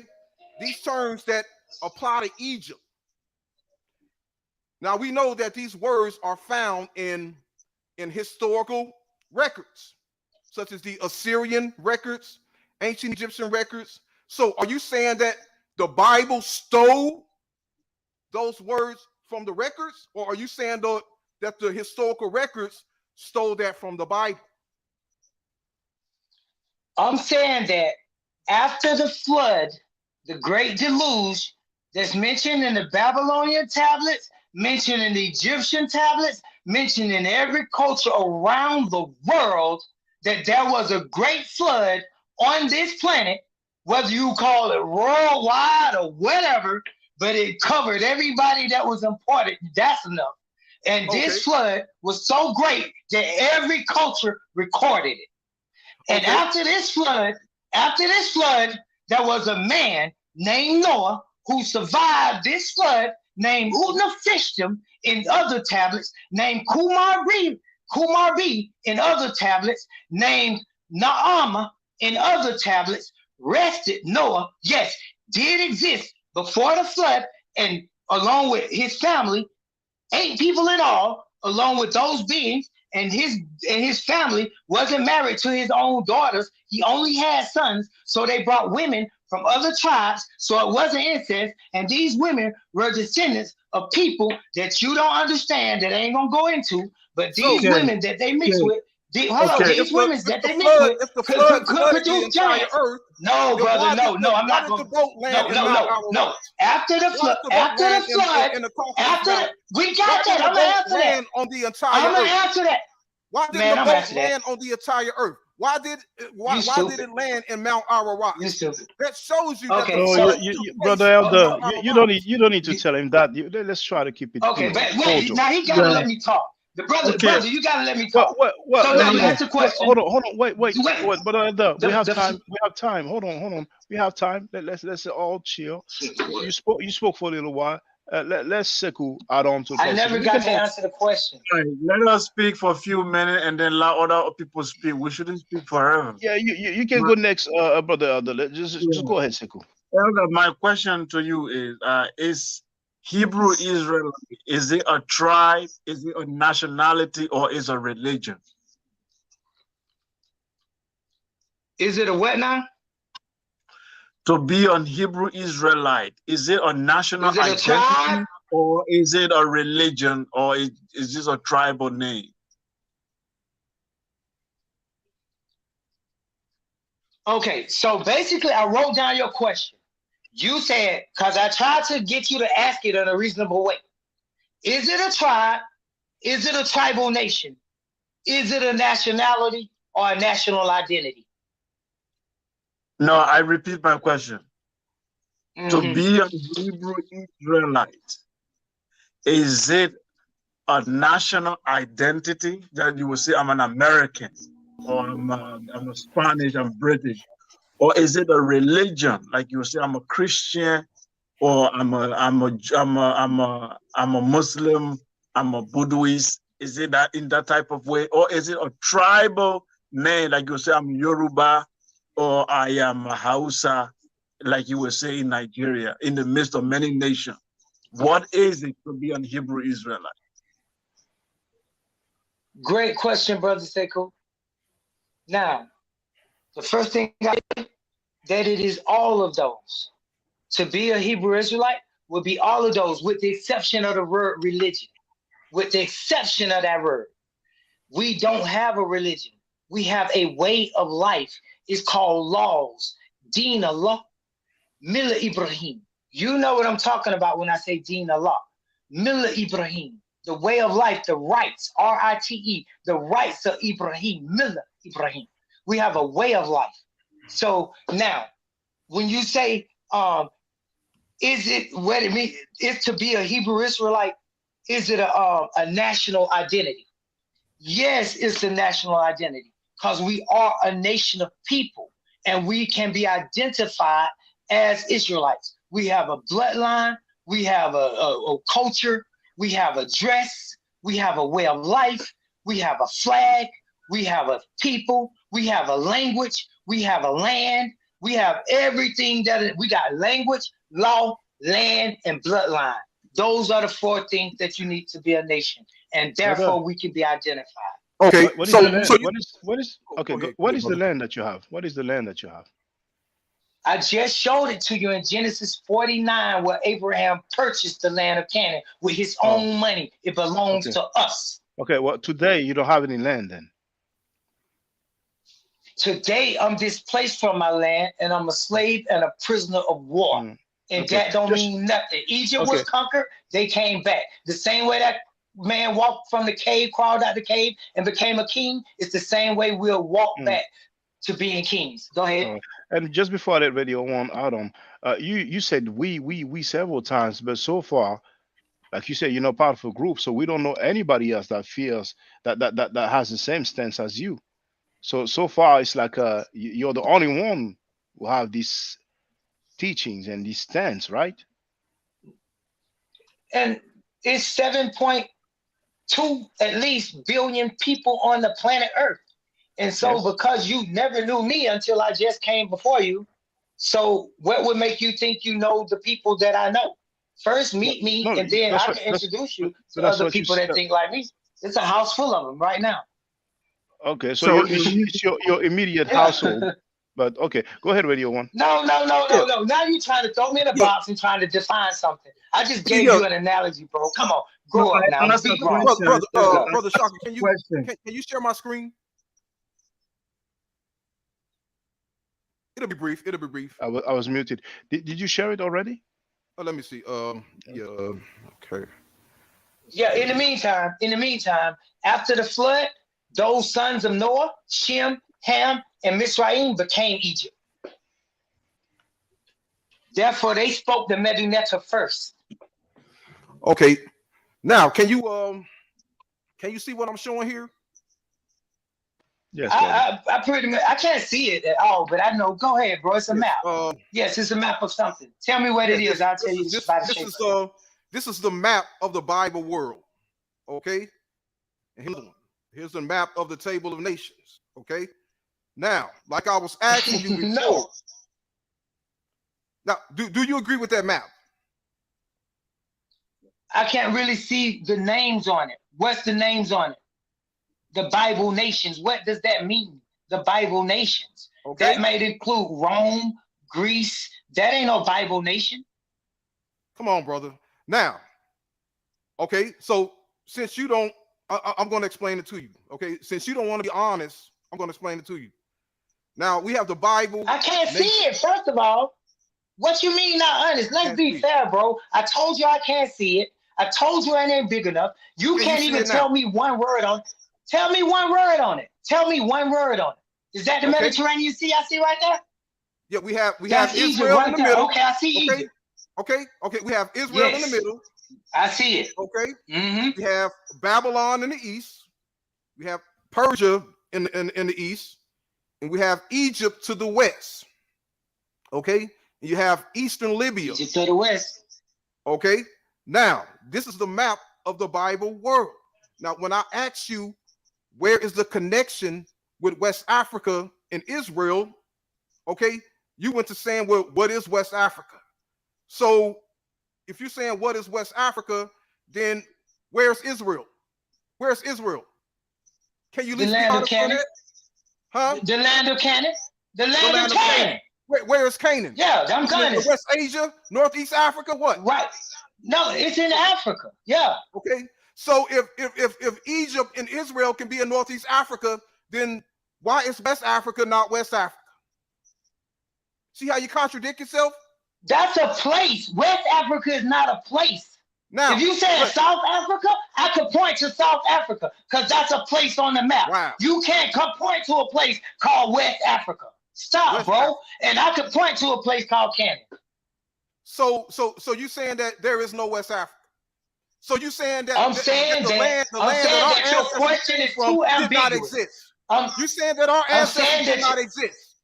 these terms that apply to Egypt. Now we know that these words are found in historical records, such as the Assyrian records, ancient Egyptian records. So are you saying that the Bible stole those words from the records, or are you saying that the historical records stole that from the Bible? I'm saying that after the flood, the great deluge that's mentioned in the Babylonian tablets, mentioned in the Egyptian tablets, mentioned in every culture around the world, that there was a great flood on this planet, whether you call it worldwide or whatever, but it covered everybody that was important. That's enough. And this flood was so great that every culture recorded it. And after this flood, there was a man named Noah who survived this flood, named Utnapishtim in other tablets, named Kumar B in other tablets, named Naama in other tablets, rested Noah, yes, did exist before the flood, and along with his family, 8 people in all, along with those beings, and his family wasn't married to his own daughters. He only had sons, so they brought women from other tribes, so it wasn't incest. And these women were descendants of people that you don't understand, that I ain't gonna go into. But these women that they mix with, these women that they mix with, if the flood could produce giants. Earth, no, brother, no, I'm not going. No. After the flood, we got that. I'm gonna answer that. On the entire I'm gonna answer that. Why did the boat land on the entire Earth? Why did it land in Mount Ararat? That shows you. Okay, that Brother Elder, you don't need to tell him that. Let's try to keep it. Okay, but wait, now he gotta let me talk. The brother, you gotta let me talk. So now that's the question. Hold on, wait. Brother Elder, we have time. We have time. Hold on. We have time. Let's all chill. You spoke for a little while. Let's Sekou add on to. I never got to answer the question. Right, let us speak for a few minutes and then let other people speak. We shouldn't speak forever. Yeah, you can go next, Brother Elder. Just go ahead, Sekou. Elder, my question to you is Hebrew Israel, is it a tribe, is it a nationality, or is it a religion? Is it a what now? To be an Hebrew Israelite, is it a national identity, tribe? or is it a religion, or is this a tribal name? Okay, so basically I wrote down your question. You said, because I tried to get you to ask it in a reasonable way. Is it a tribe? Is it a tribal nation? Is it a nationality or a national identity? No, I repeat my question. To be a Hebrew Israelite, is it a national identity that you will say, I'm an American, or I'm a Spanish, I'm British? Or is it a religion, like you say, I'm a Christian, or I'm a Muslim, I'm a Buddhist? Is it that in that type of way, or is it a tribal name, like you say, I'm Yoruba, or I am a Hausa, like you would say in Nigeria, in the midst of many nations? What is it to be an Hebrew Israelite? Great question, Brother Sekou. Now, the first thing that it is all of those. To be a Hebrew Israelite would be all of those, with the exception of the word religion. With the exception of that word. We don't have a religion. We have a way of life. It's called laws. Deen Allah. Millah Ibrahim. You know what I'm talking about when I say Deen Allah. Millah Ibrahim. The way of life, the rights, R-I-T-E, the rights of Ibrahim, Millah Ibrahim. We have a way of life. So now, when you say, is it what it means is to be a Hebrew Israelite? Is it a national identity? Yes, it's a national identity, because we are a nation of people and we can be identified as Israelites. We have a bloodline, we have a culture, we have a dress, we have a way of life, we have a flag, we have a people, we have a language, we have a land, we have everything we got: language, law, land, and bloodline. Those are the 4 things that you need to be a nation, and therefore we can be identified. Okay, What is so the land? so you, What is okay? go ahead, What go is ahead, the brother. land that you have? What is the land that you have? I just showed it to you in Genesis 49, where Abraham purchased the land of Canaan with his Oh, own money. It belongs okay. to us. Okay. Well, today you don't have any land then. Today, I'm displaced from my land, and I'm a slave and a prisoner of war. Mm, And okay. that don't Just mean nothing. Egypt okay. was conquered, they came back. The same way that man walked from the cave, crawled out the cave, and became a king, it's the same way we'll walk Mm, back to being kings. Go ahead. all right. And just before I let Radio One out on, you said we several times, but so far, like you said, you're not part of a group, so we don't know anybody else that feels that has the same stance as you. So far, it's like you're the only one who have these teachings and these stance, right? And it's 7.2 at least billion people on the planet Earth. And so Yes. because you never knew me until I just came before you, so what would make you think you know the people that I know? First meet me, No, and then that's I what can introduce you but to that's other what you people that said. think like me. It's a house full of them right now. Okay, so So it's your immediate household, but okay, go ahead, Radio One. No. Yeah, Now you're trying to throw me in a yeah, box and trying to define something. I just gave yeah. you an analogy, bro. Come on, no, grow up I now. asked Be a grown. Brother, question. Let's go. brother Shaka, Question. can you share my screen? It'll be brief. It'll be brief. I was muted. Did you share it already? Oh, let me see. Yeah. Okay. Yeah, in the meantime, after the flood, those sons of Noah, Shem, Ham, and Mizraim became Egypt. Therefore, they spoke the Medunetta first. Okay. Now, can you see what I'm showing here? Yes, brother. I pretty much, I can't see it at all, but I know. Go ahead, bro. It's a Yes. map. Yes, it's a map of something. Tell me what it Yeah, is. I'll tell you by the shape of it. this is the map of the Bible world. Okay. And here's one. Here's the map of the table of nations. Okay. Now, like I was asking you before. No. Now, do you agree with that map? I can't really see the names on it. What's the names on it? The Bible nations. What does that mean? The Bible nations. Okay. That might include Rome, Greece. That ain't no Bible nation. Come on, brother. Now, okay, so since you don't, I'm going to explain it to you. Okay, since you don't want to be honest, I'm going to explain it to you. Now, we have the Bible. I can't see it, first of all. What you mean not honest? Let's Can't be see it. fair, bro. I told you I can't see it. I told you it ain't big enough. You Can you can't see even it now? tell me one word on it. Tell me one word on it. Tell me one word on it. Is that the Okay. Mediterranean Sea I see right there? Yeah, we have That's Egypt Israel right in the there. middle. Okay, I see Okay, Egypt. okay. We have Israel in the Yes. middle. I see it. Okay, Mm-hmm. we have Babylon in the east. We have Persia in the east, and we have Egypt to the west. Okay, and you have Eastern Libya. Egypt to the west. Okay, now this is the map of the Bible world. Now, when I ask you where is the connection with West Africa and Israel, okay, you went to saying, well, what is West Africa? So if you're saying what is West Africa, then where's Israel? Where's Israel? Can you at The least be land of honest on Canaan. that? Huh? The land of Canaan. The land land of of Canaan. Where is Canaan? Yeah, I'm Is it in honest. West Asia, Northeast Africa, what? Right. No, it's in Africa. Yeah. Okay. So if Egypt and Israel can be in Northeast Africa, then why is West Africa not West Africa? See how you contradict yourself? That's a place. West Africa is not a place. Now, If you say but- South Africa, I could point to South Africa because that's a place on the map. Wow. You can't come point to a place called West Africa. Stop, West bro. Africa. And I could point to a place called Canada. So you saying that there is no West Africa? So you saying that I'm saying the that- land I'm saying that our that your ancestors question came is from too did not ambiguous. exist. I'm You saying that our I'm ancestors saying did that not you- exist.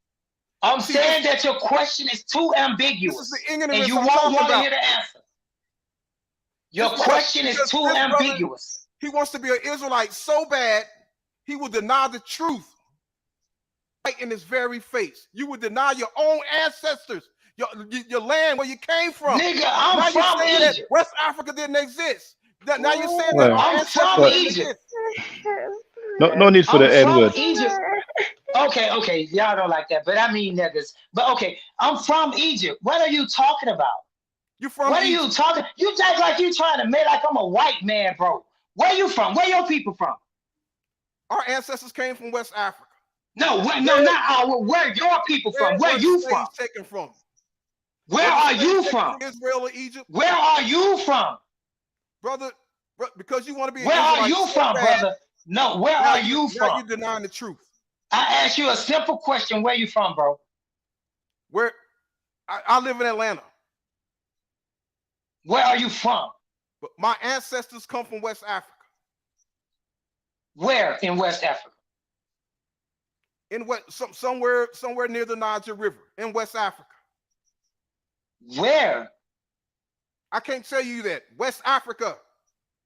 I'm See, saying that your question is too This ambiguous. is the ignorance And you I'm won't talking want to about. hear the answer. Your Just because- question is because too this brother- ambiguous. He wants to be an Israelite so bad, he will deny the truth right in his very face. You would deny your own ancestors, your land where you came from. Nigga, Now I'm you're from saying that Egypt. West Africa didn't exist. Now you're saying that Well, our I'm ancestors from didn't Egypt. exist. no need for I'm the N from word. Egypt. Okay, y'all don't like that, but I mean niggas. But okay, I'm from Egypt. What are you talking about? You from What are Egypt. you talking? You act like you trying to make like I'm a white man, bro. Where you from? Where your people from? Our ancestors came from West Africa. No, not our. Where your people from? Where were you slaves from? taken from? Where Were the are slaves you taken from? Israel or Egypt? Where are you from? Brother, because you want to be an Where are Israelite you so from, bad, brother? No, where now are you now from? you're denying the truth. I asked you a simple question. Where you from, bro? Where I live in Atlanta, Where are you from? but my ancestors come from West Africa. Where in West Africa? In somewhere near the Niger River in West Africa. Where? I can't tell you that. West Africa.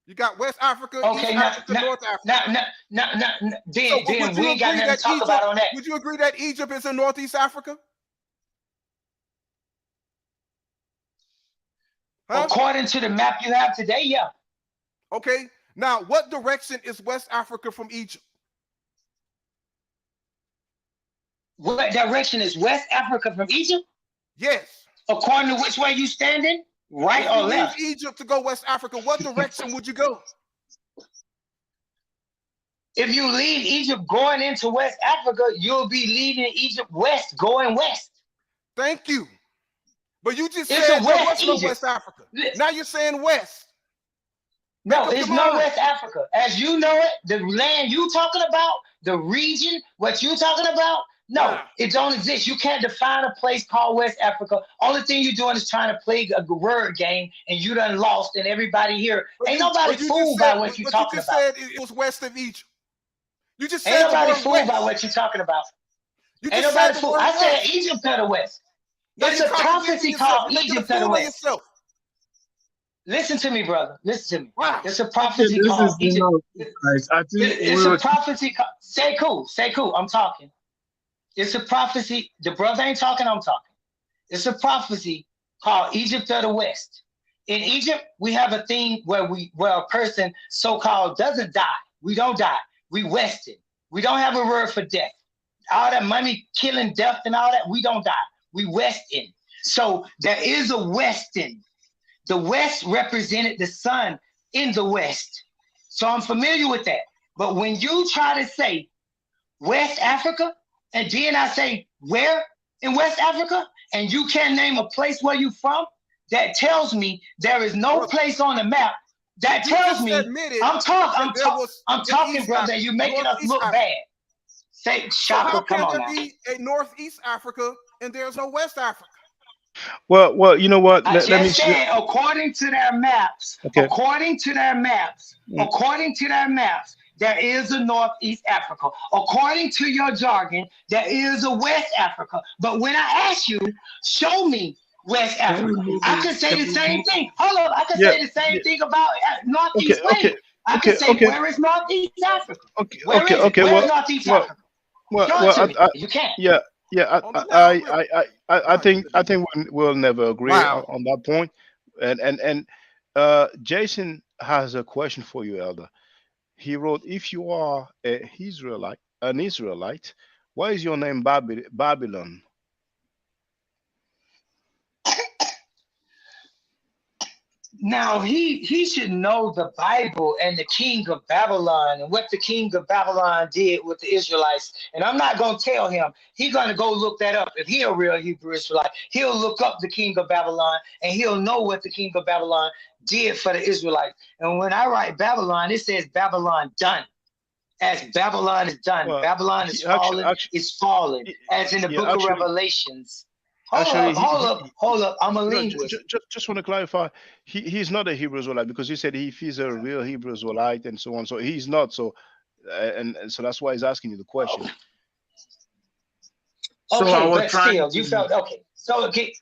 You got West Africa, Okay, East Africa, North Africa. Then we ain't got nothing to talk about on that. Would you agree that Egypt is in Northeast Africa? Huh? According to the map you have today, yeah. Okay. Now, what direction is West Africa from Egypt? What direction is West Africa from Egypt? Yes. According to which way you standing? Right If or you leave left? Egypt to go West Africa, what direction would you go? If you leave Egypt going into West Africa, you'll be leaving Egypt west, going west. Thank you. But you just It's said a there West was no Egypt. West Africa. Now you're saying West. No, Make up it's your no mind. West Africa. As you know it, the land you talking about, the region, what you talking about, no, Wow. it don't exist. You can't define a place called West Africa. Only thing you're doing is trying to play a word game, and you done lost, and everybody here ain't nobody fooled by what you talking about. Said it was west of Egypt. You just Ain't said the nobody word fooled west. by what you talking about. You Ain't just nobody said the fooled. word I said west. Egypt to the west. Now It's you're a prophecy contradicting yourself. called You're making a Egypt to the fool of west. yourself. Listen to me, brother. Listen to me. Wow. It's a Okay, prophecy this called is Egypt. enough, guys. I think It's a prophecy. Say cool. I'm talking. It's a prophecy. The brother ain't talking. I'm talking. It's a prophecy called Egypt of the West. In Egypt, we have a thing where a person so-called doesn't die. We don't die. We Wested. We don't have a word for death. All that money, killing, death, and all that, we don't die. We Westin. So there is a Westin. The West represented the sun in the West. So I'm familiar with that. But when you try to say West Africa, and then I say where in West Africa, and you can't name a place where you from, that tells me there is no place on the map. That tells me I'm talking, brother. You're making us look bad. Say, Shaka, come on now. So how can there be a Northeast Africa and there's no West Africa? Well, you know what? I just said, according to their maps, Okay. according to their maps, there is a Northeast Africa. According to your jargon, there is a West Africa. But when I ask you, show me West Africa, I can say the same thing. Hold up, I can say the same thing about Northeast Wayne. I can say, where is Northeast Africa? Where is Northeast Africa? You can't. I think we'll never agree on that point. And Jason has a question for you, Elder. He wrote, if you are an Israelite, why is your name Babylon? Now he should know the Bible and the king of Babylon and what the king of Babylon did with the Israelites. And I'm not gonna tell him. He's gonna go look that up. If he a real Hebrew Israelite, he'll look up the king of Babylon and he'll know what the king of Babylon did for the Israelites. And when I write Babylon, it says Babylon done. As Babylon is done, Babylon is fallen. It's fallen. As in the book of Revelations. Hold up. I'm a linguist. Just want to clarify. He's not a Hebrew Israelite because he said if he's a real Hebrew Israelite and so on. So he's not. So and so that's why he's asking you the question. So okay, I was but trying still, to... you felt okay. So okay.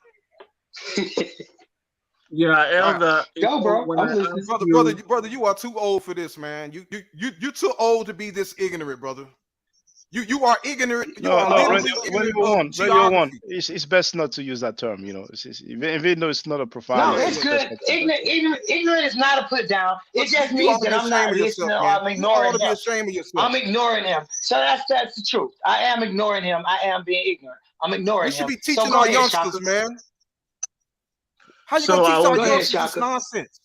Yeah, Wow. Elder. Go, bro. When I'm I listening. asked Brother, you are too old for this, man. You too old to be this ignorant, brother. You are ignorant. You No, are no, literally ignorant of Radio One. geography. It's best not to use that term. You know, even though it's not a No, profanity, it's it's good. best not to use that term. Ignorant is not a put down. It just You ought means to that be I'm ashamed not of listening yourself, or man. I'm You ought ignoring to be him. ashamed of yourself. I'm ignoring him. So that's the truth. I am ignoring him. I am being ignorant. I'm ignoring We should him. be So teaching go our ahead, youngsters, Shaka. man. How you So gonna I teach our was Go ahead, youngsters this Shaka. nonsense?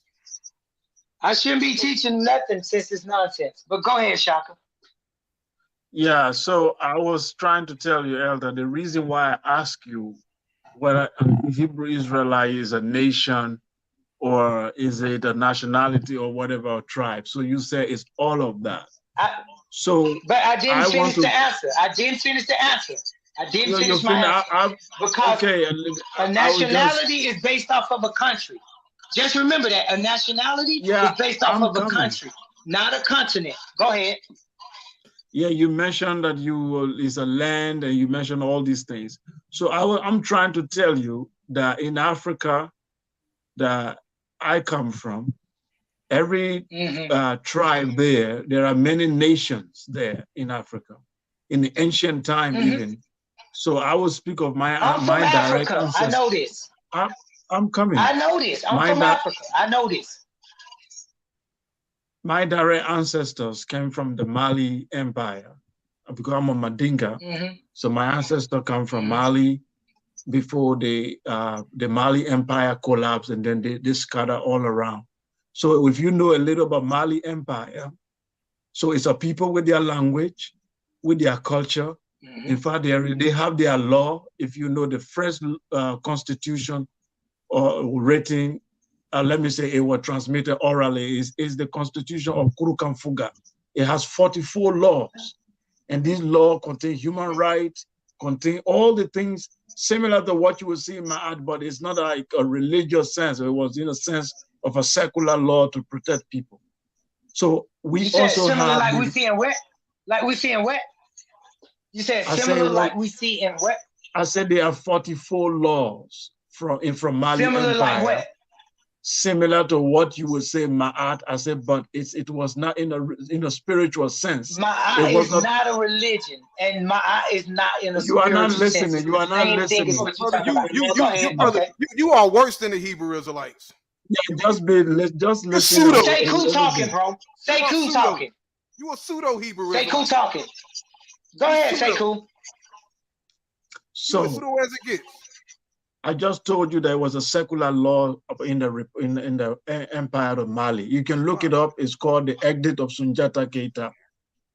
I shouldn't be teaching nothing since it's nonsense. But go ahead, Shaka. Yeah, so I was trying to tell you, Elder, the reason why I ask you whether Hebrew Israelite is a nation or is it a nationality or whatever, or tribe. So you say it's all of that. So But I didn't I finish want to. the answer. I didn't finish the answer. I didn't You're finish my answer. Because okay. a nationality is based off of a country. Just remember that. A nationality is based off of a country, not a continent. Go ahead. Yeah, you mentioned that you is a land, and you mentioned all these things. So I'm trying to tell you that in Africa that I come from, every tribe there are many nations there in Africa, in the ancient time even. So I will speak of my I'm my from direct Africa. ancestors. I know this. I'm coming. I know this. I'm from Africa. I know this. My direct ancestors came from the Mali Empire because I'm a Mandinka. So my ancestors come from Mali before the Mali Empire collapsed, and then they scatter all around. So if you know a little about Mali Empire, so it's a people with their language, with their culture. In fact, they have their law. If you know the first constitution or written, let me say it was transmitted orally, is the constitution of Kurukanfuga. It has 44 laws. And these laws contain human rights, contain all the things similar to what you will see in Ma'at, but it's not like a religious sense. It was in a sense of a secular law to protect people. So we You said also similar have like we see in what? Like we see in what? You said similar like we see in what? I said there are 44 laws from Mali Similar Empire. like what? Similar to what you would say Ma'at. I said, but it was not in a spiritual sense. Ma'at is not a religion, and Ma'at is not in a You are not spiritual sense. listening. You are not listening. Brother, you are worse than the Hebrew Israelites. Yeah, just listen. Say cool talking, bro. Say cool talking. You a pseudo Hebrew Say cool talking. Go ahead, say cool. So as pseudo as it gets. I just told you there was a secular law in the Empire of Mali. You can look it up. It's called the Edict of Sunjata Keita.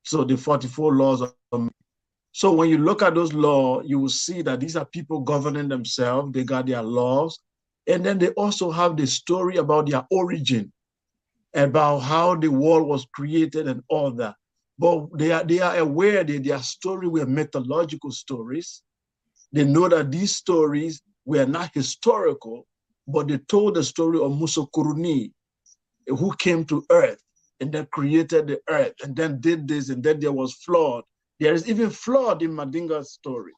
So the 44 laws of Mali. So when you look at those laws, you will see that these are people governing themselves. They got their laws. And then they also have the story about their origin, about how the world was created and all that. But they are aware that their story were mythological stories. They know that these stories were not historical, but they told the story of Musokuruni, who came to earth and then created the earth and then did this, and then there was flood. There is even flood in Mandinga's story,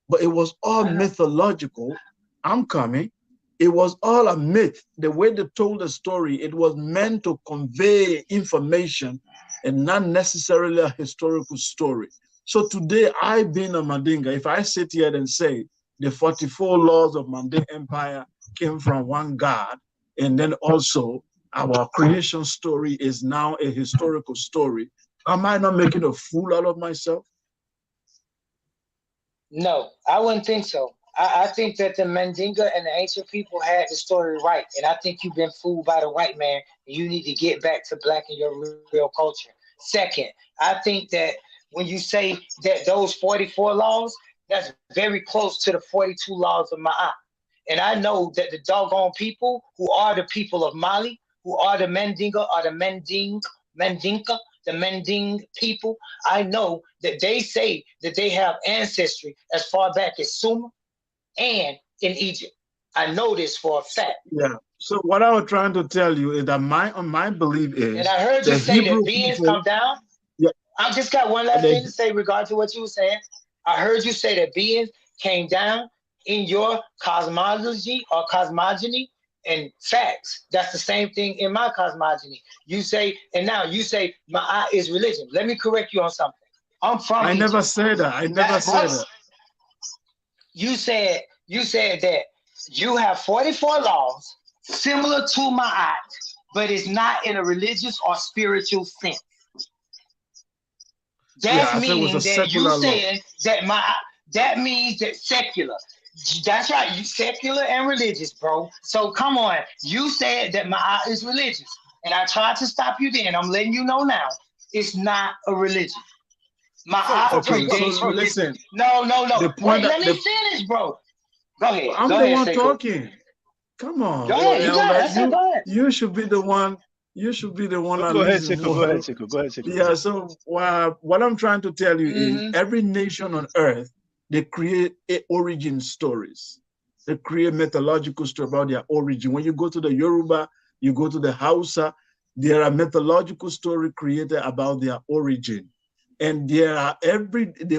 but it was all mythological. I'm coming. It was all a myth. The way they told the story, it was meant to convey information and not necessarily a historical story. So today, I being a Mandinga, if I sit here and say the 44 laws of Mandinga Empire came from one God, and then also our creation story is now a historical story, am I not making a fool out of myself? No, I wouldn't think so. I think that the Mandinga and the ancient people had the story right, and I think you've been fooled by the white man, and you need to get back to black and your real culture. Second, I think that when you say that those 44 laws, that's very close to the 42 laws of Ma'at. And I know that the doggone people who are the people of Mali, who are the Mandinga, are the Mandinka, the Manding people. I know that they say that they have ancestry as far back as Sumer and in Egypt. I know this for a fact. Yeah. So what I was trying to tell you is that my belief is, and I heard you say that beings come down. Yeah. I just got one last thing to say regard to what you were saying. I heard you say that beings came down in your cosmology or cosmogony, and facts. That's the same thing in my cosmogony. You say, and now you say Ma'at is religion. Let me correct you on something. I'm from I Egypt. never said that. I never That's said what that. you said that you have 44 laws similar to Ma'at, but it's not in a religious or spiritual sense. Yeah, That's I said it was meaning a that you secular law. saying that that means that secular. That's right, you secular and religious, bro. So come on, you said that Ma'at is religious, and I tried to stop you then. I'm letting you know now, it's not a religion. Ma'at Okay, so predates religion. listen. No. The point Wait, let me that finish, bro. Go ahead. I'm Go the ahead, one Sekou. talking. Come on, Go ahead. You got it. I said go ahead. You should be the one. You should be the one Go at ahead, least Sekou. Go ahead, Sekou. Go ahead, Sekou. Yeah. So what I'm trying to tell you is, every nation on earth, they create origin stories. They create mythological stories about their origin. When you go to the Yoruba, you go to the Hausa, there are mythological stories created about their origin. And there are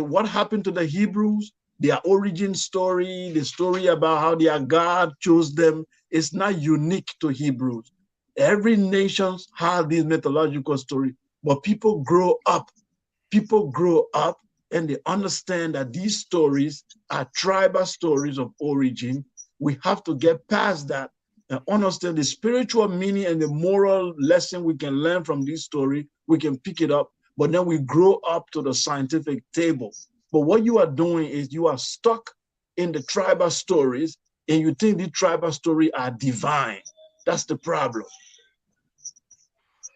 what happened to the Hebrews, their origin story, the story about how their God chose them, is not unique to Hebrews. Every nation has this mythological story, but people grow up and they understand that these stories are tribal stories of origin. We have to get past that and understand the spiritual meaning and the moral lesson we can learn from this story. We can pick it up, but then we grow up to the scientific table. But what you are doing is you are stuck in the tribal stories, and you think the tribal stories are divine. That's the problem.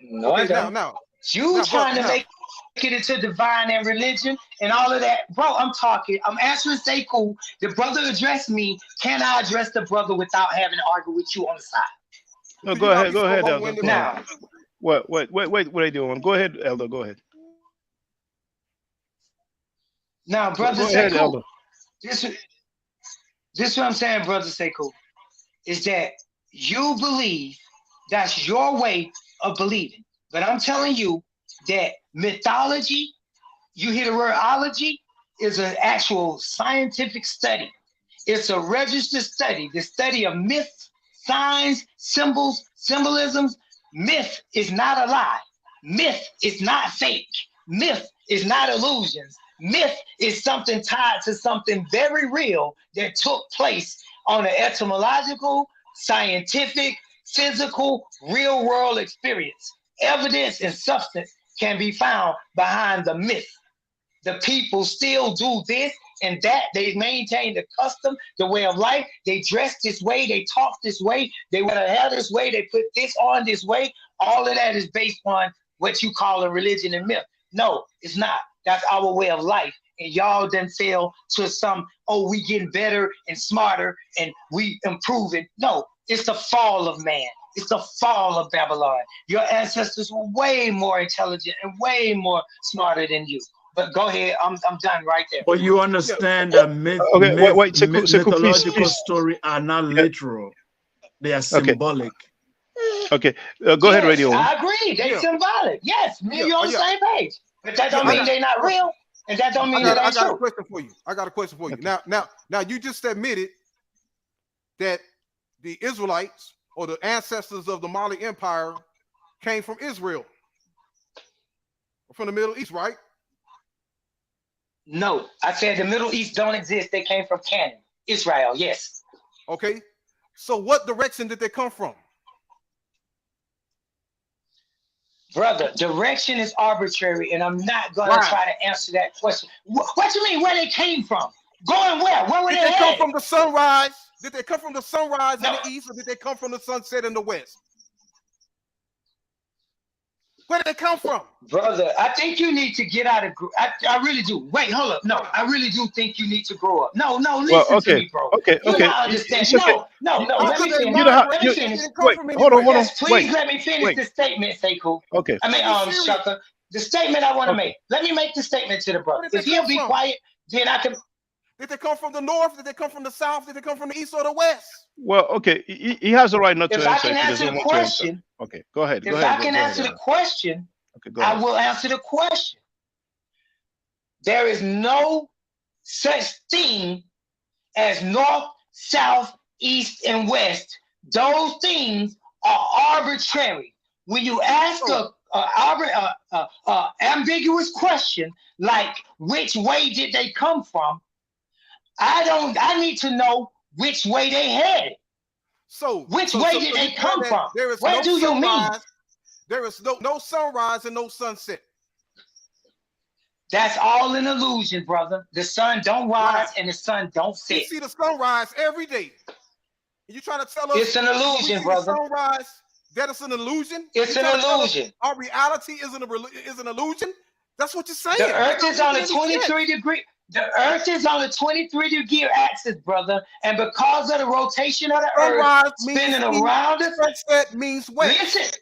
No, I don't. You trying to make it into divine and religion and all of that. Bro, I'm answering Sekou. The brother addressed me. Can I address the brother without having to argue with you on the side? No, go ahead, Elder. Now, what are you doing? Go ahead, Elder. Go ahead. Now, brother go ahead, Sekou, Elder. this is what I'm saying, brother Sekou, is that you believe that's your way of believing. But I'm telling you that mythology, you hear the word ology, is an actual scientific study. It's a registered study, the study of myths, signs, symbols, symbolisms. Myth is not a lie. Myth is not fake. Myth is not illusions. Myth is something tied to something very real that took place on an etymological, scientific, physical, real world experience. Evidence and substance can be found behind the myth. The people still do this and that. They maintain the custom, the way of life. They dress this way. They talk this way. They wear their hair this way. They put this on this way. All of that is based on what you call a religion and myth. No, it's not. That's our way of life. And y'all then fell to some, we getting better and smarter and we improving. No, it's the fall of man. It's the fall of Babylon. Your ancestors were way more intelligent and way more smarter than you. But go ahead, I'm done right there. But you understand that mythological stories are not literal. They are symbolic. Okay, go ahead, Radio. I agree. They're symbolic. Yes, you're on the same page. But that don't mean they're not real. And that don't mean I got a question for you. Now you just admitted that the Israelites or the ancestors of the Mali Empire came from Israel, from the Middle East, right? No, I said the Middle East don't exist. They came from Canaan, Israel. Yes. Okay. So what direction did they come from? Brother, direction is arbitrary, and I'm not going to try to answer that question. What you mean, where they came from? Going where? Where were they headed? Did they come from the sunrise? Did they come from the sunrise in the east, or did they come from the sunset in the west? Where did they come from? Brother, I think you need to get out of... I really do. Wait, hold up. No, I really do think you need to grow up. No, listen to me, bro. Okay. You don't understand. No, let me finish. Let me finish. Wait, hold on. Yes, please let me finish the statement, Sekou. Okay. I mean, Shaka. The statement I want to make. Let me make the statement to the brother. If he'll be quiet, then I can... Did they come from the north? Did they come from the south? Did they come from the east or the west? Well, okay. He has the right not to answer. If I can answer the question... Okay, go ahead. If I can answer the question, I will answer the question. There is no such thing as north, south, east, and west Those things are arbitrary. When you ask a ambiguous question like which way did they come from, I need to know which way they headed. So which way did they come from? There is what no do you mean? There is no sunrise and no sunset. That's all an illusion, brother. The sun don't rise and the sun don't set. We see the sunrise every day. You trying to tell us it's an illusion, brother? Sunrise, that is an illusion. It's an illusion. Our reality is an illusion. That's what you're saying. The Earth is on a 23-degree. The Earth is on a 23-degree axis, brother, and because of the rotation of the Earth spinning around it, sunset means west. Listen,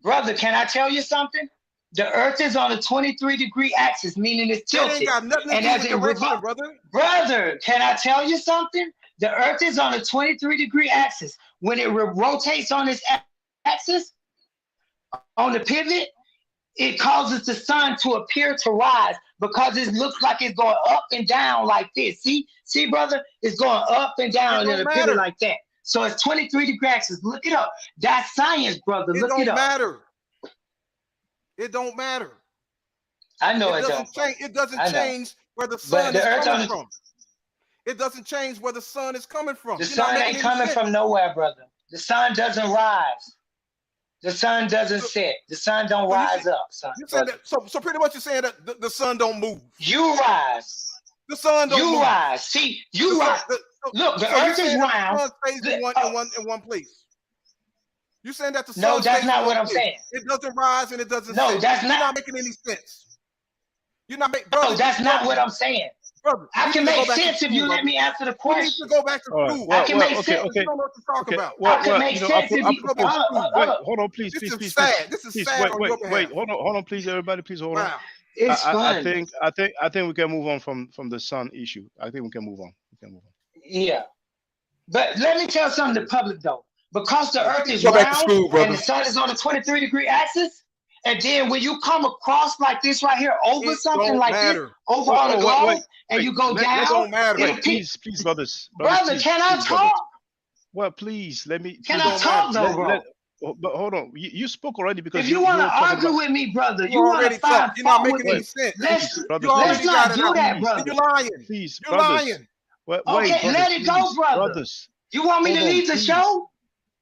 brother, can I tell you something? The Earth is on a 23-degree axis, meaning it's tilted. Ain't got nothing to and do as with it direction, brother. Brother, can I tell you something? The Earth is on a 23-degree axis. When it rotates on its axis, on the pivot, it causes the sun to appear to rise because it looks like it's going up and down like this. See, brother, it's going up and down in a pivot like that. So it's 23-degree axis. Look it up. That's science, brother. Look it up. It don't matter. I know it doesn't change. It doesn't change where the sun is coming from. It doesn't change where the sun is coming from. The sun ain't coming from nowhere, brother. The sun doesn't rise. The sun doesn't set. The sun don't rise up, son. You said that, so pretty much you're saying that the sun don't move. You rise. The sun don't move. You rise. See, you rise. Look, the Earth is round. The sun stays in one place. You saying that the sun? No, that's not what I'm saying. It doesn't rise and it doesn't. No, that's not. You're not making any sense. You're not making. No, that's not what I'm saying. Brother, I can make sense if you let me answer the question. You need to go back to school. I can make sense. You don't know what to talk about. I can make sense if you go back. Wait, hold on, please. This is sad. This is sad. Wait, hold on, please, everybody, please hold on. It's fun. I think we can move on from the sun issue. I think we can move on. Yeah, but let me tell something to the public though. Because the Earth is round and the sun is on a 23-degree axis, and then when you come across like this right here over something like this, over on the globe, and you go down, it don't matter. Please, brothers. Brother, can I talk? Well, please let me. Can I talk though, bro? But hold on, you spoke already because if you want to argue with me, brother, you want to find fault with me. Let's not do that, brother. You're lying. Please, you're lying. Okay, let it go, brother. You want me to leave the show?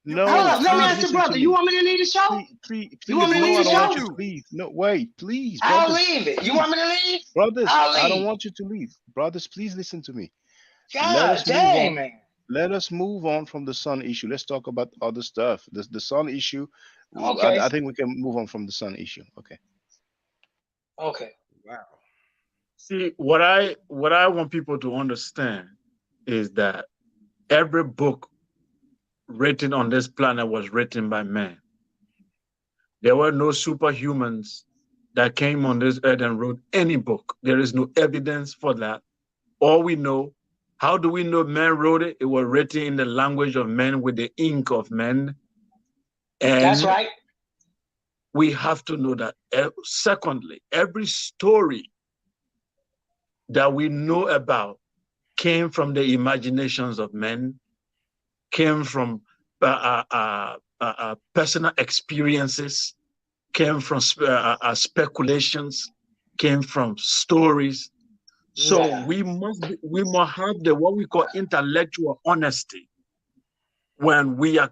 No. Hold up, let me ask the brother. You want me to leave the show? Please, you want me to leave the show? Leave. No, wait, please. I'll leave it. You want me to leave? Brothers, I don't want you to leave. Brothers, please listen to me. God dang, man. Let us move on from the sun issue. Let's talk about other stuff. The sun issue. Okay. I think we can move on from the sun issue. Okay. Okay. Wow. See, what I want people to understand is that every book written on this planet was written by man. There were no superhumans that came on this earth and wrote any book. There is no evidence for that. All we know, how do we know man wrote it? It was written in the language of men with the ink of men. And that's right. We have to know that. Secondly, every story that we know about came from the imaginations of men, came from personal experiences, came from speculations, came from stories. So we must have what we call intellectual honesty when we are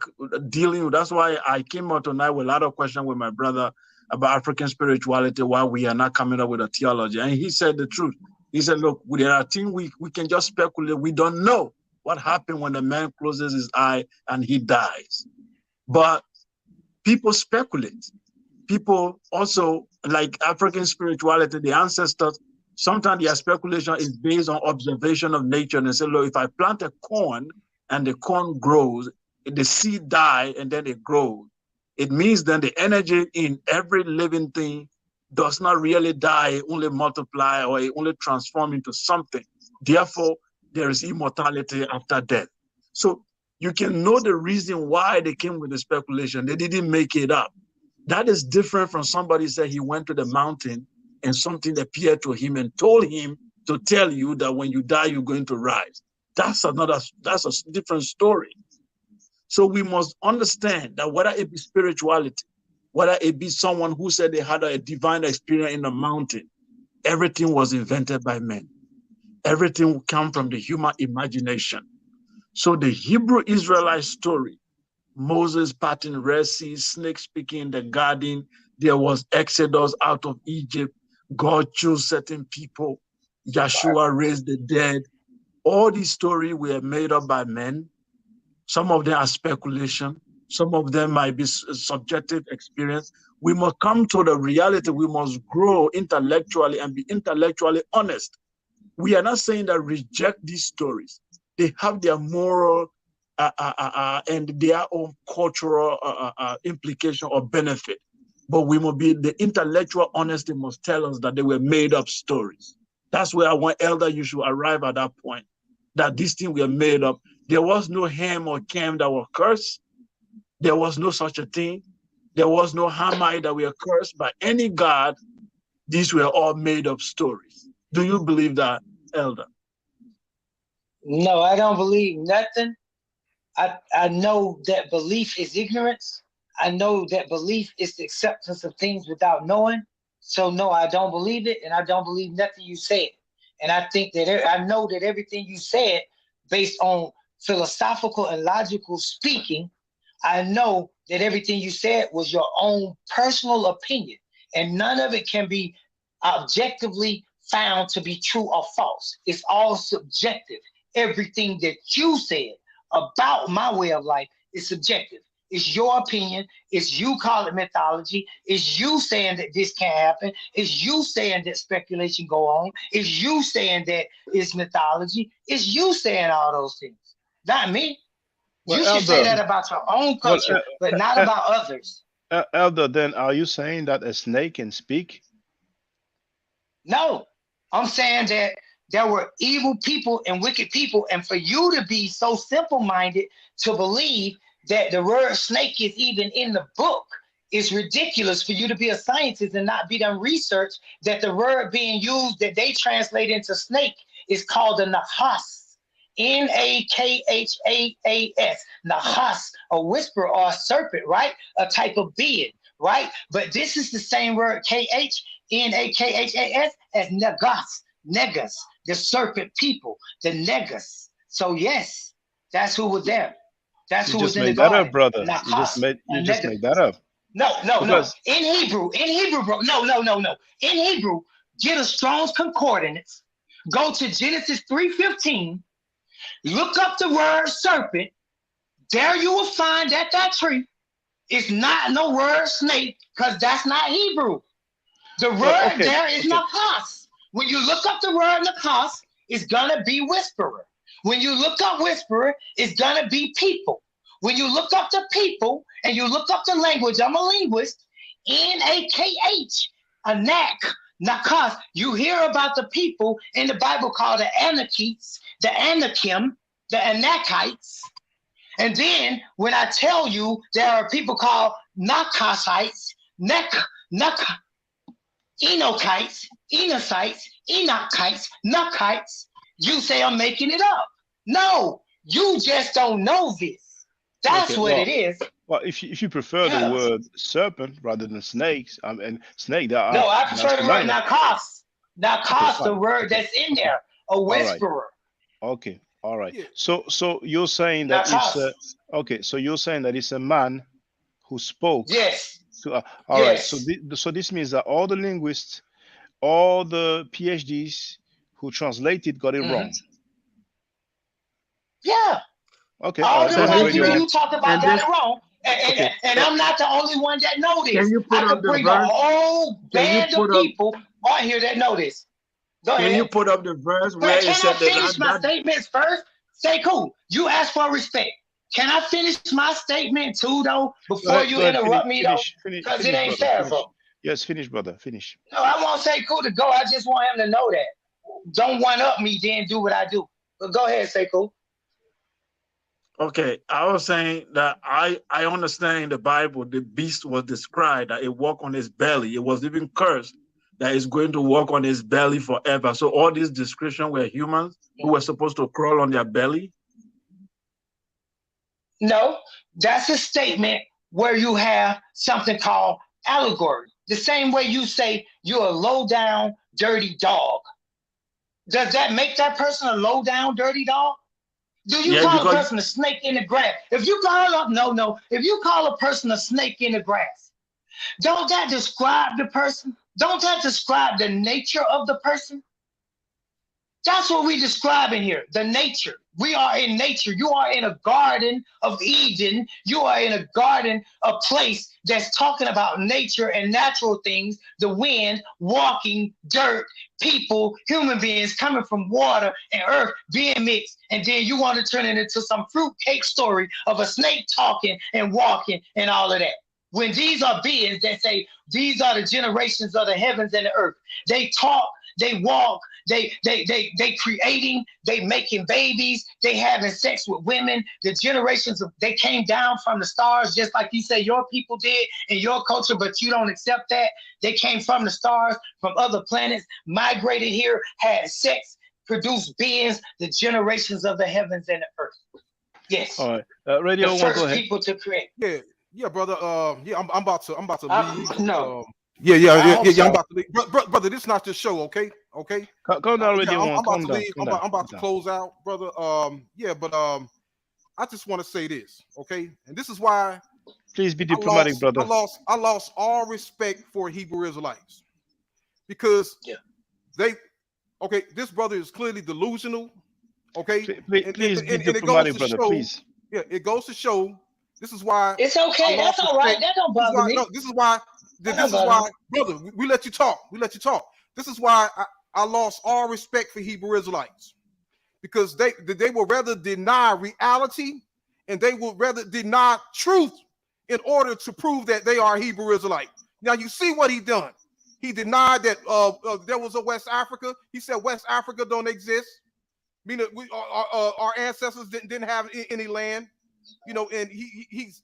dealing with. That's why I came out tonight with a lot of questions with my brother about African spirituality, why we are not coming up with a theology. And he said the truth. He said, look, there are things we can just speculate. We don't know what happened when the man closes his eye and he dies. But people speculate. People also, like African spirituality, the ancestors, sometimes their speculation is based on observation of nature. And they say, look, if I plant a corn and the corn grows, the seed dies and then it grows, it means then the energy in every living thing does not really die, it only multiply or it only transform into something. Therefore, there is immortality after death. So you can know the reason why they came with the speculation. They didn't make it up. That is different from somebody said he went to the mountain and something appeared to him and told him to tell you that when you die, you're going to rise. That's a different story. So we must understand that whether it be spirituality, whether it be someone who said they had a divine experience in the mountain, everything was invented by men. Everything will come from the human imagination. So the Hebrew Israelite story, Moses parting Red Sea, snake speaking in the garden, there was Exodus out of Egypt, God chose certain people, Yeshua raised the dead. All these stories were made up by men. Some of them are speculation. Some of them might be subjective experience. We must come to the reality. We must grow intellectually and be intellectually honest. We are not saying that reject these stories. They have their moral and their own cultural implication or benefit. But we must be, the intellectual honesty must tell us that they were made up stories. That's where I want Elder you should arrive at that point, that these things were made up. There was no Ham or Cam that were cursed. There was no such a thing. There was no Hamite that were cursed by any god. These were all made up stories. Do you believe that, Elder? No, I don't believe nothing. I know that belief is ignorance. I know that belief is the acceptance of things without knowing. So no, I don't believe it, and I don't believe nothing you said. And I think that I know that everything you said, based on philosophical and logical speaking, I know that everything you said was your own personal opinion, and none of it can be objectively found to be true or false. It's all subjective. Everything that you said about my way of life is subjective. It's your opinion. It's you call it mythology. It's you saying that this can't happen. It's you saying that speculation go on. It's you saying that it's mythology. It's you saying all those things, not me. Well, You should say Elder, that about your own well, culture, but not about others. Elder, then are you saying that a snake can speak? No, I'm saying that there were evil people and wicked people, and for you to be so simple-minded to believe that the word snake is even in the book is ridiculous. For you to be a scientist and not be done research that the word being used that they translate into snake is called a nahas, Nakhas, nahas, a whisper or a serpent, right? A type of being, right? But this is the same word Khnachas as negas, the serpent people, the negas. So yes, that's who was there. That's You who was just in the made that garden. up, brother. You Nahas, just negas. made that up. No. Because In Hebrew, bro. No. In Hebrew, get a Strong's Concordance, go to Genesis 3:15, look up the word serpent. There you will find that tree is not no word snake, because that's not Hebrew. The well, word there is nahas. When you look up the word nahas, it's gonna be whisperer. When you look up whisperer, it's gonna be people. When you look up the people and you look up the language, I'm a linguist, Nakh, Nakas, you hear about the people in the Bible called the Anakites, the Anakim, the Anakites. And then when I tell you there are people called Nakasites, Enochites, Enochites, Enochites, Nukites, you say I'm making it up. No, you just don't know this. That's okay, what well, it is. well, if you prefer the Yeah. word serpent rather than snakes, and snake, that No, I that's prefer the word synonymous. Nakas. Okay, Nakas, the fine. word Okay, that's in okay, there, a all right. whisperer. Okay, all right. Yeah. So you're saying that it's Nakas. okay. So you're saying that it's a man who spoke Yes. to. All right. So Yes. so this means that all the linguists, all the PhDs who translated got it Mhm. wrong. Yeah. Okay, all All right. the Go And ahead, white this, bring your people and, you talk about and got this, it wrong. okay. And I'm not the only one that know can this. you put I up could the bring a verse? whole Can you band of put up? people on here that know this. Go Can you ahead. put up the verse But where it can I said that finish my statements first? Say cool. You ask for respect. Can I finish my statement too, though, before you Go ahead. interrupt me, though? Because it Finish, ain't brother. fair, Finish. bro. Yes, finish, brother. Finish. No, I won't say cool to go. I just want him to know that. Don't one up me, then do what I do. But go ahead, say cool. Okay, I was saying that I understand in the Bible the beast was described that it walked on his belly. It was even cursed that it's going to walk on his belly forever. So all these descriptions were humans who were supposed to crawl on their belly. No, that's a statement where you have something called allegory. The same way you say you're a low down, dirty dog. Does that make that person a low down, dirty dog? Do you Yeah, call a because person a snake in the grass? If you call up, no. If you call a person a snake in the grass, don't that describe the person? Don't that describe the nature of the person? That's what we're describing here, the nature. We are in nature. You are in a garden of Eden. You are in a garden, a place that's talking about nature and natural things, the wind, walking, dirt, people, human beings coming from water and earth being mixed. And then you want to turn it into some fruitcake story of a snake talking and walking and all of that. When these are beings that say, these are the generations of the heavens and the earth. They talk, they walk, they creating, they making babies, they having sex with women. The generations of they came down from the stars, just like you say your people did in your culture, but you don't accept that. They came from the stars, from other planets, migrated here, had sex, produced beings, the generations of the heavens and the earth. Yes. All right. The Radio One, go first ahead. people to create. Yeah, brother. Yeah, I'm about to leave. No. Yeah. I hope I'm so. about to leave. Brother, this is not your show, okay? Okay. Calm down, Radio I'm One. about Calm to down. leave. Calm I'm down. about to Calm down. close out, brother. I just want to say this, okay? And this is why Please be diplomatic, brother. I lost all respect for Hebrew Israelites because this brother is clearly delusional, okay? Please be and it goes diplomatic, to brother. show, Please. yeah, it goes to show. This is why It's okay. I That's lost all right. respect. That don't bother me. This is why, brother, we let you talk. We let you talk. This is why I lost all respect for Hebrew Israelites because they would rather deny reality and they would rather deny truth in order to prove that they are Hebrew Israelite. Now you see what he done. He denied that there was a West Africa. He said West Africa don't exist. Meaning our ancestors didn't have any land. You know, and he's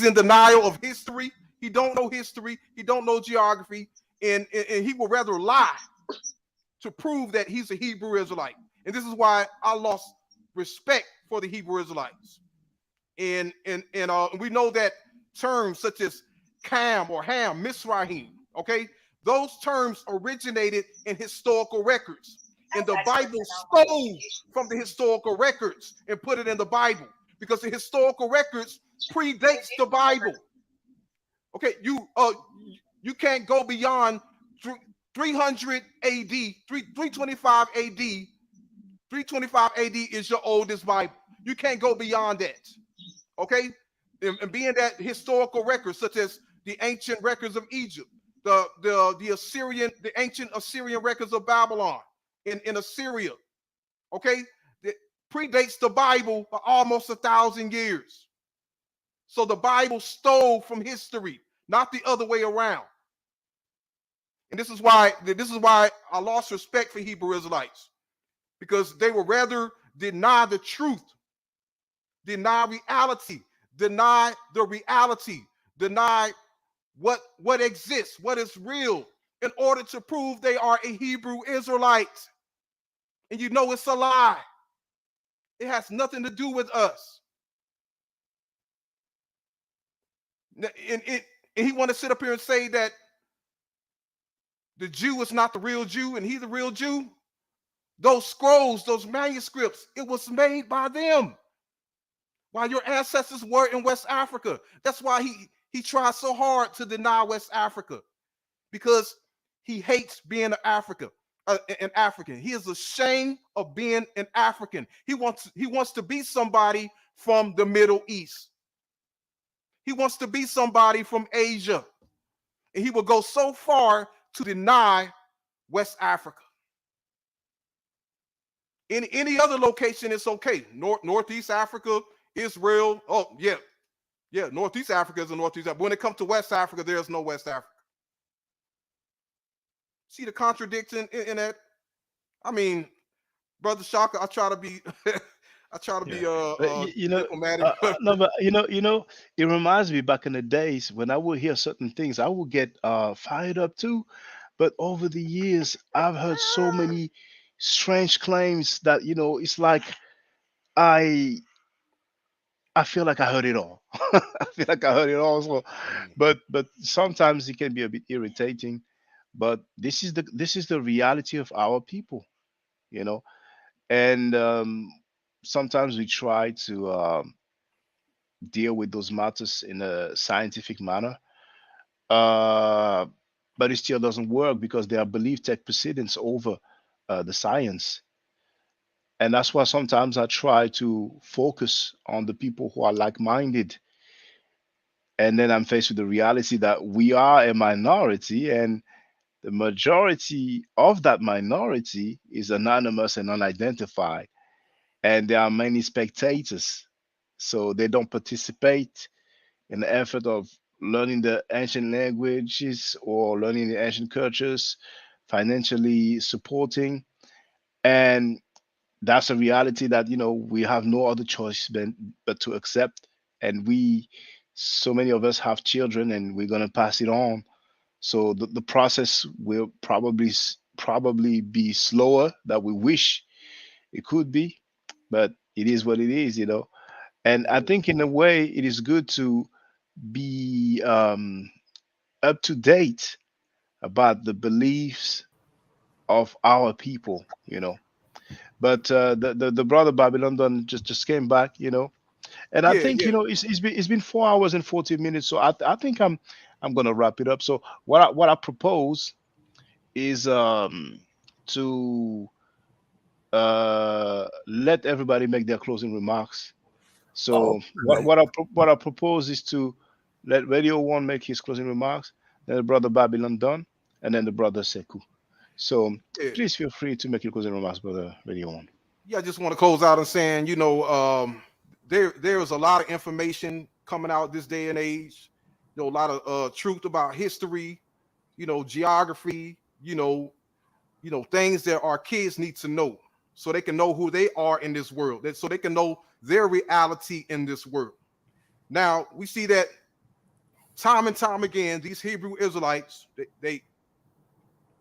in denial of history. He don't know history. He don't know geography, and he would rather lie to prove that he's a Hebrew Israelite. And this is why I lost respect for the Hebrew Israelites. And we know that terms such as Cam or Ham, Mizraim, okay, those terms originated in historical records, and the Bible stole from the historical records and put it in the Bible. Because the historical records predates the Bible. Okay, you can't go beyond 300 AD, 325 AD. 325 AD is your oldest Bible. You can't go beyond that. Okay, and being that historical records such as the ancient records of Egypt, the ancient Assyrian records of Babylon in Assyria. Okay. Predates the Bible by almost 1,000 years. So the Bible stole from history, not the other way around. And this is why I lost respect for Hebrew Israelites, because they would rather deny the truth, deny reality, deny what exists, what is real, in order to prove they are a Hebrew Israelite. And you know it's a lie. It has nothing to do with us. And he want to sit up here and say that the Jew is not the real Jew and he's the real Jew. Those scrolls, those manuscripts, it was made by them while your ancestors were in West Africa. That's why he tried so hard to deny West Africa, because he hates being an African. He is ashamed of being an African. He wants to be somebody from the Middle East. He wants to be somebody from Asia. And he will go so far to deny West Africa. In any other location, it's okay. Northeast Africa, Israel. Oh, yeah. Yeah, Northeast Africa is a Northeast Africa. But when it comes to West Africa, there's no West Africa. See the contradiction in that? I mean, Brother Shaka, I try to be diplomatic. No, but it reminds me back in the days when I would hear certain things, I would get fired up too. But over the years, I've heard so many strange claims that it's like I I feel like I heard it all. I feel like I heard it all. So, but sometimes it can be a bit irritating. But this is the reality of our people, you know. And sometimes we try to deal with those matters in a scientific manner, uh, but it still doesn't work because their belief take precedence over the science. And that's why sometimes I try to focus on the people who are like-minded. And then I'm faced with the reality that we are a minority, and the majority of that minority is anonymous and unidentified. And there are many spectators, so they don't participate in the effort of learning the ancient languages or learning the ancient cultures, financially supporting. And that's a reality that we have no other choice but to accept. And so many of us have children, and we're going to pass it on. So the process will probably be slower than we wish it could be, but it is what it is. And I think in a way it is good to be up to date about the beliefs of our people. But the brother Babylon Don just came back. And I Yeah, think yeah, it's been 4 hours and 40 minutes, so I think I'm gonna wrap it up. So what I propose is to let everybody make their closing remarks. So Okay. what I propose is to let Radio One make his closing remarks, then the brother Babylon Don, and then the brother Seku. So yeah. please feel free to make your closing remarks, brother Radio One. Yeah, I just want to close out and saying, there's a lot of information coming out this day and age. A lot of truth about history, geography, things that our kids need to know so they can know who they are in this world, so they can know their reality in this world. Now we see that time and time again, these Hebrew Israelites,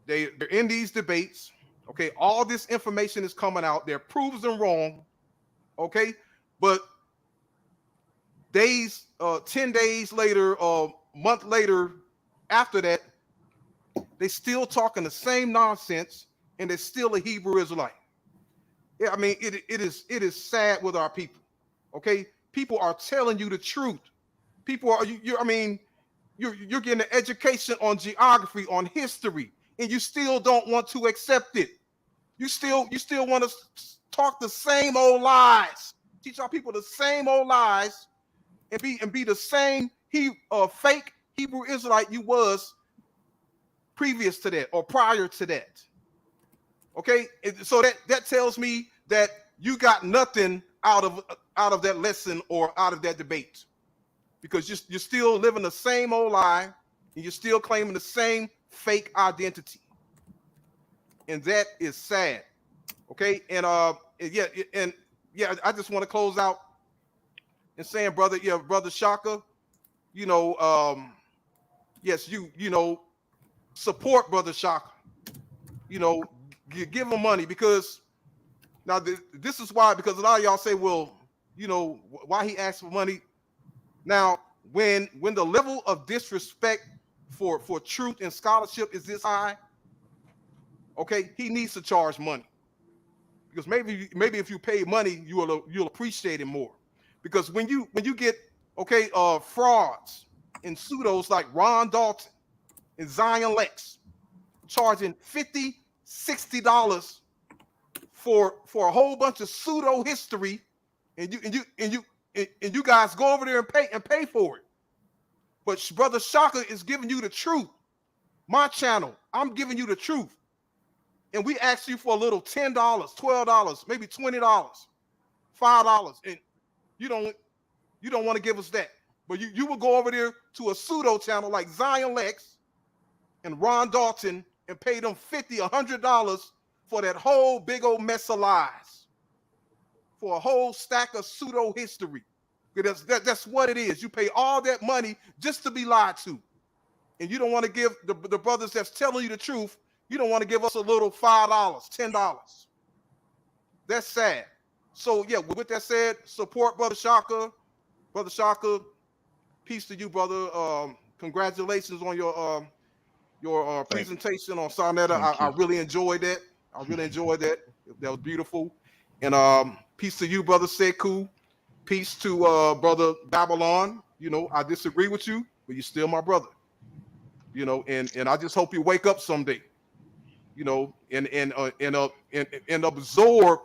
they're in these debates. Okay, all this information is coming out there, proves them wrong. Okay, but 10 days later, month later, after that, they still talking the same nonsense, and they're still a Hebrew Israelite. Yeah, I mean, it is sad with our people. Okay, people are telling you the truth. People are I mean, you're getting an education on geography, on history, and you still don't want to accept it. You still want to talk the same old lies, teach our people the same old lies, and be the same fake Hebrew Israelite you was previous to that or prior to that. Okay, so that tells me that you got nothing out of that lesson or out of that debate, because you're still living the same old lie, and you're still claiming the same fake identity, and that is sad. Okay, and I just want to close out and saying, brother Shaka, yes, support brother Shaka. You give him money, because now this is why, because a lot of y'all say, well, why he asked for money. Now, when the level of disrespect for truth and scholarship is this high, okay, he needs to charge money, because maybe if you pay money, you'll appreciate it more. Because when you get frauds and pseudos like Ron Dalton and Zion Lex charging $50-$60 for a whole bunch of pseudo history, and you guys go over there and pay for it. But brother Shaka is giving you the truth. My channel, I'm giving you the truth. And we ask you for a little $10, $12, maybe $20, $5, and you don't want to give us that. But you will go over there to a pseudo channel like Zion Lex and Ron Dalton and pay them $50, $100 for that whole big old mess of lies, for a whole stack of pseudo history. That's what it is. You pay all that money just to be lied to. And you don't want to give the brothers that's telling you the truth, you don't want to give us a little $5, $10. That's sad. So yeah, with that said, support brother Shaka. Brother Shaka, peace to you, brother. Congratulations on your presentation on Sonetta. I really enjoyed that. I really enjoyed that. That was beautiful. And peace to you, brother Sekou. Peace to brother Babylon. You know, I disagree with you, but you're still my brother. You know, and I just hope you wake up someday. You know, and absorb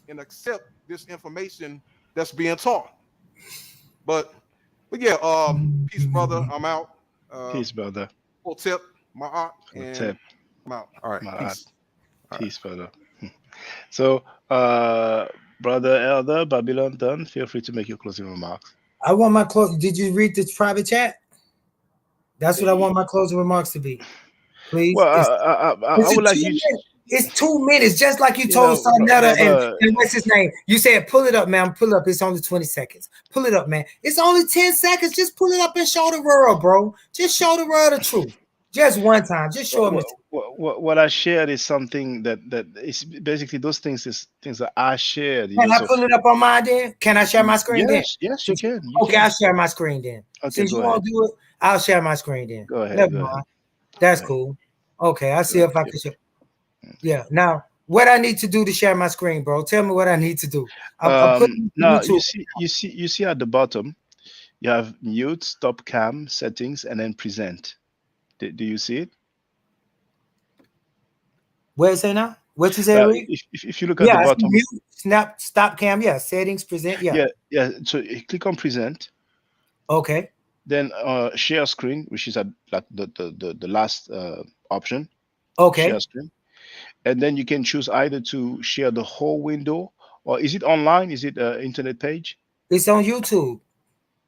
and accept this information that's being taught. But yeah, peace, brother. I'm out. Peace, brother. Hotep, Ma'at, and Hotep, I'm out. All right, Ma'at. peace. All Peace, brother. So, brother Elder Babylon done. Feel free to make your closing remarks. I want my close. Did you read the private chat? That's what I want my closing remarks to be. Please. Well, I would like you. It's 2 minutes, just like you You told know, Sonetta brother, and what's his name? You said, pull it up, man. Pull it up. It's only 20 seconds. Pull it up, man. It's only 10 seconds. Just pull it up and show the world, bro. Just show the world the truth. Just one time. Just show them the truth. What I shared is something that is basically those things is things that I shared. Can I pull it up on mine then? Can I share my screen then? Yes, you can. Okay, I'll share my screen then. Okay, Since you go won't do it, I'll share my screen then. Go ahead. Never Go mind. ahead. That's cool. Okay, I'll see if I can share. Yeah. Now, what I need to do to share my screen, bro? Tell me what I need to do. Now you see at the bottom, you have mute, stop cam, settings, and then present. Do you see it? Where is it now? What you say? If you look at the bottom, mute, snap, stop cam. Yeah, settings, present. Yeah. So you click on present. Okay. Then share screen, which is at like the last option. Okay. Share screen. And then you can choose either to share the whole window, or is it online? Is it an internet page? It's on YouTube.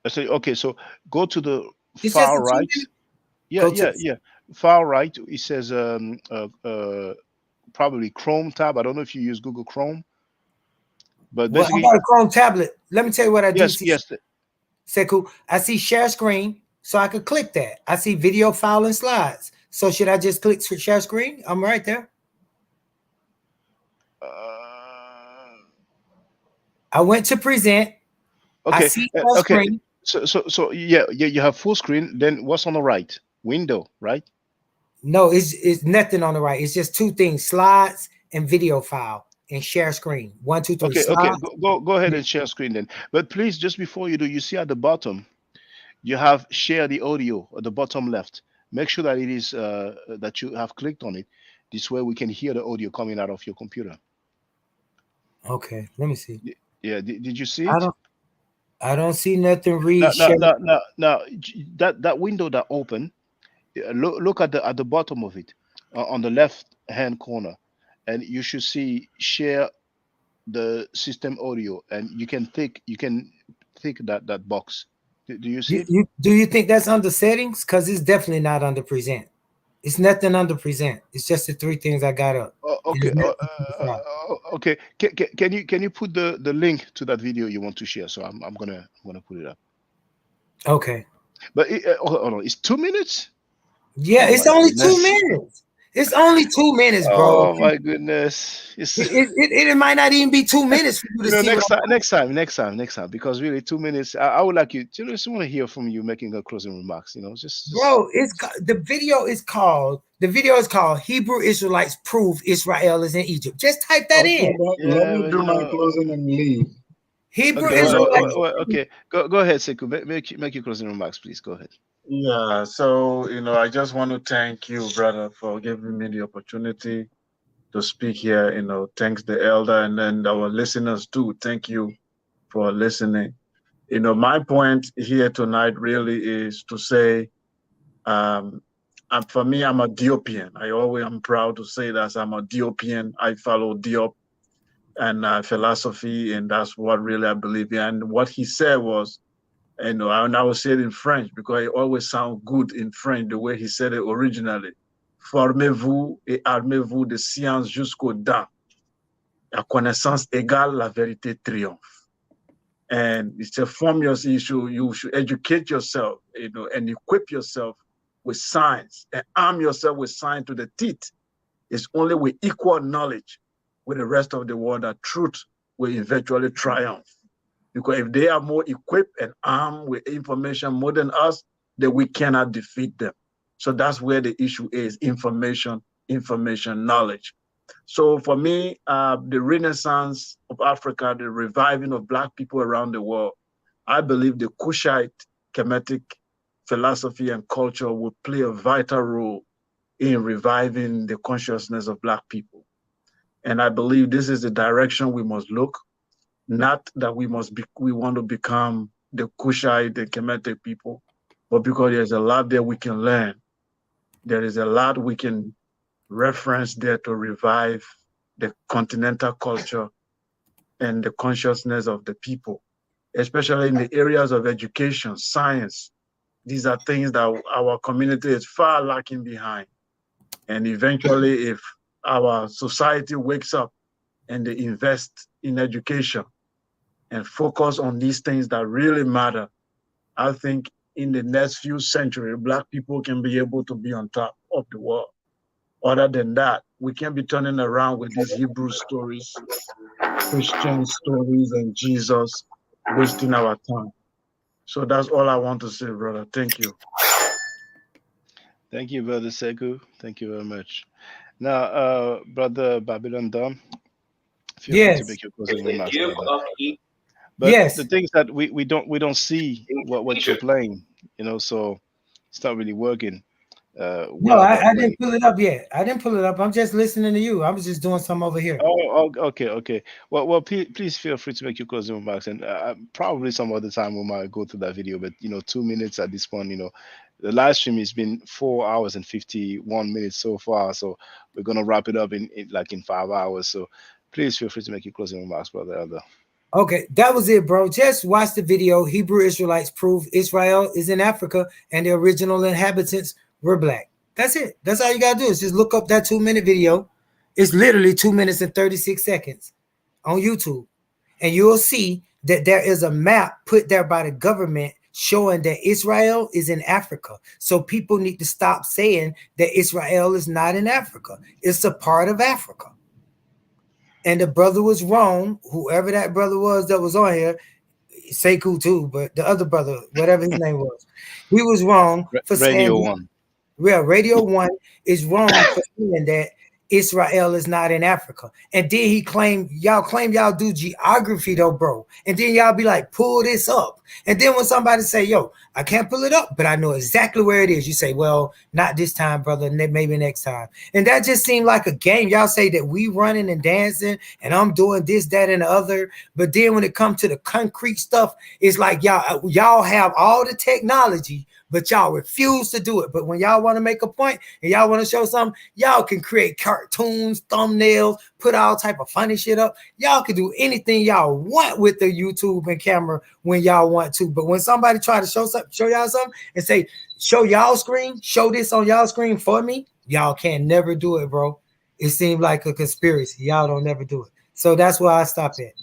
Okay, so go to the far right. Yeah. Far right. It says probably Chrome tab. I don't know if you use Google Chrome, but basically, I got a Chrome tablet. Let me tell you what I do. Yes. Sekou, I see share screen, so I could click that. I see video, file, and slides. So should I just click share screen? I'm right there. I went to present. Okay. I see full screen. So yeah, you have full screen. Then what's on the right? Window, right? No, it's nothing on the right. It's just two things: slides and video file and share screen. 1, 2, 3. Okay. Go ahead and share screen then. But please, just before you do, you see at the bottom, you have share the audio at the bottom left. Make sure that it is that you have clicked on it. This way we can hear the audio coming out of your computer. Okay, let me see. Yeah, did you see it? I don't see nothing. Read. Now, that window that opened, look at the bottom of it, on the left hand corner, and you should see share the system audio, and you can tick that box. Do you see it? Do you think that's under settings? Because it's definitely not under present. It's nothing under present. It's just the 3 things I got up. Okay. Okay. Can you put the link to that video you want to share? So I'm gonna put it up. Okay. But hold on, it's 2 minutes. Yeah, it's only 2 minutes. It's only 2 minutes, bro. Oh my goodness! It might not even be 2 minutes for you to see. Next time, because really 2 minutes. I would like you to just want to hear from you making a closing remarks. Just bro. The video is called Hebrew Israelites Prove Israel is in Egypt. Just type that in. Let me do my closing and leave. Hebrew Israelites. Okay, go ahead, Sekou. Make your closing remarks, please. Go ahead. Yeah, so I just want to thank you, brother, for giving me the opportunity to speak here. Thanks the elder and then our listeners too. Thank you for listening. My point here tonight really is to say, for me, I'm a Diopian. I'm proud to say that I'm a Diopian. I follow Diop and philosophy, and that's what really I believe in. And what he said was, and I will say it in French because it always sounds good in French the way he said it originally. Formez-vous et armez-vous de science jusqu'aux dents. La connaissance égale la vérité triomphe. And it's a form you should educate yourself, and equip yourself with science and arm yourself with science to the teeth. It's only with equal knowledge with the rest of the world that truth will eventually triumph. Because if they are more equipped and armed with information more than us, then we cannot defeat them. So that's where the issue is: information, knowledge. So for me, the renaissance of Africa, the reviving of Black people around the world, I believe the Kushite Kemetic philosophy and culture will play a vital role in reviving the consciousness of Black people. And I believe this is the direction we must look, not that we want to become the Kushite, the Kemetic people, but because there's a lot there we can learn. There is a lot we can reference there to revive the continental culture and the consciousness of the people, especially in the areas of education, science. These are things that our community is far lacking behind. And eventually, if our society wakes up and they invest in education and focus on these things that really matter, I think in the next few centuries, Black people can be able to be on top of the world. Other than that, we can't be turning around with these Hebrew stories, Christian stories, and Jesus, wasting our time. So that's all I want to say, brother. Thank you. Thank you, Brother Sekou. Thank you very much. Now, Brother Babylon Dom, feel free to Yes. make your closing remarks, Give brother. up But Yes. the things that we don't see what you're playing, you know, so it's not really working. No, Well, I but didn't pull it up yet. I didn't pull it up. I'm just listening to you. I was just doing some over here. okay. Well, please feel free to make your closing remarks, and probably some other time we might go through that video. But 2 minutes at this point. The live stream has been 4 hours and 51 minutes so far, so we're gonna wrap it up in 5 hours. So please feel free to make your closing remarks, brother Elder. Okay, that was it, bro. Just watch the video. Hebrew Israelites prove Israel is in Africa and the original inhabitants were Black. That's it. That's all you gotta do is just look up that 2-minute video. It's literally 2 minutes and 36 seconds on YouTube. And you'll see that there is a map put there by the government showing that Israel is in Africa. So people need to stop saying that Israel is not in Africa. It's a part of Africa. And the brother was wrong, whoever that brother was that was on here, Sekou too, but the other brother, whatever his name was, he was wrong for Radio saying, One. Yeah, Radio One is wrong for saying that Israel is not in Africa. And then he claim y'all do geography though, bro. And then y'all be like, pull this up. And then when somebody say, yo, I can't pull it up, but I know exactly where it is. You say, well, not this time, brother, maybe next time. And that just seemed like a game. Y'all say that we running and dancing and I'm doing this, that, and the other. But then when it comes to the concrete stuff, it's like y'all have all the technology, but y'all refuse to do it. But when y'all want to make a point and y'all want to show something, y'all can create cartoons, thumbnails, put all type of funny shit up. Y'all can do anything y'all want with the YouTube and camera when y'all want to. But when somebody try to show y'all something and say, show y'all screen, show this on y'all screen for me, y'all can never do it, bro. It seemed like a conspiracy. Y'all don't never do it. So that's why I stopped it.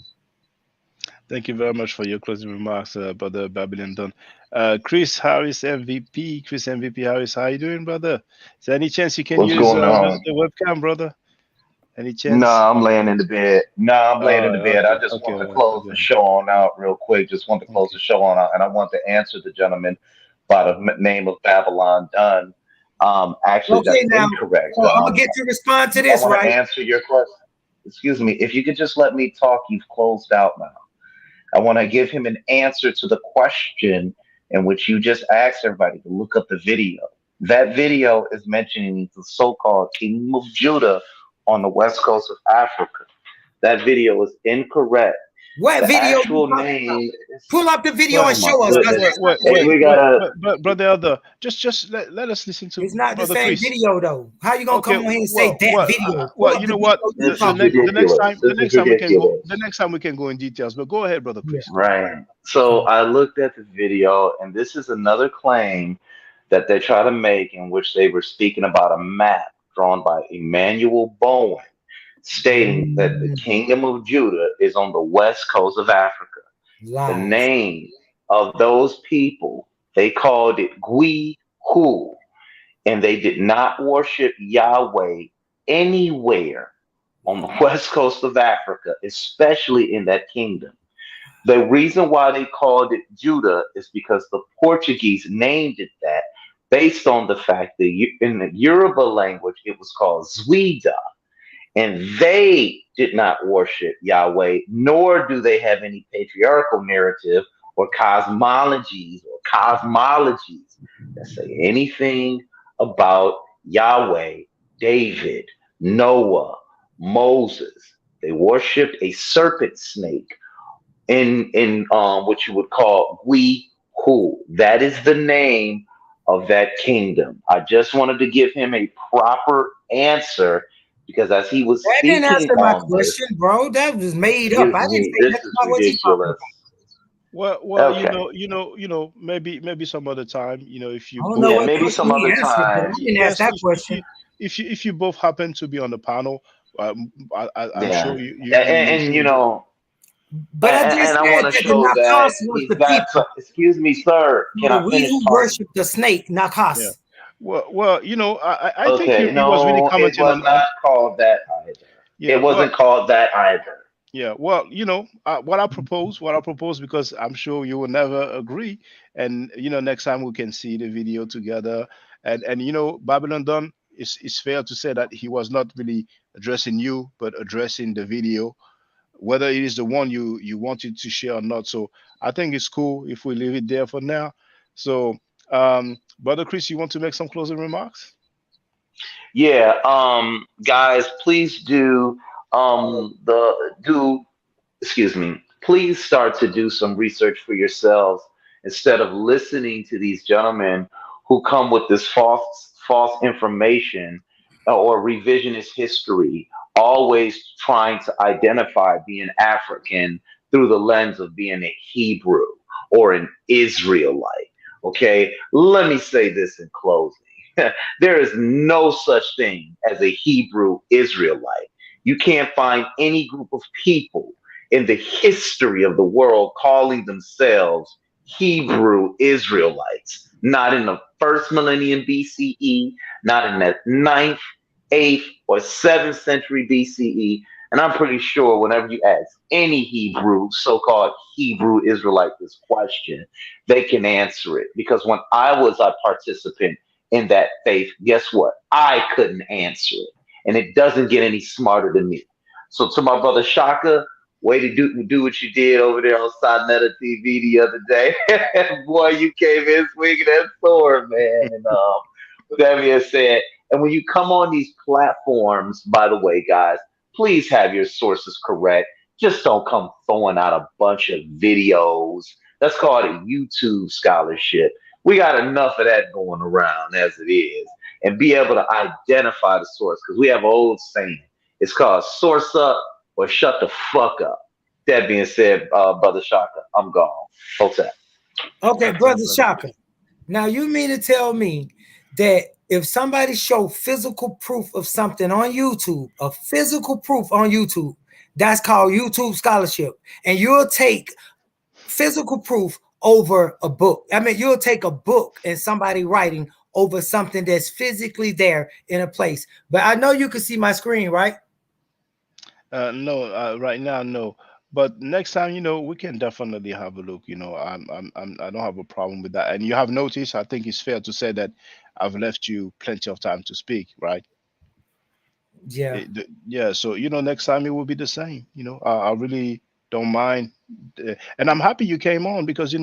Thank you very much for your closing remarks, Brother Babylon Dunn. Chris Harris MVP. Chris MVP Harris, how you doing, brother? Is there any chance you can What's use going on? the webcam, brother? Any chance? Nah, I'm laying in the bed. I just want to close the show on out real quick. Just want to close the show on out, and I want to answer the gentleman by the name of Babylon Dunn. Actually, Okay, that's now, incorrect. I'm gonna get you to respond to this, I want right? to answer your question. Excuse me. If you could just let me talk, you've closed out now. I want to give him an answer to the question in which you just asked everybody to look up the video. That video is mentioning the so-called Kingdom of Judah on the west coast of Africa. That video is incorrect. What The video? actual name is, Pull up the video Oh and my show us. goodness. Wait, Brother Elder, just let us listen to It's not Brother the same Chris. video though. How you gonna come on here and say that video? Well, you know what? This The is next time we can go. ridiculous. The next time we can go in details. But go ahead, Brother Chris. Right. So I looked at the video, and this is another claim that they try to make, in which they were speaking about a map drawn by Emmanuel Bowen, stating that the Kingdom of Judah is on the west coast of Africa. Lies. The name of those people, they called it Gui-Hu, and they did not worship Yahweh anywhere on the west coast of Africa, especially in that kingdom. The reason why they called it Judah is because the Portuguese named it that based on the fact that in the Yoruba language it was called Zwida, and they did not worship Yahweh, nor do they have any patriarchal narrative or cosmologies that say anything about Yahweh, David, Noah, Moses. They worshipped a serpent snake in what you would call Hu. That is the name of that kingdom. I just wanted to give him a proper answer because as he was That didn't speaking answer my on this, question, bro. That was made up. excuse I didn't me, say this nothing is about what you talking ridiculous. about. Well, Okay. maybe some other time, if I you don't know both Yeah, what maybe question some other he answered, but I time. didn't ask yes, that question. if you both happen to be on the panel, I'm Yeah. sure And you know, But I just and I said want to that the show that Nakas was he's the got people. excuse me, sir. Can The I we finish who talking? worship the snake, yeah. Nakas. Well, I think Okay, he was really no, it commenting was on not called that either. yeah. It wasn't called that either. Yeah, well, what I propose, because I'm sure you will never agree, and next time we can see the video together, and Babylon Dunn is fair to say that he was not really addressing you, but addressing the video, whether it is the one you wanted to share or not. So I think it's cool if we leave it there for now. So, Brother Chris, you want to make some closing remarks? Yeah, guys, please do excuse me, please start to do some research for yourselves instead of listening to these gentlemen who come with this false information or revisionist history, always trying to identify being African through the lens of being a Hebrew or an Israelite. Okay, let me say this in closing. There is no such thing as a Hebrew Israelite. You can't find any group of people in the history of the world calling themselves Hebrew Israelites. Not in the first millennium BCE, not in the ninth, eighth, or seventh century BCE. And I'm pretty sure whenever you ask any Hebrew, so called Hebrew Israelite, this question, they can answer it. Because when I was a participant in that faith, guess what? I couldn't answer it. And it doesn't get any smarter than me. So to my brother Shaka, way to do what you did over there on Sonetta TV the other day. Boy, you came in swinging that sword, man. And with that being said, and when you come on these platforms, by the way, guys, please have your sources correct. Just don't come throwing out a bunch of videos. That's called a YouTube scholarship. We got enough of that going around as it is. And be able to identify the source. Because we have an old saying. It's called source up or shut the fuck up. That being said, Brother Shaka, I'm gone. Hotel. Okay, Okay, brother brother. Shaka. Now you mean to tell me that if somebody show physical proof of something on YouTube, a physical proof on YouTube, that's called YouTube scholarship, and you'll take physical proof over a book. I mean, you'll take a book and somebody writing over something that's physically there in a place. But I know you can see my screen, right? No, right now, no. But next time, we can definitely have a look. I don't have a problem with that. And you have noticed, I think it's fair to say that I've left you plenty of time to speak, right? Yeah. Yeah. So, next time it will be the same. I really don't mind. And I'm happy you came on because,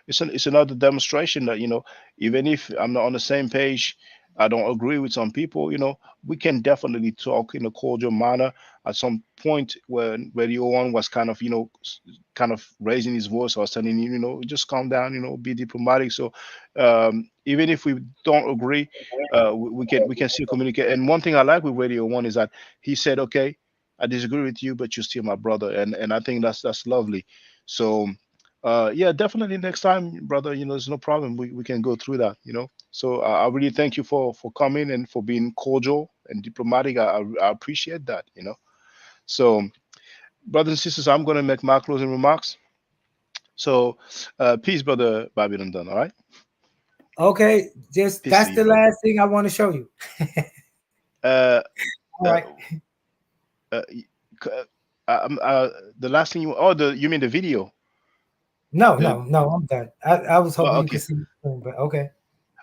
it's another demonstration that, even if I'm not on the same page, I don't agree with some people, we can definitely talk in a cordial manner. At some point when Radio One was kind of, kind of raising his voice, I was telling you, just calm down, be diplomatic. So even if we don't agree, we can still communicate. And one thing I like with Radio One is that he said, okay, I disagree with you, but you're still my brother, and I think that's lovely. So, yeah, definitely next time, brother. There's no problem. We can go through that. So I really thank you for coming and for being cordial and diplomatic. I appreciate that. So, brothers and sisters, I'm gonna make my closing remarks. So, peace, brother Babylon Dunn. All right, Okay, just peace to that's you, the brother. last thing I want to show you. Uh, All uh, right. uh, c- the last thing you mean the video? No, Yeah. no, I'm done. I was hoping Oh, you could okay. see the screen, but okay.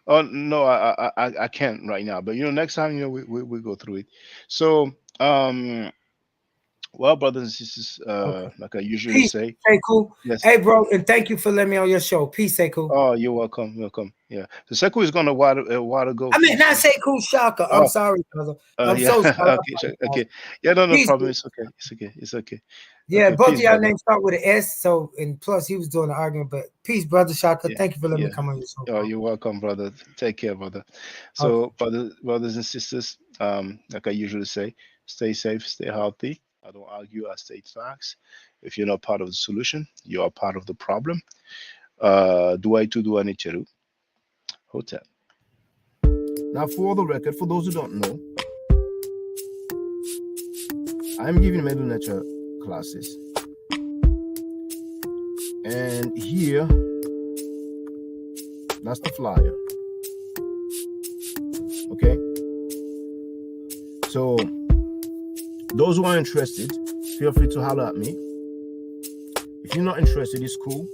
Oh no, I can't right now. But next time, we go through it. So, well, brothers and sisters, Okay. like I usually Peace, say, Sekou. yes. Hey, bro, and thank you for letting me on your show. Peace, Sekou. Oh, you're welcome, welcome. Yeah. So Sekou is gonna a while ago. I mean, not Sekou Shaka. I'm Oh, sorry, brother. I'm yeah. so sorry. Okay, okay. Yeah, no Peace. problem. It's okay. It's okay. It's okay. Yeah, Okay, both peace, of y'all brother. names start with an S. So, and plus he was doing the argument. But peace, brother Shaka. Yeah, Thank you for letting me yeah. come on your show. Oh, Bro. you're welcome, brother. Take care, brother. Okay. So, brothers and sisters, like I usually say, stay safe, stay healthy. I don't argue, I state facts. If you're not part of the solution, you are part of the problem. Dua itu dua ni ceru. Hotel. Now, for the record, for those who don't know, I'm giving Medu Nature classes. And here, that's the flyer. Okay? So, those who are interested, feel free to holler at me. If you're not interested, it's cool.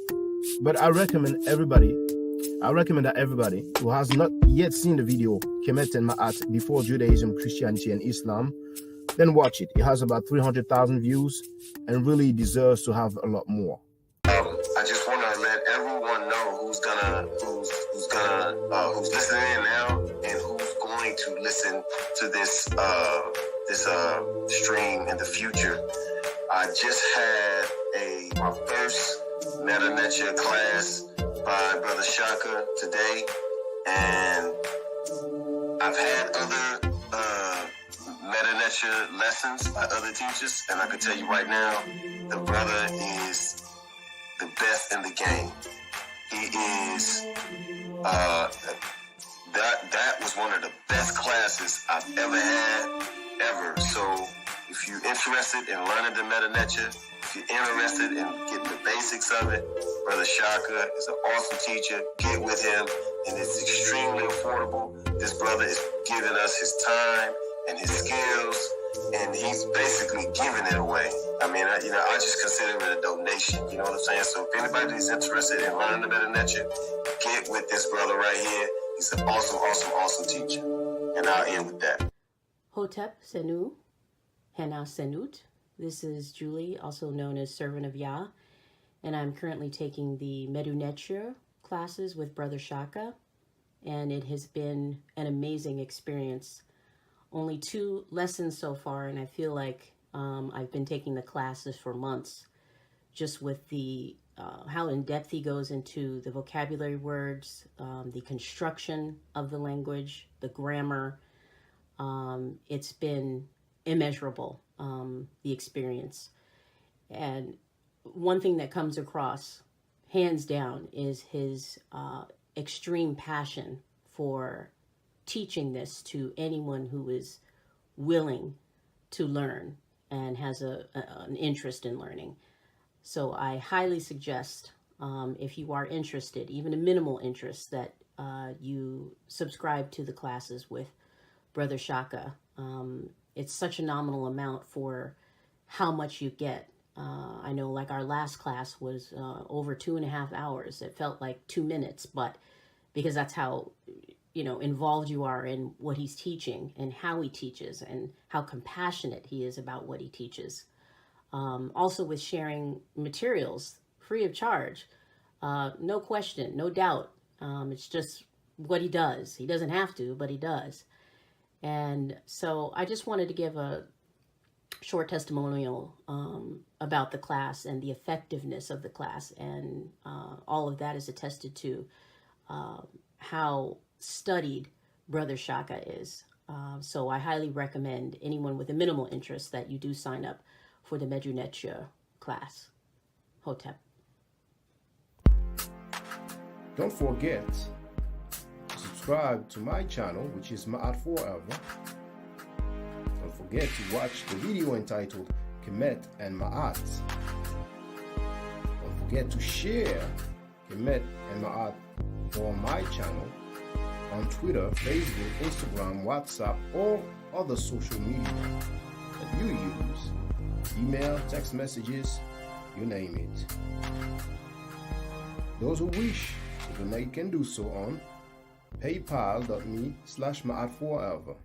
But I recommend that everybody who has not yet seen the video, Kemet and Ma'at, Before Judaism, Christianity, and Islam, then watch it. It has about 300,000 views and really deserves to have a lot more. I just want to let everyone know who's listening in now and who's going to listen to this stream in the future. I just had my first Meta Nature class by Brother Shaka today, and I've had other Meta Nature lessons by other teachers, and I can tell you right now, the brother is the best in the game. He is that was one of the best classes I've ever had ever. So if you're interested in learning the Meta Nature, if you're interested in getting the basics of it, Brother Shaka is an awesome teacher. Get with him, and it's extremely affordable. This brother is giving us his time and his skills, and he's basically giving it away. I mean, I just consider it a donation. You know what I'm saying? So if anybody's interested in learning the Meta Nature, get with this brother right here. He's an awesome, awesome, awesome teacher. And I'll end with that. Hotep Senu, Hena Senut. This is Julie, also known as Servant of Yah, and I'm currently taking the Medu Nature classes with Brother Shaka, and it has been an amazing experience. Only 2 lessons so far, and I feel like I've been taking the classes for months, just with the how in depth he goes into the vocabulary words, the construction of the language, the grammar. It's been immeasurable, the experience. And one thing that comes across, hands down, is his extreme passion for teaching this to anyone who is willing to learn and has an interest in learning. So I highly suggest, if you are interested, even a minimal interest, that you subscribe to the classes with Brother Shaka. It's such a nominal amount for how much you get. I know, like, our last class was over 2.5 hours. It felt like 2 minutes, but because that's how involved you are in what he's teaching and how he teaches and how compassionate he is about what he teaches. Also with sharing materials free of charge, no question, no doubt. It's just what he does. He doesn't have to, but he does. And so I just wanted to give a short testimonial about the class and the effectiveness of the class. And all of that is attested to how studied Brother Shaka is. So I highly recommend anyone with a minimal interest that you do sign up for the Medu Nature class. Hotep. Don't forget to subscribe to my channel, which is Ma'at Forever. Don't forget to watch the video entitled Kemet and Ma'at. Don't forget to share Kemet and Ma'at on my channel on Twitter, Facebook, Instagram, WhatsApp, or other social media that you use. Email, text messages, you name it. Those who wish to donate can do so on paypal.me/ma'at4ever.